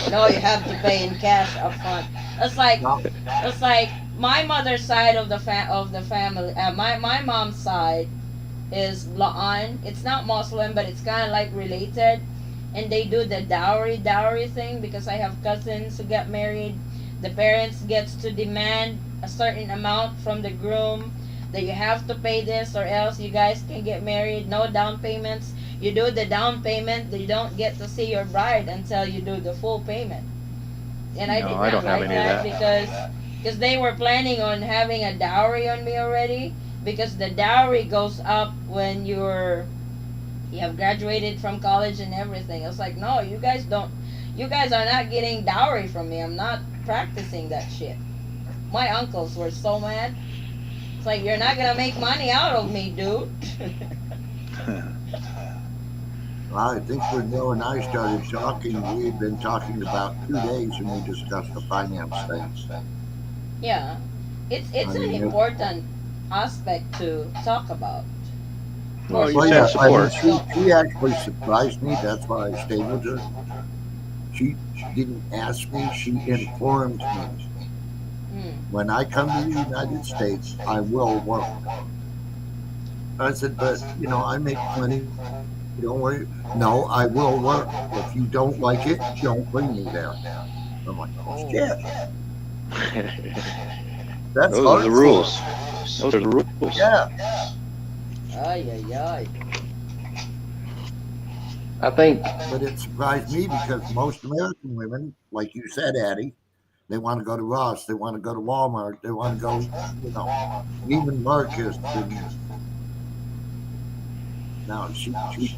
No, you have to pay in cash up front. It's like No, it's like my mother's side of the family. My mom's side is Laan. It's not Muslim, but it's kind of like related, and they do the dowry thing because I have cousins who get married. The parents gets to demand a certain amount from the groom that you have to pay this or else you guys can get married. No down payments. You do the down payment, you don't get to see your bride until you do the full payment. And I No, did I not don't have like any of that that. because they were planning on having a dowry on me already because the dowry goes up when you have graduated from college and everything. I was like, no, you guys are not getting dowry from me. I'm not practicing that shit. My uncles were so mad. It's like you're not gonna make money out of me, dude. I think when Neil and I started talking, we had been talking about 2 days and we discussed the finance thing. Yeah, it's I an mean, important aspect to talk about. Of Well, course, you well, send yeah, most I mean, support. she actually surprised me. That's why I stayed with her. She didn't ask me, she informed me. hmm, When I come to the United States, I will work. I said, but, I make plenty. Don't worry. No, I will work. If you don't like it, don't bring me there. I'm like, oh, shit. That's Those are the hardcore. rules. Those are the rules. Yeah. ay ay ay. I think But it surprised me because most American women, like you said, Addie, they want to go to Ross, they want to go to Walmart, they want to go, Neiman Marcus, and now she's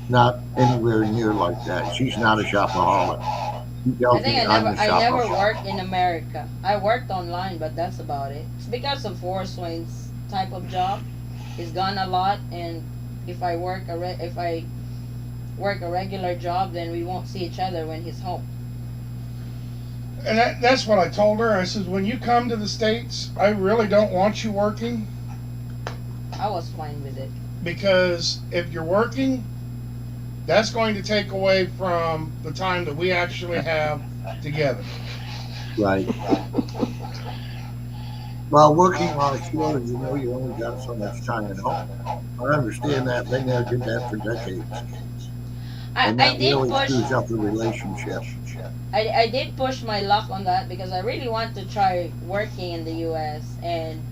not anywhere near like that. She's not a shopaholic. She I tells think me I'm a I never shopaholic. worked in America. I worked online, but that's about it. It's because of Forrest Swain's type of job. He's gone a lot, and if I work a regular job, then we won't see each other when he's home. And that's what I told her. I said, when you come to the States, I really don't want you working I was fine with it. because if you're working, that's going to take away from the time that we actually have together. Right. Well, working offshore, you only got so much time at home. I understand that. Been there, did that for decades. And I that did really push screws up the relationship. I did push my luck on that because I really want to try working in the US, and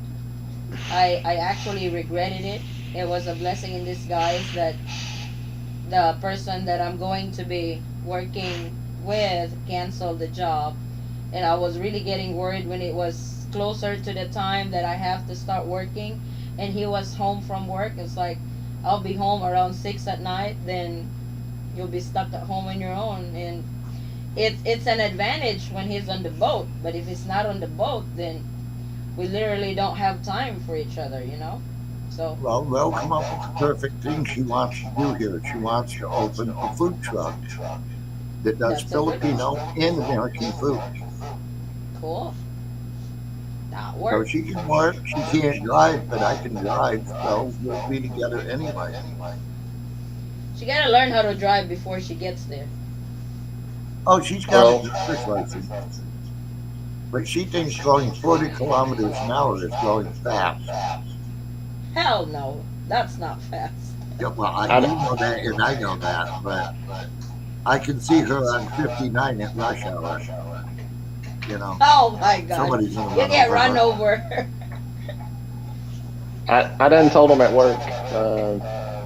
I actually regretted it. It was a blessing in disguise that the person that I'm going to be working with canceled the job, and I was really getting worried when it was closer to the time that I have to start working, and he was home from work, it's like I'll be home around 6 at night. Then you'll be stuck at home on your own, and it's an advantage when he's on the boat. But if he's not on the boat, then we literally don't have time for each other, you know. So Well, they'll come up with the perfect thing she wants to do here. She wants to open a food truck that does that's a good Filipino one. and American food. Cool. That So works. she can work. She can't drive, but I can drive. So we'll be together anyway. She gotta learn how to drive before she gets there. Oh, she's got a Well, driver's license, but she thinks going 40 kilometers an hour is going fast. Hell no, that's not fast. Yeah, well, I, you know that, and I know that, but I can see her on 59 at rush hour. You know, Oh my god, somebody's gonna you run get over run her. over. I done told them at work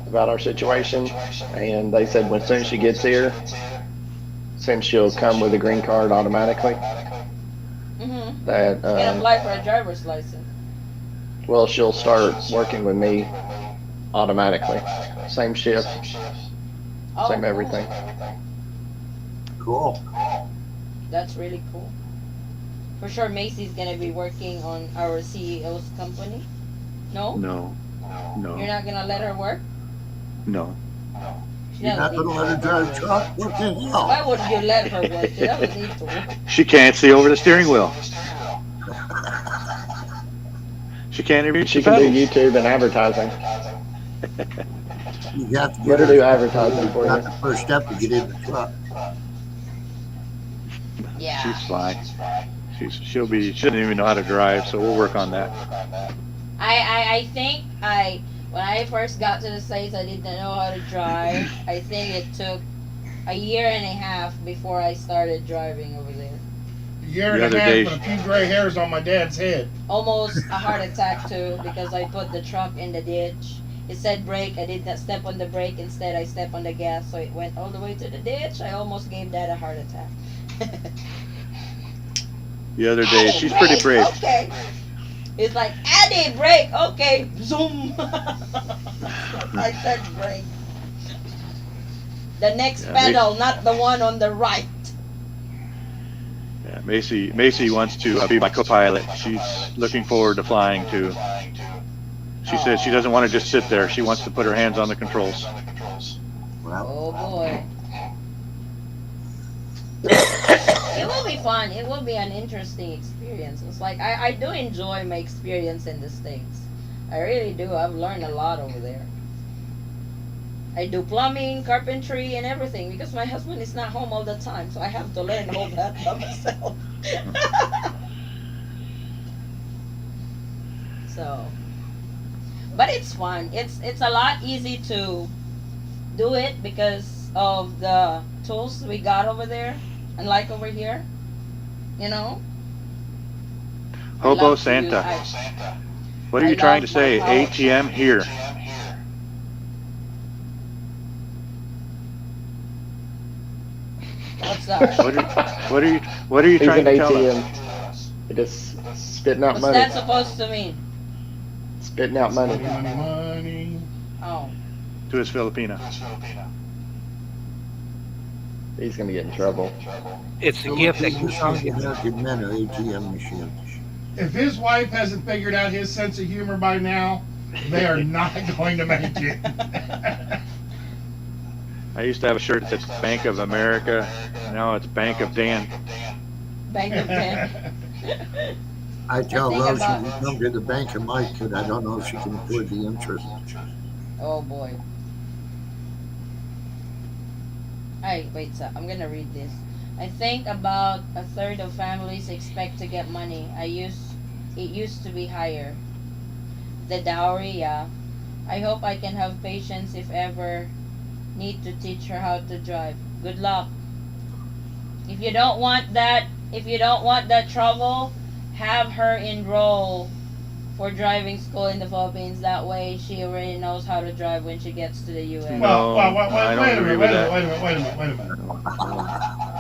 about our situation, and they said as soon as she gets here, since she'll come with a green card automatically, that She can apply for a driver's license. well, she'll start working with me automatically. Same shift, Oh, same everything. Cool. That's really cool. For sure, Macy's gonna be working on our CEO's company. No, No, you're no, not gonna let her work. no. She You're not doesn't going need to let to her work drive anyway. truck? What the Why hell? would you let her work? She doesn't need to work. She can't see over the steering wheel. She can't even reach She the can do pedals. YouTube and advertising. You have to Let get her her. do advertising for That's you. the first step to get in the truck. Yeah. She's fine. She doesn't even know how to drive, so we'll work on that. I think when I first got to the States, I didn't know how to drive. I think it took a year and a half before I started driving over there. A year The and a other half day, and a few gray hairs on my dad's head. Almost a heart attack too, because I put the truck in the ditch. It said brake. I did not step on the brake. Instead, I stepped on the gas, so it went all the way to the ditch. I almost gave Dad a heart attack. the other day, Eddie, she's pretty brake. brave. Okay. It's like Eddie, brake. Okay. Zoom. I said brake. The next Yeah, pedal, not the one on the right. Yeah, Macy wants to be my co-pilot. She's looking forward to flying too. She says she doesn't want to just sit there. She wants to put her hands on the controls. Well, Oh boy. It will be fun. It will be an interesting experience. It's like I do enjoy my experience in the States. I really do. I've learned a lot over there. I do plumbing, carpentry, and everything because my husband is not home all the time, so I have to learn all that by myself. So, but it's fun. It's a lot easy to do it because of the tools we got over there, unlike over here. You know, I Hobo love to use. Santa. What are I you trying to love my say? power. ATM here. What's that? What are you He's trying an to tell us? ATM. It just spitting out What's money. that supposed to mean? Spitting out money. Money, money. Oh, To his Filipina. He's gonna get in trouble. It's a gift that keeps on giving. American men are ATM machines. If his wife hasn't figured out his sense of humor by now, they are not going to make it. I used to have a shirt that said Bank of America. Now it's Bank of Dan. Bank of Dan. I tell think Rose she about- can come to the bank of Mike, but I don't know if she can afford the interest. Oh boy. Hey, wait, so I'm gonna read this. I think about a third of families expect to get money. It used to be higher. The dowry, yeah. I hope I can have patience if ever need to teach her how to drive. Good luck. If you don't want that trouble, have her enroll for driving school in the Philippines. That way she already knows how to drive when she gets to the US. No, I don't agree with that. Wait a minute.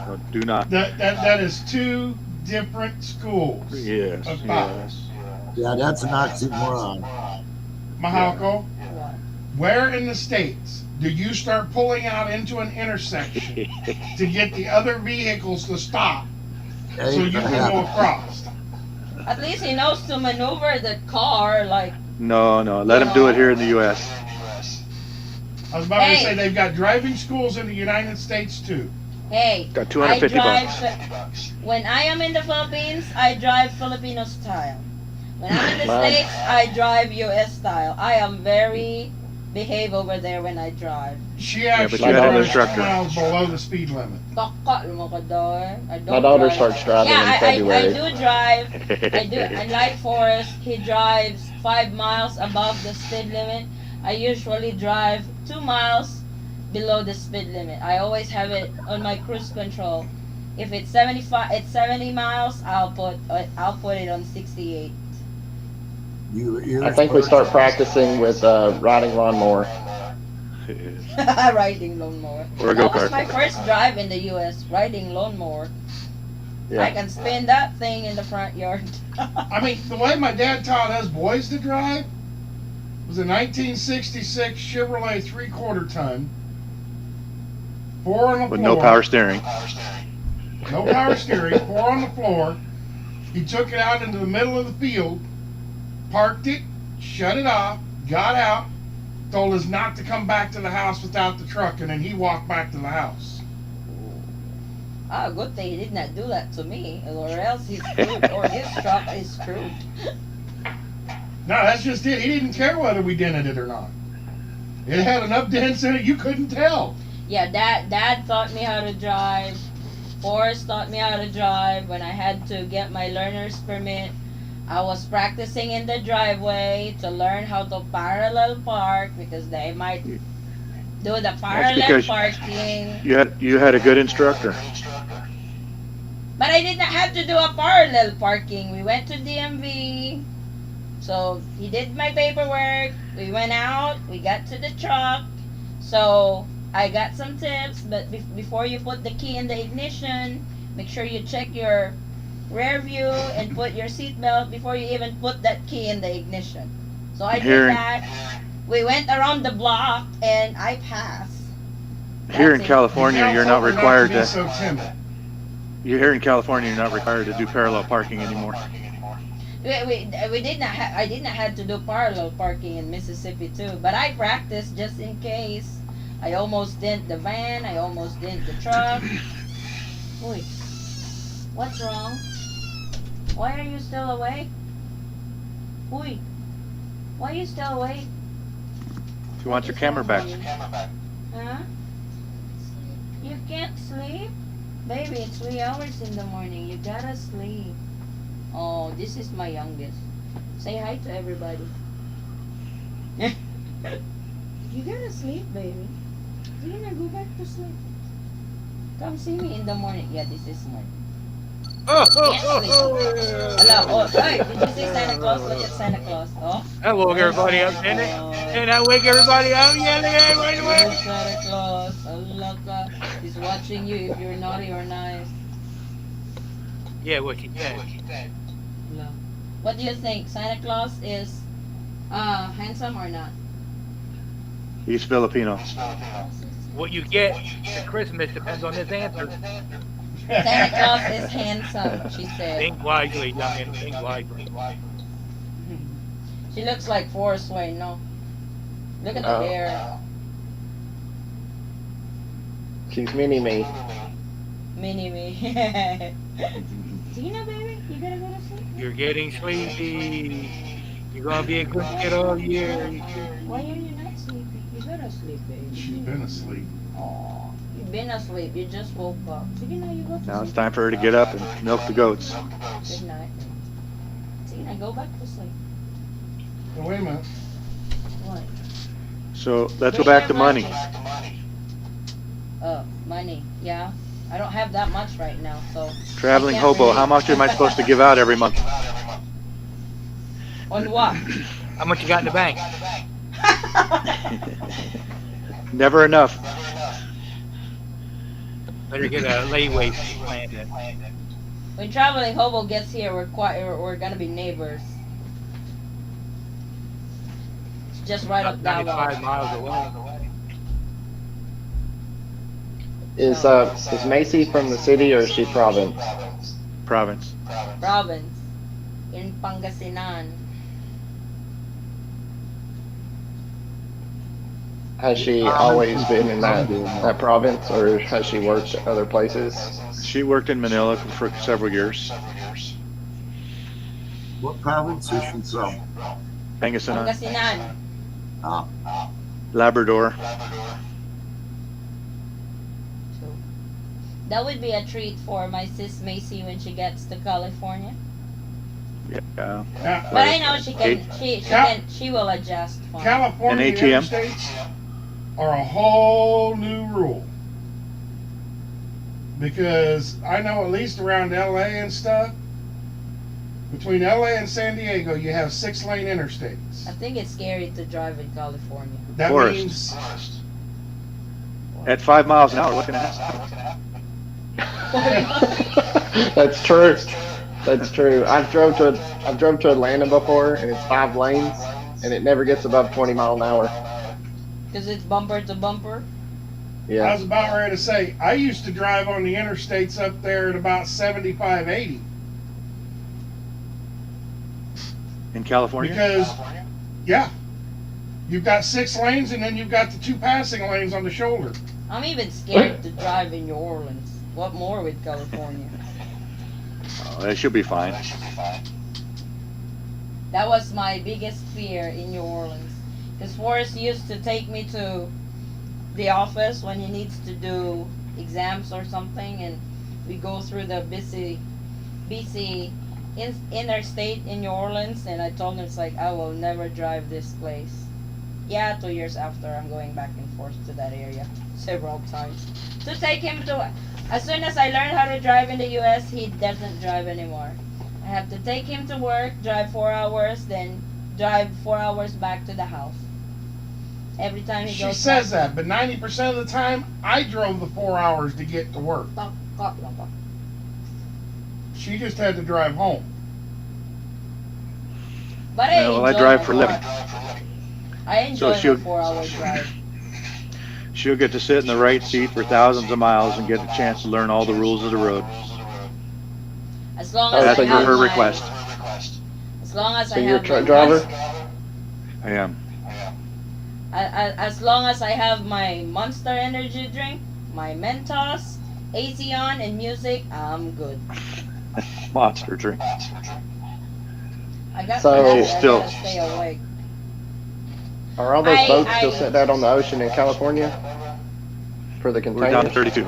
No, do not. That is two different schools Yes, of thought. yes. Yeah, that's an oxymoron. Mahako, where in the States do you start pulling out into an intersection to get the other vehicles to stop so you can go across? At least he knows to maneuver the car, like. No, let him do it here in the U.S. I was about to say they've got driving schools in the United States too. Hey, Got 250 bucks. When I am in the Philippines, I drive Filipino style. When I'm in the States, I drive U.S. style. I am very behave over there when I drive. She actually but you had an drives instructor. 2 miles below the speed limit. I don't My daughter drive. starts driving in I February. do drive. I do. I like Forrest. He drives 5 miles above the speed limit. I usually drive 2 miles below the speed limit. I always have it on my cruise control. If it's 70 miles, I'll put it on 68. I think we start practicing with riding lawnmower. Riding lawnmower. Or a That go-kart. was my first drive in the U.S. Riding lawnmower. Yeah. I can spin that thing in the front yard. I mean, the way my dad taught us boys to drive was a 1966 Chevrolet 3/4 ton, 4 on the With floor. no power steering. No power steering, 4 on the floor. He took it out into the middle of the field, parked it, shut it off, got out, told us not to come back to the house without the truck, and then he walked back to the house. Good thing he did not do that to me, or else he's screwed, or his truck is screwed. No, that's just it. He didn't care whether we dented it or not. It had enough dents in it you couldn't tell. Yeah, Dad taught me how to drive. Forrest taught me how to drive. When I had to get my learner's permit, I was practicing in the driveway to learn how to parallel park because they might do the parallel because parking. You had a good instructor. But I did not have to do a parallel parking. We went to DMV. So he did my paperwork. We went out. We got to the truck. So I got some tips. But before you put the key in the ignition, make sure you check your rear view and put your seatbelt before you even put that key in the ignition. So I did that. We went around the block and I passed. Here in California, you're not required to be so timid. Here in California, you're not required to do parallel parking anymore. We did not. I did not have to do parallel parking in Mississippi too. But I practiced just in case. I almost dent the van. I almost dent the truck. Wait, what's wrong? Why are you still awake? Wait, why are you still awake? If you want your camera back. Huh? You can't sleep? Baby, it's 3 hours in the morning. You gotta sleep. Oh, this is my youngest. Say hi to everybody. You gotta sleep, baby. You're gonna go back to sleep. Come see me in the morning. Yeah, this is morning. Can't sleep. Hello. Oh, hey, did you see Santa Claus? Look at Santa Claus. Oh. That woke everybody up, didn't it? Didn't that wake everybody up? Yeah, look at everybody Here's wake. Santa Claus. Allah, he's watching you if you're naughty or nice. Yeah, what she said. No. What do you think? Santa Claus is handsome or not? He's Filipino. What you get at Christmas depends on this answer. Santa Claus is handsome, she said. Think wisely, youngin. Think wisely. She looks like Forrest Wayne, no? Look at the hair. She's mini-me. Mini-me. Tina, baby, you gotta go to sleep. You're getting sleepy. You're gonna be a good kid all year. Why are you not sleeping? You gotta sleep, baby. She's been asleep. Oh, you've been asleep. You just woke up. Tina, you go to Now it's sleep. time for her to get up and milk the goats. Good night. Tina, go back to sleep. Now, wait a minute. What? So let's go back to money. Money. Yeah. I don't have that much right now, so. Traveling I can't hobo, really- how much am I supposed to give out every month? On what? How much you got in the bank? Never enough. Better get a layaway plan then. When traveling hobo gets here, we're gonna be neighbors. It's just right About up that 95 wall. miles away. Is Macy from the city or is she province? Province. Province in Pangasinan. Has she always been in that province, or has she worked at other places? She worked in Manila for several years. What province is she from? Pangasinan. Pangasinan. Ah, Labrador. So that would be a treat for my sis Macy when she gets to California. Yeah. Now, But I know she can. Cal- She will adjust. Fine. California An ATM? interstates are a whole new rule. Because I know at least around LA and stuff, between LA and San Diego, you have 6-lane interstates. I think it's scary to drive in California. That Forest. means At 5 miles an hour, looking at That's true. That's true. I've drove to Atlanta before, and it's 5 lanes, and it never gets above 20 mile an hour. Because it's bumper to bumper. I Yeah. was about ready to say, I used to drive on the interstates up there at about 75, 80. in California. Because, yeah, you've got 6 lanes and then you've got the 2 passing lanes on the shoulder. I'm even scared to drive in New Orleans. What more with California? Oh, that should be fine. That was my biggest fear in New Orleans. Because Forrest used to take me to the office when he needs to do exams or something, and we go through the busy interstate in New Orleans, and I told him, it's like, I will never drive this place. Yeah, 2 years after, I'm going back and forth to that area several times to take him to. As soon as I learned how to drive in the US, he doesn't drive anymore. I have to take him to work, drive 4 hours, then drive 4 hours back to the house. Every time he She goes says back, that, but 90% of the time, I drove the 4 hours to get to work. She just had to drive home. But Yeah, well, I drive for a living. I enjoy she'll- the 4 hour drive. She'll get to sit in the right seat for thousands of miles and get a chance to learn all the rules of the road. As long as That's I have her my, request. As long as So I you're a have truck my driver? I am. as long as I have my Monster Energy drink, my Mentos, AC on, and music, I'm good. Monster drink. I got So- I Still- gotta stay awake. Are all those I- boats I- still sent out on the ocean in California for the We're down to containers? 32.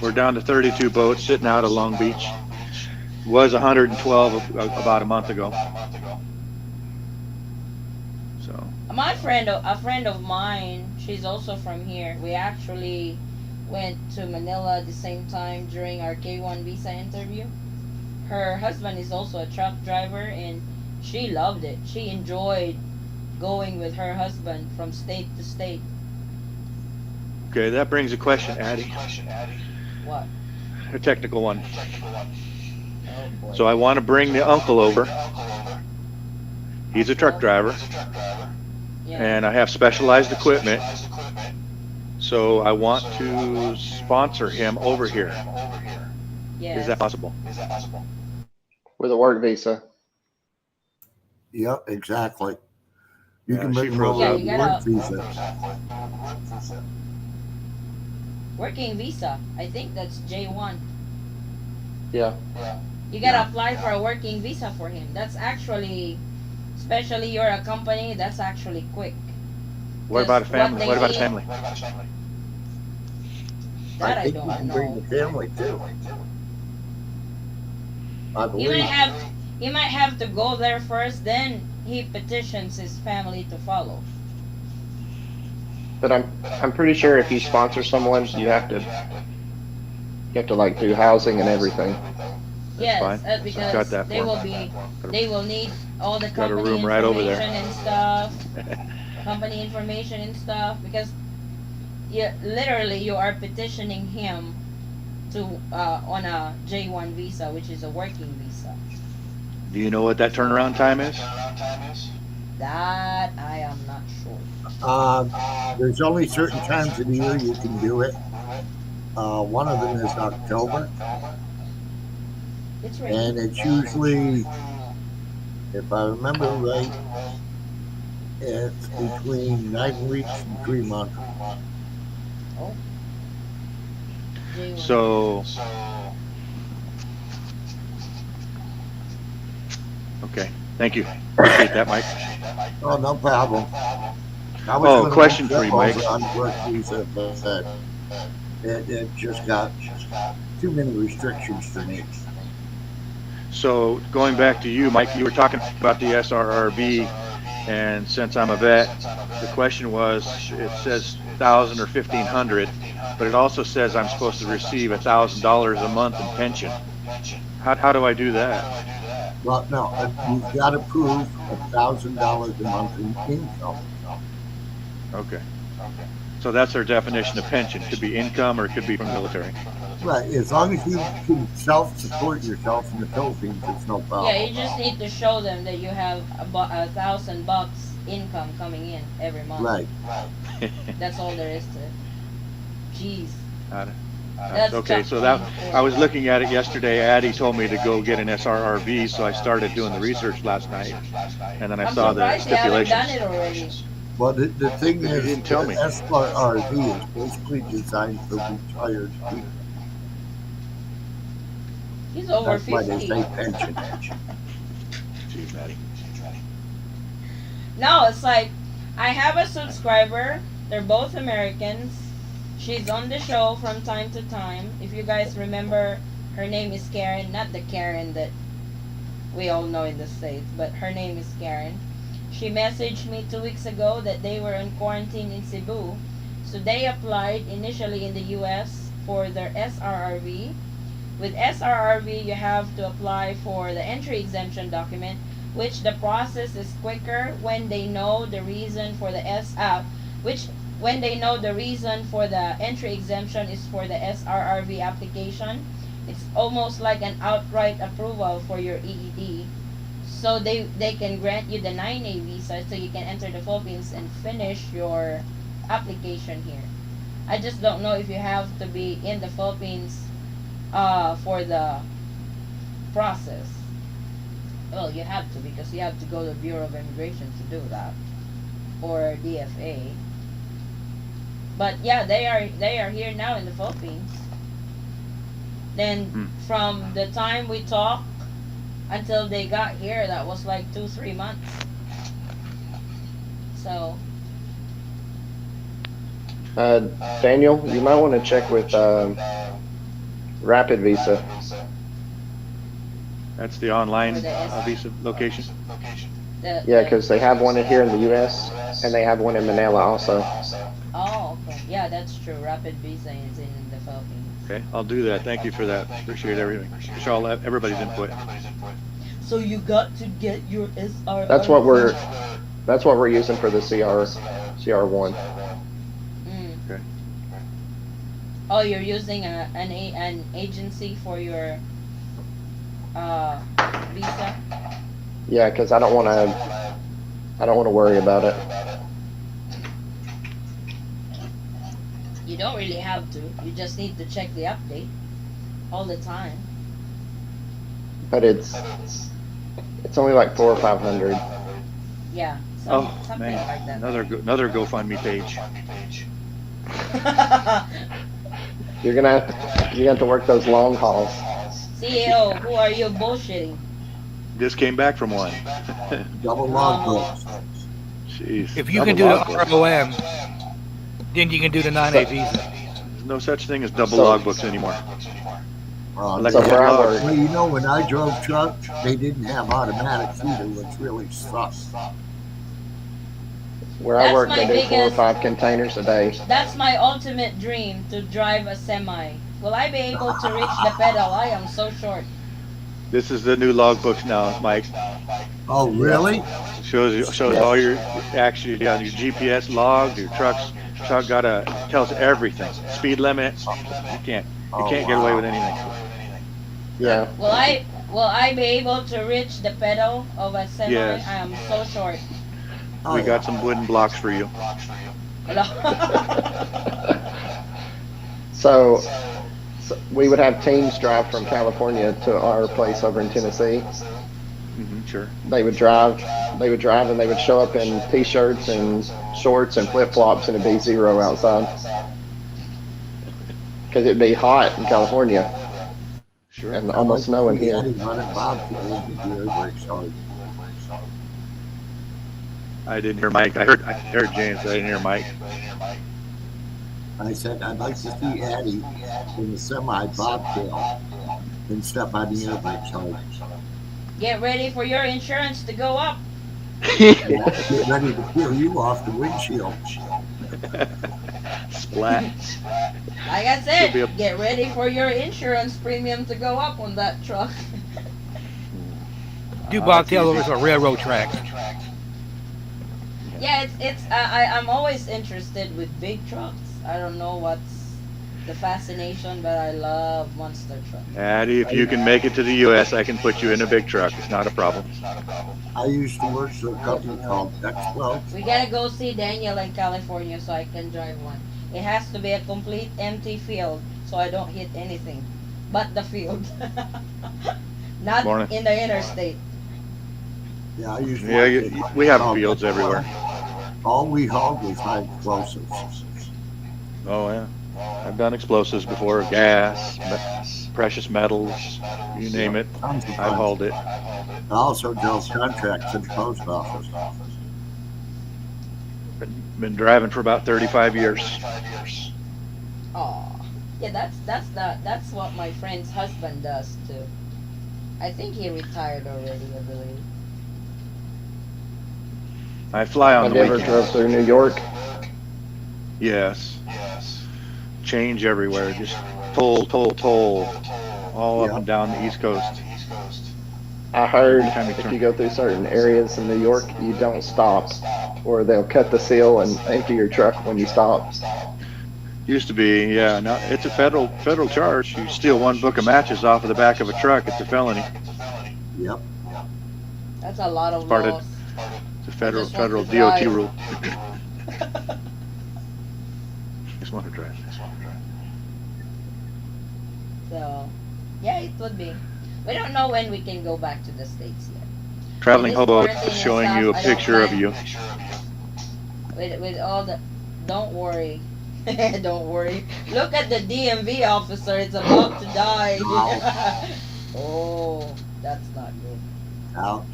We're down to 32 boats sitting out at Long Beach. Was 112 about a month ago. So A friend of mine, she's also from here. We actually went to Manila at the same time during our K1 visa interview. Her husband is also a truck driver, and she loved it. She enjoyed going with her husband from state to state. okay, that brings a question, Addie. What? A technical one. Oh boy. So I want to bring the uncle over. He's a truck driver, Yeah. and I have specialized equipment. So I want to sponsor him over here. Yes. Is that possible? With a work visa. Yep, exactly. You Yeah, can she bring them froze over up. with Yeah, you work gotta- visa. Working visa. I think that's J1. Yeah. You gotta apply for a working visa for him. That's actually, especially you're a company, that's actually quick. What about a Just family? they What about a need- family? That I think you don't can bring know. the family too. I He believe. might have to go there first, then he petitions his family to follow. But I'm pretty sure if you sponsor someone, you have to like do housing and everything. Yes, fine. Got because that they for will him. they will need all the Got a company room right over there. information and stuff. Company information and stuff, because literally you are petitioning him to on a J1 visa, which is a working visa. Do you know what that turnaround time is? That I am not sure. There's only certain times of the year you can do it. One of them is October, It's and raining. it's usually, if I remember right, it's between 9 weeks and 3 months. Oh, J1 So, visa. okay. Thank you. Appreciate that, Mike. Oh, no problem. I was Oh, going to question look for up you, Mike. over on work visa, but it just got too many restrictions for me. So, going back to you, Mike, you were talking about the SRRB, and since I'm a vet, the question was, it says 1,000 or 1,500, but it also says I'm supposed to receive $1,000 a month in pension. How do I do that? Well, no, you've got to prove $1,000 a month in income. Okay. So that's their definition of pension. Could be income or it could be from the military. Right, as long as you can self-support yourself in the Philippines, it's no Yeah, problem. you just need to show them that you have $1,000 income coming in every month. Right. That's all there is to it. Jeez, Uh, that's okay, so that I was looking at it yesterday. Addie told me to go get an SRRB, so I started doing the research last night, and then I I'm saw the surprised you haven't done stipulations. it already. Well, the thing Because you is, didn't tell the me. SRRV is basically designed for retired people. He's over That's why they 50. say pension. Jeez, Maddie. No, it's like I have a subscriber. They're both Americans. She's on the show from time to time. If you guys remember, her name is Karen, not the Karen that we all know in the States, but her name is Karen. She messaged me 2 weeks ago that they were in quarantine in Cebu. So they applied initially in the US for their SRRV. With SRRV, you have to apply for the entry exemption document, which the process is quicker when they know the reason for the when they know the reason for the entry exemption is for the SRRV application. It's almost like an outright approval for your EED. So they can grant you the 9A visa so you can enter the Philippines and finish your application here. I just don't know if you have to be in the Philippines for the process. Well, you have to because you have to go to the Bureau of Immigration to do that, or DFA. But yeah, they are here now in the Philippines. Then from the time we talked until they got here, that was like 2-3 months. So Daniel, you might want to check with Rapid Visa. That's the online For the visa location. Yeah, because they have one here in the U.S. and they have one in Manila also. Oh, okay. Yeah, that's true. Rapid visa is in the Philippines. Okay, I'll do that. Thank you for that. Appreciate everything. Appreciate all everybody's input. So you got to get your SR. That's what we're using for the CR1. Mm. Okay. Oh, you're using an agency for your visa. Yeah, because I don't want to worry about it. You don't really have to. You just need to check the update all the time. But it's only like 400 or 500. Yeah. Something man, like that. another GoFundMe page. You're gonna have to work those long hauls. CEO, who are you bullshitting? Just came back from one. Double log books. Jeez. If you can do the ROM, then you can do the 9A visa. There's no such thing as double logbooks anymore. So where I work, Well, you know, when I drove truck, they didn't have automatics either, which really sucks. where I That's work, my they do 4 or biggest- 5 containers a day. That's my ultimate dream, to drive a semi. Will I be able to reach the pedal? I am so short. This is the new logbooks now, Mike. Oh, really? Shows all your actually your GPS logged, your truck tells everything. Speed limit. You can't You can't get away with anything. Yeah. Will I be able to reach the pedal of a semi? Yes. I am so short. We got some wooden blocks for you. So we would have teams drive from California to our place over in Tennessee. Sure. They would drive, and they would show up in t-shirts and shorts and flip-flops, and it'd be 0 outside because it'd be hot in California. Sure. And almost snowing here. I didn't hear Mike. I heard James. I didn't hear Mike. I said I'd like to see Addie in the semi bobtail and step on the air brake charge. Get ready for your insurance to go up. Get ready to peel you off the windshield. Splat. Like I said, get ready for your insurance premium to go up on that truck. Do bobtail over some railroad tracks. Yeah, I'm always interested with big trucks. I don't know what's the fascination, but I love monster trucks. Addie, if you can make it to the U.S., I can put you in a big truck. It's not a problem. I used to work for a company called Expo. We gotta go see Daniel in California so I can drive one. It has to be a complete empty field so I don't hit anything but the field. Not in the interstate. Yeah, I used to we have fields everywhere. All we hauled was high explosives. Oh, yeah. I've done explosives before, gas, precious metals, you name it. I've hauled it. I also drove contracts at the post office. Been driving for about 35 years. Oh, yeah, that's what my friend's husband does too. I think he retired already, I believe. I fly on the weekends. Have you ever drove through New York? Yes. Change everywhere. Just toll, all up and down the East Coast. I heard if you go through certain areas in New York, you don't stop, or they'll cut the seal and empty your truck when you stop. Used to be, yeah. Now it's a federal charge. You steal one book of matches off of the back of a truck, it's a felony. Yep. That's a lot of Part laws. It's a federal DOT rule. Just want to drive. So, yeah, it would be. We don't know when we can go back to the States yet. Traveling hobo is showing you a picture of you. With all the... Don't worry. Don't worry. Look at the DMV officer. It's about to die. Oh, that's not good. Ouch.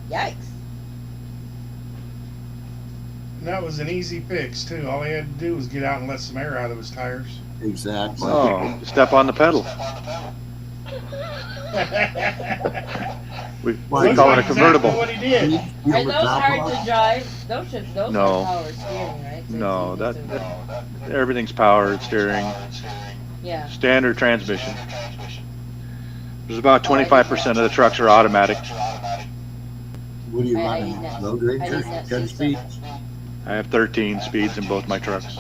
Yikes. And that was an easy fix, too. All he had to do was get out and let some air out of his tires. Exactly. Oh, step on the pedal. We call it a convertible. What he did. Are those hard to drive? Those are power steering, right? So no, everything's powered steering. Yeah. Standard transmission. There's about 25% of the trucks are automatic. What are you running? Low grade 10 speeds? I have 13 speeds in both my trucks.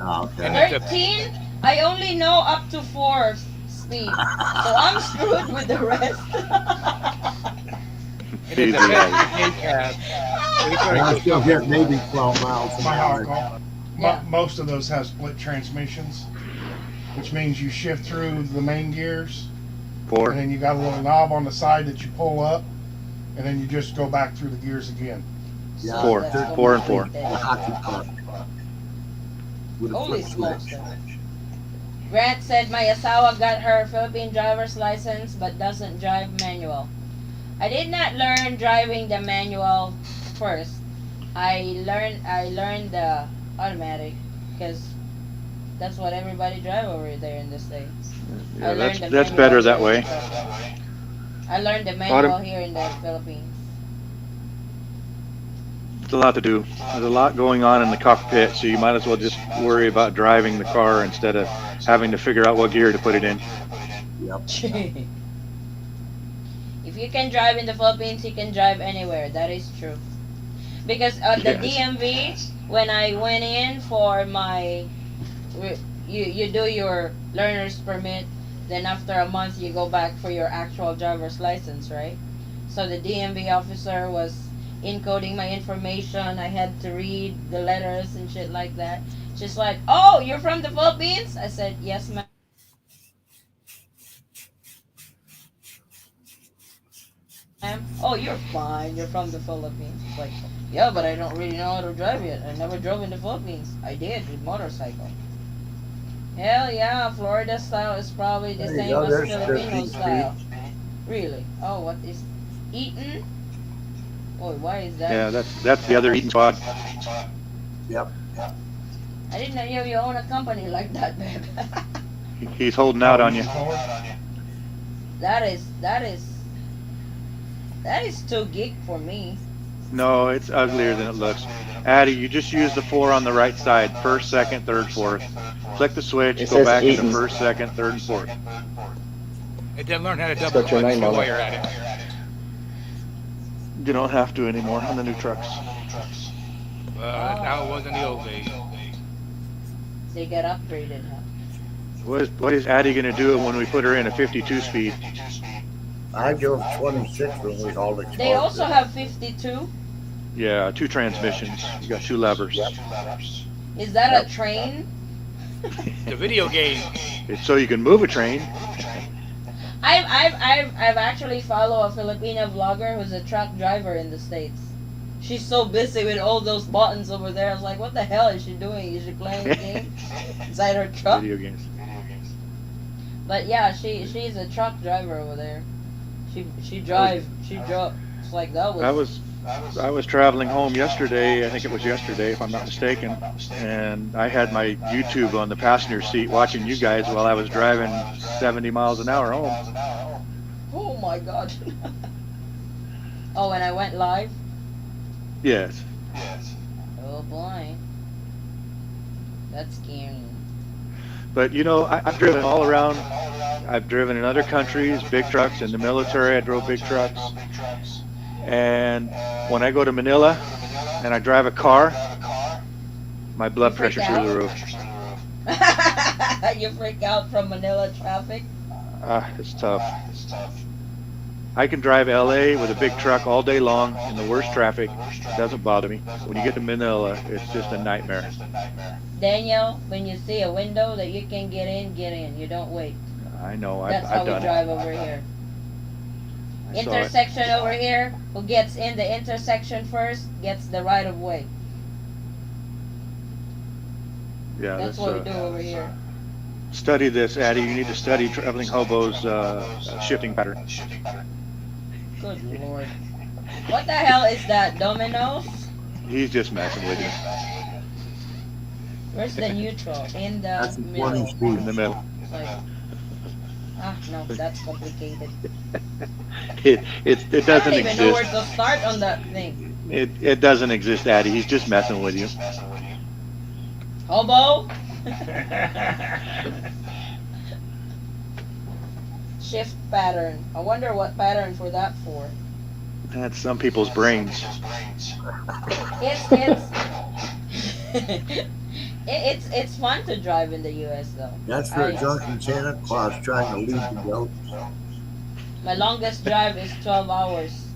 Oh, okay. 13? I only know up to 4 speed. So I'm screwed with the rest. It's a I still get maybe 12 miles an hour. Most of those have split transmissions, which means you shift through the main gears. 4. And then you got a little knob on the side that you pull up, and then you just go back through the gears again. Yeah, 4 and 4. Holy smokes. Grant said my asawa got her Philippine driver's license but doesn't drive manual. I did not learn driving the manual first. I learned the automatic because that's what everybody drive over there in the States. Yeah, that's better that way. I learned the manual here in the Philippines. It's a lot to do. There's a lot going on in the cockpit, so you might as well just worry about driving the car instead of having to figure out what gear to put it in. Yep. If you can drive in the Philippines, you can drive anywhere. That is true. Because the DMV, when I went in for my, you do your learner's permit. Then after a month, you go back for your actual driver's license, right? So the DMV officer was encoding my information. I had to read the letters and shit like that. She's like, "Oh, you're from the Philippines?" I said, "Yes, ma'am." "Oh, you're fine. You're from the Philippines." It's like, "Yeah, but I don't really know how to drive yet. I never drove in the Philippines. I did with motorcycle." Hell yeah, Florida style is probably the There you same go. as There's Filipino 13 speed. style. Really? Oh, what is Eaton? Boy, why is that? Yeah, that's the other eating squad. Yep. I didn't know you own a company like that, babe. He's holding out on you. That is too geek for me. No, it's uglier than it looks. Addie, you just use the 4 on the right side. First, second, third, fourth. Click the switch, It go says back into Eaton. first, second, third, and fourth. It didn't learn how to It's double got your clutch name too on while it. you're at it. You don't have to anymore on the new trucks. That's how it was in the old days. They get upgraded, huh? What is Addie going to do when we put her in a 52 speed? I drove 26 when we hauled it. They also have 52. Yeah, 2 transmissions. You got 2 levers. Is that a train? It's a video game. It's so you can move a train. I've actually followed a Filipino vlogger who's a truck driver in the States. She's so busy with all those buttons over there. I was like, what the hell is she doing? Is she playing a game inside her truck? Video games. But yeah, she's a truck driver over there. She drove. It's like that was. I was traveling home yesterday. I think it was yesterday, if I'm not mistaken, and I had my YouTube on the passenger seat watching you guys while I was driving 70 miles an hour home. Oh my god. Oh, and I went live. Yes. Oh boy. That's scary. But you know, I've driven all around. I've driven in other countries, big trucks. In the military, I drove big trucks. And when I go to Manila and I drive a car, my blood pressure's through the roof. You freak out from Manila traffic? It's tough. I can drive LA with a big truck all day long in the worst traffic. It doesn't bother me. When you get to Manila, it's just a nightmare. Daniel, when you see a window that you can get in, get in. You don't wait. I know. That's I've how we done drive over here. I saw it. Intersection over here. Who gets in the intersection first gets the right of way. Yeah, That's what we do over here. Study this, Addie. You need to study traveling hobos' shifting pattern. Good lord. What the hell is that? Dominoes? He's just messing with you. Where's the neutral? In the That's a 20 middle. speed. In the middle. It's like, no, that's complicated. It I doesn't don't even know where exist. to start on that thing. It doesn't exist, Addie. He's just messing with you. Hobo? Shift pattern. I wonder what pattern for that for. That's some people's brains. It's fun to drive in the U.S. though. That's for a drunken Santa Claus trying to lead the goats. My longest drive is 12 hours.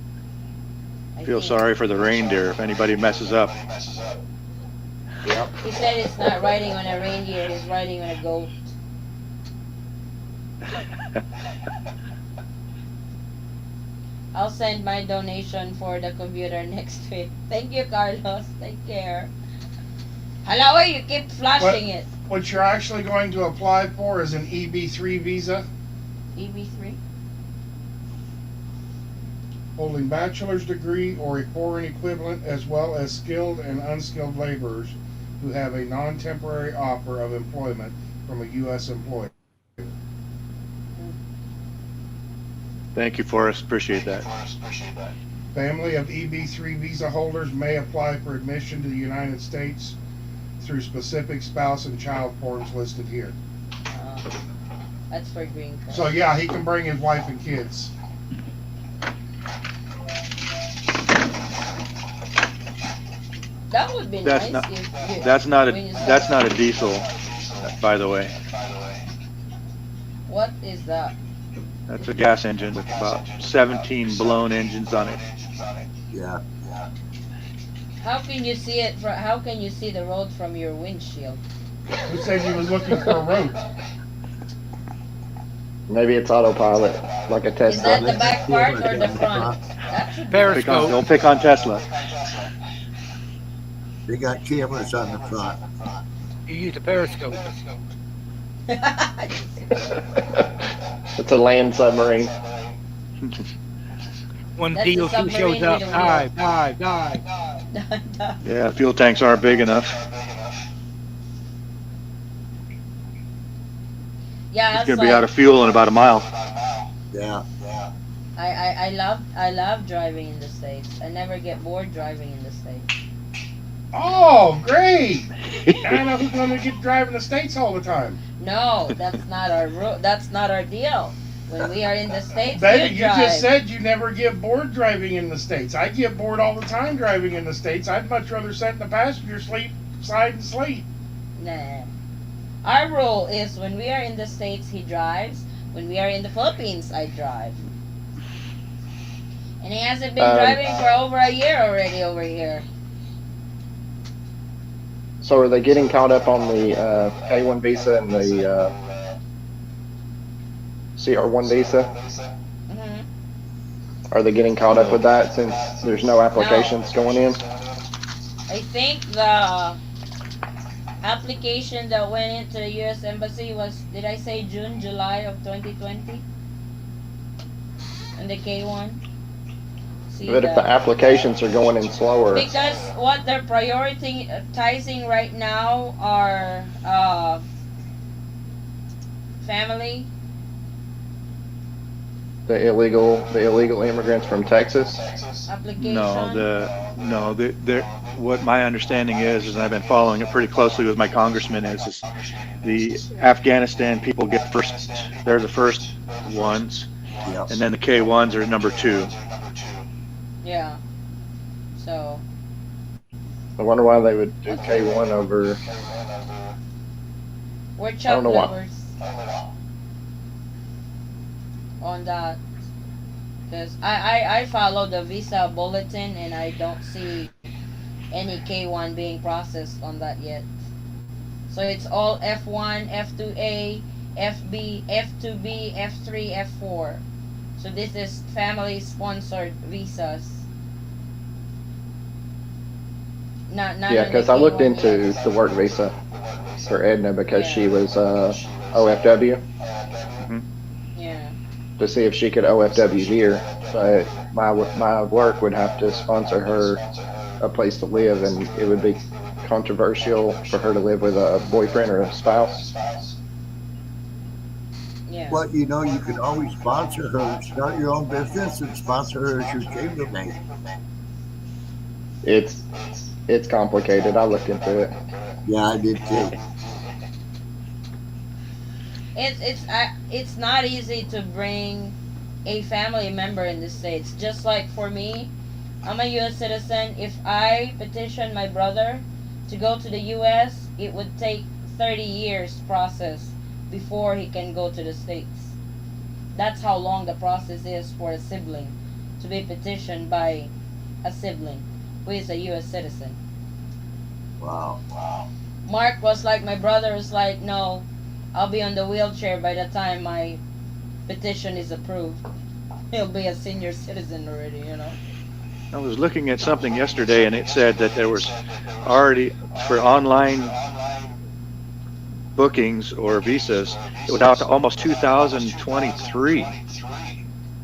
I Feel think. sorry for the reindeer if anybody messes up. Yep. He said it's not riding on a reindeer, he's riding on a goat. I'll send my donation for the computer next week. Thank you, Carlos. Take care. Hello, you keep flashing it. What you're actually going to apply for is an EB3 visa, EB3? holding bachelor's degree or a foreign equivalent, as well as skilled and unskilled laborers who have a non-temporary offer of employment from a U.S. employer. Thank you, Forrest. Appreciate that. Family of EB3 visa holders may apply for admission to the United States through specific spouse and child forms listed here. That's for green card. So yeah, he can bring his wife and kids. That would be That's nice. not. If you, That's not a. when you That's not a diesel, by the way. What is that? That's a gas engine with about 17 blown engines on it. Yeah. How can you see it? How can you see the road from your windshield? Who said you was looking for a road? Maybe it's autopilot, like a Is that Tesla. the back part or the front? That should be. Periscope. Don't pick on Tesla. They got cameras on the front. You use a periscope. It's a land submarine. When That's a DOT submarine shows up, with a dive. Yeah, fuel tanks aren't big enough. Yeah, It's going to be out of fuel in about a mile. Yeah. I love driving in the States. I never get bored driving in the States. Oh, great! Now I know who's going to get driving the States all the time. No, that's not our that's not our deal. When we are in the States, Baby, you you drive. just said you never get bored driving in the States. I get bored all the time driving in the States. I'd much rather sit in the passenger side and sleep. Nah. Our rule is when we are in the States, he drives. When we are in the Philippines, I drive. And he hasn't been driving for over a year already over here. So are they getting caught up on the K1 visa and the CR1 visa? Mm-hmm. Are they getting caught up with that since there's no applications going in? I think the application that went into the U.S. Embassy was, did I say June, July of 2020? And the K1? But if the applications are going in slower... Because what they're prioritizing right now are family. The illegal immigrants from Texas? Application. What my understanding is, and I've been following it pretty closely with my congressman, is the Afghanistan people get first. They're the first ones, Yep. and then the K1s are number 2. Yeah. So. I wonder why they would do K1 over... We're I don't chopped know why. livers on that. Because I follow the visa bulletin and I don't see any K1 being processed on that yet. So it's all F1, F2A, FB, F2B, F3, F4. So this is family sponsored visas. Not Yeah, because I looked into the work visa for Edna because she was OFW. Mm-hmm. Yeah. To see if she could OFW here, but my work would have to sponsor her a place to live, and it would be controversial for her to live with a boyfriend or a spouse. Yeah. But you know, you can always sponsor her, start your own business, and sponsor her as your chambermaid. It's complicated. I looked into it. Yeah, I did too. It's not easy to bring a family member in the States. Just like for me, I'm a U.S. citizen. If I petition my brother to go to the U.S., it would take 30 years process before he can go to the States. That's how long the process is for a sibling to be petitioned by a sibling who is a U.S. citizen. Wow. Mark was like, my brother was like, no, I'll be on the wheelchair by the time my petition is approved. He'll be a senior citizen already, you know. I was looking at something yesterday, and it said that there was already, for online bookings or visas, it was out to almost 2023.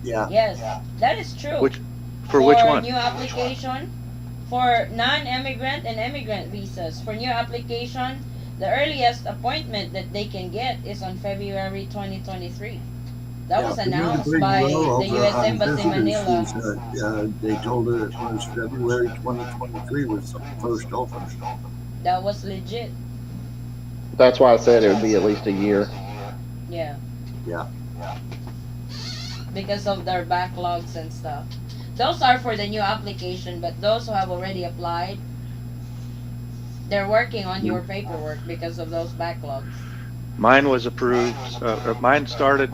Yeah. Yes, that is true. Which for which one? New application, for non-immigrant and immigrant visas. For new application, the earliest appointment that they can get is on February 2023. That was announced by the U.S. Embassy Manila. They told her it was February 2023 was the first open. That was legit. That's why I said it would be at least a year. Yeah. Yeah. Because of their backlogs and stuff. Those are for the new application, but those who have already applied, they're working on your paperwork because of those backlogs. Mine was approved. Mine started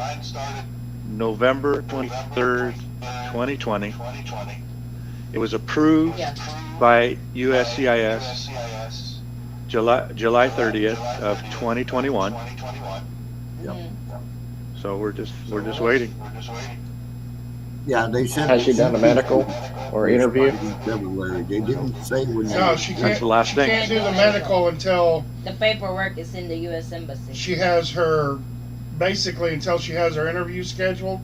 November 23rd, 2020. It was approved Yeah. by USCIS July 30th of 2021. Yep. So we're just waiting. Yeah, they said Has she done a medical or was interview? starting in February. They didn't say when they No, she That's can't. the last She thing. can't do the medical until The paperwork is in the U.S. Embassy. she has her, basically until she has her interview scheduled.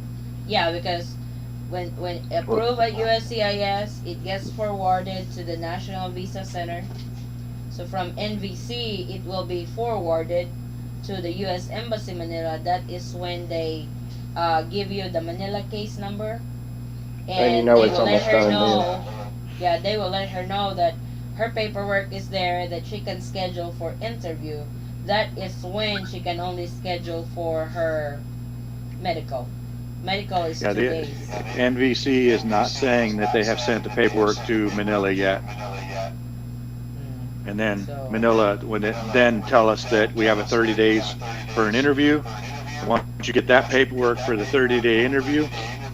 Yeah, because when approved at USCIS, it gets forwarded to the National Visa Center. So from NVC, it will be forwarded to the U.S. Embassy Manila. That is when they give you the Manila case number, And you know they it's will let almost her done know. Yeah, they will let her know that her paperwork is there, that she can schedule for interview. That is when she can only schedule for her medical. Medical is Yeah, 2 the days. NVC is not saying that they have sent the paperwork to Manila yet. And then So- Manila would then tell us that we have a 30 days for an interview. Once you get that paperwork for the 30-day interview,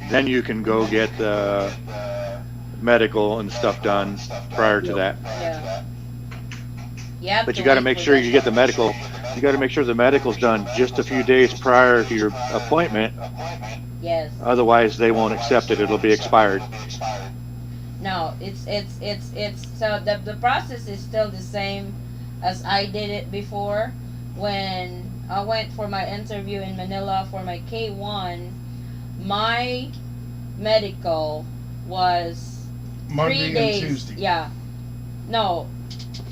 then you can go get the medical and stuff done prior to that. Yeah. You have But to you got to wait make for sure that. you get the medical. You got to make sure the medical's done just a few days prior to your appointment. Yes. Otherwise, they won't accept it. It'll be expired. No, it's so the process is still the same as I did it before. When I went for my interview in Manila for my K1, my medical was Monday 3 days. and Tuesday. Yeah. No.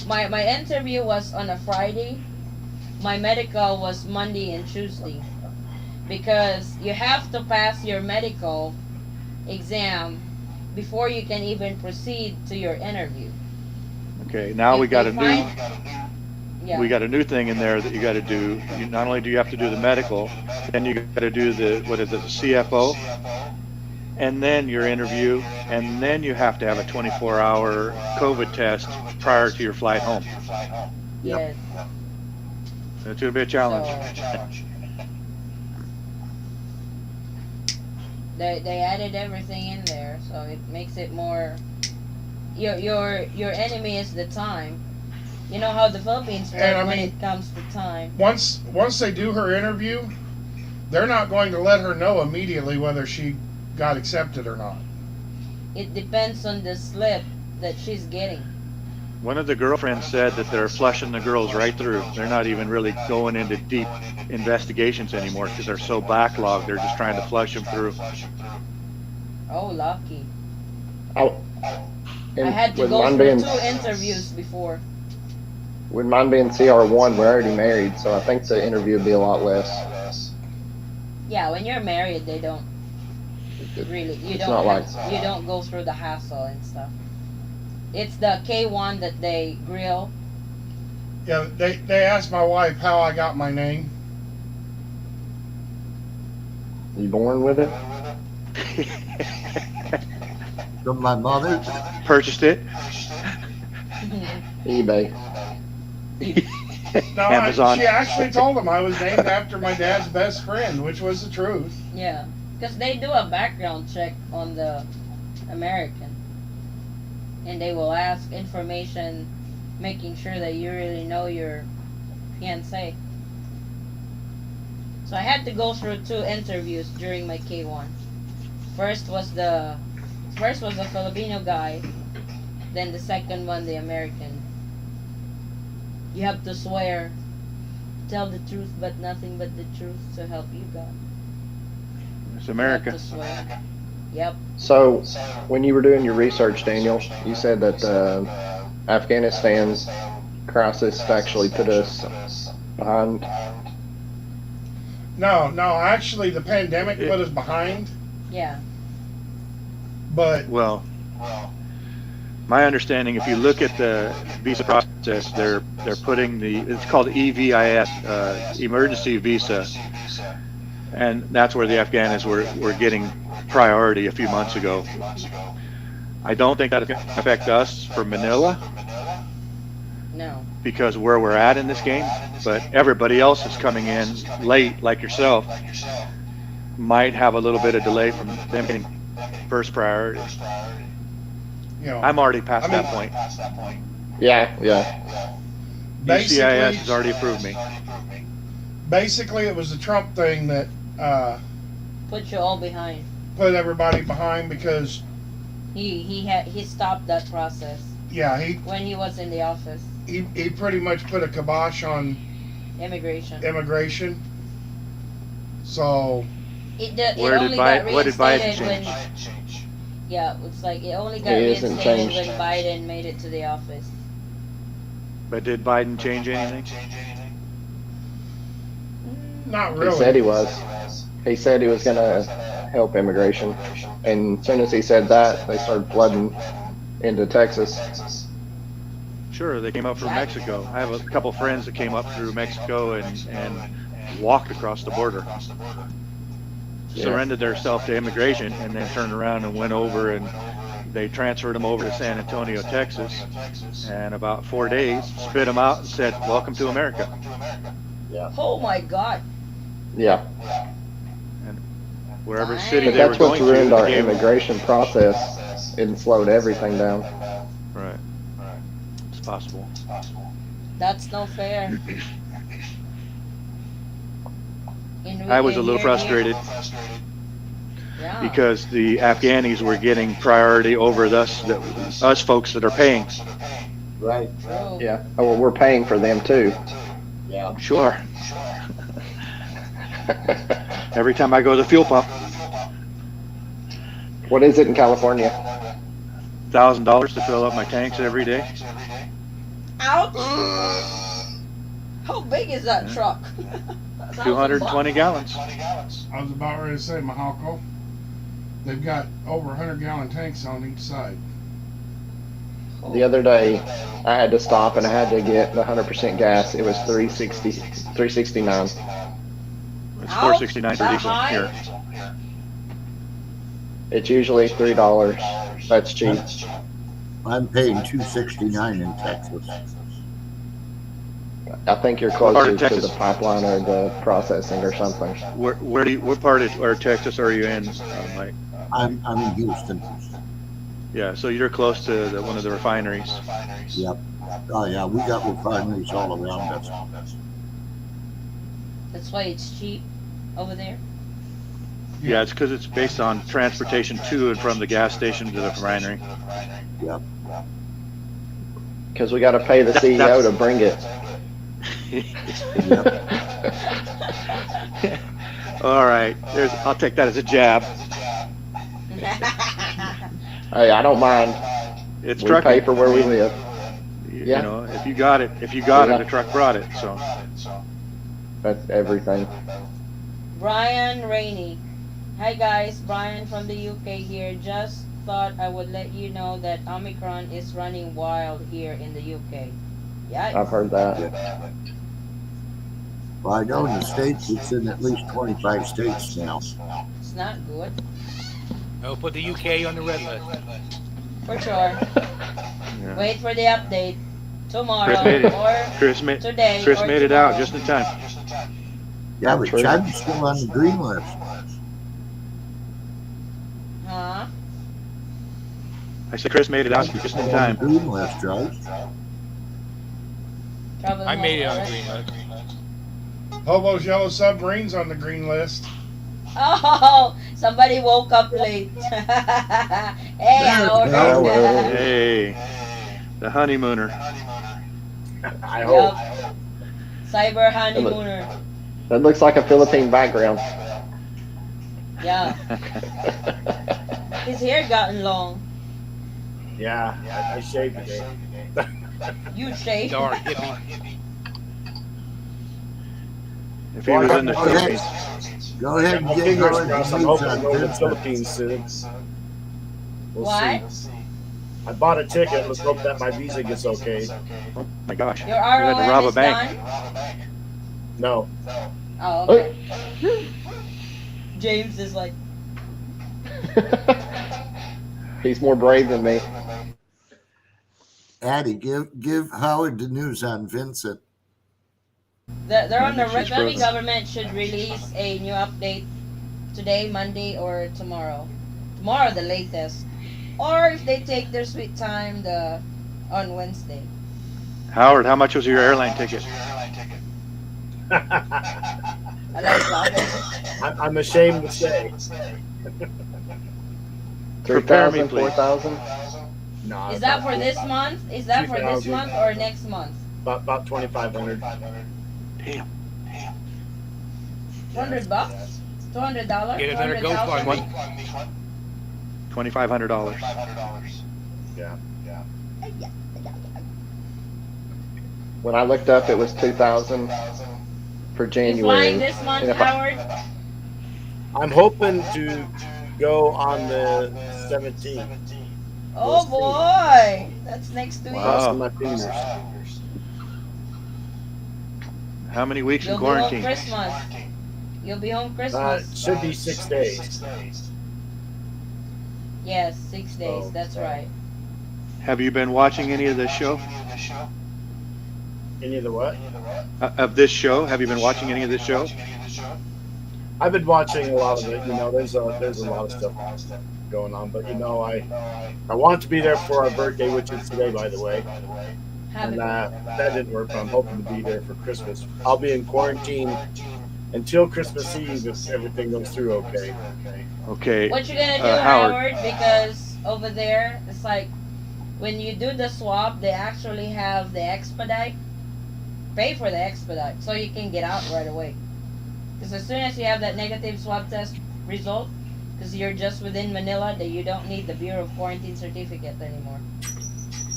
My interview was on a Friday. My medical was Monday and Tuesday. Because you have to pass your medical exam before you can even proceed to your interview. Okay. Now If we got they a new. find- Yeah. We got a new thing in there that you got to do. Not only do you have to do the medical, then you got to do the the CFO, and then your interview, and then you have to have a 24-hour COVID test prior to your flight home. Yes. It's gonna be a challenge. So, they added everything in there, so it makes it more. Your enemy is the time. You know how the Philippines work And I when mean- it comes to time. Once they do her interview, they're not going to let her know immediately whether she got accepted or not. It depends on the slip that she's getting. One of the girlfriends said that they're flushing the girls right through. They're not even really going into deep investigations anymore because they're so backlogged. They're just trying to flush them through. Oh, lucky. I I had to with go mine through being 2 interviews before. with mine being CR1, we're already married, so I think the interview would be a lot less. Yeah, when you're married, they don't really. You It's don't. not You don't go through the hassle and stuff. It's the K1 that they grill. Yeah, they asked my wife how I got my name. You born with it? From my mother. Purchased it. eBay. No, Amazon. she actually told him I was named after my dad's best friend, which was the truth. Yeah, because they do a background check on the American, and they will ask information, making sure that you really know your fiancé. So I had to go through 2 interviews during my K1. First was the Filipino guy, then the second one the American. You have to swear, tell the truth but nothing but the truth, so help you God. It's You America. have to swear. Yep. So, when you were doing your research, Daniel, you said that the Afghanistan crisis actually put us behind. No, actually the pandemic put us behind, Yeah. but Well, my understanding, if you look at the visa process, they're putting it's called EVIS, emergency visa, and that's where the Afghans were getting priority a few months ago. I don't think that's going to affect us for Manila, No. because of where we're at in this game, but everybody else is coming in late, like yourself, might have a little bit of delay from them getting first priority. You know, I'm already past that point. Yeah. UCIS has basically, already approved me. basically, it was the Trump thing that Put you all behind. put everybody behind because, He stopped that process yeah, when he was in the office. he pretty much put a kibosh on Immigration. So What did Biden change? Yeah, it's like it only got It isn't reinstated changed. when Biden made it to the office. But did Biden change anything? not He really. said he was. He said he was going to help immigration. And as soon as he said that, they started flooding into Texas. Sure, they came up from Mexico. I have a couple friends that came up through Mexico and walked across the border. Surrendered themselves to immigration and then turned around and went over and they transferred them over to San Antonio, Texas. And about 4 days, spit them out and said, "Welcome to America." Yeah. Oh my God. Yeah. And wherever city But they were that's what's going ruined to, our they gave them. immigration process and slowed everything down. Right. It's possible. That's no fair. I was a little frustrated because the Afghanis were getting priority over us folks that are paying. Right. Yeah. Oh, well, we're paying for them too. Yeah. Sure. Every time I go to the fuel pump, What is it in California? $1,000 to fill up my tanks every day. Ouch! How big is that truck? 220 gallons. I was about ready to say, Mahalko, they've got over 100-gallon tanks on each side. The other day, I had to stop and I had to get the 100% gas. It was $369. It's $4.69 for That diesel high? here. It's usually $3. That's cheap. I'm paying $2.69 in Texas. I think you're What part closer of to Texas? the pipeline or the processing or something. What part of Texas are you in, Mike? I'm in Houston. Yeah, so you're close to one of the refineries. Yep. Oh yeah, we got refineries all around us. That's why it's cheap over there. Yeah, it's because it's based on transportation to and from the gas station to the refinery. Yep. Because we got to pay the CEO to bring it. All right, I'll take that as a jab. Hey, I don't mind. It's We trucking. pay for where we live. You Yeah. know, if you got it, the truck brought it. So That's everything. Brian Rainey. Hi guys, Brian from the UK here. Just thought I would let you know that Omicron is running wild here in the UK. Yikes. I've heard that. Well, I know in the States it's in at least 25 states now. It's not good. I'll put the UK on the red list. For sure. yeah. Wait for the update tomorrow Chris made it. or today. Chris or made it tomorrow. out just in time. Yeah, but True. China's still on the green list. Huh? I said Chris made it out just in Still on time. the green list, right? Traveling I made it home on the already? green list. Hobo's Yellow Submarine's on the green list. Oh, somebody woke up late. Hey, Howard. go. Hey, the honeymooner. I hope. Yup. Cyber honeymooner. That looks like a Philippine background. Yeah. His hair gotten long. Yeah, I shaved today. You shaved. Darn hippie. If he was in the Go ahead. Philippines, Go ahead and My get fingers going. crossed. I'm hoping to go to the Philippines soon. We'll What? see. I bought a ticket. Let's hope that my visa gets okay. oh my gosh, Your we had to rob ROM a is bank. done? No. Oh, okay. James is like, He's more brave than me. Addie, give Howard the news on Vincent. They're I on the think she's maybe frozen. government should release a new update today, Monday, or tomorrow. Tomorrow, the latest. Or if they take their sweet time, the on Wednesday. Howard, how much was your airline ticket? I like laughing. I'm ashamed to say. Prepare me, 3,000, please. 4,000? No, Is that for this month? Is that for this 2,000. month or next month? About 2,500. Damn. $200? $200? Get another GoFundMe. $2,500. Yeah. When I looked up, it was 2,000 for You January. flying this month, And if I- Howard? I'm hoping to go on the 17th. Oh boy, that's next week. Wow. Crossing my fingers. How many weeks You'll in be home quarantine? Christmas. You'll be home Christmas. Should be 6 days. Yes, 6 days. Oh, That's right. Have you been watching any of this show? Any of the what? Of this show? Have you been watching any of this show? I've been watching a lot of it. You know, there's a lot of stuff going on, but you know, I want to be there for our birthday, which is today, by the way. Happy And that didn't work. But I'm hoping to be there for Christmas. I'll be in quarantine until Christmas Eve if everything goes through okay. Okay. What you gonna do, Howard? Because over there, it's like when you do the swab, they actually have the expedite. Pay for the expedite so you can get out right away. Because as soon as you have that negative swab test result, because you're just within Manila, that you don't need the Bureau of Quarantine certificate anymore.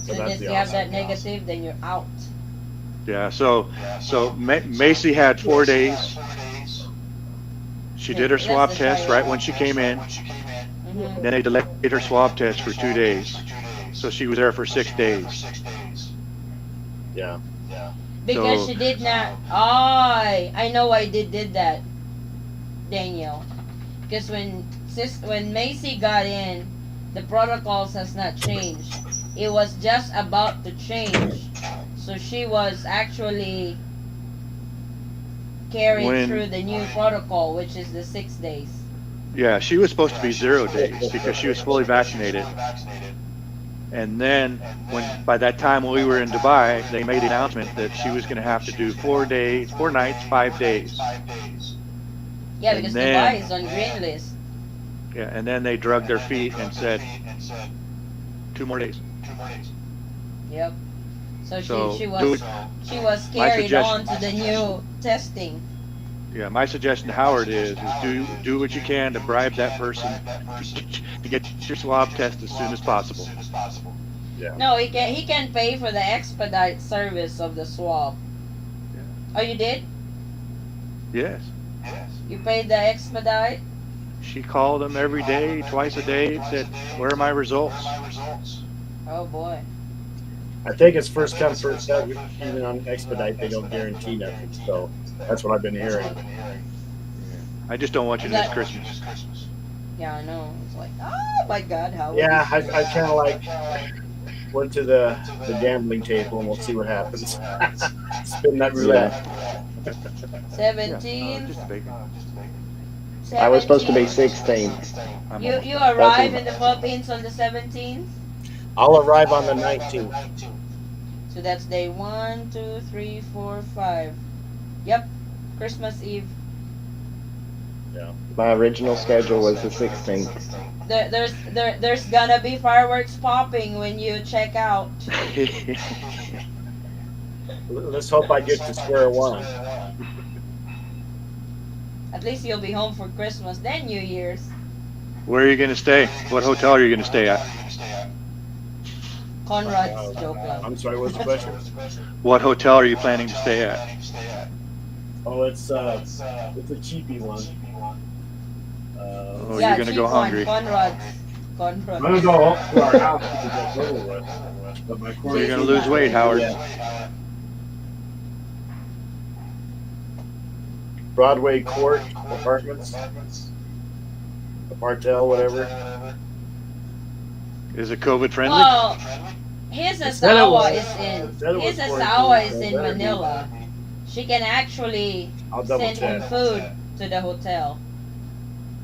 So as you have that negative, then you're out. Yeah. So Macy had 4 days. She did her swab test right when she came in. Mm-hmm. Then they delayed her swab test for 2 days. So she was there for 6 days. Yeah. Because So- she did not. I know why they did that, Daniel. Because when Macy got in, the protocols has not changed. It was just about to change, so she was actually carried When- through the new protocol, which is the 6 days. Yeah, she was supposed to be 0 days because she was fully vaccinated. And then by that time when we were in Dubai, they made the announcement that she was going to have to do 4 days, 4 nights, 5 days. Yeah, And because then- Dubai is on green list. Yeah, and then they drugged their feet and said 2 more days. Yep. So So, she do was it- carried on suggestion- to the new testing. Yeah, my suggestion to Howard is do what you can to bribe that person to get your swab test as soon as possible. No, he can pay for the expedite service of the swab. Oh, you did? Yes. You paid the expedite? She called them every day, twice a day, said, "Where are my results?" Oh boy. I think it's first come, first served. Even on expedite, they don't guarantee nothing. So that's what I've been hearing. I just don't want you to miss Christmas. Yeah, I know. It's like, oh my God, how? Yeah, I kind of like went to the gambling table and we'll see what happens. Spin that roulette. 17th. Just bacon. I was supposed to be 16. I'm You almost- arrive in the Philippines on the 17th. I'll arrive on the 19th. So that's day 1, 2, 3, 4, 5. Yep, Christmas Eve. My original schedule was the 16th. There's gonna be fireworks popping when you check out. Let's hope I get to square one. At least you'll be home for Christmas, then New Year's. Where are you going to stay? What hotel are you going to stay at? Conrad's joking. I'm sorry, what's the question? What hotel are you planning to stay at? Oh, it's a cheapy one. Oh, you're going to go hungry. Conrad's. I'm gonna go home to our house to get over with. But my You're going to lose weight, Howard. Yeah. Broadway Court Apartments, Martel, whatever. Is it COVID friendly? Well, his They said it asawa was. is in They said it his was asawa quarantine, is so it in better be. Manila. She can actually I'll double send him check. food to the hotel.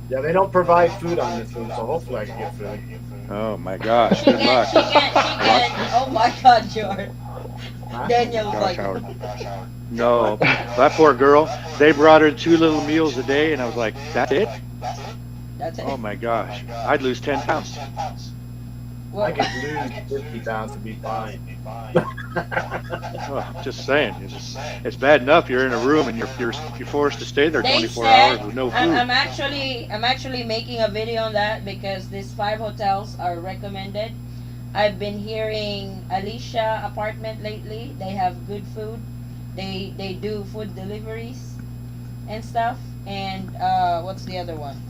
Yeah, they don't provide food on this one, so hopefully I can get food. Oh my gosh, She good can, luck. she can, she can. Oh my God, George. Huh? Daniel's Gosh, like, Howard. What? No, that poor girl. They brought her 2 little meals a day, and I was like, that's it? that's it. Oh my gosh, I'd lose 10 pounds. Well, I could lose 50 pounds to be fine. Oh, just saying. It's bad enough you're in a room and you're forced to stay there they 24 said hours with no I'm, food. I'm actually making a video on that because these 5 hotels are recommended. I've been hearing Alicia apartment lately. They have good food. They do food deliveries and stuff. And what's the other one?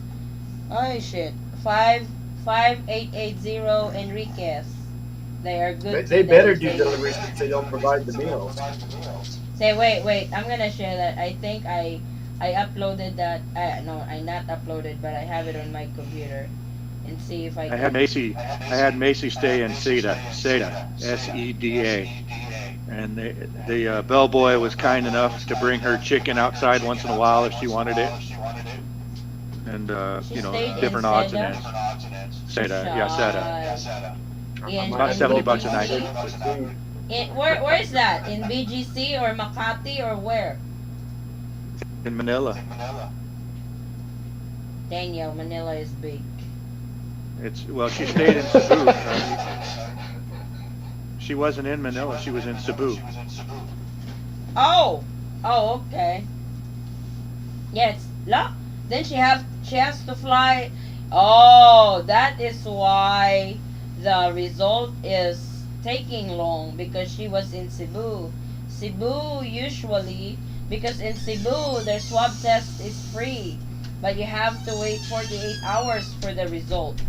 Oh shit. 5880 Enriquez. They are good They too. better do deliveries since they don't provide the meals. Say wait. I'm gonna share that. I think I uploaded that. No, I not uploaded, but I have it on my computer, and see if I I can. had Macy stay in Seda, Seda, and the bellboy was kind enough to bring her chicken outside once in a while if she wanted it, and She you know, stayed in different odds and Seda. ends. Seda, yeah, Seda. In About have to go $70 a night. BGC. where is that? In BGC or Makati or where? In Manila. Daniel, Manila is big. Well, she stayed in Cebu. She wasn't in Manila. She was in Cebu. Oh, okay. Yes, la. Then she has to fly. Oh, that is why the result is taking long because she was in Cebu. Cebu usually because in Cebu their swab test is free, but you have to wait 48 hours for the result.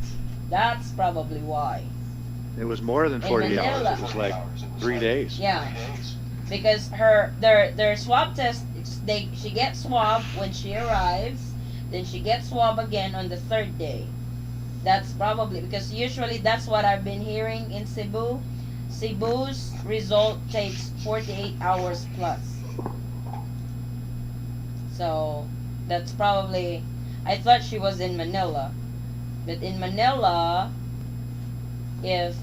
That's probably why. It was more than In 40 hours. Manila. It was like 3 days. Yeah, because their swab test she gets swab when she arrives, then she gets swab again on the third day. That's probably because usually that's what I've been hearing in Cebu. Cebu's result takes 48 hours plus. So that's probably I thought she was in Manila. But in Manila, if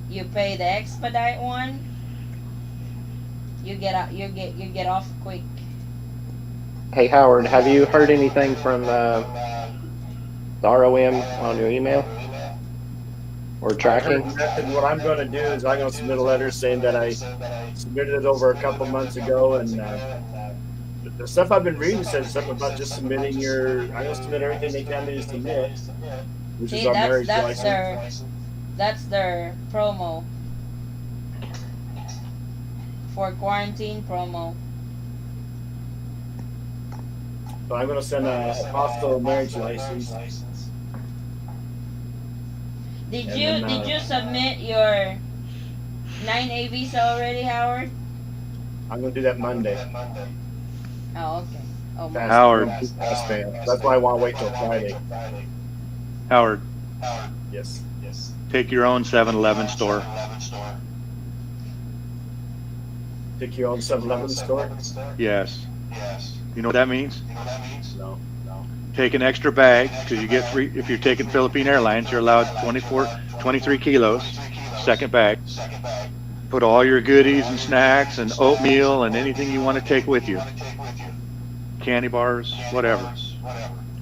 you pay the expedite one, you get off quick. Hey Howard, have you heard anything from the ROM on your email or I tracking? heard nothing. What I'm going to do is I'm going to submit a letter saying that I submitted it over a couple months ago, and the stuff I've been reading said something about just submitting I'm going to submit everything they tell me to submit, which See, is our marriage license. that's their promo for quarantine promo. So I'm going to send a apostille marriage license. Did And you then, did you submit your 9A visa already, Howard? I'm going to do that Monday. Oh, okay. Oh, Fast, Howard. fast man. That's why I want to wait till Friday. Howard, Yes. take your own 7-Eleven store. Pick your own 7-Eleven store? Yes. You know what that means? No. Take an extra bag because you get free. If you're taking Philippine Airlines, you're allowed 23 kilos. Second bag. Put all your goodies and snacks and oatmeal and anything you want to take with you. Candy bars, whatever.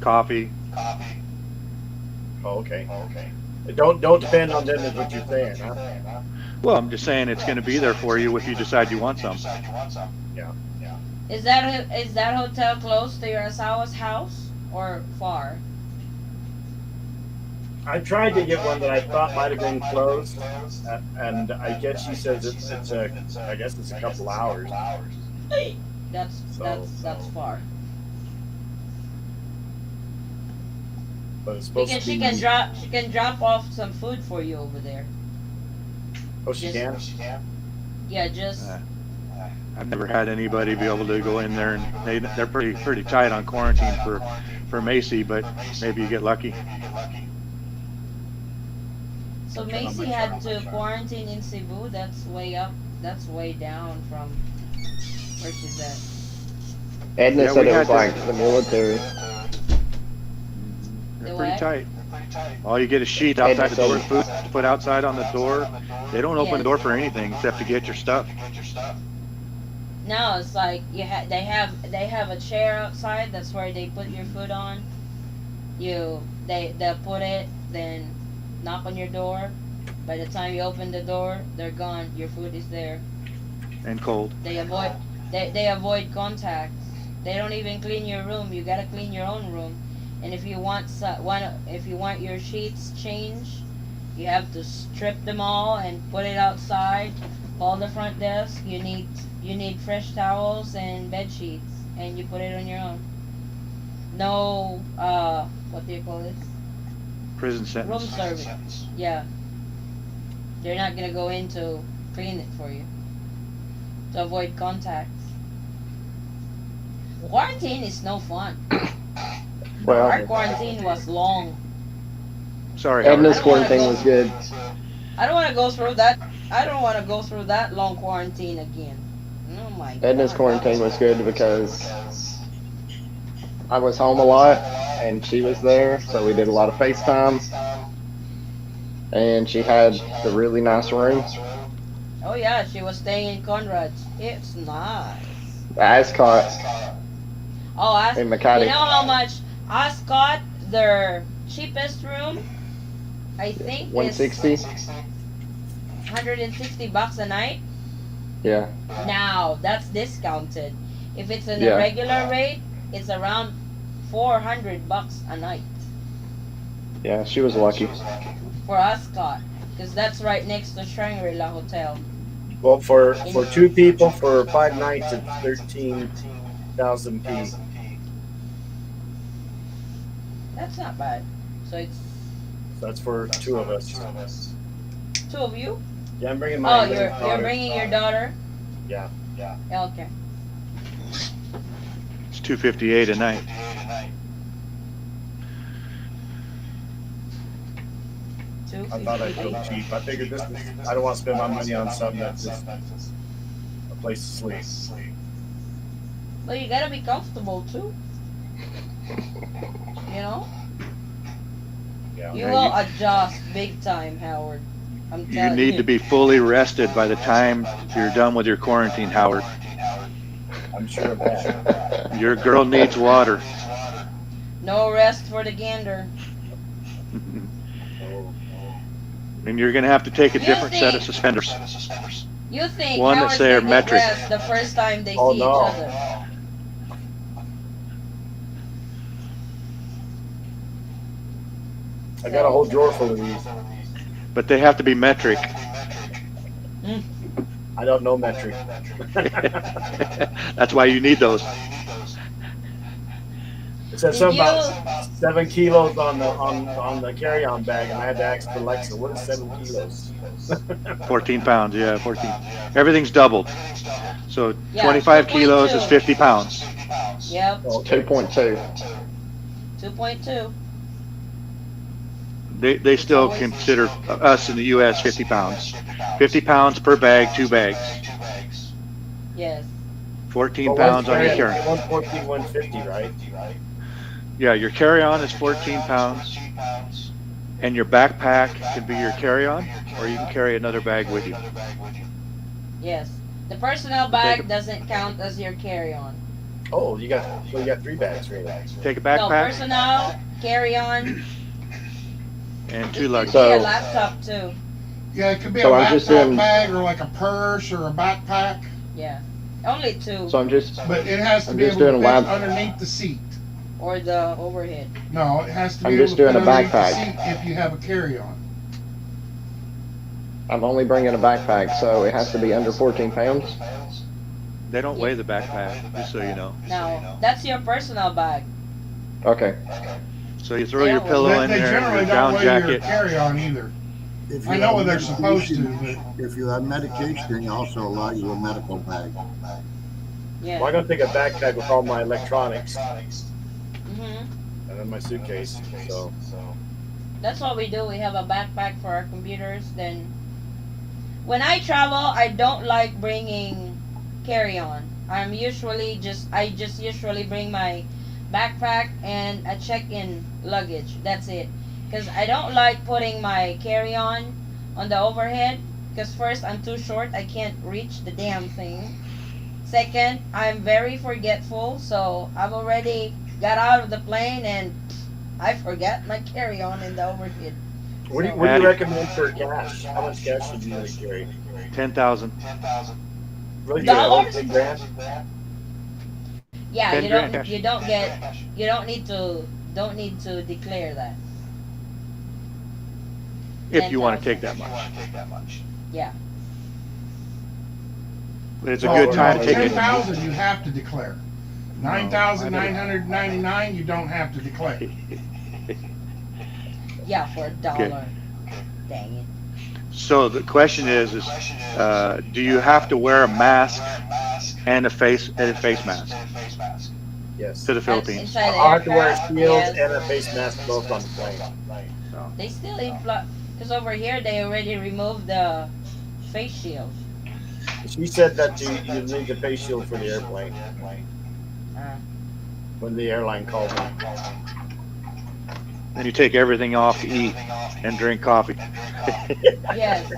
Coffee. Oh, okay. Don't depend on them is what you're saying, huh? Well, I'm just saying it's going to be there for you if you decide you want some. Yeah. Is that hotel close to your Asawa's house or far? I tried to get one that I thought might have been closed, and I guess she says I guess it's a couple hours. That's far. But it's supposed Because to be. she can drop off some food for you over there. Oh, she can. Yeah, just I've never had anybody be able to go in there, and they're pretty tight on quarantine for Macy, but maybe you get lucky. So Turn on Macy my had phone. to quarantine in Cebu. That's way up. That's way down from where she's at. Edna Yeah, said we it was had to. like the military. They're The pretty what? tight. All you get is sheet Edna outside the door, said, food to put outside on the door. They don't open the Yes. door for anything except to get your stuff. No, it's like they have a chair outside. That's where they put your food on. They'll put it, then knock on your door. By the time you open the door, they're gone. Your food is there. And cold. They avoid contacts. They don't even clean your room. You gotta clean your own room. And if you want your sheets changed, you have to strip them all and put it outside. Call the front desk. You need fresh towels and bed sheets, and you put it on your own. No, what do you call this? Prison Room sentence. service. Yeah, they're not gonna go in to clean it for you to avoid contacts. Quarantine is no fun. well, Our quarantine was long. Sorry, Edna's I don't wanna quarantine go- was good. I don't want to go through that. I don't want to go through that long quarantine again. Oh my Edna's God. quarantine was good because I was home a lot and she was there, so we did a lot of FaceTime. And she had the really nice room. Oh yeah, she was staying in Conrad's. It's nice. The Ascot Oh, in you Makati. know how much Ascot, their cheapest room, I think is 160. $160 a night. Yeah. Now that's discounted. If it's in Yeah. a regular rate, it's around $400 a night Yeah, she was lucky. for Ascot, because that's right next to Shangri-La Hotel. Well, for two people for 5 nights, it's 13,000 P. That's not bad. So it's So that's for two of us. two of you. Yeah, I'm bringing my Oh, you're daughter. bringing your daughter. Yeah. Yeah, okay. it's $258 a night. I thought I'd go cheap. I figured this is, I don't want to spend my money on something that's just a place to sleep. Well, you gotta be comfortable too. You know. Yeah. You Yeah, will you- adjust big time, Howard. I'm You telling need to be fully rested by the time you're done with your quarantine, Howard. I'm sure of that. Your girl needs water. No rest for the gander. And you're going to have to take a You different set of think- suspenders. You think One Howard's that's there, gonna get metric. rest the first time they Oh, see no. each other? I got a whole drawer full of these. But they have to be metric. I don't know metric. That's why you need those. It said Did something you- about 7 kilos on the carry-on bag, and I had to ask Alexa, what is 7 kilos? 14 pounds, yeah, 14. Everything's doubled. So Yeah, 25 kilos is 2.2. 50 pounds. Yep, Oh, 2.2. 2.2. They still consider us in the U.S. 50 pounds. 50 pounds per bag, 2 bags. Yes. 14 pounds on your carry. 114, 150, right? Yeah, your carry-on is 14 pounds. And your backpack can be your carry-on, or you can carry another bag with you. Yes. The personnel Take bag a- doesn't count as your carry-on. Oh, you got 3 bags, really. Take a No, backpack personnel, carry-on, and it 2 could luggage. be a So- laptop too. Yeah, it could be So a I'm just laptop doing- bag or like a purse or a backpack, Yeah. Only 2. So I'm just but it has to I'm be just able to doing fit a lab- underneath the seat. Or the overhead. No, it has to I'm be able just to fit doing a underneath the backpack. seat if you have a carry-on. I'm only bringing a backpack, so it has to be under 14 pounds. They don't weigh the backpack, just so you know. Now, that's your personal bag. Okay. So you throw They your don't pillow They, in they there, generally your don't down weigh your jacket. carry-on either. If I you know have what they're supposed to, medication- If you have medication, they also allow you a medical bag. Yeah. Well, I'm going to take a backpack with all my electronics Mm-hmm. and then my suitcase. So That's what we do. We have a backpack for our computers. Then when I travel, I don't like bringing carry on. I just usually bring my backpack and a check-in luggage. That's it. Cuz I don't like putting my carry on the overhead cuz first I'm too short. I can't reach the damn thing. Second, I'm very forgetful, so I've already got out of the plane and I forget my carry on in the overhead. What do you Addie, recommend for cash? How much cash should you carry? 10,000. Really, You for the got whole Dollars? 10 grand? Yeah, 10 grand cash. you don't need to declare that. If Ten you want to thousand. take that much. Yeah. But it's a Well, good Oh time no, to no, take you it. 10,000 you have to declare. No, I never. 9,999 you don't have to declare. Yeah, for a Okay. dollar. Dang it. So the question is, do you have to wear a mask and a face mask Yes. to the Philippines? Inside the I'll have to wear a aircraft, shield yes. and a face mask both on the plane. So, They still imply because over here they already removed the face shield. She said that you need the face shield for the airplane Uh, when the airline called me. then you take everything off to eat and drink coffee. yes,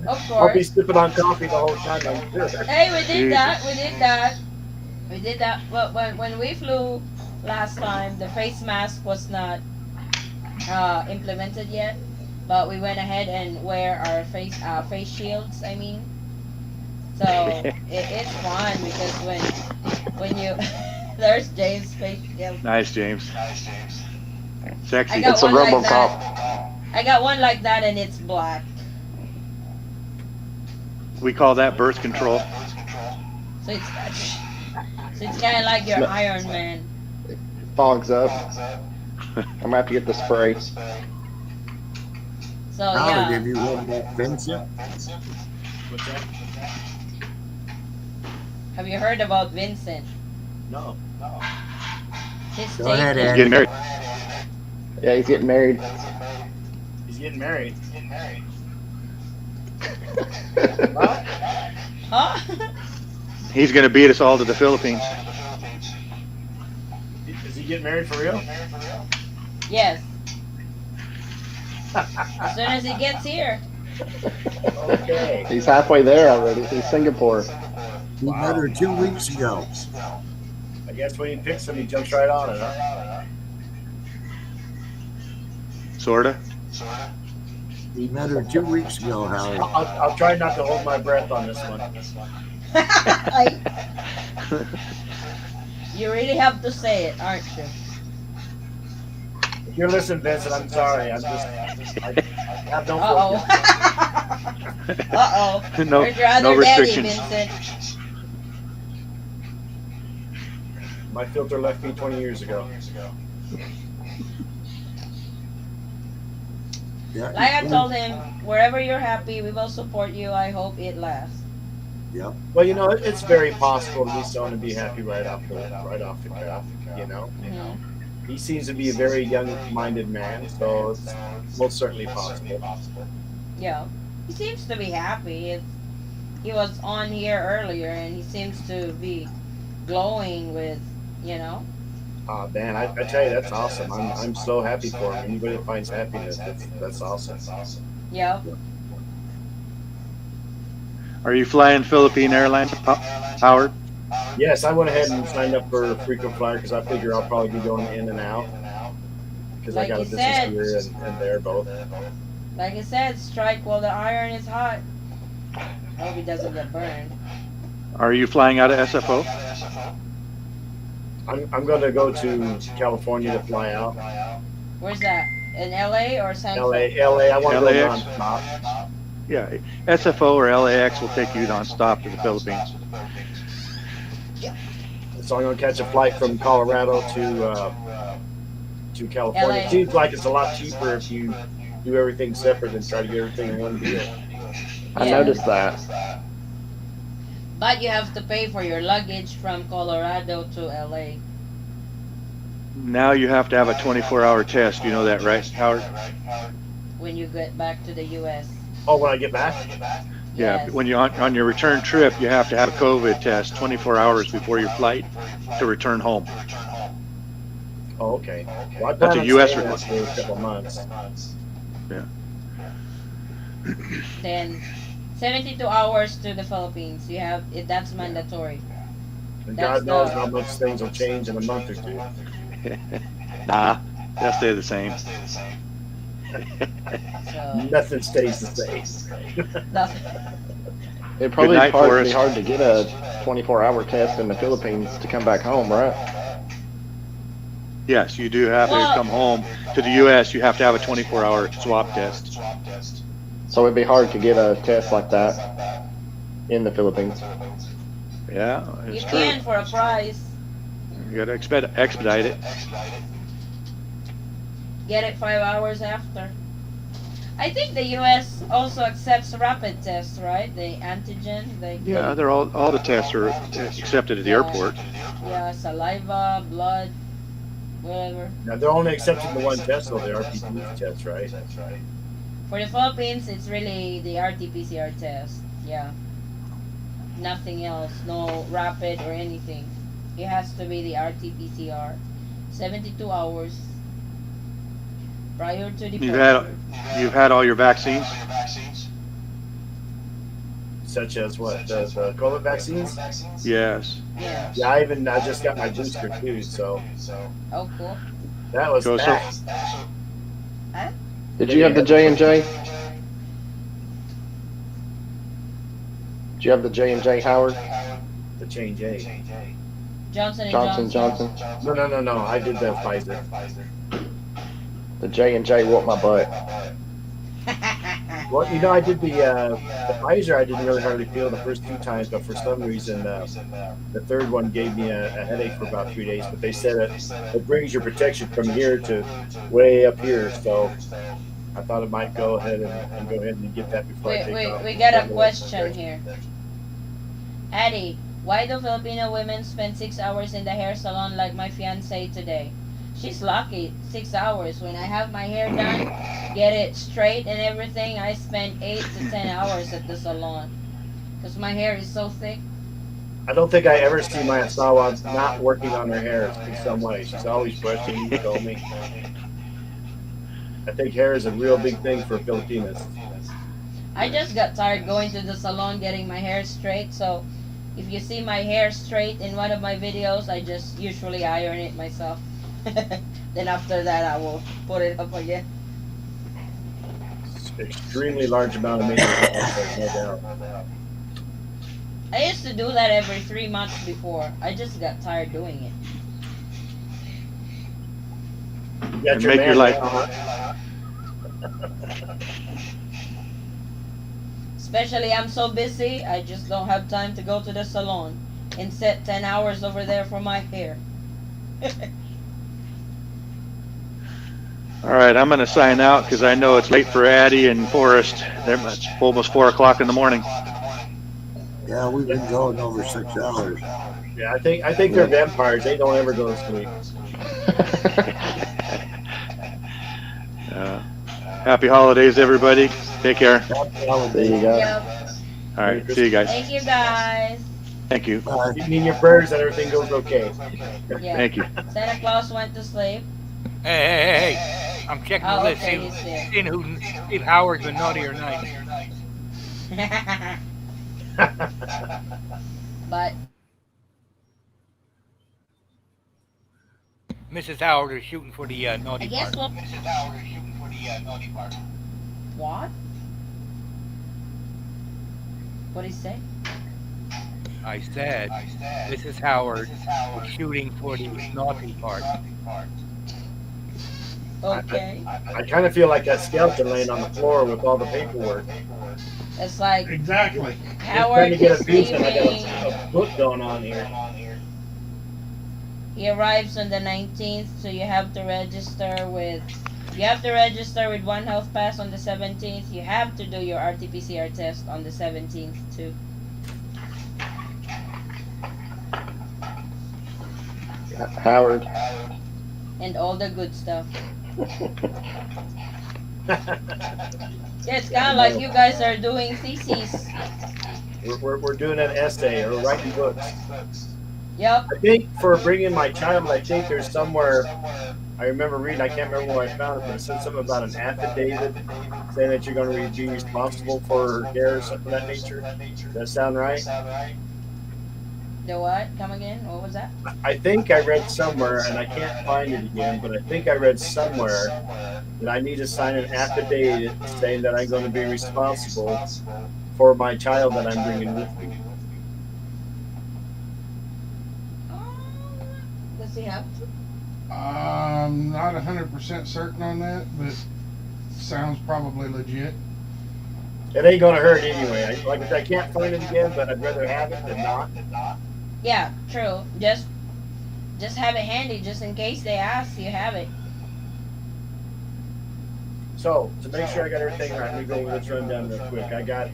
of I'll be course. sipping on coffee the whole time, I'm sure. Hey, we did Jesus. that. We did that. We did that. Well, when we flew last time, the face mask was not implemented yet, but we went ahead and wear our face shields. I mean, so it's fun because when you there's James' face shield. Nice, James. Sexy. I got It's a one like RoboCop. that. I got one like that and it's black. We call that birth control. So it's kind of like your Iron Man. It fogs up. I'm gonna have to get the spray. So Howard, yeah. have you heard about Vincent? What's that? Have you heard about Vincent? No. His Go ahead, He's Ed. getting married. Yeah, he's getting married. He's getting married. Huh? He's going to beat us all to the Philippines. Is he getting married for real? Yes. As soon as he gets here. Okay. He's halfway there already. He's Singapore. We met her 2 weeks ago. I guess when he picks him, he jumps right on it, huh? Sorta. We met her 2 weeks ago, Howard. I'll try not to hold my breath on this one. You really have to say it, aren't you? If you're listening, Vincent, I'm sorry. I have no Uh focus. oh. Uh oh. No, Where's your other no daddy, restrictions. Vincent? My filter left me 20 years ago. Yeah, Like I told him, wherever you're happy, we will support you. I hope it lasts. Yep. Well, you know, it's very possible to be someone to be happy right off the cuff. You know, Mhm. he seems to be a very young-minded man, so it's most certainly possible. Yeah. He seems to be happy. He was on here earlier and he seems to be glowing with, you know. Man, I tell you, that's awesome. I'm so happy for him. Anybody that finds happiness, that's awesome. Yeah. Are you flying Philippine Airlines, Howard? Yes, I went ahead and signed up for a frequent flyer because I figure I'll probably be going in and out because I Like got a you business said. here and there both. Like I said, strike while the iron is hot. I hope he doesn't get burned. Are you flying out of SFO? I'm going to go to California to fly out. Where's that? In LA or Central? LA. I want to go LAX? nonstop. Yeah, SFO or LAX will take you nonstop to the Philippines. So I'm going to catch a flight from Colorado to California. LA. It seems like it's a lot cheaper if you do everything separate and try to get everything in one deal. I Yeah. noticed that. But you have to pay for your luggage from Colorado to LA. Now you have to have a 24-hour test. You know that, right, Howard? When you get back to the U.S. Oh, when I get back? Yeah. Yes. When you're on your return trip, you have to have a COVID test 24 hours before your flight to return home. Oh, okay. Well, I That's plan a on U.S. staying there requirement. for a couple months. Yeah. Then 72 hours to the Philippines. You have it. That's mandatory. And That's God knows the. how much things will change in a month or two. Nah, they'll stay the same. So Nothing stays the same. nothing. It'd Good probably night, be Forrest. hard to get a 24-hour test in the Philippines to come back home, right? Yes, you do have to Well, come home to the U.S. You have to have a 24-hour swab test. So it'd be hard to get a test like that in the Philippines. Yeah, you it's true. can for a price. You got to expedite it. Get it 5 hours after. I think the U.S. also accepts rapid tests, right? The antigen. Yeah, they're all the tests are accepted at the Yeah. airport. Yeah, saliva, blood, whatever. Now, they're only accepting the one test, though, the RPT test, right? For the Philippines, it's really the RT-PCR test. Yeah. Nothing else. No rapid or anything. It has to be the RT-PCR. 72 hours prior to departure. You've had all your vaccines? Such as what? The COVID vaccines? Yes. Yeah. Yeah, I just got my booster too, so Oh, cool. that was So- fast. Huh? Did you have the J&J? Did you have the J&J, Howard? The change A. Johnson and Johnson Johnson? No. I did the Pfizer. The J&J whooped my butt. Well, I did the Pfizer. I didn't really hardly feel the first 2 times, but for some reason, the third one gave me a headache for about 3 days. But they said it brings your protection from here to way up here. So I thought it might go ahead and get that before I take off. We got a question here. Addie, why do Filipino women spend 6 hours in the hair salon like my fiance today? She's lucky. 6 hours. When I have my hair done, get it straight and everything, I spend 8 to 10 hours at the salon. Because my hair is so thick. I don't think I ever see my Asawa not working on her hair in some way. She's always brushing, combing. I think hair is a real big thing for Filipinos. I just got tired going to the salon getting my hair straight, so if you see my hair straight in one of my videos, I just usually iron it myself. Then after that, I will put it up again. Extremely large amount of maintenance, no doubt. I used to do that every 3 months before. I just got tired doing it. You got And your make your man life. now, huh? Especially I'm so busy, I just don't have time to go to the salon and sit 10 hours over there for my hair. All right, I'm going to sign out because I know it's late for Addie and Forrest. It's almost 4 o'clock in the morning. Yeah, we've been going over 6 hours. Yeah, I think they're vampires. They don't ever go to sleep. Happy holidays, everybody. Take care. There you go. Yep. All right, see you guys. Thank you guys. Thank you. Keep me in your prayers that everything goes okay. Yeah. Thank you. Santa Claus went to sleep. Hey. I'm checking the Oh, list, okay, he's there. seeing if Howard's been naughty or nice. But Mrs. Howard is shooting for the naughty I guess part. we'll. What? What'd he say? I said Mrs. Howard was shooting for the naughty part. Okay. I kind of feel like that skeleton laying on the floor with all the paperwork. It's like Exactly. Just Howard trying to get is a view and I leaving. got a book going on here. He arrives on the 19th, so you have to register with. You have to register with One Health Pass on the 17th. You have to do your RT-PCR test on the 17th too. Howard, and all the good stuff. Yeah, it's kind of like you guys are doing theses. We're doing an essay or writing books. Yep. I think for bringing my child, I think there's somewhere I remember reading. I can't remember where I found it, but it said something about an affidavit saying that you're going to be responsible for her care or something of that nature. Does that sound right? The what? Come again? What was that? I think I read somewhere, and I can't find it again, but I think I read somewhere that I need to sign an affidavit saying that I'm going to be responsible for my child that I'm bringing with me. Does he have to? I'm not 100% certain on that, but sounds probably legit. It ain't going to hurt anyway. Like I said, I can't find it again, but I'd rather have it than not. Yeah, true. Just have it handy, just in case they ask. You have it. So, to make sure I got everything right, let me go over this rundown real quick. I got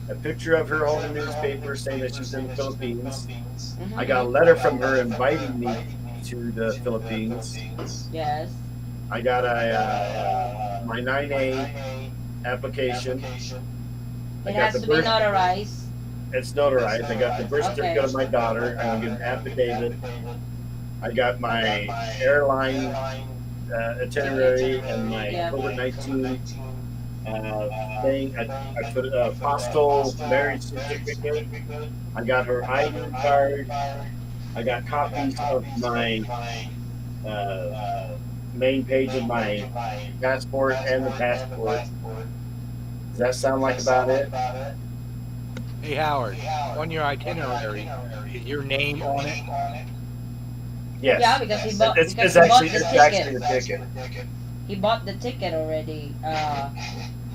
a picture of her holding a newspaper saying that she's in the Philippines. I got a letter from her inviting me to the Philippines. Yes. I got my 9A application. It has to be notarized. It's notarized. I got the birth certificate of my daughter. I'm going to get an affidavit. I got my airline itinerary and my COVID-19 thing. I put a postal marriage certificate. I got her ID card. I got copies of my main page of my passport and the passport. Does that sound like about it? Hey Howard, on your itinerary, is your name on it? Yes. Yeah, because he bought, it's because actually he bought the ticket. the ticket. He bought the ticket already,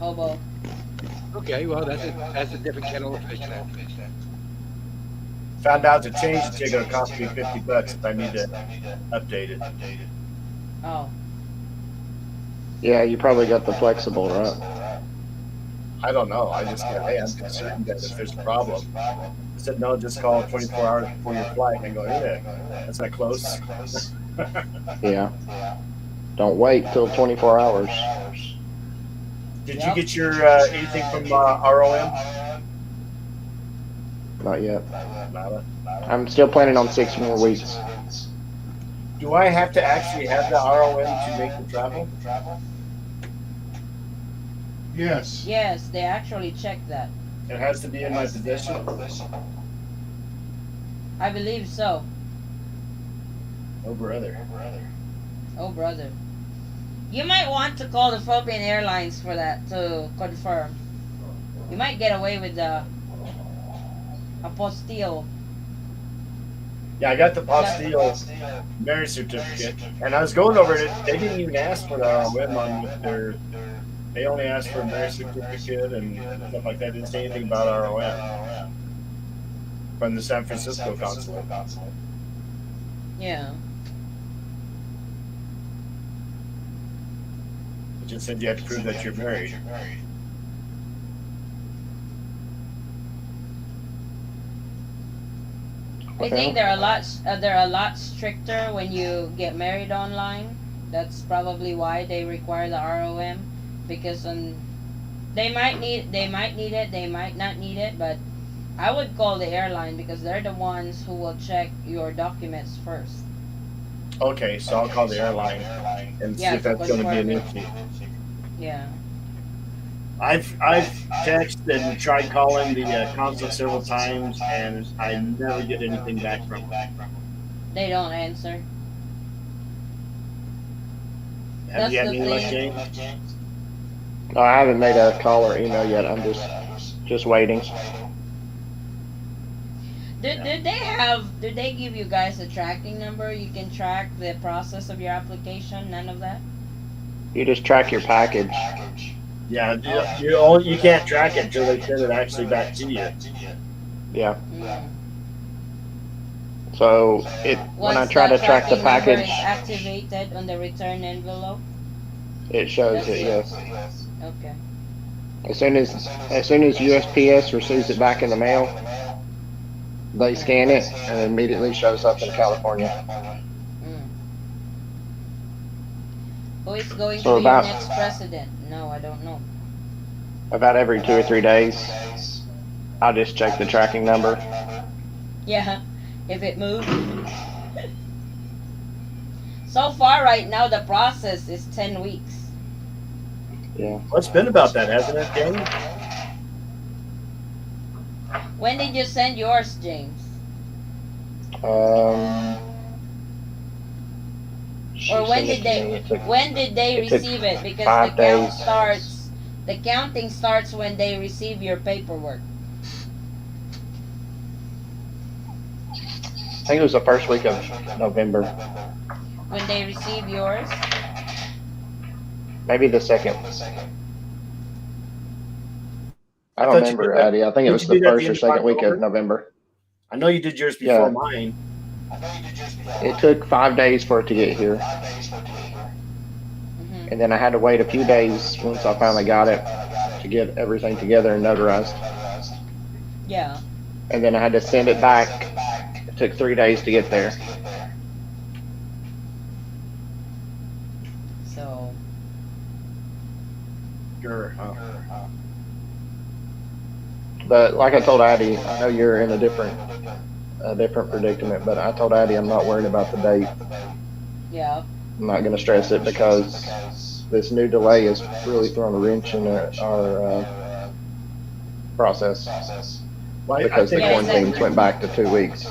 Hobo. Okay, well that's a different kettle of fish then. Found out to change the ticket, it'll cost me $50 if I need to update it. Oh. Yeah, you probably got the flexible, right? I don't know. I just go, hey, I'm concerned that if there's a problem. I said, no, just call 24 hours before your flight. And I go, hey, that's not close. Yeah. Don't wait till 24 hours. Did you get your anything from ROM? Not yet. Nada. I'm still planning on 6 more weeks. Do I have to actually have the ROM to make the travel? Yes. Yes, they actually check that. It has to be in my possession? I believe so. Oh, brother. Oh, brother. You might want to call the Philippine Airlines for that to confirm. You might get away with the apostille. Yeah, I got the apostille marriage certificate, and I was going over it. They didn't even ask for the ROM on their. They only asked for a marriage certificate and stuff like that. Didn't say anything about ROM from the San Francisco consulate. Yeah. It just said you have to prove that you're married. I think they're a lot stricter when you get married online. That's probably why they require the ROM, because they might need it, they might not need it, but I would call the airline because they're the ones who will check your documents first. Okay, so I'll call the airline and see if that's going to be an issue. Yeah. I've texted and tried calling the consulate several times, and I never get anything back from them. They don't answer. Have you had any luck, James? No, I haven't made a call or email yet. I'm just waiting. Did they give you guys a tracking number? You can track the process of your application? None of that? You just track your package. Yeah, you can't track it until they send it actually back to you. Yeah. Mm. So when I try to track the package, is activated on the return envelope. it shows it. Yes. Okay. As soon as USPS receives it back in the mail, they scan it and it immediately shows up in California. Who is going to So be your about next president? No, I don't know. about every 2 or 3 days, I'll just check the tracking number. Yeah, if it moves. So far, right now, the process is 10 weeks. Yeah. Well, it's been about that, hasn't it, James? When did you send yours, James? Um, Or she sent it to me. when did they it took receive it? Because the 5 count days. starts, the counting starts when they receive your paperwork. I think it was the first week of November. When they receive yours? Maybe the second. I I don't thought you remember, did that. Addie. I think it Did was you the do that at the first or end of second week of October? November. I know you did yours before Yeah. mine. It took 5 days for it to get here. Mm-hmm. And then I had to wait a few days once I finally got it to get everything together and notarized. Yeah. And then I had to send it back. It took 3 days to get there. So. Sure. But like I told Addie, I know you're in a different predicament, but I told Addie I'm not worried about the date. Yeah. I'm not going to stress it because this new delay has really thrown a wrench in our process. Well, I Because the think quarantines went back to 2 weeks.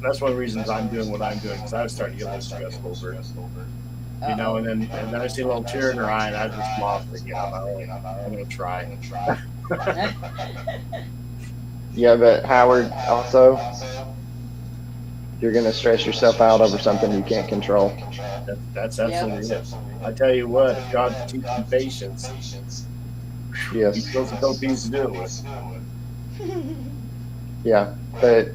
that's one of the reasons I'm doing what I'm doing, because I was starting to get a little stressed over it. You know, and then I see a little tear in her eye, and I just lost it. Yeah, I'm going to try. Yeah, but Howard, also, you're going to stress yourself out over something you can't control. That's absolutely it. I tell you what, if God teaches you patience, Yes. He knows the Philippines to do it with. Yeah, but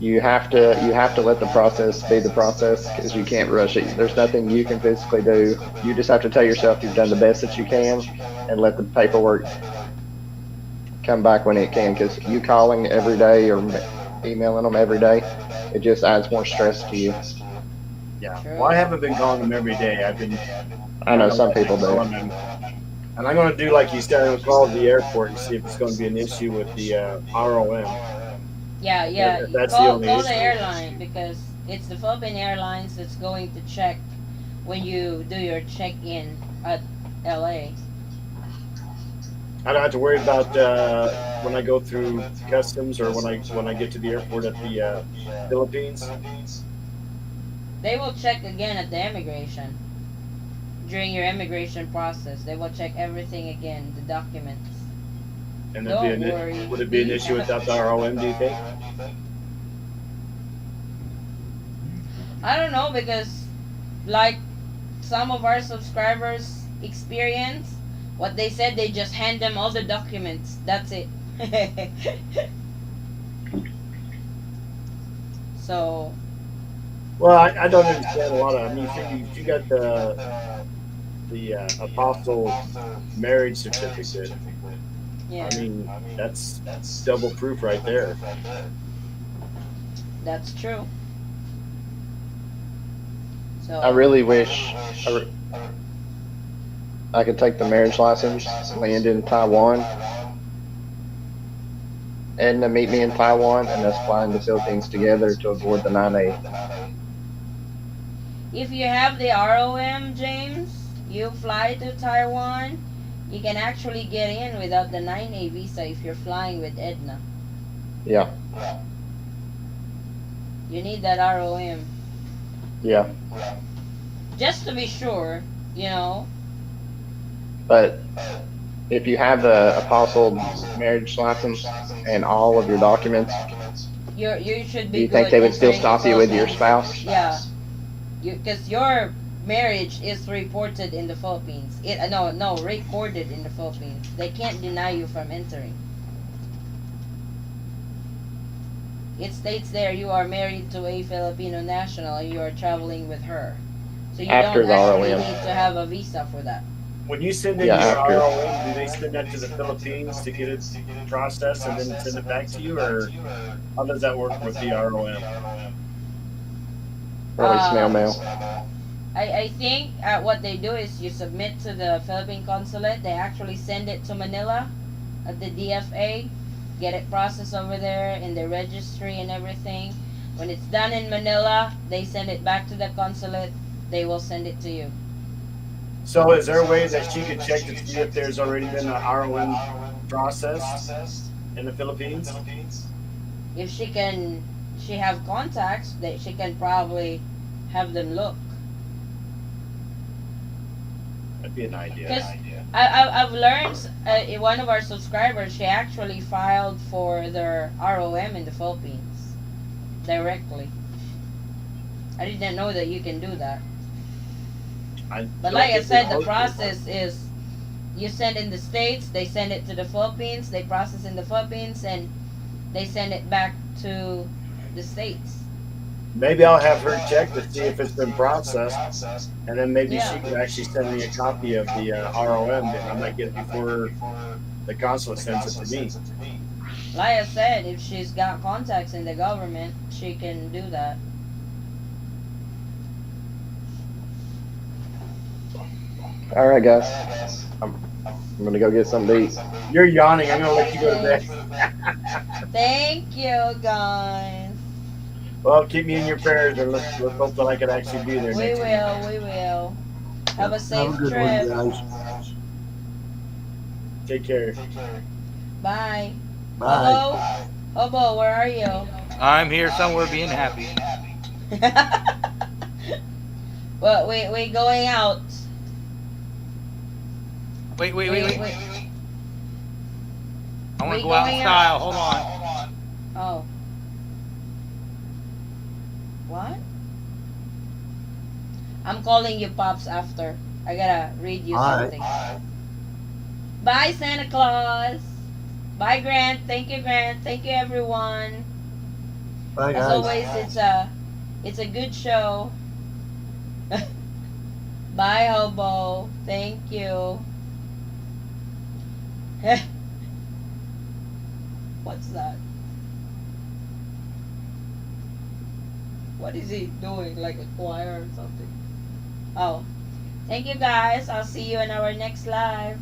you have to let the process be the process because you can't rush it. There's nothing you can physically do. You just have to tell yourself you've done the best that you can and let the paperwork come back when it can, because you calling every day or emailing them every day, it just adds more stress to you. Yeah. Well, I haven't been calling them every day. I know some people do. And I'm going to do like you said. I'm going to call the airport and see if it's going to be an issue with the ROM. Yeah. That's call the only issue. the airline, because it's the Philippine Airlines that's going to check when you do your check-in at LA. I don't have to worry about when I go through customs or when I get to the airport at the Philippines. They will check again at the immigration. During your immigration process, they will check everything again, the documents. And Don't worry. Would it be an issue without the ROM, do you think? I don't know, because like some of our subscribers experience, what they said, they just hand them all the documents. That's it. So. Well, I don't understand a lot of. I mean, if you got the apostle marriage certificate, Yeah. I mean that's double proof right there. That's true. So. I really wish I could take the marriage license, land in Taiwan, Edna meet me in Taiwan, and us fly in the Philippines together to avoid the 9A. If you have the ROM, James, you fly to Taiwan, you can actually get in without the 9A visa if you're flying with Edna. Yeah. You need that ROM. Yeah. Just to be sure, you know. But if you have the apostle marriage license and all of your documents, you should be. Do you think they would still stop you with your spouse? Yeah, because your marriage is reported in the Philippines. Recorded in the Philippines. They can't deny you from entering. It states there you are married to a Filipino national and you are traveling with her. So you After don't the actually ROM. need to have a visa for that. When you send in your ROM, do they send that to the Philippines to get it processed and then send it back to you, or how does that work with the ROM? Probably snail mail. I think what they do is you submit to the Philippine consulate. They actually send it to Manila at the DFA, get it processed over there in the registry and everything. When it's done in Manila, they send it back to the consulate. They will send it to you. So, is there a way that she could check to see if there's already been a ROM processed in the Philippines? If she have contacts that she can probably have them look. That'd be an idea. Because I've learned one of our subscribers, she actually filed for their ROM in the Philippines directly. I didn't know that you can do that. But like I said, the process is you send in the States, they send it to the Philippines, they process in the Philippines, and they send it back to the States. Maybe I'll have her check to see if it's been processed, and then maybe she could actually send me a copy of the ROM, and I might get it before the consulate sends it to me. Like I said, if she's got contacts in the government, she can do that. All right, guys. I'm gonna go get something to eat. You're yawning. I'm gonna let you go to bed. Thank you, guys. Well, keep me in your prayers, and let's hope that I can actually be there next week. We will. Have a safe Have a good trip. one, guys. Take care. Bye. Bye. Hobo, where are you? I'm here somewhere being happy. Well, we going out. Wait. I want We to go out in going style. out. Hold on. Oh. What? I'm calling you Pops after. I gotta read you Bye. something. Bye, Santa Claus. Bye, Grant. Thank you, Grant. Thank you, everyone. Bye, As guys. always, it's a good show. Bye, Hobo. Thank you. What's that? What is he doing? Like a choir or something? Oh. Thank you, guys. I'll see you in our next live.